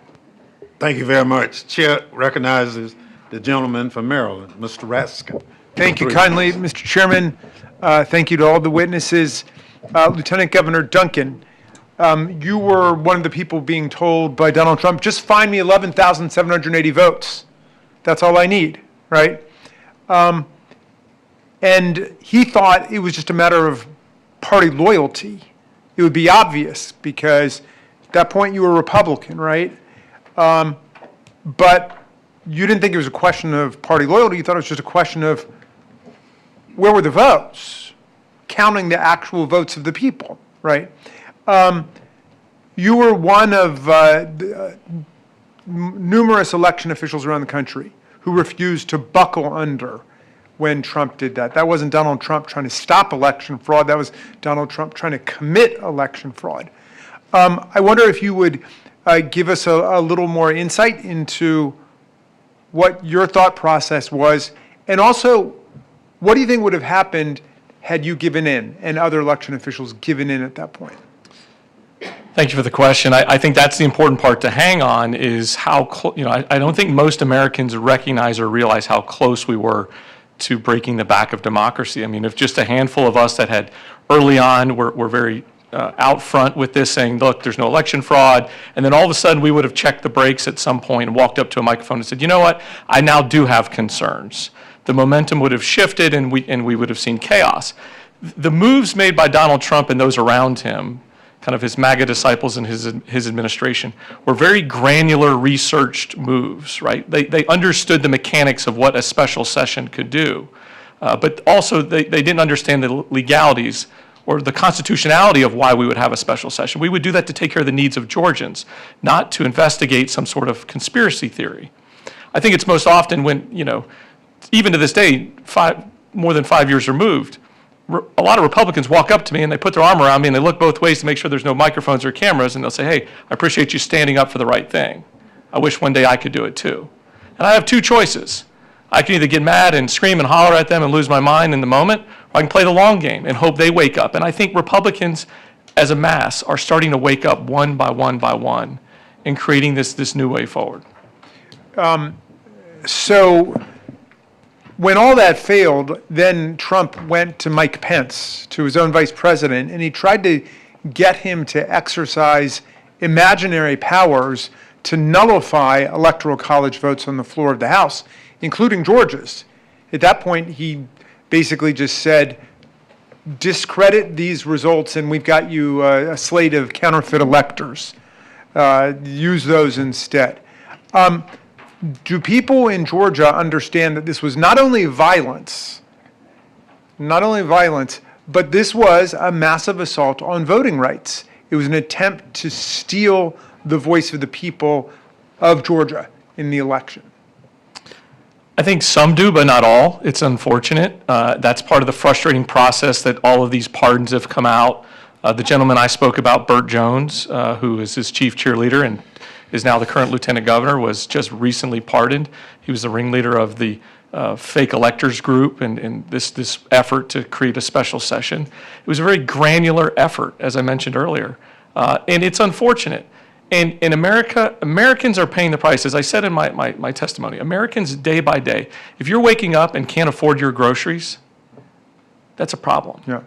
Thank you very much. Chair recognizes the gentleman from Maryland, Mr. Raskin. Thank you kindly, Mr. Chairman. Thank you to all the witnesses. Lieutenant Governor Duncan, you were one of the people being told by Donald Trump, just find me 11,780 votes. That's all I need, right? And he thought it was just a matter of party loyalty. It would be obvious because at that point you were Republican, right? But you didn't think it was a question of party loyalty. You thought it was just a question of where were the votes, counting the actual votes of the people, right? You were one of numerous election officials around the country who refused to buckle under when Trump did that. That wasn't Donald Trump trying to stop election fraud. That was Donald Trump trying to commit election fraud. I wonder if you would give us a little more insight into what your thought process was, and also what do you think would have happened had you given in and other election officials given in at that point? Thank you for the question. I think that's the important part to hang on is how, I don't think most Americans recognize or realize how close we were to breaking the back of democracy. I mean, if just a handful of us that had early on were very out front with this saying, look, there's no election fraud, and then all of a sudden we would have checked the brakes at some point and walked up to a microphone and said, you know what, I now do have concerns. The momentum would have shifted and we would have seen chaos. The moves made by Donald Trump and those around him, kind of his MAGA disciples and his administration, were very granular, researched moves, right? They understood the mechanics of what a special session could do, but also they didn't understand the legalities or the constitutionality of why we would have a special session. We would do that to take care of the needs of Georgians, not to investigate some sort of conspiracy theory. I think it's most often when, even to this day, more than 5 years removed, a lot of Republicans walk up to me and they put their arm around me and they look both ways to make sure there's no microphones or cameras, and they'll say, hey, I appreciate you standing up for the right thing. I wish one day I could do it too. And I have two choices. I can either get mad and scream and holler at them and lose my mind in the moment, or I can play the long game and hope they wake up. And I think Republicans as a mass are starting to wake up one by one by one and creating this new way forward. So when all that failed, then Trump went to Mike Pence, to his own vice president, and he tried to get him to exercise imaginary powers to nullify electoral college votes on the floor of the House, including Georgia's. At that point, he basically just said, discredit these results and we've got you a slate of counterfeit electors. Use those instead. Do people in Georgia understand that this was not only violence, but this was a massive assault on voting rights? It was an attempt to steal the voice of the people of Georgia in the election. I think some do, but not all. It's unfortunate. That's part of the frustrating process that all of these pardons have come out. The gentleman I spoke about, Burt Jones, who is his chief cheerleader and is now the current lieutenant governor, was just recently pardoned. He was the ringleader of the fake electors group and this effort to create a special session. It was a very granular effort, as I mentioned earlier, and it's unfortunate. And in America, Americans are paying the price. As I said in my testimony, Americans day by day, if you're waking up and can't afford your groceries, that's a problem. Yeah.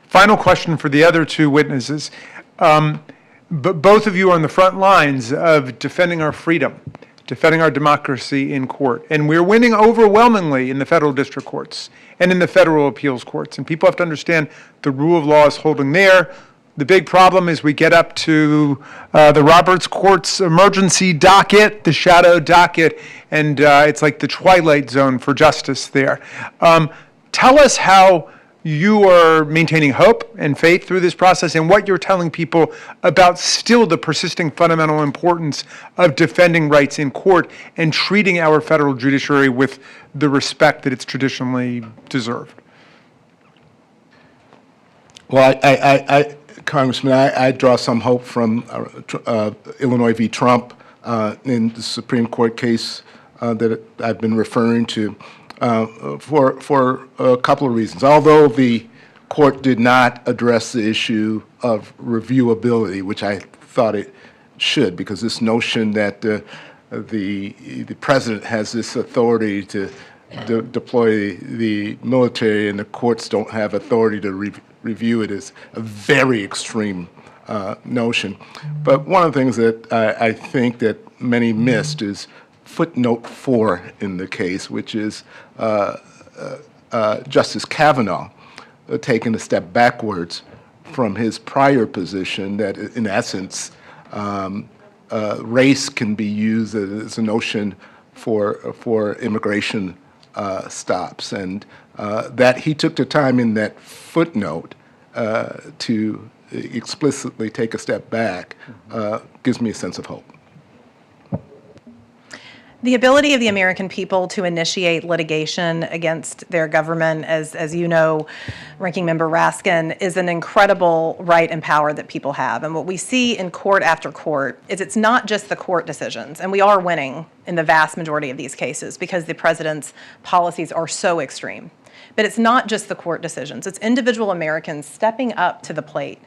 Final question for the other two witnesses. But both of you are on the front lines of defending our freedom, defending our democracy in court. And we're winning overwhelmingly in the federal district courts and in the federal appeals courts. And people have to understand the rule of law is holding there. The big problem is we get up to the Roberts Court's emergency docket, the shadow docket, and it's like the twilight zone for justice there. Tell us how you are maintaining hope and faith through this process and what you're telling people about still the persisting fundamental importance of defending rights in court and treating our federal judiciary with the respect that it's traditionally deserved. Well, Congressman, I draw some hope from Illinois v. Trump in the Supreme Court case that I've been referring to for a couple of reasons. Although the court did not address the issue of reviewability, which I thought it should, because this notion that the president has this authority to deploy the military and the courts don't have authority to review it is a very extreme notion. But one of the things that I think that many missed is footnote 4 in the case, which is Justice Kavanaugh taking a step backwards from his prior position that, in essence, race can be used as a notion for immigration stops, and that he took the time in that footnote to explicitly take a step back gives me a sense of hope. The ability of the American people to initiate litigation against their government, as you know, Ranking Member Raskin, is an incredible right and power that people have. And what we see in court after court is it's not just the court decisions, and we are winning in the vast majority of these cases because the president's policies are so extreme. But it's not just the court decisions. It's individual Americans stepping up to the plate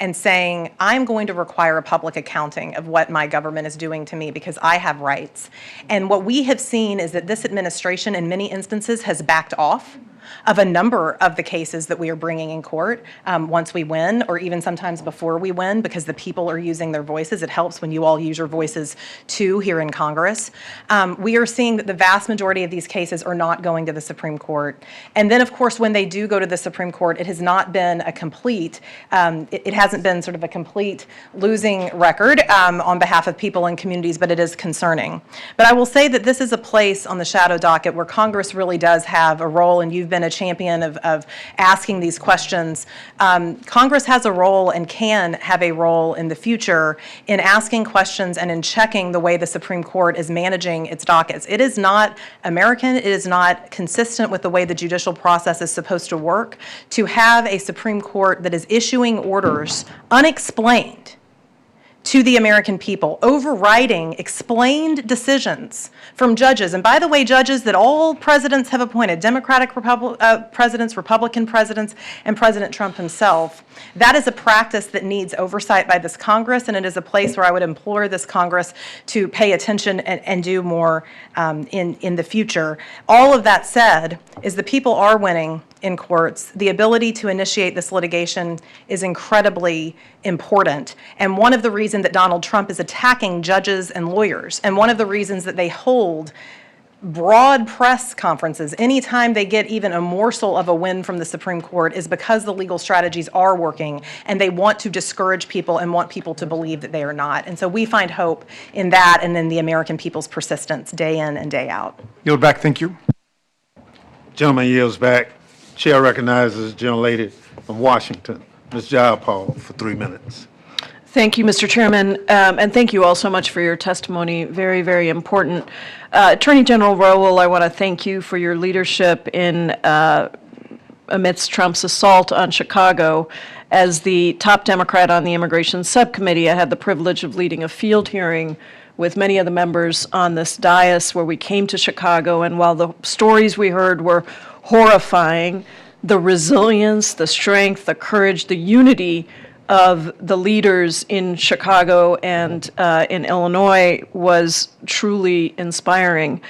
and saying, I'm going to require a public accounting of what my government is doing to me because I have rights. And what we have seen is that this administration, in many instances, has backed off of a number of the cases that we are bringing in court once we win, or even sometimes before we win, because the people are using their voices. It helps when you all use your voices too here in Congress. We are seeing that the vast majority of these cases are not going to the Supreme Court. And then, of course, when they do go to the Supreme Court, it has not been a complete, it hasn't been sort of a complete losing record on behalf of people and communities, but it is concerning. But I will say that this is a place on the shadow docket where Congress really does have a role, and you've been a champion of asking these questions. Congress has a role and can have a role in the future in asking questions and in checking the way the Supreme Court is managing its dockets. It is not American, it is not consistent with the way the judicial process is supposed to work to have a Supreme Court that is issuing orders unexplained to the American people, overriding explained decisions from judges. And by the way, judges that all presidents have appointed, Democratic presidents, Republican presidents, and President Trump himself. That is a practice that needs oversight by this Congress, and it is a place where I would implore this Congress to pay attention and do more in the future. All of that said, is the people are winning in courts. The ability to initiate this litigation is incredibly important. And one of the reasons that Donald Trump is attacking judges and lawyers, and one of the reasons that they hold broad press conferences anytime they get even a morsel of a win from the Supreme Court, is because the legal strategies are working and they want to discourage people and want people to believe that they are not. And so we find hope in that and in the American people's persistence day in and day out. Yield back, thank you. Gentleman yields back. Chair recognizes the gentlelady from Washington, Ms. Jayapal, for 3 minutes. Thank you, Mr. Chairman, and thank you all so much for your testimony. Very, very important. Attorney General Rowell, I want to thank you for your leadership in amidst Trump's assault on Chicago. As the top Democrat on the Immigration Subcommittee, I had the privilege of leading a field hearing with many of the members on this dais where we came to Chicago, and while the stories we heard were horrifying, the resilience, the strength, the courage, the unity of the leaders in Chicago and in Illinois was truly inspiring.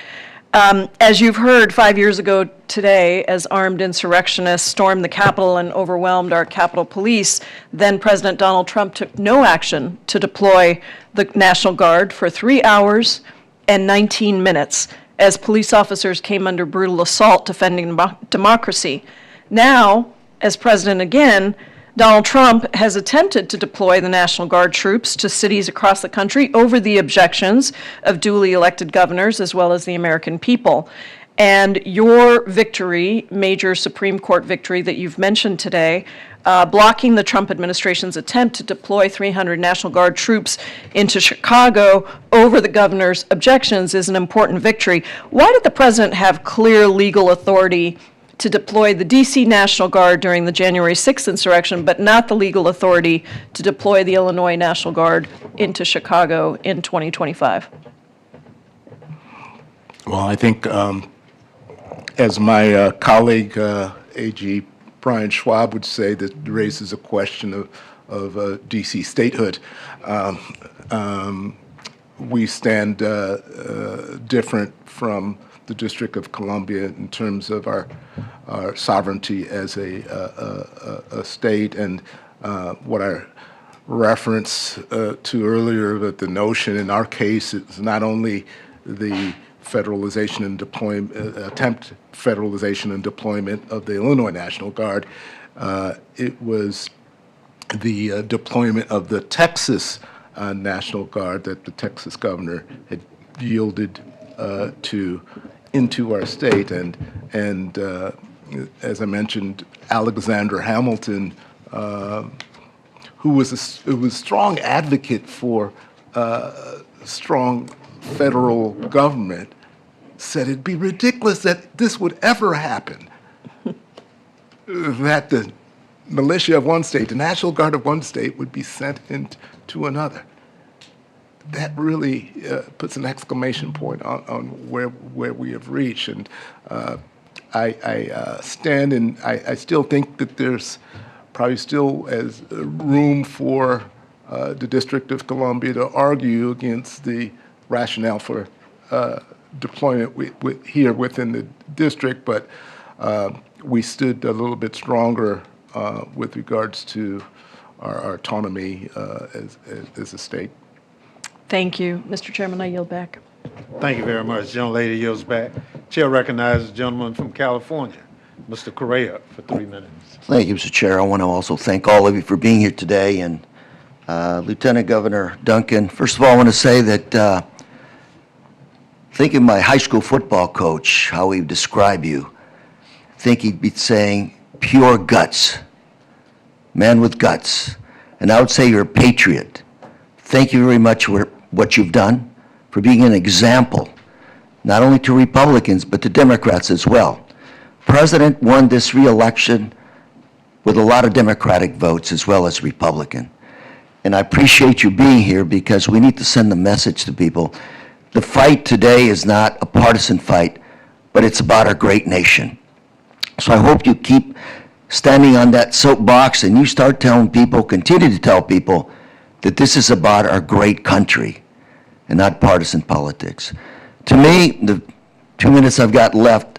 As you've heard, 5 years ago today, as armed insurrectionists stormed the Capitol and overwhelmed our Capitol Police, then President Donald Trump took no action to deploy the National Guard for 3 hours and 19 minutes as police officers came under brutal assault defending democracy. Now, as president again, Donald Trump has attempted to deploy the National Guard troops to cities across the country over the objections of duly elected governors as well as the American people. And your victory, major Supreme Court victory that you've mentioned today, blocking the Trump administration's attempt to deploy 300 National Guard troops into Chicago over the governor's objections, is an important victory. Why did the president have clear legal authority to deploy the D.C. National Guard during the January 6th insurrection, but not the legal authority to deploy the Illinois National Guard into Chicago in 2025? Well, I think, as my colleague, A.G. Brian Schwab would say, that raises a question of D.C. statehood. We stand different from the District of Columbia in terms of our sovereignty as a state, and what I referenced to earlier, that the notion in our case is not only the federalization and deployment, federalization and deployment of the Illinois National Guard, it was the deployment of the Texas National Guard that the Texas governor had yielded into our state, and as I mentioned, Alexander Hamilton, who was a strong advocate for strong federal government, said it'd be ridiculous that this would ever happen, that the militia of one state, the National Guard of one state, would be sent into another. That really puts an exclamation point on where we have reached. And I stand, and I still think that there's probably still as room for the District of Columbia to argue against the rationale for deployment here within the district, but we stood a little bit stronger with regards to our autonomy as a state. Thank you. Mr. Chairman, I yield back. Thank you very much. Gentlelady yields back. Chair recognizes the gentleman from California, Mr. Correa, for 3 minutes. Thank you, Mr. Chair. I want to also thank all of you for being here today. And Lieutenant Governor Duncan, first of all, I want to say that thinking my high school football coach, how he would describe you, I think he'd be saying pure guts, man with guts. And I would say you're a patriot. Thank you very much for what you've done, for being an example, not only to Republicans, but to Democrats as well. President won this re-election with a lot of Democratic votes as well as Republican. and I appreciate you being here because we need to send a message to people. The fight today is not a partisan fight, but it's about our great nation. So I hope you keep standing on that soapbox and you start telling people, continue to tell people, that this is about our great country and not partisan politics. To me, the 2 minutes I've got left,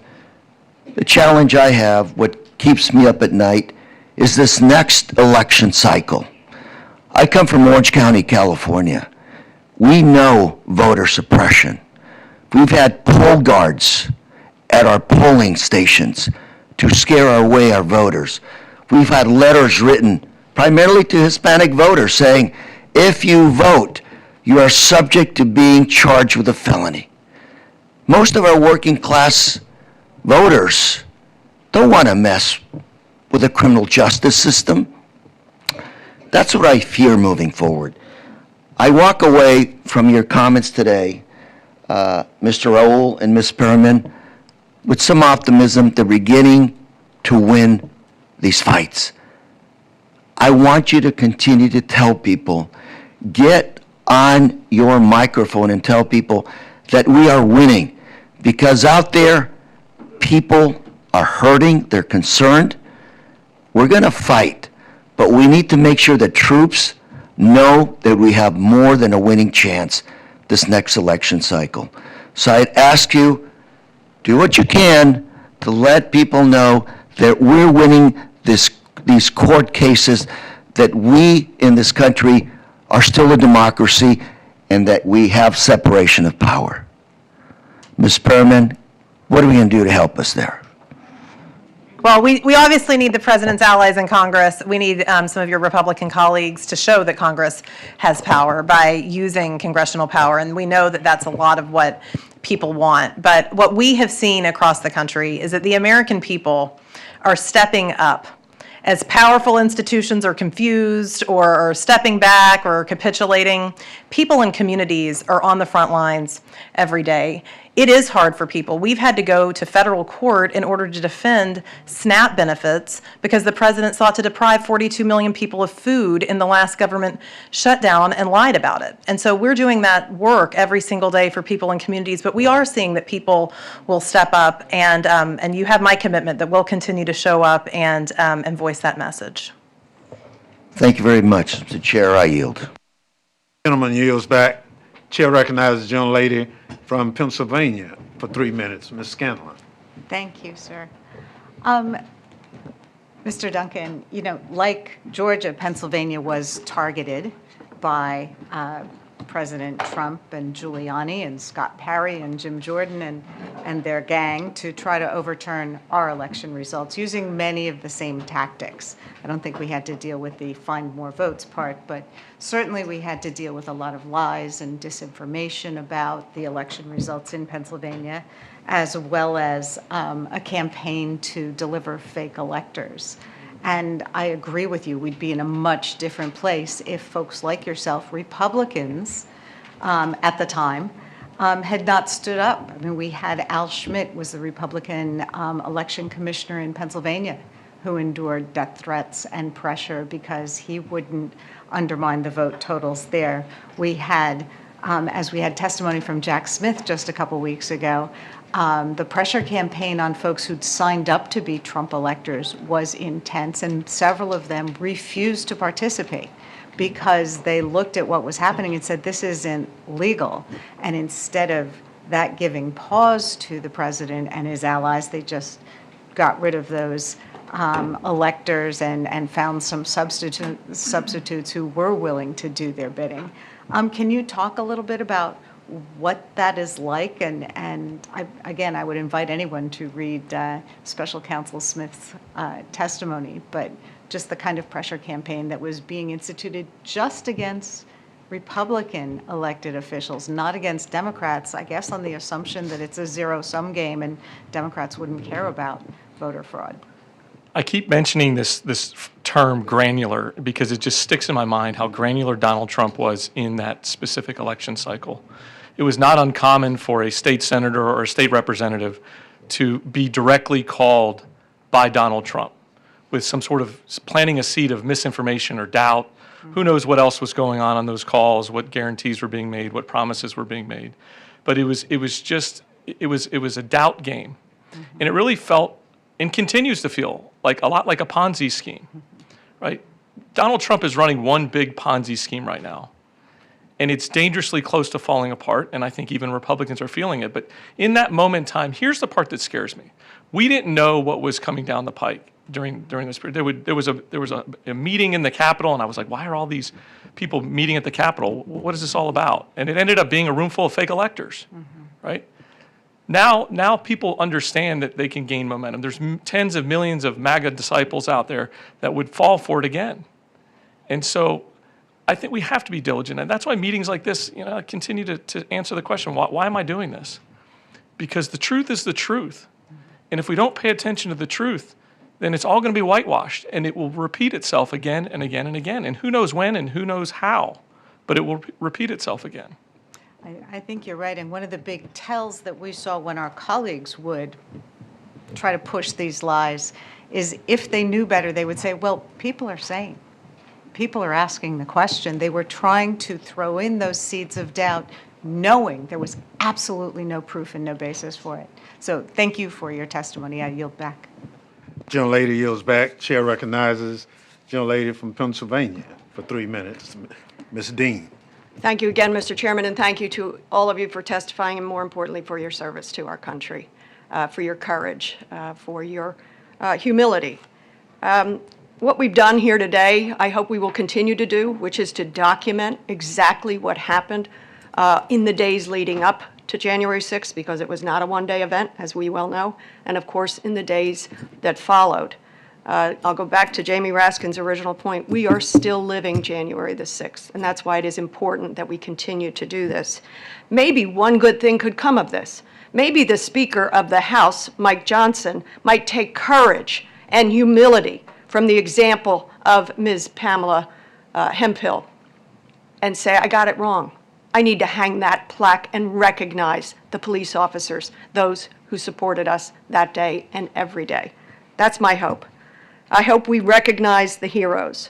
the challenge I have, what keeps me up at night, is this next election cycle. I come from Orange County, California. We know voter suppression. We've had poll guards at our polling stations to scare away our voters. We've had letters written primarily to Hispanic voters saying, if you vote, you are subject to being charged with a felony. Most of our working class voters don't want to mess with the criminal justice system. That's what I fear moving forward. I walk away from your comments today, Mr. Raoul and Ms. Perriman, with some optimism that we're beginning to win these fights. I want you to continue to tell people, get on your microphone and tell people that we are winning, because out there, people are hurting, they're concerned. We're going to fight, but we need to make sure that troops know that we have more than a winning chance this next election cycle. So I'd ask you, do what you can to let people know that we're winning these court cases, that we in this country are still a democracy, and that we have separation of power. Ms. Perriman, what are we going to do to help us there? Well, we obviously need the president's allies in Congress. We need some of your Republican colleagues to show that Congress has power by using congressional power, and we know that that's a lot of what people want. But what we have seen across the country is that the American people are stepping up. As powerful institutions are confused or are stepping back or capitulating, people in communities are on the front lines every day. It is hard for people. We've had to go to federal court in order to defend SNAP benefits because the president sought to deprive 42 million people of food in the last government shutdown and lied about it. And so we're doing that work every single day for people in communities, but we are seeing that people will step up, and you have my commitment that we'll continue to show up and voice that message. Thank you very much. Mr. Chair, I yield. Gentleman yields back. Chair recognizes the gentlelady from Pennsylvania for 3 minutes, Ms. Scanlon. Thank you, sir. Mr. Duncan, you know, like Georgia, Pennsylvania was targeted by President Trump and Giuliani and Scott Parry and Jim Jordan and their gang to try to overturn our election results using many of the same tactics. I don't think we had to deal with the find more votes part, but certainly we had to deal with a lot of lies and disinformation about the election results in Pennsylvania, as well as a campaign to deliver fake electors. And I agree with you, we'd be in a much different place if folks like yourself, Republicans at the time, had not stood up. I mean, we had Al Schmidt was the Republican election commissioner in Pennsylvania who endured death threats and pressure because he wouldn't undermine the vote totals there. We had, as we had testimony from Jack Smith just a couple weeks ago, the pressure campaign on folks who'd signed up to be Trump electors was intense, and several of them refused to participate because they looked at what was happening and said, this isn't legal. And instead of that giving pause to the president and his allies, they just got rid of those electors and found some substitutes who were willing to do their bidding. Can you talk a little bit about what that is like? And again, I would invite anyone to read Special Counsel Smith's testimony, but just the kind of pressure campaign that was being instituted just against Republican elected officials, not against Democrats, I guess on the assumption that it's a zero-sum game and Democrats wouldn't care about voter fraud. I keep mentioning this term granular because it just sticks in my mind how granular Donald Trump was in that specific election cycle. It was not uncommon for a state senator or a state representative to be directly called by Donald Trump with some sort of planting a seed of misinformation or doubt Who knows what else was going on those calls, what guarantees were being made, what promises were being made. But it was a doubt game. And it really felt and continues to feel like a lot like a Ponzi scheme, right? Donald Trump is running one big Ponzi scheme right now. And it's dangerously close to falling apart, and I think even Republicans are feeling it. But in that moment in time, here's the part that scares me. We didn't know what was coming down the pike during this period. There was a meeting in the Capitol, and I was like, why are all these people meeting at the Capitol? What is this all about? And it ended up being a room full of fake electors, right? Now people understand that they can gain momentum. There's tens of millions of MAGA disciples out there that would fall for it again. And so I think we have to be diligent. And that's why meetings like this, continue to answer the question, why am I doing this? Because the truth is the truth. And if we don't pay attention to the truth, then it's all going to be whitewashed, and it will repeat itself again and again and again. And who knows when and who knows how, but it will repeat itself again. I think you're right. And one of the big tells that we saw when our colleagues would try to push these lies is if they knew better, they would say, well, people are saying. People are asking the question. They were trying to throw in those seeds of doubt, knowing there was absolutely no proof and no basis for it. So thank you for your testimony. I yield back. Gentlelady yields back. Chair recognizes gentlelady from Pennsylvania for 3 minutes, Ms. Dean. Thank you again, Mr. Chairman, and thank you to all of you for testifying, and more importantly, for your service to our country, for your courage, for your humility. What we've done here today, I hope we will continue to do, which is to document exactly what happened in the days leading up to January 6th, because it was not a one-day event, as we well know, and of course in the days that followed. I'll go back to Jamie Raskin's original point. We are still living January the 6th, and that's why it is important that we continue to do this. Maybe one good thing could come of this. Maybe the Speaker of the House, Mike Johnson, might take courage and humility from the example of Ms. Pamela Hemphill and say, I got it wrong. I need to hang that plaque and recognize the police officers, those who supported us that day and every day. That's my hope. I hope we recognize the heroes.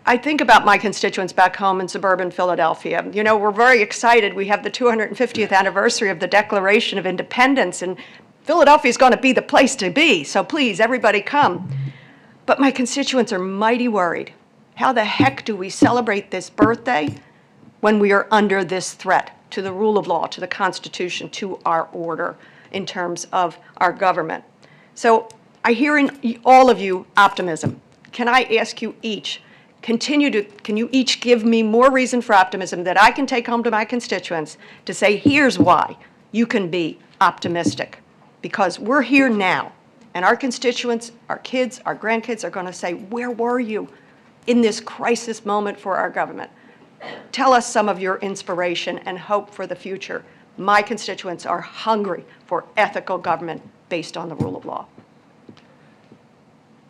I think about my constituents back home in suburban Philadelphia. You know, we're very excited. We have the 250th anniversary of the Declaration of Independence, and Philadelphia is going to be the place to be, so please, everybody come. But my constituents are mighty worried. How the heck do we celebrate this birthday when we are under this threat to the rule of law, to the Constitution, to our order in terms of our government? So I hear in all of you optimism. Can I ask you each, can you each give me more reason for optimism that I can take home to my constituents to say, here's why you can be optimistic? Because we're here now, and our constituents, our kids, our grandkids are going to say, where were you in this crisis moment for our government? Tell us some of your inspiration and hope for the future. My constituents are hungry for ethical government based on the rule of law.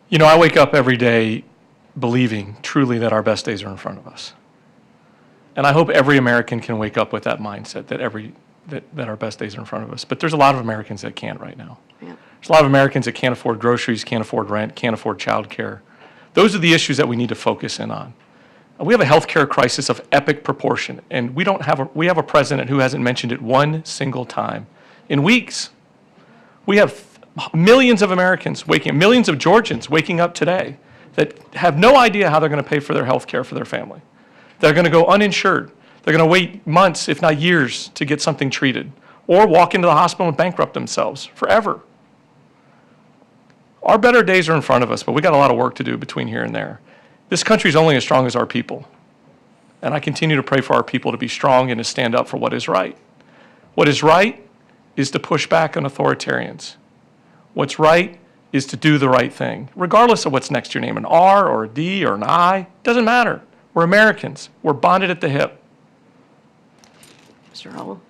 You know, I wake up every day believing truly that our best days are in front of us. And I hope every American can wake up with that mindset that our best days are in front of us. But there's a lot of Americans that can't right now. Yeah. There's a lot of Americans that can't afford groceries, can't afford rent, can't afford child care. Those are the issues that we need to focus in on. We have a healthcare crisis of epic proportion, and we have a president who hasn't mentioned it one single time in weeks. We have millions of Americans millions of Georgians waking up today that have no idea how they're going to pay for their health care for their family. They're going to go uninsured. They're going to wait months, if not years, to get something treated, or walk into the hospital and bankrupt themselves forever. Our better days are in front of us, but we got a lot of work to do between here and there. This country is only as strong as our people. And I continue to pray for our people to be strong and to stand up for what is right. What is right is to push back on authoritarians. What's right is to do the right thing, regardless of what's next to your name, an R or a D or an I. Doesn't matter. We're Americans. We're bonded at the hip. Mr. Howell?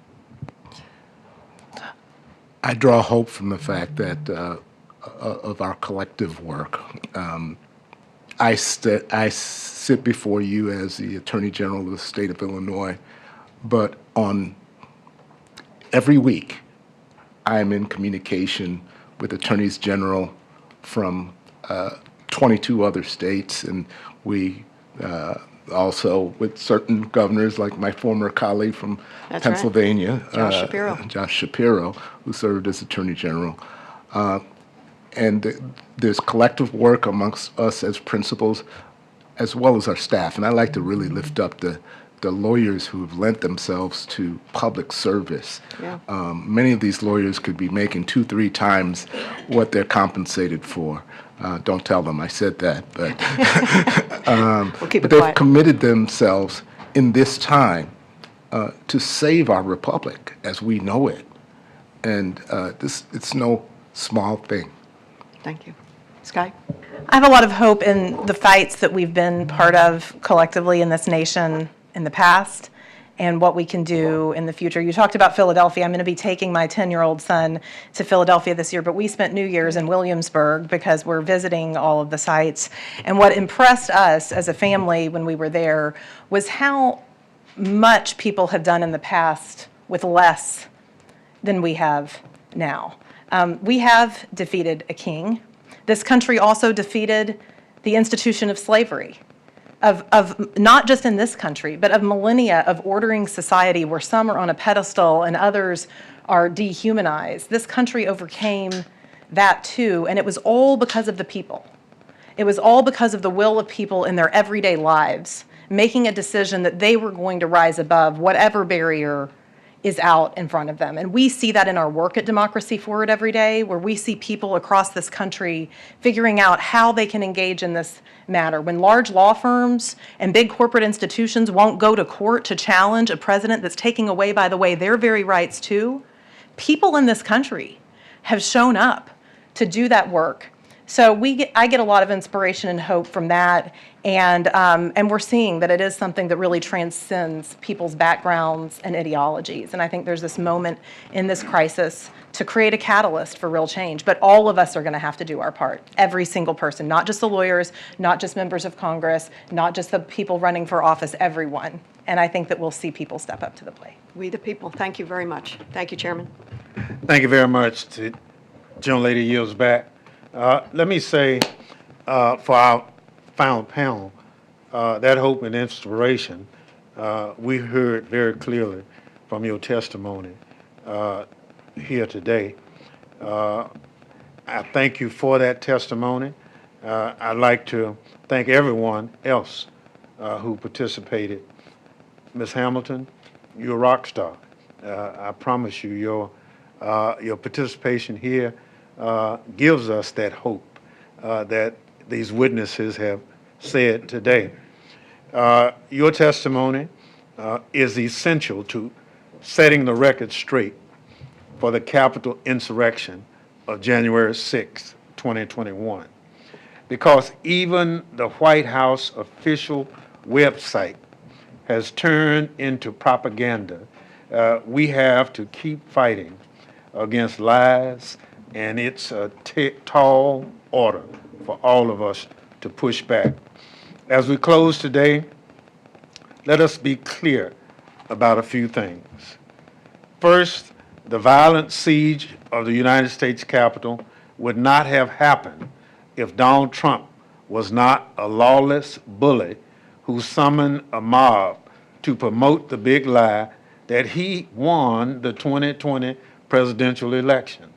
I draw hope from the fact that of our collective work. I sit before you as the Attorney General of the state of Illinois, but on every week I am in communication with attorneys general from 22 other states, and we also with certain governors, like my former colleague from That's Pennsylvania, right. Josh Shapiro, who served as Attorney General. And there's collective work amongst us as principals, as well as our staff. And I like to really lift up the lawyers who have lent themselves to public service. Yeah. Many of these lawyers could be making 2-3 times what they're compensated for. Don't tell them I said that, but, We'll keep it but they've quiet. committed themselves in this time to save our republic as we know it. And it's no small thing. Thank you. Sky? I have a lot of hope in the fights that we've been part of collectively in this nation in the past and what we can do in the future. You talked about Philadelphia. I'm going to be taking my 10-year-old son to Philadelphia this year, but we spent New Year's in Williamsburg because we're visiting all of the sites. And what impressed us as a family when we were there was how much people have done in the past with less than we have now. We have defeated a king. This country also defeated the institution of slavery, of not just in this country, but of millennia of ordering society where some are on a pedestal and others are dehumanized. This country overcame that too, and it was all because of the people. It was all because of the will of people in their everyday lives, making a decision that they were going to rise above whatever barrier is out in front of them. And we see that in our work at Democracy Forward every day, where we see people across this country figuring out how they can engage in this matter. When large law firms and big corporate institutions won't go to court to challenge a president that's taking away, by the way, their very rights too, people in this country have shown up to do that work. So I get a lot of inspiration and hope from that, and we're seeing that it is something that really transcends people's backgrounds and ideologies. And I think there's this moment in this crisis to create a catalyst for real change. But all of us are going to have to do our part. Every single person, not just the lawyers, not just members of Congress, not just the people running for office, everyone. And I think that we'll see people step up to the plate. We the people. Thank you very much. Thank you, Chairman. Thank you very much. The gentlelady yields back. Let me say, for our final panel, that hope and inspiration, we heard very clearly from your testimony here today. I thank you for that testimony. I'd like to thank everyone else who participated. Ms. Hamilton, you're a rock star. I promise you, your participation here gives us that hope that these witnesses have said today. Your testimony is essential to setting the record straight for the Capitol insurrection of January 6, 2021, because even the White House official website has turned into propaganda. We have to keep fighting against lies, and it's a tall order for all of us to push back. As we close today, let us be clear about a few things. First, the violent siege of the United States Capitol would not have happened if Donald Trump was not a lawless bully who summoned a mob to promote the big lie that he won the 2020 presidential election.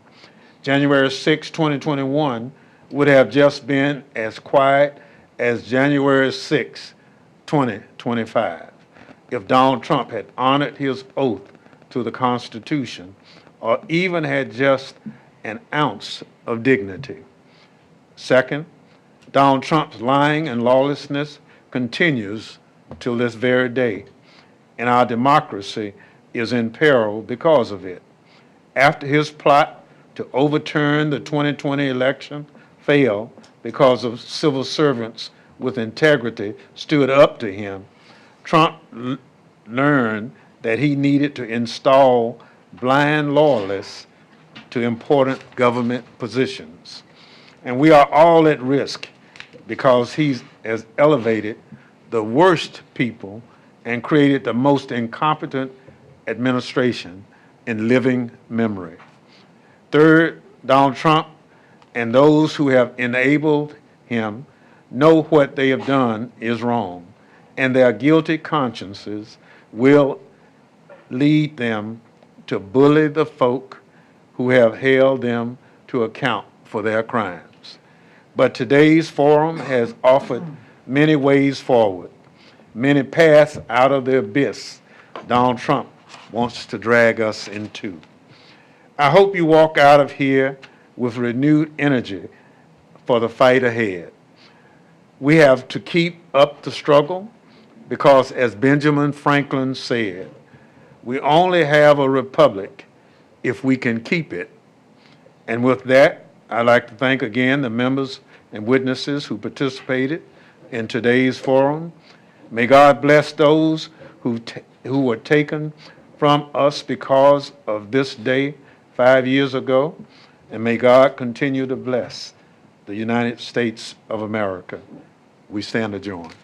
January 6, 2021 would have just been as quiet as January 6, 2025, if Donald Trump had honored his oath to the Constitution or even had just an ounce of dignity. Second, Donald Trump's lying and lawlessness continues till this very day, and our democracy is in peril because of it. After his plot to overturn the 2020 election failed because of civil servants with integrity stood up to him, Trump learned that he needed to install blind loyalists to important government positions. And we are all at risk because he has elevated the worst people and created the most incompetent administration in living memory. Third, Donald Trump and those who have enabled him know what they have done is wrong, and their guilty consciences will lead them to bully the folk who have held them to account for their crimes. But today's forum has offered many ways forward, many paths out of the abyss Donald Trump wants to drag us into. I hope you walk out of here with renewed energy for the fight ahead. We have to keep up the struggle because, as Benjamin Franklin said, we only have a republic if we can keep it. And with that, I'd like to thank again the members and witnesses who participated in today's forum. May God bless those who were taken from us because of this day 5 years ago, and may God continue to bless the United States of America. We stand adjourned.